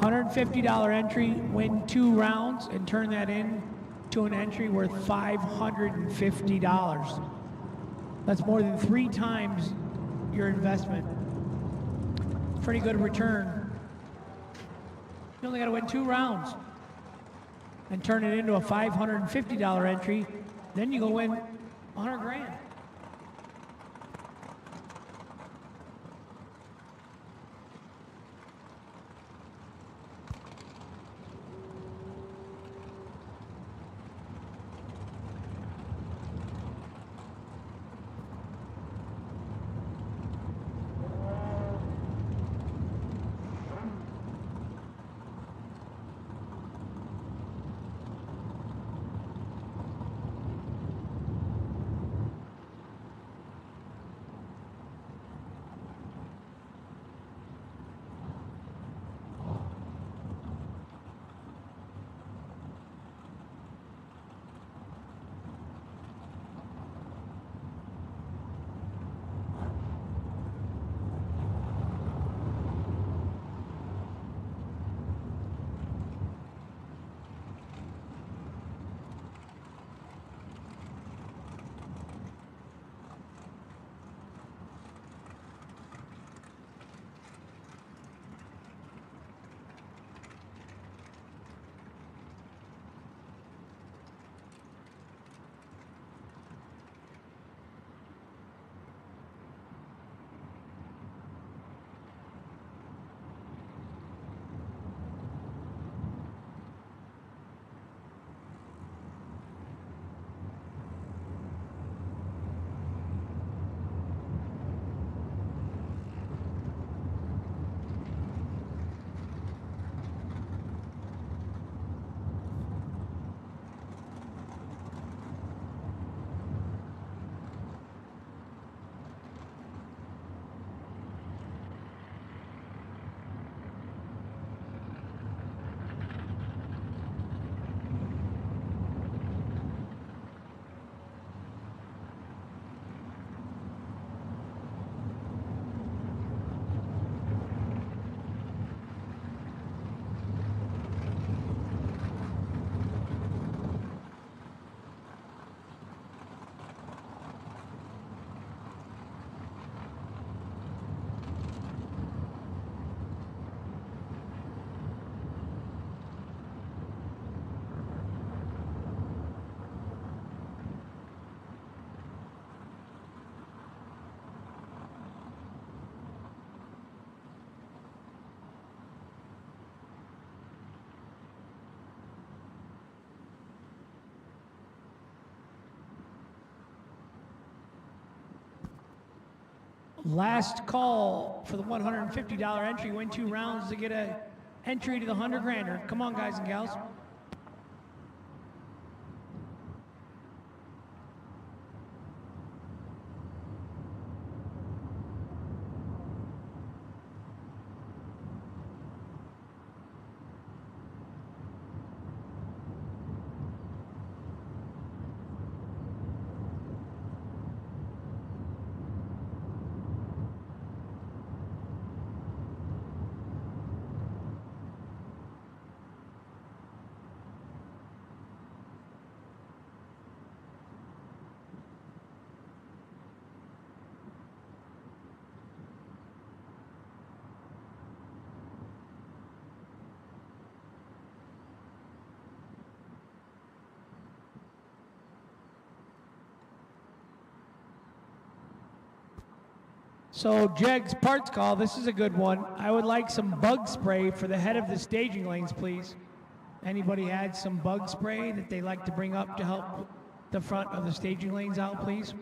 $150 entry, win 2 rounds, and turn that in to an entry worth $550. That's more than 3 times your investment. Pretty good return. You only got to win 2 rounds and turn it into a $550 entry. Then you go win 100 grand. Last call for the $150 entry. Win 2 rounds to get a entry to the 100 grander. Come on, guys and gals. So Jeg's parts call, this is a good one. I would like some bug spray for the head of the staging lanes, please. Anybody had some bug spray that they like to bring up to help the front of the staging lanes out, please?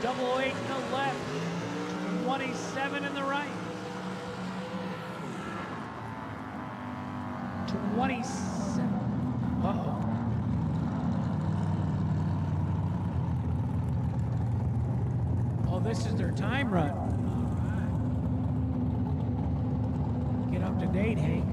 008 in the left, 27 in the right. 27. Uh-oh. Oh, this is their time run. All right. Get up to date, Hank.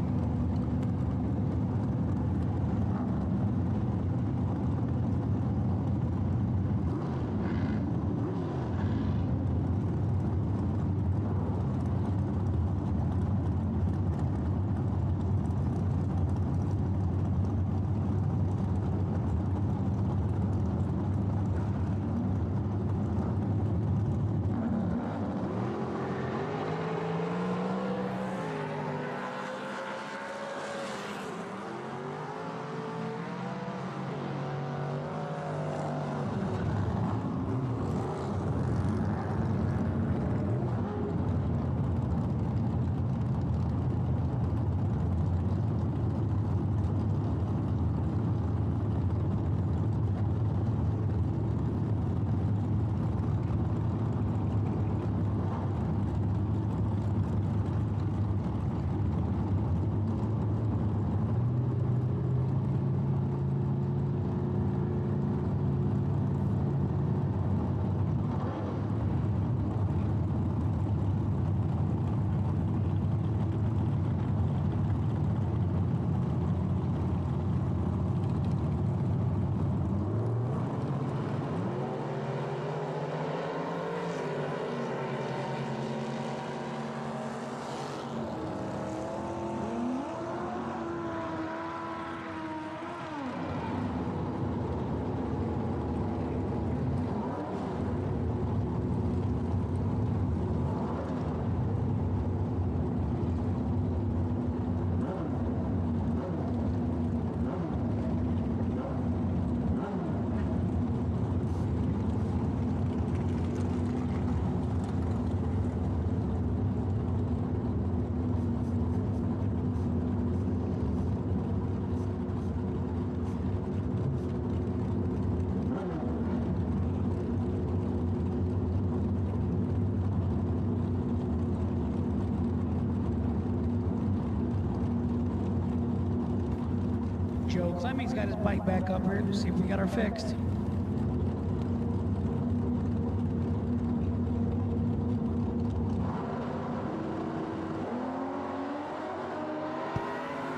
Joe Clemming's got his bike back up here to see if we got her fixed.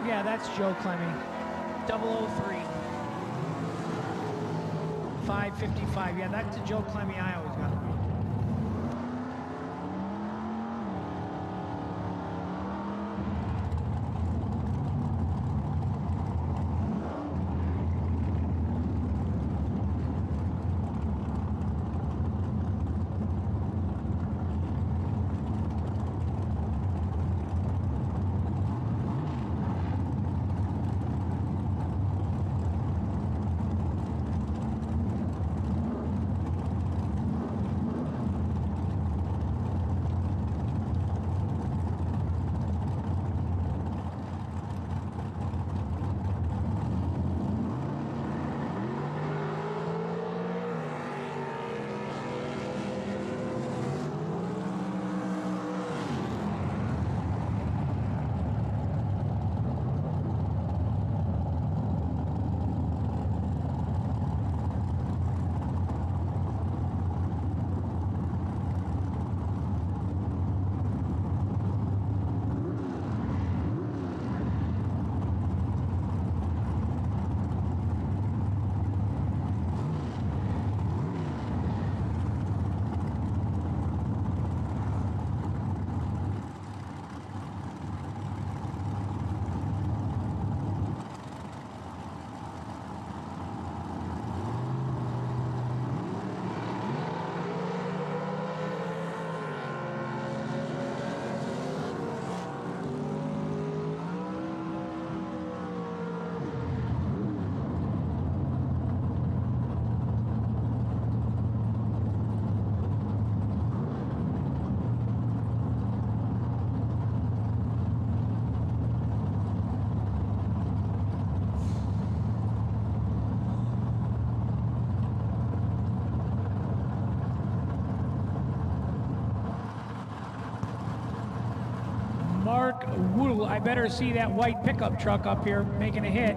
Yeah, that's Joe Clemming. 003. 555. Yeah, that's the Joe Clemming I always got. Park. Woo, I better see that white pickup truck up here making a hit.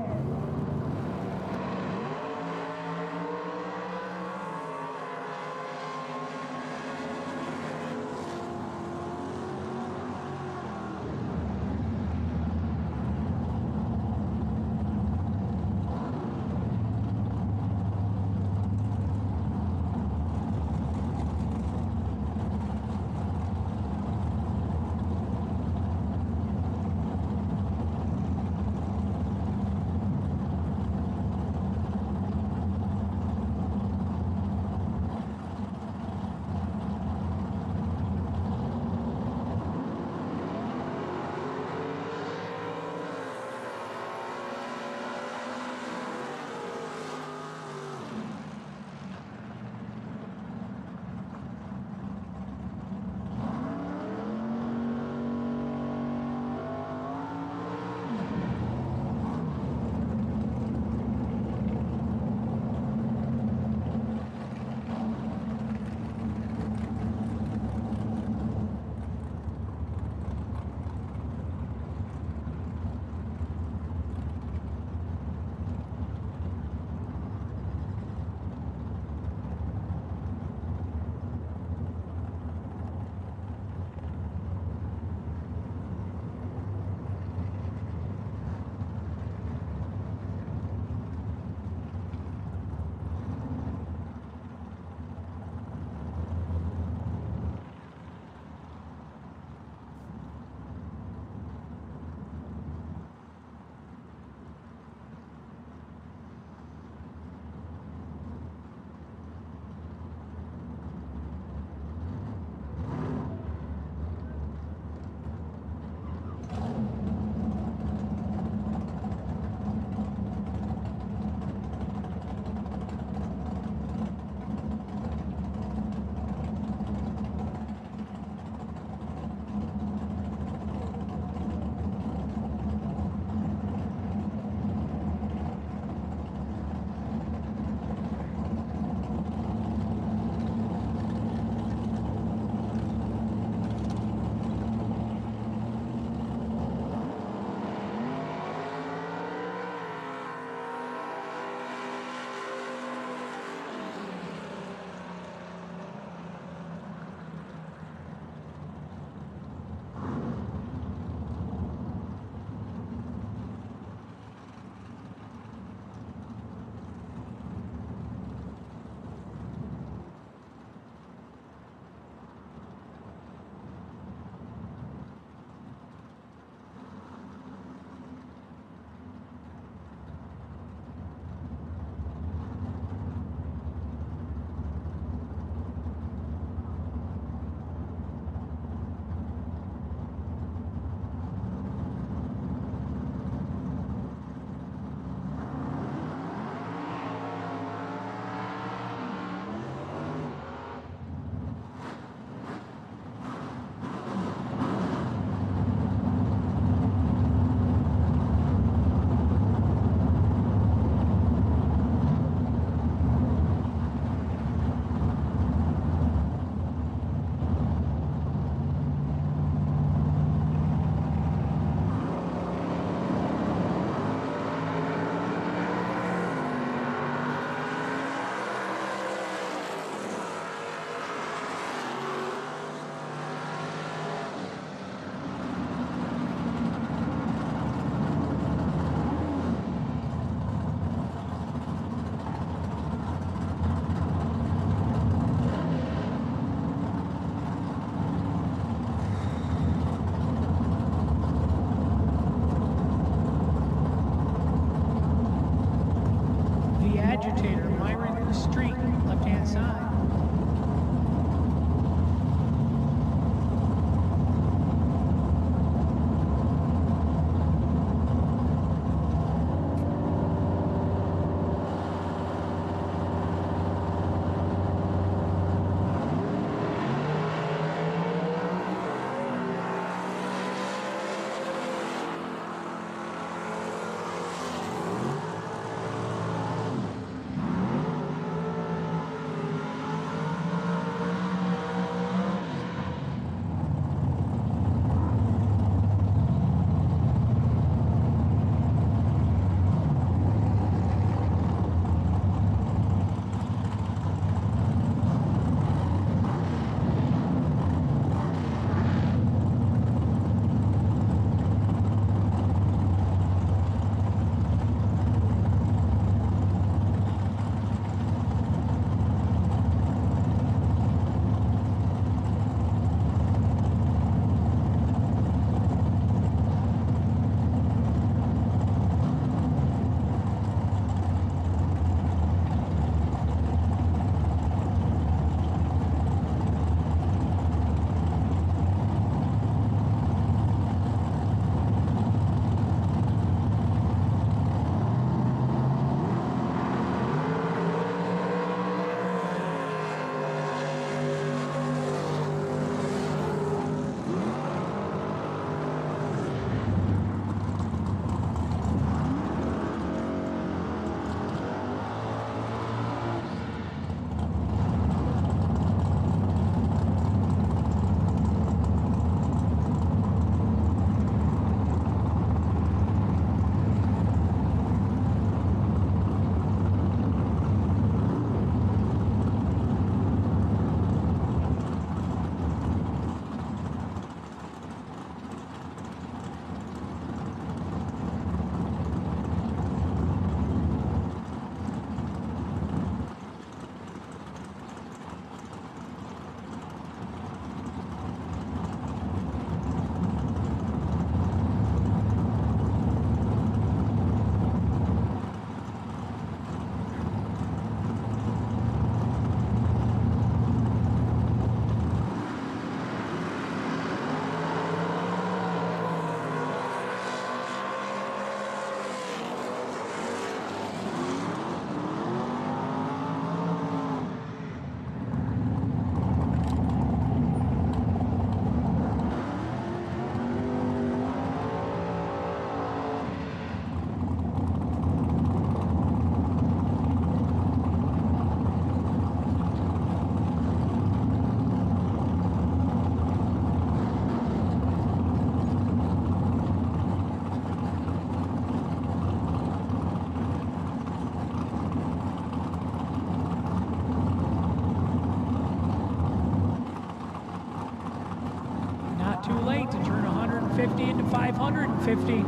550.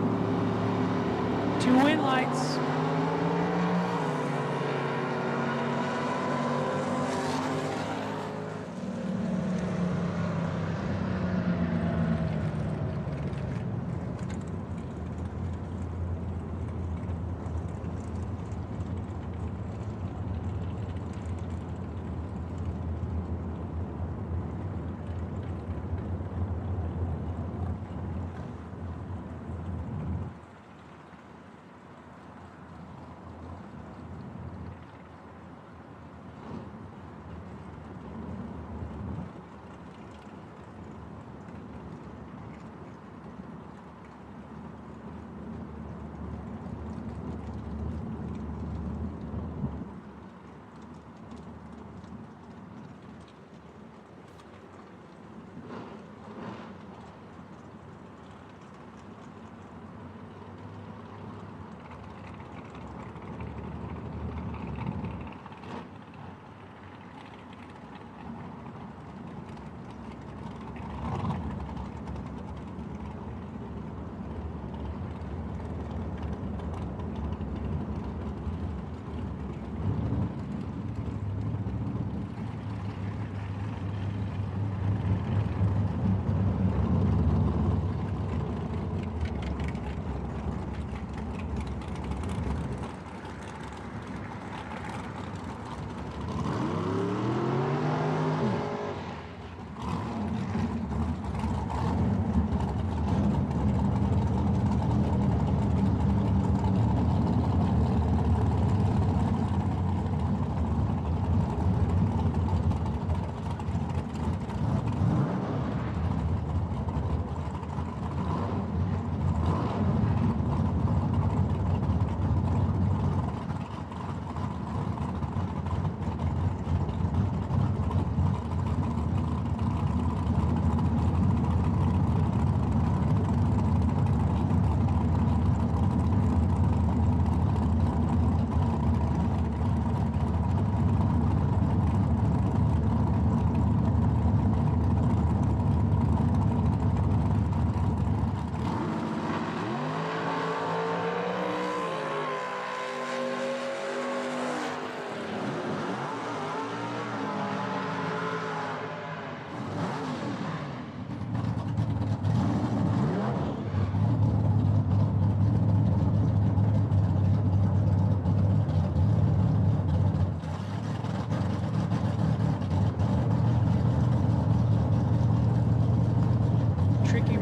2 win lights.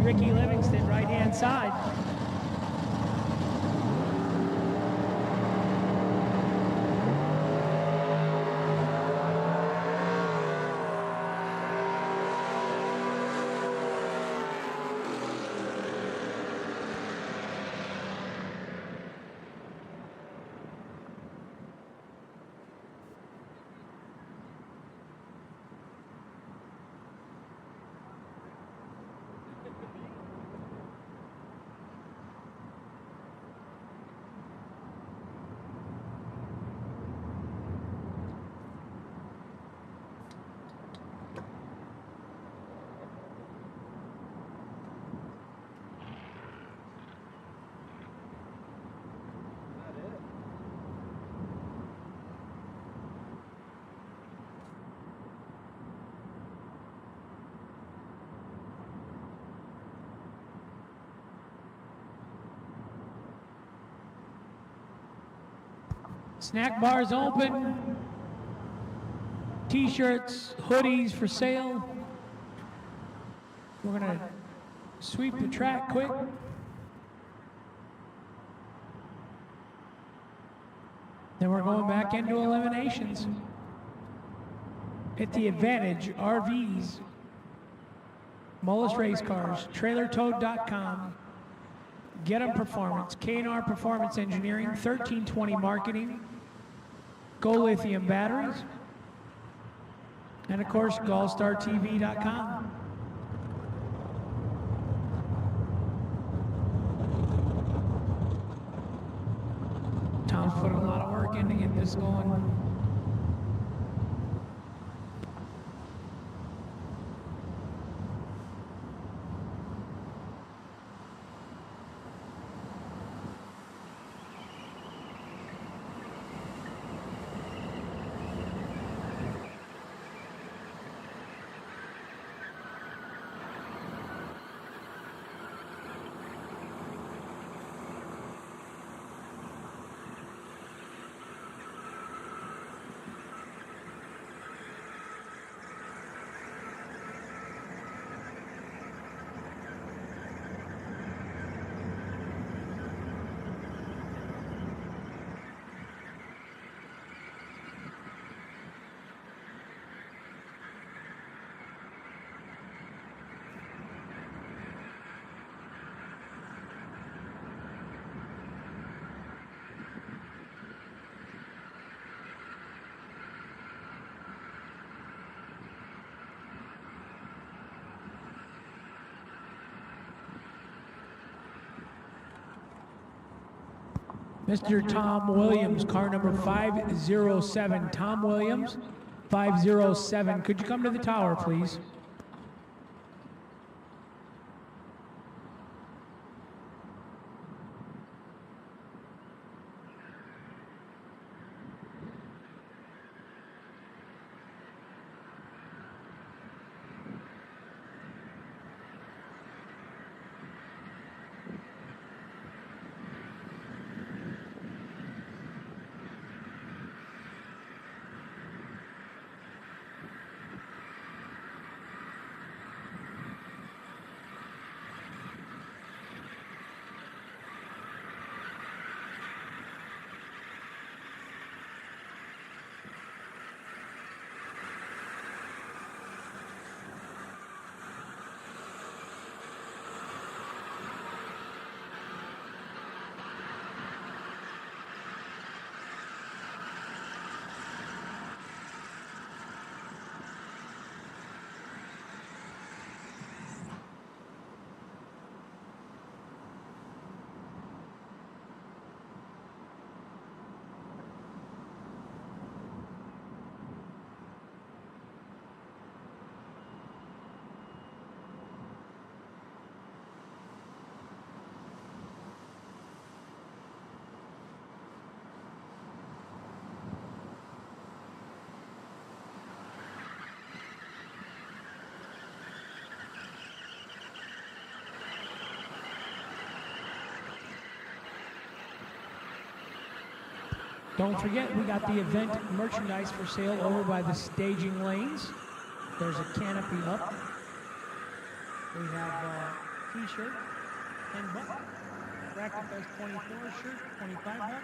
Ricky Livingston, right-hand side. Snack bars open. T-shirts, hoodies for sale. We're gonna sweep the track quick. Then we're going back into eliminations. Hit the Advantage RVs, Mullis Race Cars, TrailerToad.com, Get 'em Performance, K&R Performance Engineering, 1320 Marketing, Go Lithium Batteries, and of course, GallStarTV.com. Tom's put a lot of work in to get this going. Mr. Tom Williams, car number 507. Tom Williams, 507. Could you come to the tower, please? Don't forget, we got the event merchandise for sale over by the staging lanes. There's a canopy up. We have a t-shirt, 10 bucks. BRACKETFEST 24 shirt, 25 bucks.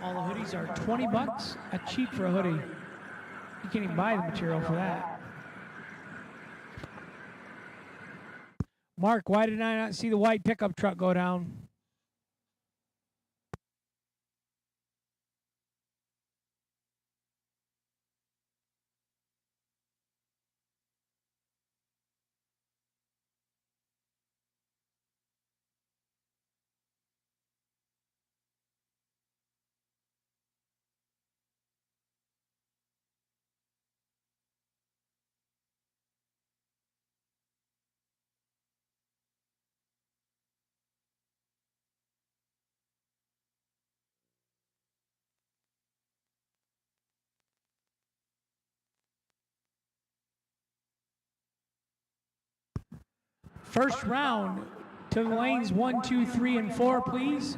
All the hoodies are 20 bucks. That's cheap for a hoodie. You can't even buy the material for that. Mark, why did I not see the white pickup truck go down? First round to the lanes 1, 2, 3, and 4, please.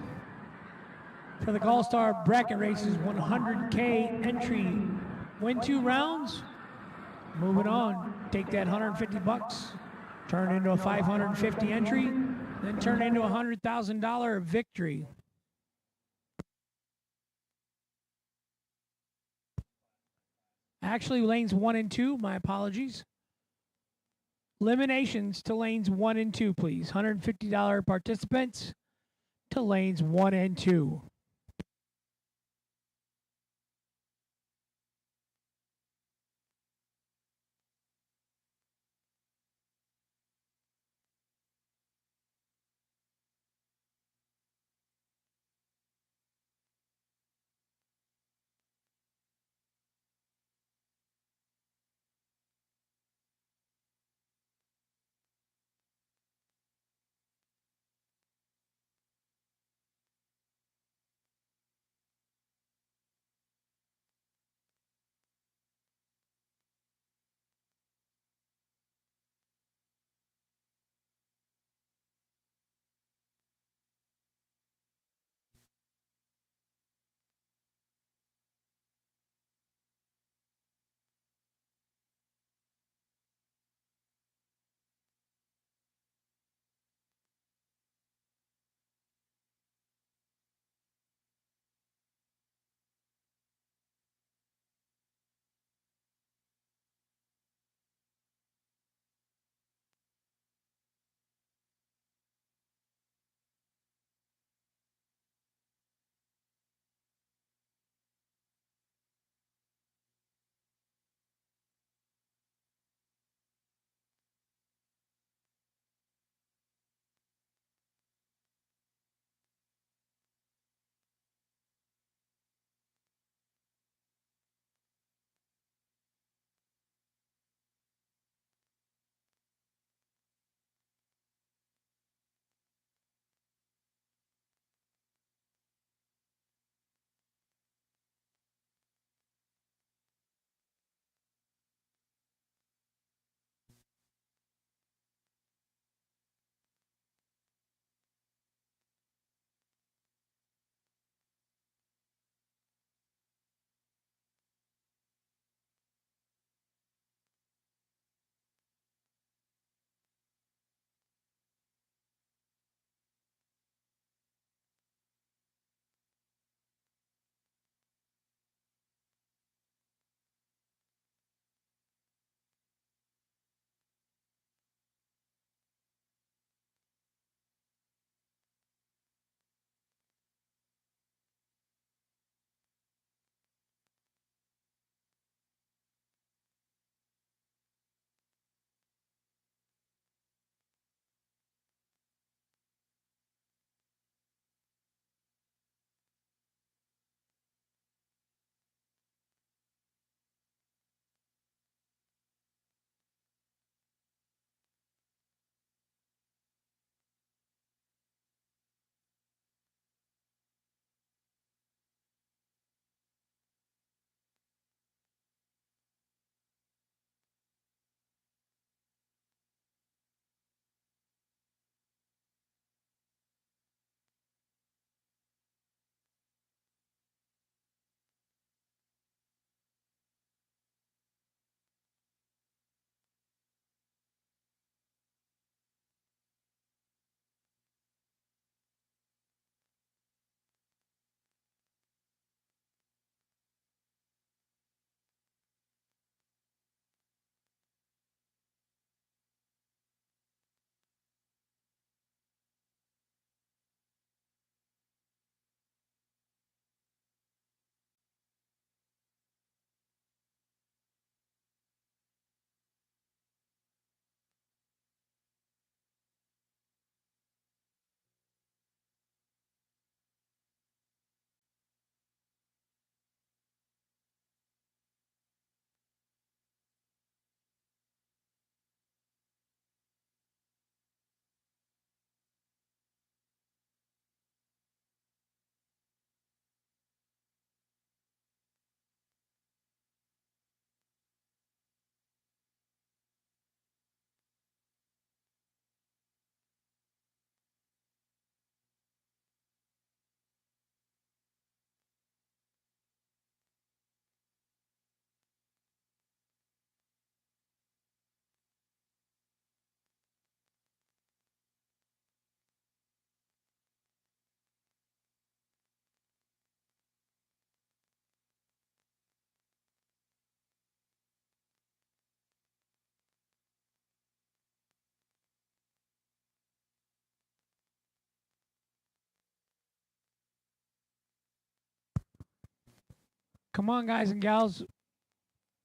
For the GallStar Bracket Races 100K entry. Win 2 rounds. Moving on. Take that 150 bucks. Turn into a 550 entry. Then turn into a $100,000 victory. Actually, lanes 1 and 2. My apologies. Eliminations to lanes 1 and 2, please. $150 participants to lanes 1 and 2. Come on, guys and gals.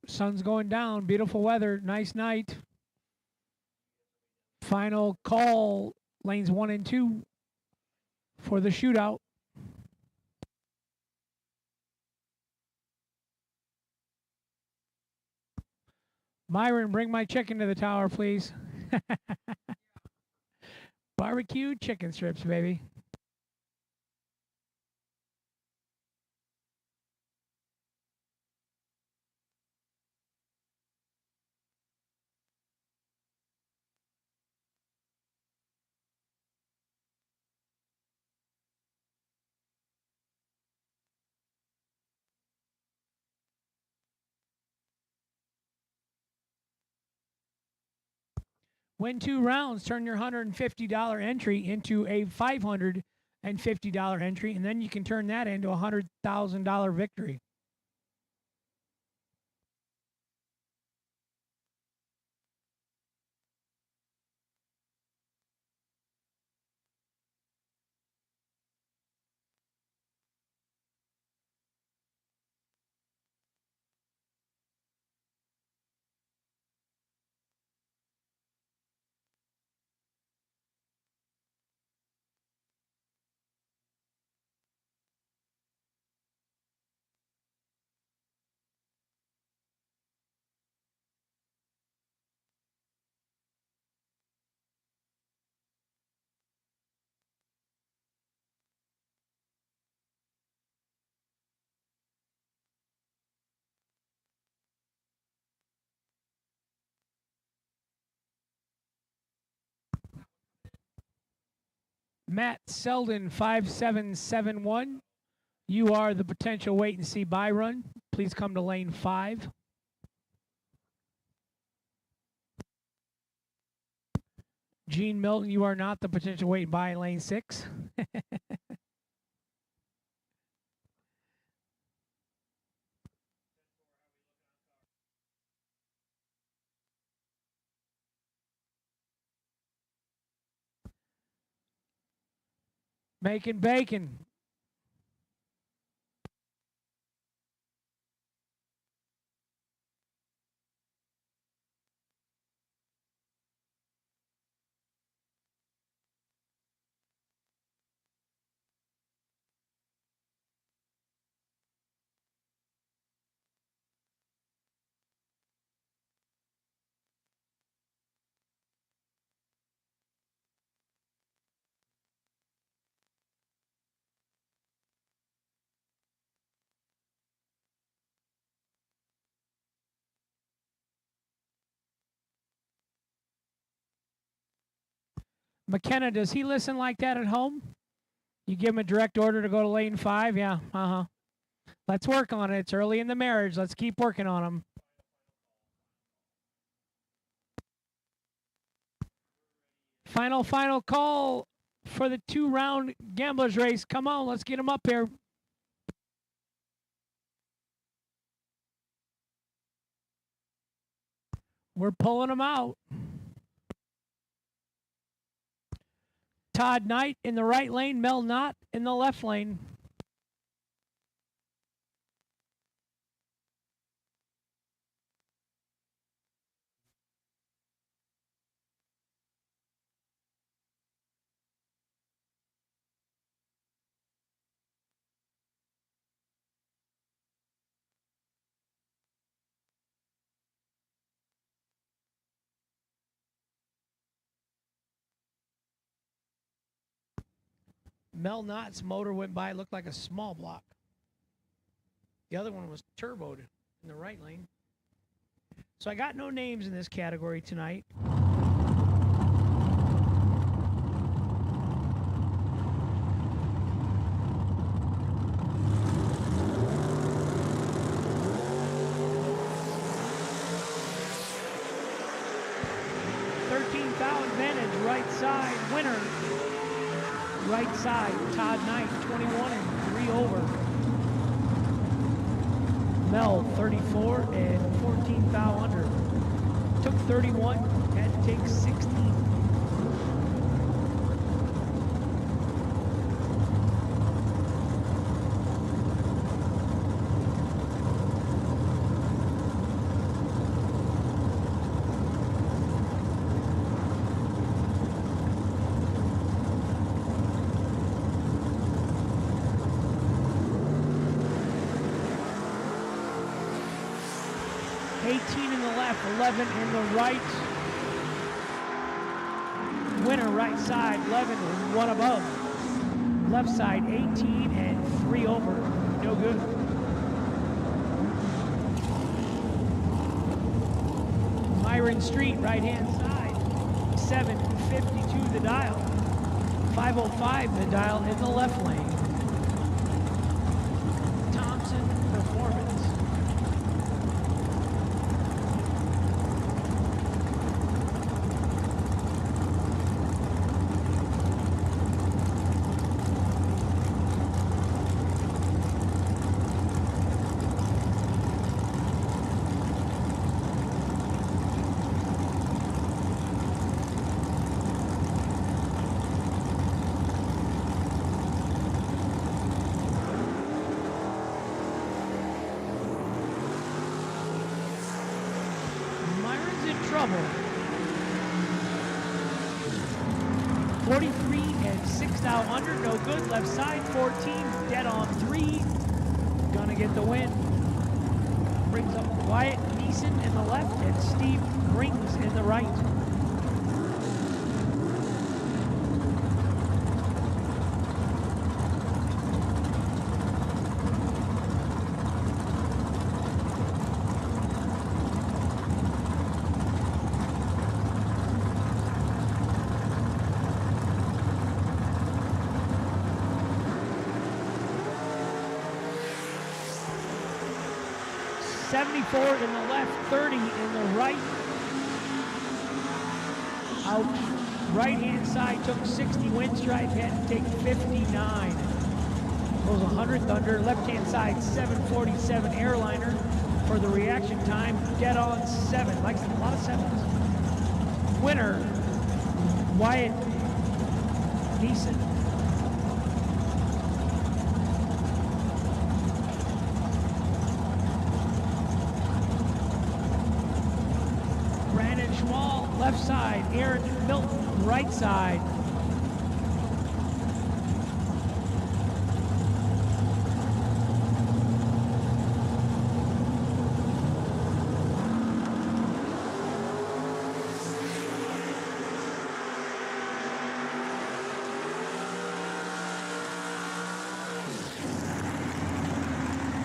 Sun's going down. Beautiful weather. Nice night. Final call, lanes 1 and 2 for the shootout. Myron, bring my chicken to the tower, please. Barbecue chicken strips, baby. Win 2 rounds, turn your $150 entry into a $550 entry, and then you can turn that into a $100,000 victory. Matt Selden, 5771. You are the potential wait and see buy run. Please come to lane 5. Gene Milton, you are not the potential wait and buy in lane 6. Making bacon. McKenna, does he listen like that at home? You give him a direct order to go to lane 5? Yeah, Let's work on it. It's early in the marriage. Let's keep working on him. Final call for the 2-round gamblers race. Come on, let's get him up here. We're pulling him out. Todd Knight in the right lane, Mel Knott in the left lane. Mel Knott's motor went by, looked like a small block. The other one was turboed in the right lane. So I got no names in this category tonight. $13,000 advantage, right side, winner. Right side, Todd Knight, 21 and 3 over. Mel, 34 and 14 thou under. Took 31, had to take 16. 18 in the left, 11 in the right. Winner right side, 11 and 1 above. Left side, 18 and 3 over. No good. Myron Street, right hand side, 752 the dial. 505 the dial in the left lane. Thompson Performance. Trouble. 43 and 6 out under, no good. Left side, 14, dead on 3. Gonna get the win. Brings up Wyatt Neeson in the left and Steve Grings in the right. In the left, 30 in the right. Out right hand side, took 60 wind stripe, had to take 59. Goes 100 Thunder. Left hand side, 747 airliner for the reaction time. Dead on 7. Likes a lot of 7s. Winner, Wyatt Neeson. Left side, Aaron Milton, right side.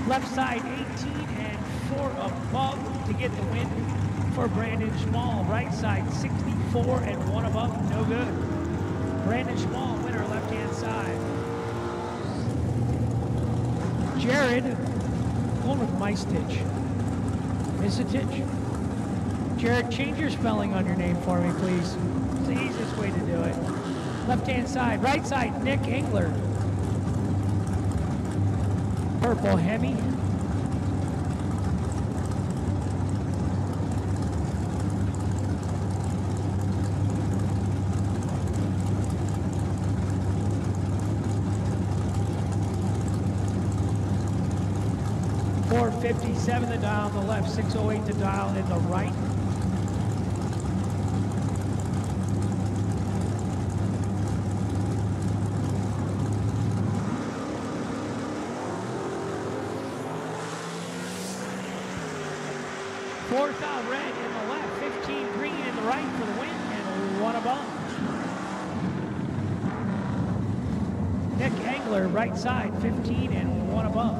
Left side, 18 and 4 above to get the win for Brandon Schmall. Right side, 64 and 1 above, no good. Brandon Schmall, winner, left hand side. Jared, going with my stitch. Misitich. Jared, change your spelling on your name for me, please. It's the easiest way to do it. Left hand side, right side, Nick Engler. Purple Hemi. .457 the dial on the left, 608 the dial in the right. Fourth out red in the left, 15 green in the right for the win, and 1 above. Nick Engler, right side, 15 and 1 above.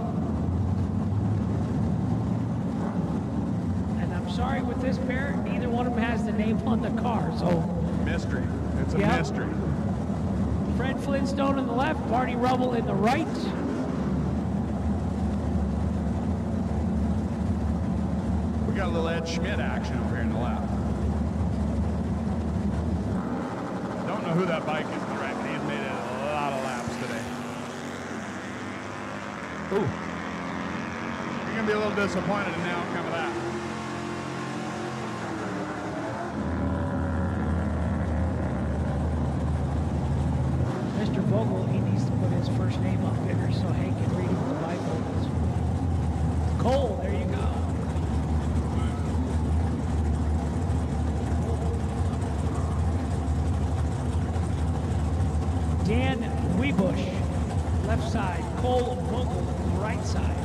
And I'm sorry with this pair, neither one of them has the name on the car, so. Mystery. It's a mystery. Fred Flintstone in the left, Barney Rubble in the right. Got a little Ed Schmidt action over here in the left. Don't know who that bike is in the right, but he's made it a lot of laps today. Ooh. You're going to be a little disappointed in the outcome of that. Mr. Vogel, he needs to put his first name up bigger so Hank can read it with bifocals. Cole, there you go. Dan Webush, left side. Cole Vogel, right side.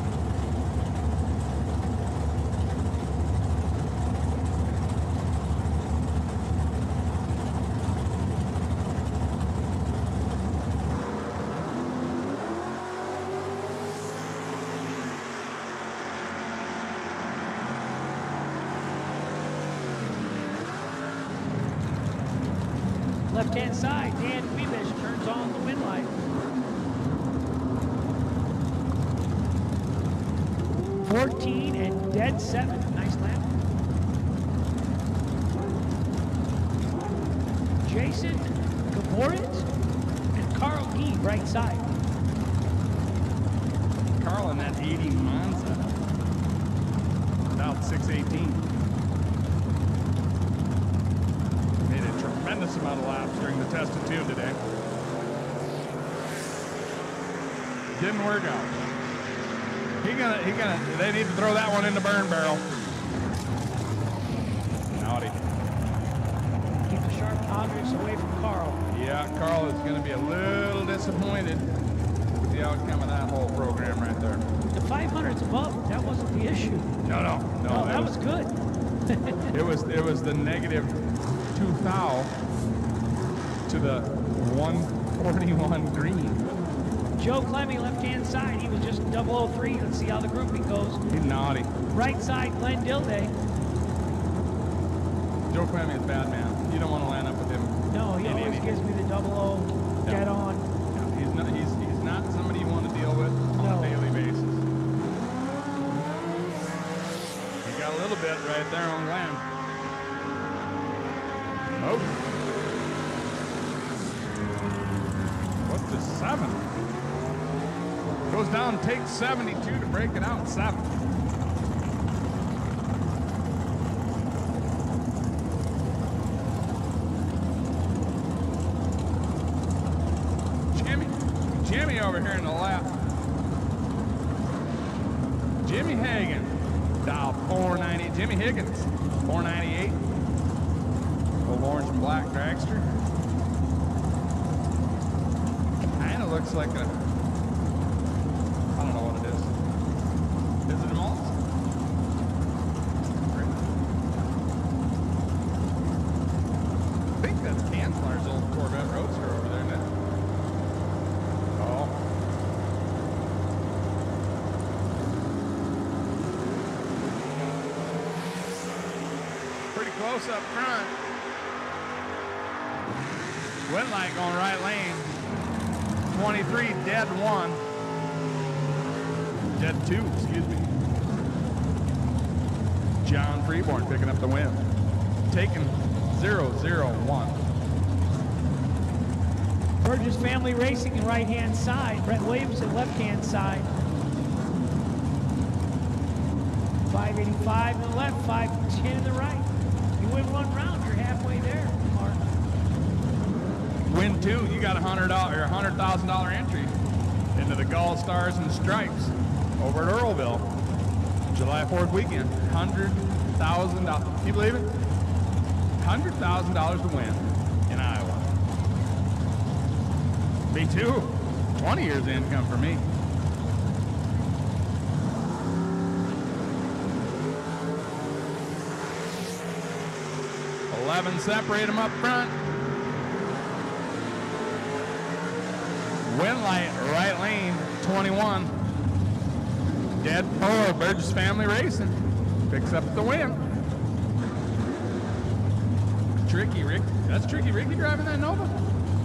Left-hand side, Dan Weebish turns on the win light. 14 and dead 7. Nice lap. Jason Gaborit and Carl Gee, right side. Carl in that 80 Monza. About 618. Made a tremendous amount of laps during the test of tune today. Didn't work out. They need to throw that one in the burn barrel. Naughty. Keep the sharp objects away from Carl. Yeah, Carl is going to be a little disappointed with the outcome of that whole program right there. The 500's above. That wasn't the issue. No, that was good. it was the negative 2 thou to the 141 green. Joe Clemmy, left-hand side. He was just 003. Let's see how the grouping goes. He's naughty. Right side, Glenn Dilday. Joe Clemmy is bad, man. You don't want to line up with him. No, he always gives me the 00 dead on. Yeah, he's not somebody you want to deal with on a daily basis. He got a little bit right there on Glenn. Oh. What's the 7? Goes down, takes 72 to break it out 7. Jimmy over here in the left. Jimmy Hagan, dial 490. Jimmy Higgins, 498. Old orange and black dragster. Kinda looks like a, I don't know what it is. Is it a Mullis? I think that's Kanslar's old Corvette Roadster over there now. Close up front. Went like on right lane. 23 dead 1. Dead 2, excuse me. John Freeborn picking up the win. Taking 0-0-1. Burgess Family Racing in right-hand side. Brett Williamson left-hand side. 585 in the left, 510 in the right. You win one round, you're halfway there, Mark. Win 2, you got $100,000 entry into the GallStars and Stripes over at Earlville. July 4th weekend, $100,000. Can you believe it? $100,000 to win in Iowa. Me too. 20 years income for me. Separate them up front. Win light, right lane, 21. Dead 4, Burgess Family Racing. Picks up the win. Tricky Rick. That's Tricky Ricky driving that Nova?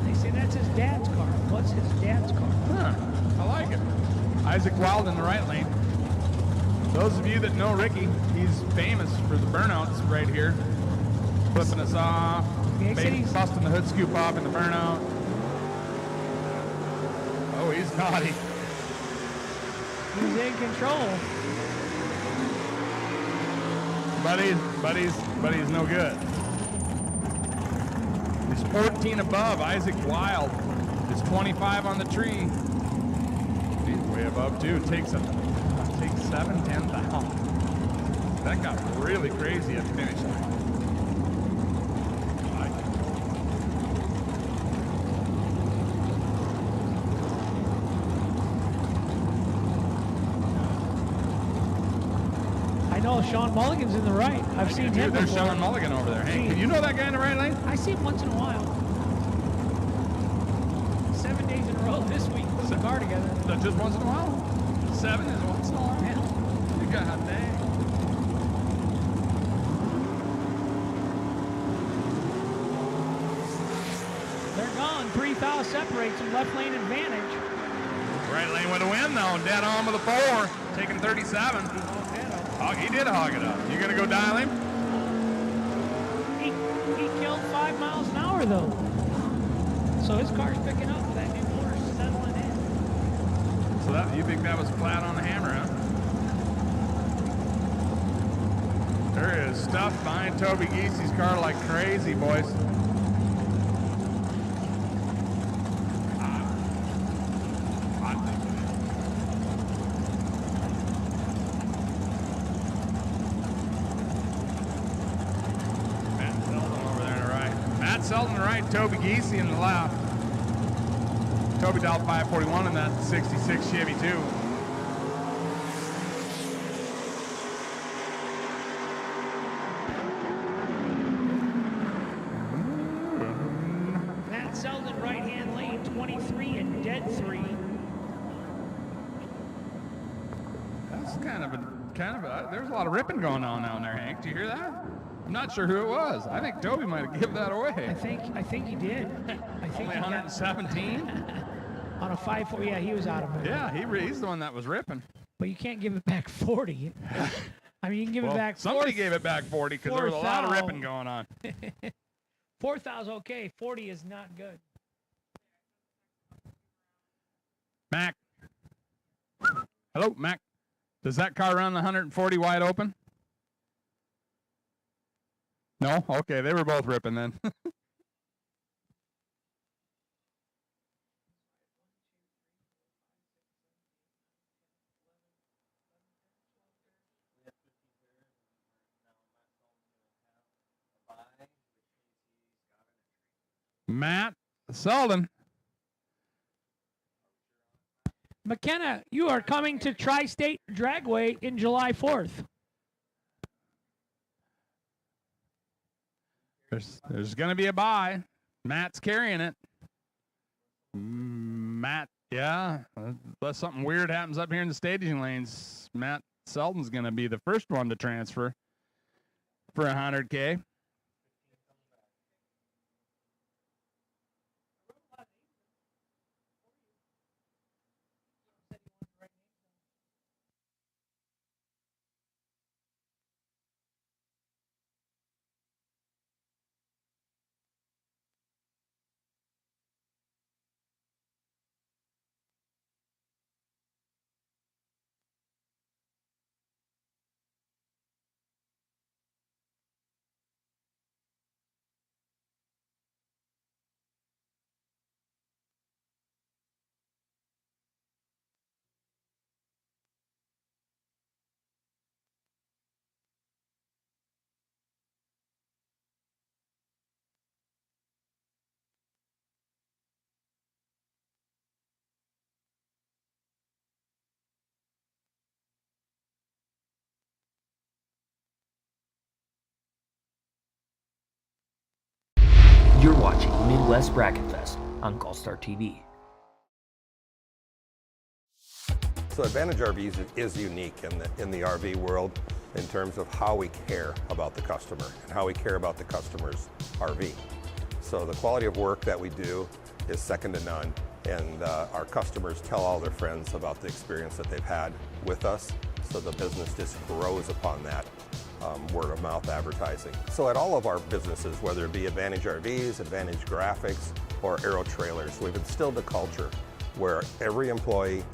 They say that's his dad's car. What's his dad's car? Huh, I like it. Isaac Wild in the right lane. Those of you that know Ricky, he's famous for the burnouts right here. Flipping us off, busting the hood scoop off in the burnout. Oh, he's naughty. He's in control. But he's no good. He's 14 above. Isaac Wild is 25 on the tree. He's way above too. Takes 7-10 down. That got really crazy at the finish line. No, Sean Mulligan's in the right. I've seen him There's before. Sean Mulligan over there. Hey, you know that guy in the right lane? I see him once in a while. 7 days in a row this week, put the car together. That's just once in a while? 7 is once in a while? Yeah. You got dang. gone. 3,000 separates him. Left lane advantage. Right lane with a win, though. Dead on with a 4. Taking 37. He did hog it up. You going to go dial him? He killed 5 miles an hour, though. So his car's picking up with that new horse settling in. So that, you think that was flat on the hammer, huh? There is stuff behind Toby Geese's car like crazy, boys. Selton right, Toby Geese in the left. Toby dialed 541 in that 66 Chevy too. Matt Selton right hand lane 23 and dead 3. That's kind of a there's a lot of ripping going on down there, Hank. Do you hear that? I'm not sure who it was. I think Toby might have given that away. I think he did. I think only 117 on a 5-4. Yeah, he was out of it. Yeah, he's the one that was ripping. But you can't give it back 40. I mean, you can give it back. Somebody gave it back 40 because there was a lot of ripping going on. 4,000 okay. 40 is not good. Mac. Hello, Mac. Does that car run the 140 wide open? No? Okay, they were both ripping then. Matt Selden. McKenna, you are coming to Tri-State Dragway in July 4th. There's going to be a bye. Matt's carrying it. Matt, yeah. Unless something weird happens up here in the staging lanes, Matt Selden's going to be the first one to transfer for 100K. You're watching Midwest Bracket Fest on GallStar TV. So Advantage RVs is unique in the RV world in terms of how we care about the customer and how we care about the customer's RV. So the quality of work that we do is second to none, and our customers tell all their friends about the experience that they've had with us, so the business just grows upon that word of mouth advertising. So at all of our businesses, whether it be Advantage RVs, Advantage Graphics, or Aero Trailers, we've instilled a culture where every employee,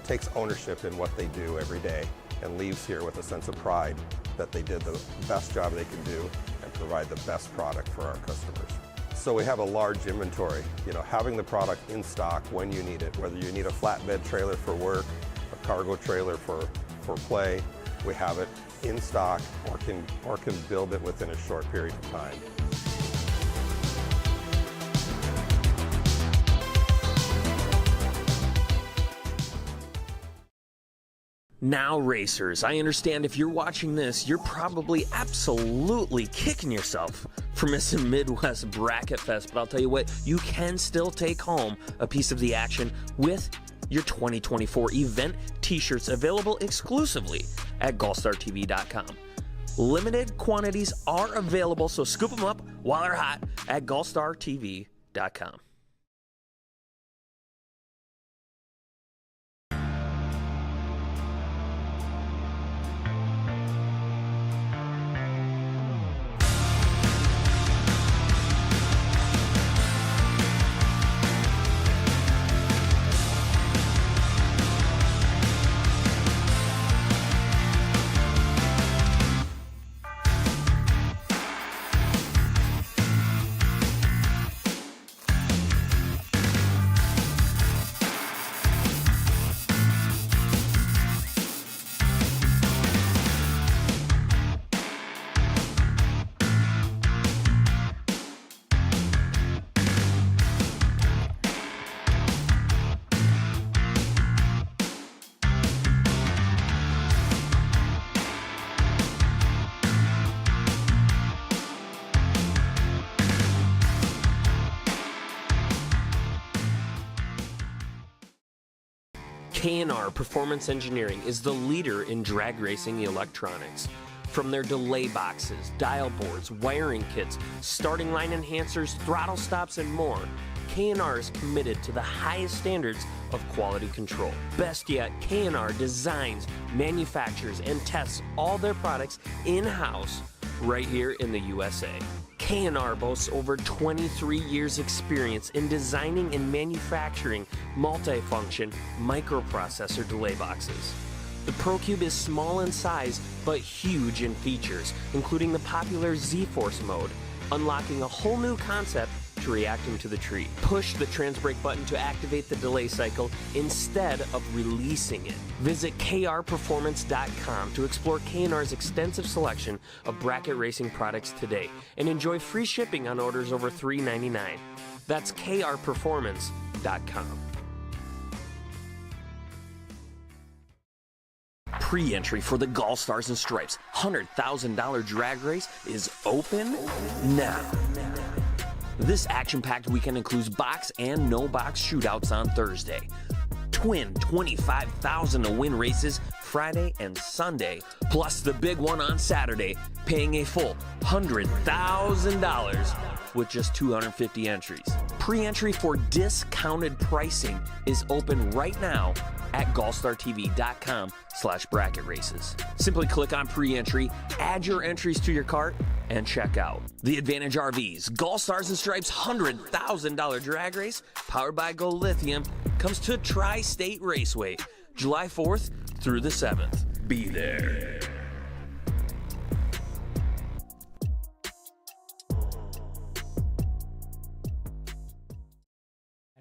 takes ownership in what they do every day and leaves here with a sense of pride that they did the best job they can do and provide the best product for our customers. So we have a large inventory, having the product in stock when you need it, whether you need a flatbed trailer for work, a cargo trailer for play, we have it in stock or can build it within a short period of time. Now, racers, I understand if you're watching this, you're probably absolutely kicking yourself for missing Midwest Bracket Fest, but I'll tell you what, you can still take home a piece of the action with your 2024 event t-shirts available exclusively at GallStarTV.com. Limited quantities are available, so scoop them up while they're hot at GallStarTV.com. K&R Performance Engineering is the leader in drag racing electronics. From their delay boxes, dial boards, wiring kits, starting line enhancers, throttle stops, and more, K&R is committed to the highest standards of quality control. Best yet, K&R designs, manufactures, and tests all their products in-house right here in the USA. K&R boasts over 23 years experience in designing and manufacturing multifunction microprocessor delay boxes. The ProCube is small in size, but huge in features, including the popular Z-Force mode, unlocking a whole new concept to reacting to the tree. Push the trans brake button to activate the delay cycle instead of releasing it. Visit krperformance.com to explore K&R's extensive selection of bracket racing products today and enjoy free shipping on orders over $3.99. That's krperformance.com. Pre-entry for the GallStars and Stripes $100,000 drag race is open now. This action-packed weekend includes box and no-box shootouts on Thursday, twin $25,000 to win races Friday and Sunday, plus the big one on Saturday, paying a full $100,000 with just 250 entries. Pre-entry for discounted pricing is open right now at gallstartv.com/bracket races. Simply click on pre-entry, add your entries to your cart, and check out. The Advantage RVs GallStars and Stripes $100,000 drag race, powered by Go Lithium, comes to Tri-State Raceway, July 4th through the 7th. Be there.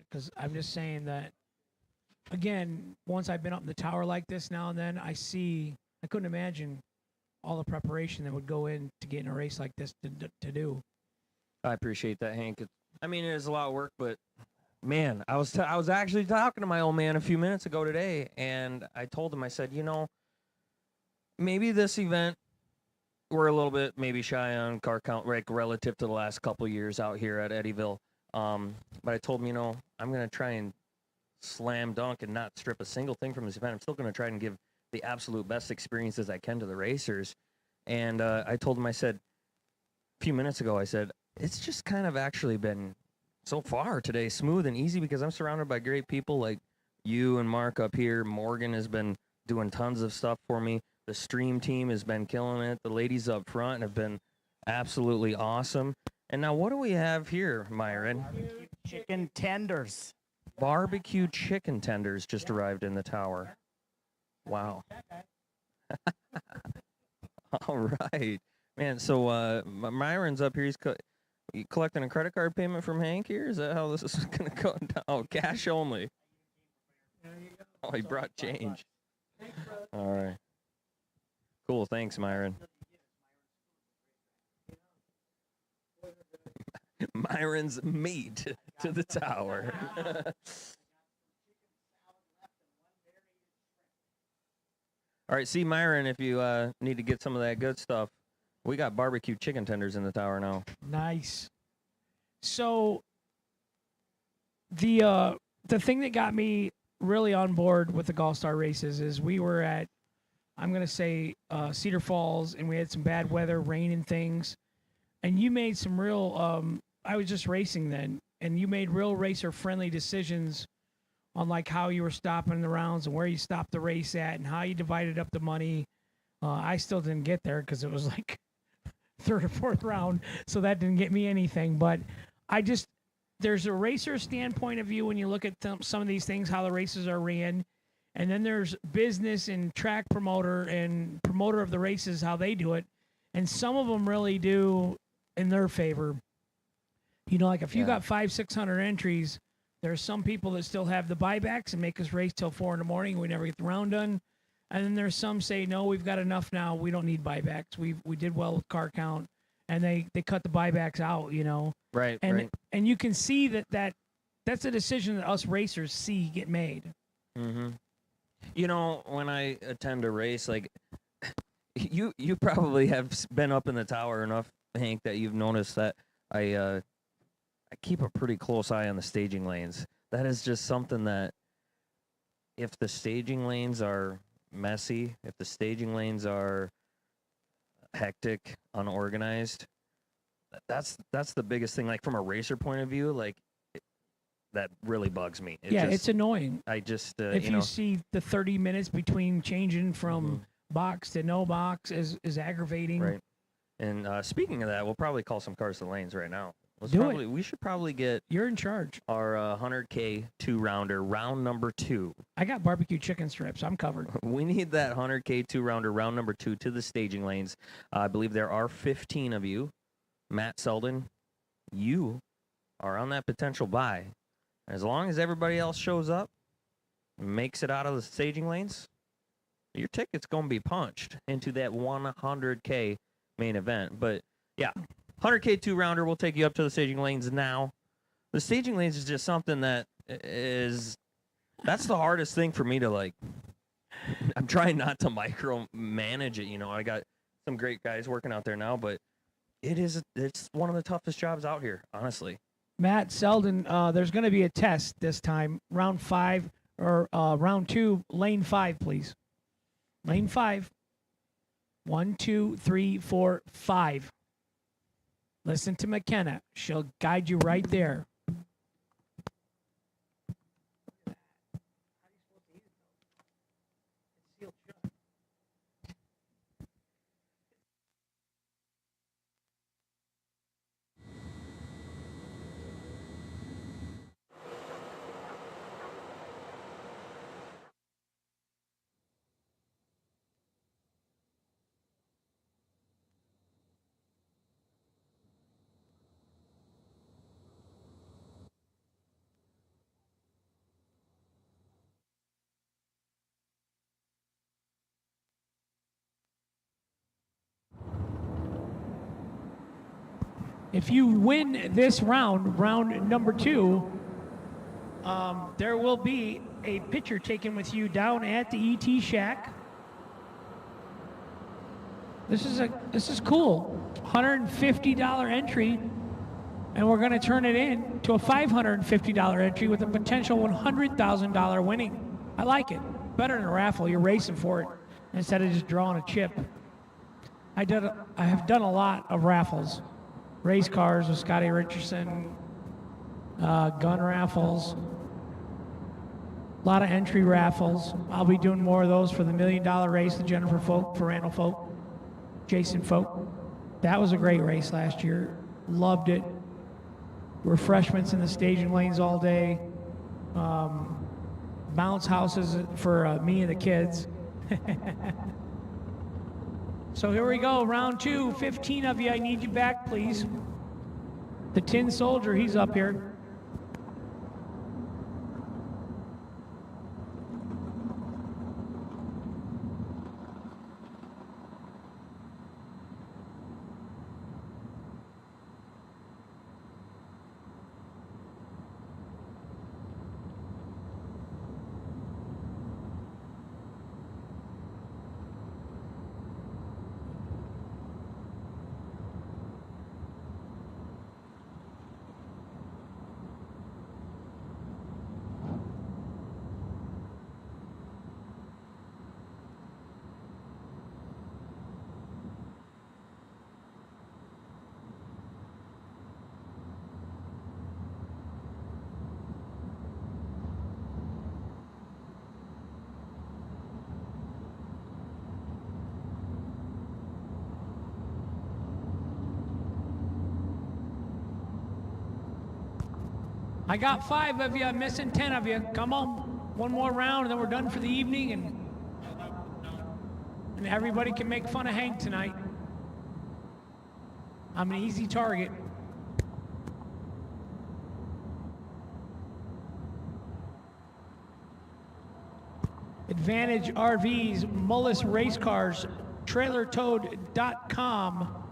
Because I'm just saying that, again, once I've been up in the tower like this now and then, I couldn't imagine all the preparation that would go in to getting a race like this to do. I appreciate that, Hank. I mean, it is a lot of work, but man, I was actually talking to my old man a few minutes ago today, and I told him, I said, you know, maybe this event we're a little bit maybe shy on car count, like relative to the last couple years out here at Eddyville. But I told him, you know, I'm gonna try and slam dunk and not strip a single thing from this event. I'm still gonna try and give the absolute best experiences I can to the racers. And I told him, I said, a few minutes ago, I said, it's just kind of actually been so far today smooth and easy because I'm surrounded by great people like you and Mark up here. Morgan has been doing tons of stuff for me. The stream team has been killing it. The ladies up front have been absolutely awesome. And now what do we have here, Myron? Barbecue chicken tenders. Barbecue chicken tenders just arrived in the tower. Wow. All right. Man, so Myron's up here. He's collecting a credit card payment from Hank here? Is that how this is going to go down? Oh, cash only. Oh, he brought change. All right. Cool. Thanks, Myron. Myron's meat to the tower. All right, see, Myron, if you need to get some of that good stuff, we got barbecue chicken tenders in the tower now. Nice. So the thing that got me really on board with the GallStar races is we were at, I'm going to say, Cedar Falls, and we had some bad weather, rain and things. And you made some real, I was just racing then, and you made real racer-friendly decisions on like how you were stopping the rounds and where you stopped the race at and how you divided up the money. I still didn't get there because it was like third or fourth round, so that didn't get me anything. But there's a racer standpoint of view when you look at some of these things, how the races are ran. And then there's business and track promoter and promoter of the races, how they do it. And some of them really do in their favor. You know, like if you got 500-600 entries, there's some people that still have the buybacks and make us race till 4 a.m. We never get the round done. And then there's some say, no, we've got enough now. We don't need buybacks. We did well with car count. And they cut the buybacks out, you know. Right, and you can see that's a decision that us racers see get made. Mm-hmm. You know, when I attend a race, like you probably have been up in the tower enough, Hank, that you've noticed that I keep a pretty close eye on the staging lanes. That is just something that if the staging lanes are messy, if the staging lanes are hectic, unorganized, that's the biggest thing. Like from a racer point of view, like that really bugs me. It's annoying. I just if you see the 30 minutes between changing from box to no box is aggravating. Right. And speaking of that, we'll probably call some cars to the lanes right now. We should probably get. You're in charge. Our 100K 2-rounder, round number 2. I got barbecue chicken strips. I'm covered. We need that 100K 2-rounder, round number 2, to the staging lanes. I believe there are 15 of you. Matt Selden, you are on that potential buy. As long as everybody else shows up, makes it out of the staging lanes, your ticket's going to be punched into that 100K main event. But yeah, 100K 2-rounder will take you up to the staging lanes now. The staging lanes is just something that's the hardest thing for me to like. I'm trying not to micromanage it. You know, I got some great guys working out there now, but it's one of the toughest jobs out here, honestly. Matt Selden, there's going to be a test this time. Round 5 or round 2, lane 5, please. Lane 5. 1, 2, 3, 4, 5. Listen to McKenna. She'll guide you right there. If you win this round, round number 2, there will be a picture taken with you down at the ET Shack. This is cool. $150 entry, and we're going to turn it in to a $550 entry with a potential $100,000 winning. I like it. Better than a raffle. You're racing for it instead of just drawing a chip. I have done a lot of raffles. Race cars with Scotty Richardson, gun raffles, a lot of entry raffles. I'll be doing more of those for the $1 million race, the Jennifer Folk, for Randall Folk, Jason Folk. That was a great race last year. Loved it. Refreshments in the staging lanes all day. Bounce houses for me and the kids. So here we go, round 2, 15 of you, I need you back, please. The Tin Soldier, he's up here. I got 5 of you, I'm missing 10 of you. Come on, one more round and then we're done for the evening, and everybody can make fun of Hank tonight. I'm an easy target. Advantage RVs, Mullis Race Cars, TrailerToad.com,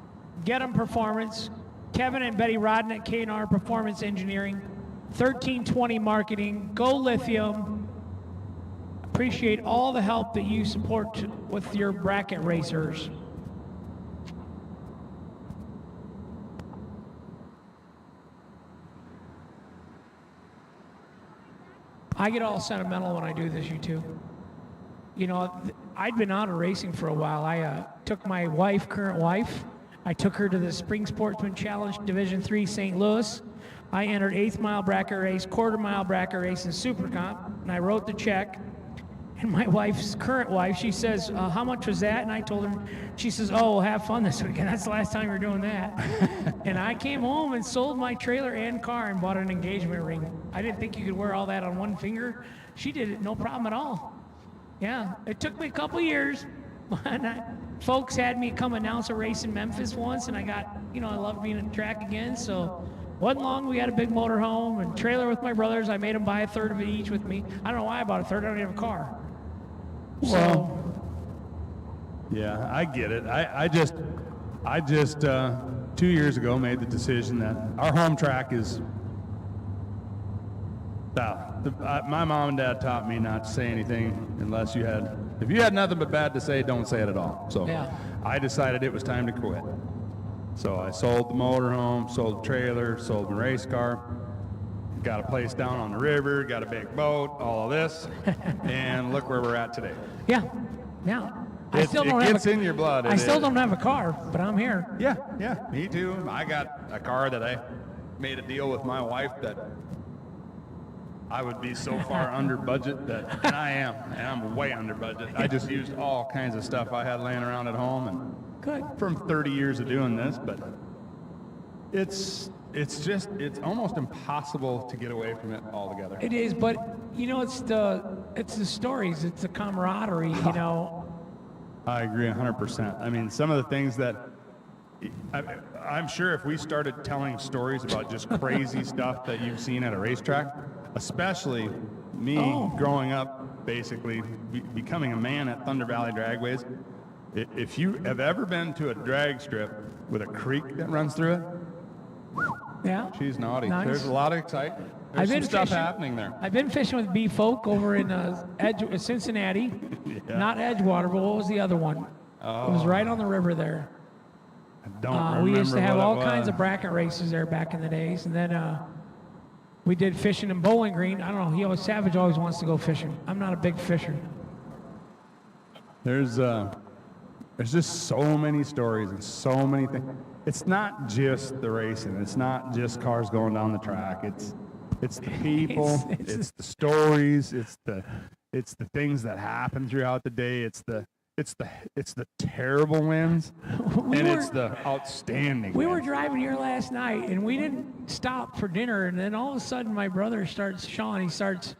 Get 'em Performance, Kevin and Betty Rodden at K&R Performance Engineering, 1320 Marketing, Go Lithium. Appreciate all the help that you support with your bracket racers. I get all sentimental when I do this, you two. You know, I'd been out of racing for a while. I took my wife, current wife, I took her to the Spring Sportsman Challenge Division III St. Louis. I entered 8th mile bracket race, quarter mile bracket race, and super comp, and I wrote the check. And my wife's current wife, she says, how much was that? And I told her, she says, oh, well, have fun this weekend. That's the last time we're doing that. And I came home and sold my trailer and car and bought an engagement ring. I didn't think you could wear all that on one finger. She did it, no problem at all. Yeah, it took me a couple years. Folks had me come announce a race in Memphis once, and I got, you know, I love being at the track again. So wasn't long, we got a big motorhome and trailer with my brothers. I made them buy a third of it each with me. I don't know why I bought a third. I don't even have a car. Well, yeah, I get it. I just 2 years ago made the decision that our home track is. My mom and dad taught me not to say anything unless if you had nothing but bad to say, don't say it at all. So yeah. I decided it was time to quit. So I sold the motorhome, sold the trailer, sold my race car. Got a place down on the river, got a big boat, all of this, and look where we're at today. Yeah, yeah. It gets in your blood. I still don't have a car, but I'm here. Yeah, me too. I got a car that I made a deal with my wife that I would be so far under budget and I'm way under budget. I just used all kinds of stuff I had laying around at home, and good from 30 years of doing this, but it's almost impossible to get away from it altogether. It is, but you know, it's the stories, it's the camaraderie, you know. I agree 100%. I mean, some of the things that I'm sure if we started telling stories about just crazy stuff that you've seen at a racetrack, especially me growing up, basically becoming a man at Thunder Valley Dragways, if you have ever been to a drag strip with a creek that runs through it, yeah, she's naughty. Nice. There's a lot of excitement. There's some stuff happening there. I've been fishing with B-Folk over in Cincinnati. Yeah. Not Edgewater, but what was the other one? Oh. It was right on the river there. I don't remember. We used to have all kinds of bracket races there back in the days, and then we did fishing in Bowling Green. I don't know. Savage always wants to go fishing. I'm not a big fisher. There's just so many stories and so many things. It's not just the racing. It's not just cars going down the track. It's the people. It's the stories. It's the things that happen throughout the day. It's the terrible wins, it's the outstanding. We were driving here last night, and we didn't stop for dinner. And then all of a sudden, my brother Sean starts,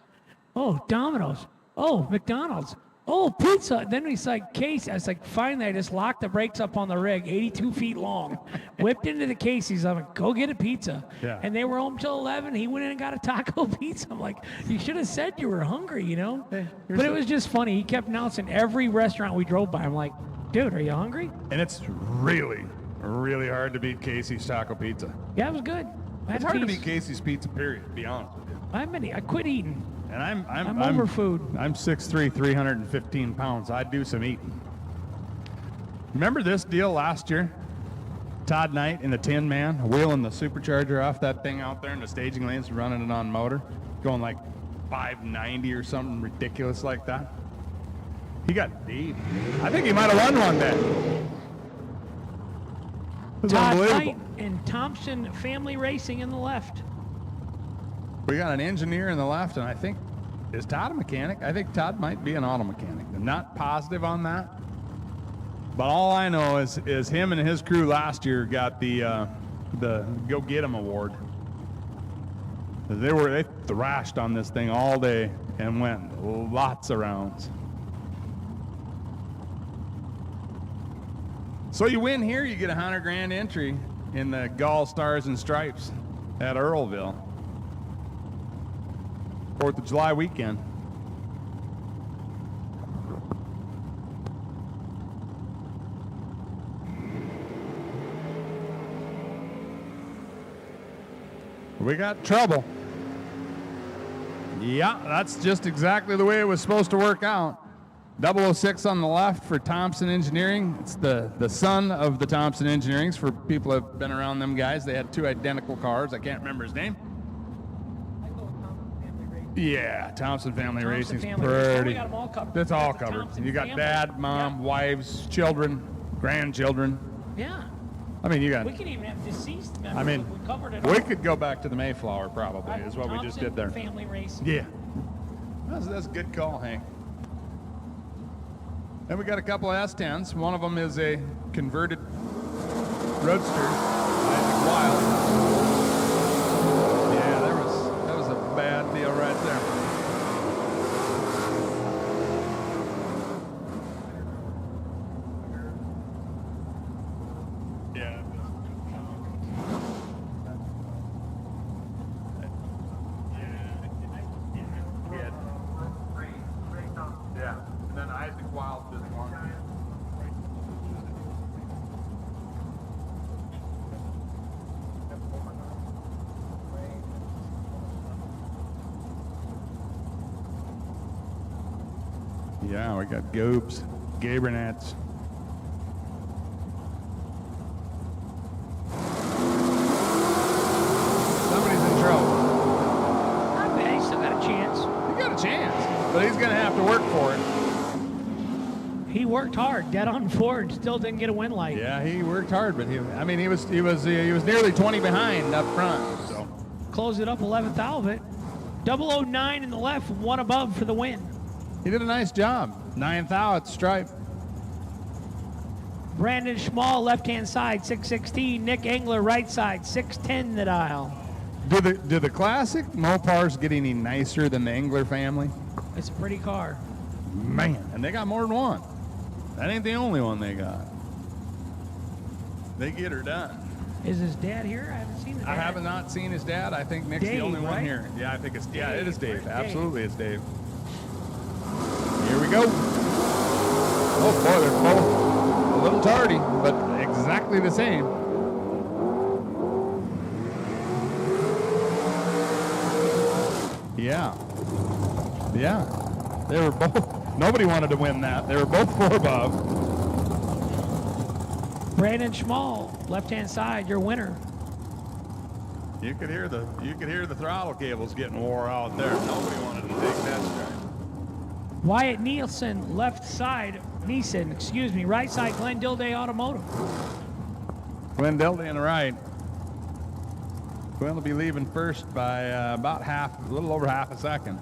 oh, Domino's, oh, McDonald's, oh, pizza. Then he's like, Casey. I was like, finally, I just locked the brakes up on the rig, 82 feet long, whipped into the Casey's. I'm like, go get a pizza. Yeah. And they were home till 11. He went in and got a taco pizza. I'm like, you should have said you were hungry, you know? Hey, but it was just funny. He kept announcing every restaurant we drove by. I'm like, dude, are you hungry? And it's really, really hard to beat Casey's taco pizza. Yeah, it was good. It's hard to beat Casey's pizza, period, to be honest with you. I quit eating. And I'm over food. I'm 6'3", 315 pounds. I do some eating. Remember this deal last year? Todd Knight in the Tin Man, wheeling the supercharger off that thing out there in the staging lanes, running it on motor, going like 590 or something ridiculous like that. He got beat. I think he might have won one day. It was Todd unbelievable. Knight and Thompson Family Racing in the left. We got an engineer in the left, and I think, is Todd a mechanic? I think Todd might be an auto mechanic. I'm not positive on that. But all I know is him and his crew last year got the Go Get 'em award. They thrashed on this thing all day and went lots of rounds. So you win here, you get a $100,000 entry in the Gall Stars and Stripes at Earlville. 4th of July weekend. We got trouble. Yeah, that's just exactly the way it was supposed to work out. 006 on the left for Thompson Engineering. It's the son of the Thompson Engineerings. For people who have been around them guys, they had two identical cars. I can't remember his name. Yeah, Thompson Family Thompson Racing's Family Racing. pretty. We got 'em all covered. It's We got all the covered. Thompson You got family. dad, mom, wives, children, grandchildren. Yeah. I mean, you got. We can even have deceased members. I mean, we covered it we all. could go back to the Mayflower probably, is what we just Thompson did there. Family Racing. Yeah. That's a good call, Hank. Then we got a couple of S10s. One of them is a converted Roadster, Isaac Wild. Yeah, that was a bad deal right there. Yeah. Yeah, and then Isaac Wild did one. Yeah, we got Gobes, Gabernats. Somebody's in trouble. Not bad. He's still got a chance. He got a chance, but he's going to have to work for it. He worked hard, dead on forward, still didn't get a win light. Yeah, he worked hard, but he was nearly 20 behind up front. So closed it up 11th out of it. 009 in the left, one above for the win. He did a nice job. 9th out at stripe. Brandon Schmall, left-hand side, 616. Nick Engler, right side, 610 the dial. Do the classic Mopars get any nicer than the Engler family? It's a pretty car. Man, and they got more than one. That ain't the only one they got. They get her done. Is his dad here? I haven't seen his dad. I have not seen his dad. I think Nick's the only one here. Yeah, I think it's Dave. Yeah, it is Dave. Absolutely, it's Dave. Here we go. Oh boy, they're both a little tardy, but exactly the same. Yeah. Yeah. They were both, nobody wanted to win that. They were both 4 above. Brandon Schmall, left-hand side, your winner. You could hear the throttle cables getting wore out there. Nobody wanted to take that stride. Wyatt Nielsen, left side, right side, Glenn Dilday Automotive. Glenn Dilday on the right. Glenn will be leaving first by about a little over half a second.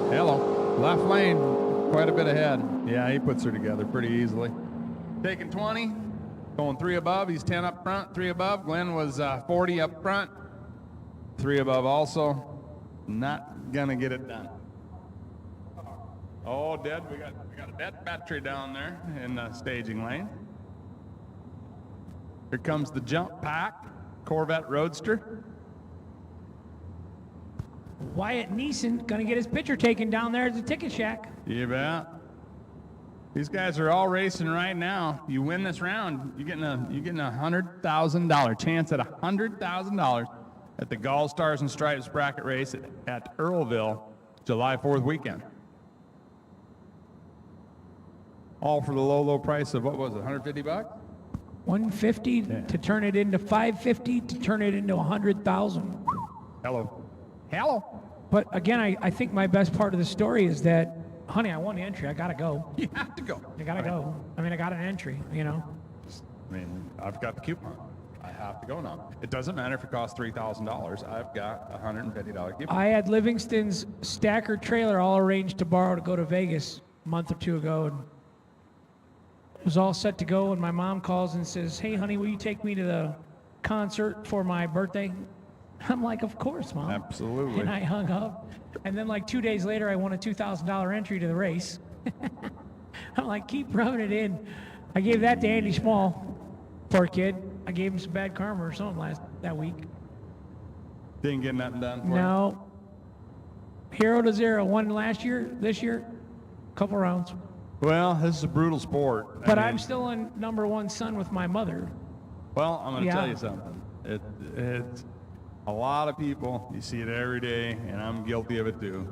Hello, left lane, quite a bit ahead. Yeah, he puts her together pretty easily. Taking 20, going 3 above. He's 10 up front, 3 above. Glenn was 40 up front, 3 above also. Not gonna get it done. Oh, dead. We got a dead battery down there in the staging lane. Here comes the jump pack, Corvette Roadster. Wyatt Neeson gonna get his picture taken down there at the ticket shack. You bet. These guys are all racing right now. You win this round, you're getting a $100,000 chance at $100,000 at the GallStars and Stripes bracket race at Earlville, July 4th weekend. All for the low price of, what was it, 150 bucks? 150 to turn it into 550 to turn it into 100,000. Hello. But again, I think my best part of the story is that, honey, I won the entry. I gotta go. You have to go. I gotta go. I mean, I got an entry, you know. I mean, I've got the coupon. I have to go now. It doesn't matter if it costs $3,000. I've got a $150 coupon. I had Livingston's Stacker trailer all arranged to borrow to go to Vegas a month or 2 ago, and it was all set to go. And my mom calls and says, "Hey, honey, will you take me to the concert for my birthday?" I'm like, "Of course, Mom." Absolutely. And I hung up. And then like 2 days later, I won a $2,000 entry to the race. I'm like, keep rubbing it in. I gave that to Andy Small, poor kid. I gave him some bad karma or something that week. Didn't get nothing done for No. Hero to 0. Won last year, this year, couple rounds. you? Well, this is a brutal sport. But I'm still in #1 son with my mother. Well, I'm going to Yeah. tell you something. It's a lot of people, you see it every day, and I'm guilty of it too.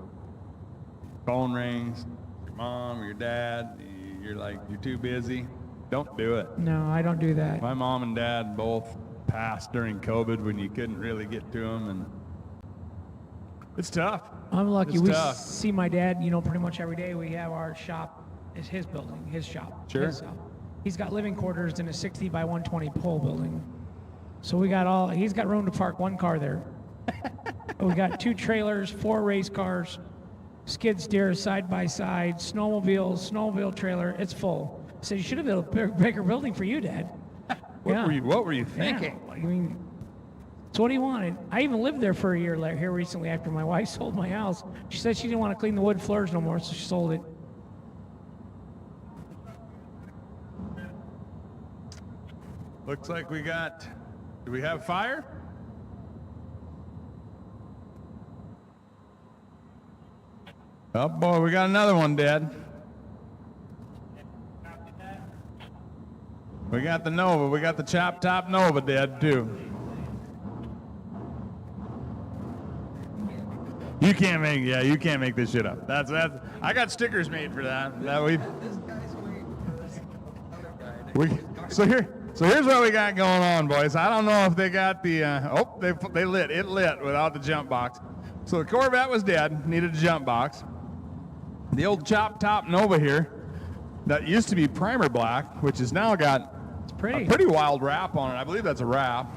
phone rings, your mom or your dad, you're like, you're too busy. Don't do it. No, I don't do that. My mom and dad both passed during COVID when you couldn't really get to them, and it's tough. I'm lucky. It's We tough. see my dad, you know, pretty much every day. We have our shop, is his building, his shop. Sure. He's got living quarters in a 60 by 120 pole building. So he's got room to park one car there. We got 2 trailers, 4 race cars, skid steers side by side, snowmobile trailer. It's full. I said, you should have built a bigger building for you, Dad. What were you thinking? Yeah, I mean, it's what he wanted. I even lived there for a year here recently after my wife sold my house. She said she didn't want to clean the wood floors no more, so she sold it. Looks like we got, do we have fire? Oh boy, we got another one, Dad. We got the Nova, we got the chop top Nova, Dad, too. You can't make this shit up. That's I got stickers made for that. So here's what we got going on, boys. I don't know if they got the it lit without the jump box. So the Corvette was dead, needed a jump box. The old chop top Nova here that used to be primer black, which has now got a pretty wild wrap on it. I believe that's a wrap.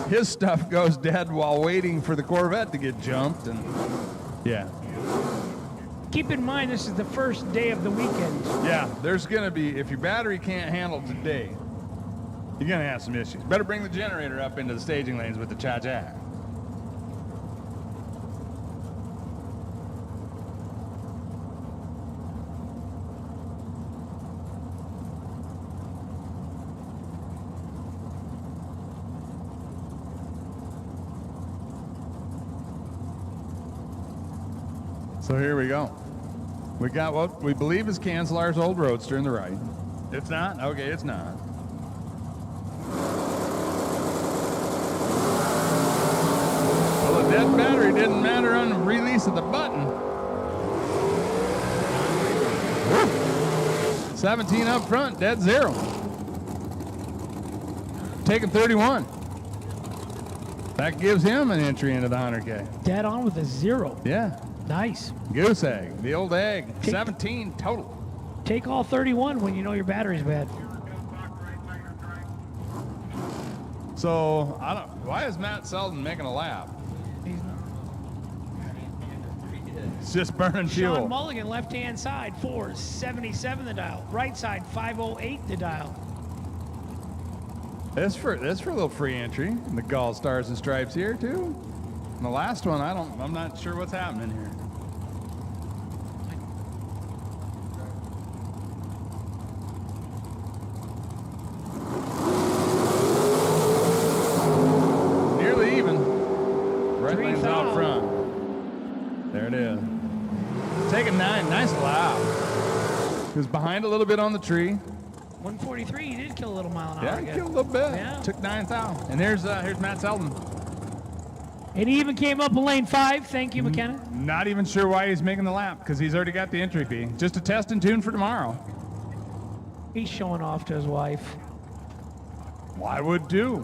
His stuff goes dead while waiting for the Corvette to get jumped, and yeah. Keep in mind, this is the first day of the weekend. Yeah, there's gonna be, if your battery can't handle today, you're gonna have some issues. Better bring the generator up into the staging lanes with the cha-cha. So here we go. We got what we believe is Cancelar's old Roadster in the right. It's not? Okay, it's not. Well, the dead battery didn't matter on the release of the button. 17 up front, dead 0. Taking 31. That gives him an entry into the 100K. Dead on with a 0. Yeah. Nice. Goose egg, the old egg. 17 total. Take all 31 when you know your battery's bad. So, why is Matt Selden making a lap? He's not. It's just burning fuel. Sean Mulligan, left-hand side, 477 the dial. Right side, 508 the dial. That's for a little free entry. And the Gall Stars and Stripes here too. And the last one, I'm not sure what's happening here. Nearly even. Right lane's out front. There it is. Taking 9, nice lap. He was behind a little bit on the tree. 143, he did kill a little mile an hour. Yeah, he killed a little bit. Yeah. Took 9th out. And here's Matt Selden. And he even came up in lane 5. Thank you, McKenna. Not even sure why he's making the lap, because he's already got the entry fee. Just a test and tune for tomorrow. He's showing off to his wife. Why wouldn't you?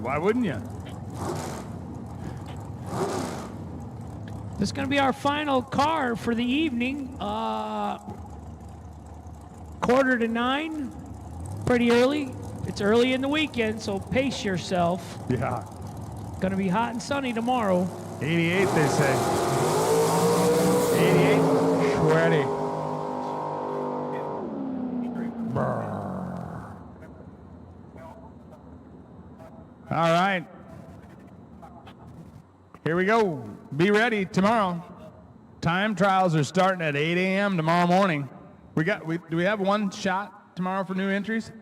This is going to be our final car for the evening. 8:45. Pretty early. It's early in the weekend, so pace yourself. Yeah. Going to be hot and sunny tomorrow. 88, they say. 88, sweaty. Brr. All right. Here we go. Be ready tomorrow. Time trials are starting at 8 a.m. tomorrow morning. Do we have one shot tomorrow for new entries?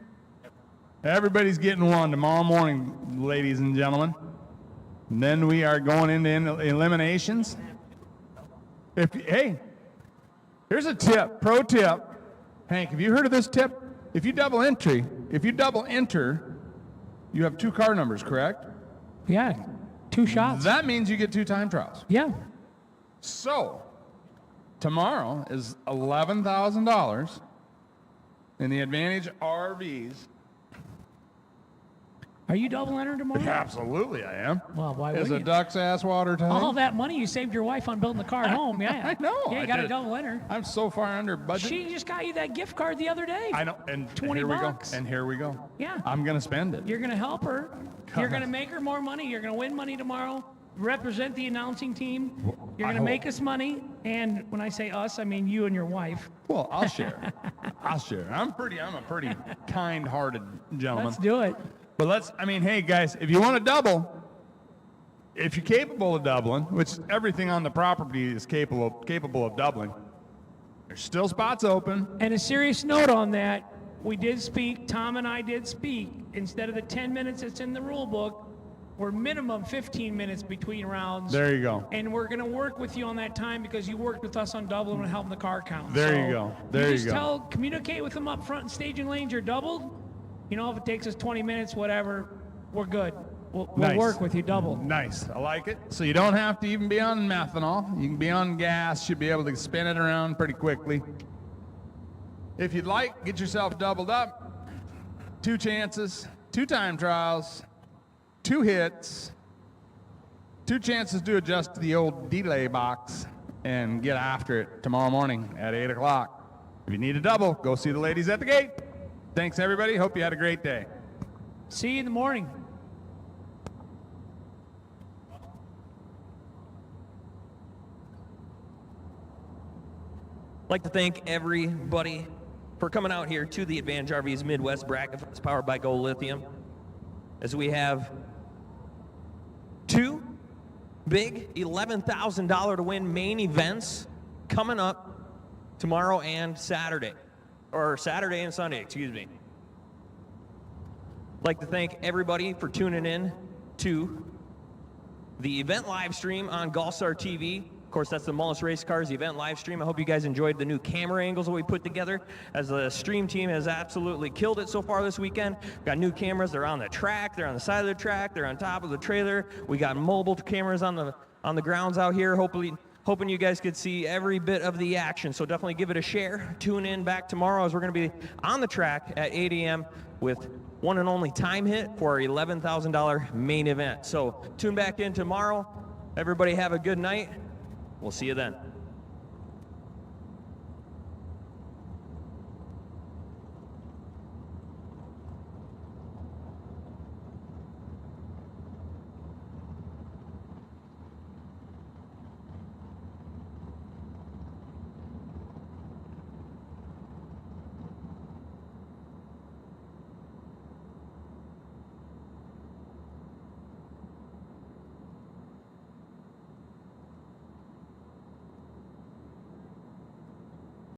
Everybody's getting one tomorrow morning, ladies and gentlemen. And then we are going into eliminations. Hey, here's a tip, pro tip. Hank, have you heard of this tip? If you double enter, you have 2 car numbers, correct? Yeah, 2 2 shots. That means you get 2 time trials. Yeah. So, tomorrow is $11,000 in the Advantage RVs. Are you double entered tomorrow? Absolutely, I am. Well, why Is would a you? duck's ass water tank? All that money you saved your wife on building the car at home. Yeah. I know. Yeah, you I got a did. double enter. I'm so far under budget. She just got you that gift card the other day. I know. And 20 here bucks. we go. And here we go. Yeah. I'm going to spend it. You're going to help her. You're going to make her more money. You're going to win money tomorrow. Represent the announcing team. You're going to make us money. And when I say us, I mean you and your wife. Well, I'll share. I'll share. I'm a pretty kind-hearted gentleman. Let's do it. But hey guys, if you want to double, if you're capable of doubling, which everything on the property is capable of doubling, there's still spots open. And a serious note on that, we did speak, Tom and I did speak, instead of the 10 minutes that's in the rule book, we're minimum 15 minutes between rounds. There you go. And we're going to work with you on that time because you worked with us on doubling and helping the car count. There you go. There you go. Communicate with them up front in staging lanes, you're doubled. You know, if it takes us 20 minutes, whatever, we're good. We'll work with you double. Nice. I like it. So you don't have to even be on methanol. You can be on gas. You'll be able to spin it around pretty quickly. If you'd like, get yourself doubled up. 2 chances, 2 time trials, 2 hits, 2 chances to adjust to the old delay box and get after it tomorrow morning at 8 o'clock. If you need a double, go see the ladies at the gate. Thanks, everybody. Hope you had a great day. See you in the morning. I'd like to thank everybody for coming out here to the Advantage RV's Midwest Bracket Fest powered by Go Lithium, as we have 2 big $11,000 to win main events coming up tomorrow and Saturday. Or Saturday and Sunday, excuse me. I'd like to thank everybody for tuning in to the event live stream on GallStar TV. Of course, that's the Mullis Race Cars event live stream. I hope you guys enjoyed the new camera angles that we put together, as the stream team has absolutely killed it so far this weekend. We've got new cameras. They're on the track. They're on the side of the track. They're on top of the trailer. We got mobile cameras on the grounds out here. Hoping you guys could see every bit of the action. So definitely give it a share. Tune in back tomorrow, as we're going to be on the track at 8 a.m. with one and only time hit for our $11,000 main event. So tune back in tomorrow. Everybody have a good night. We'll see you then.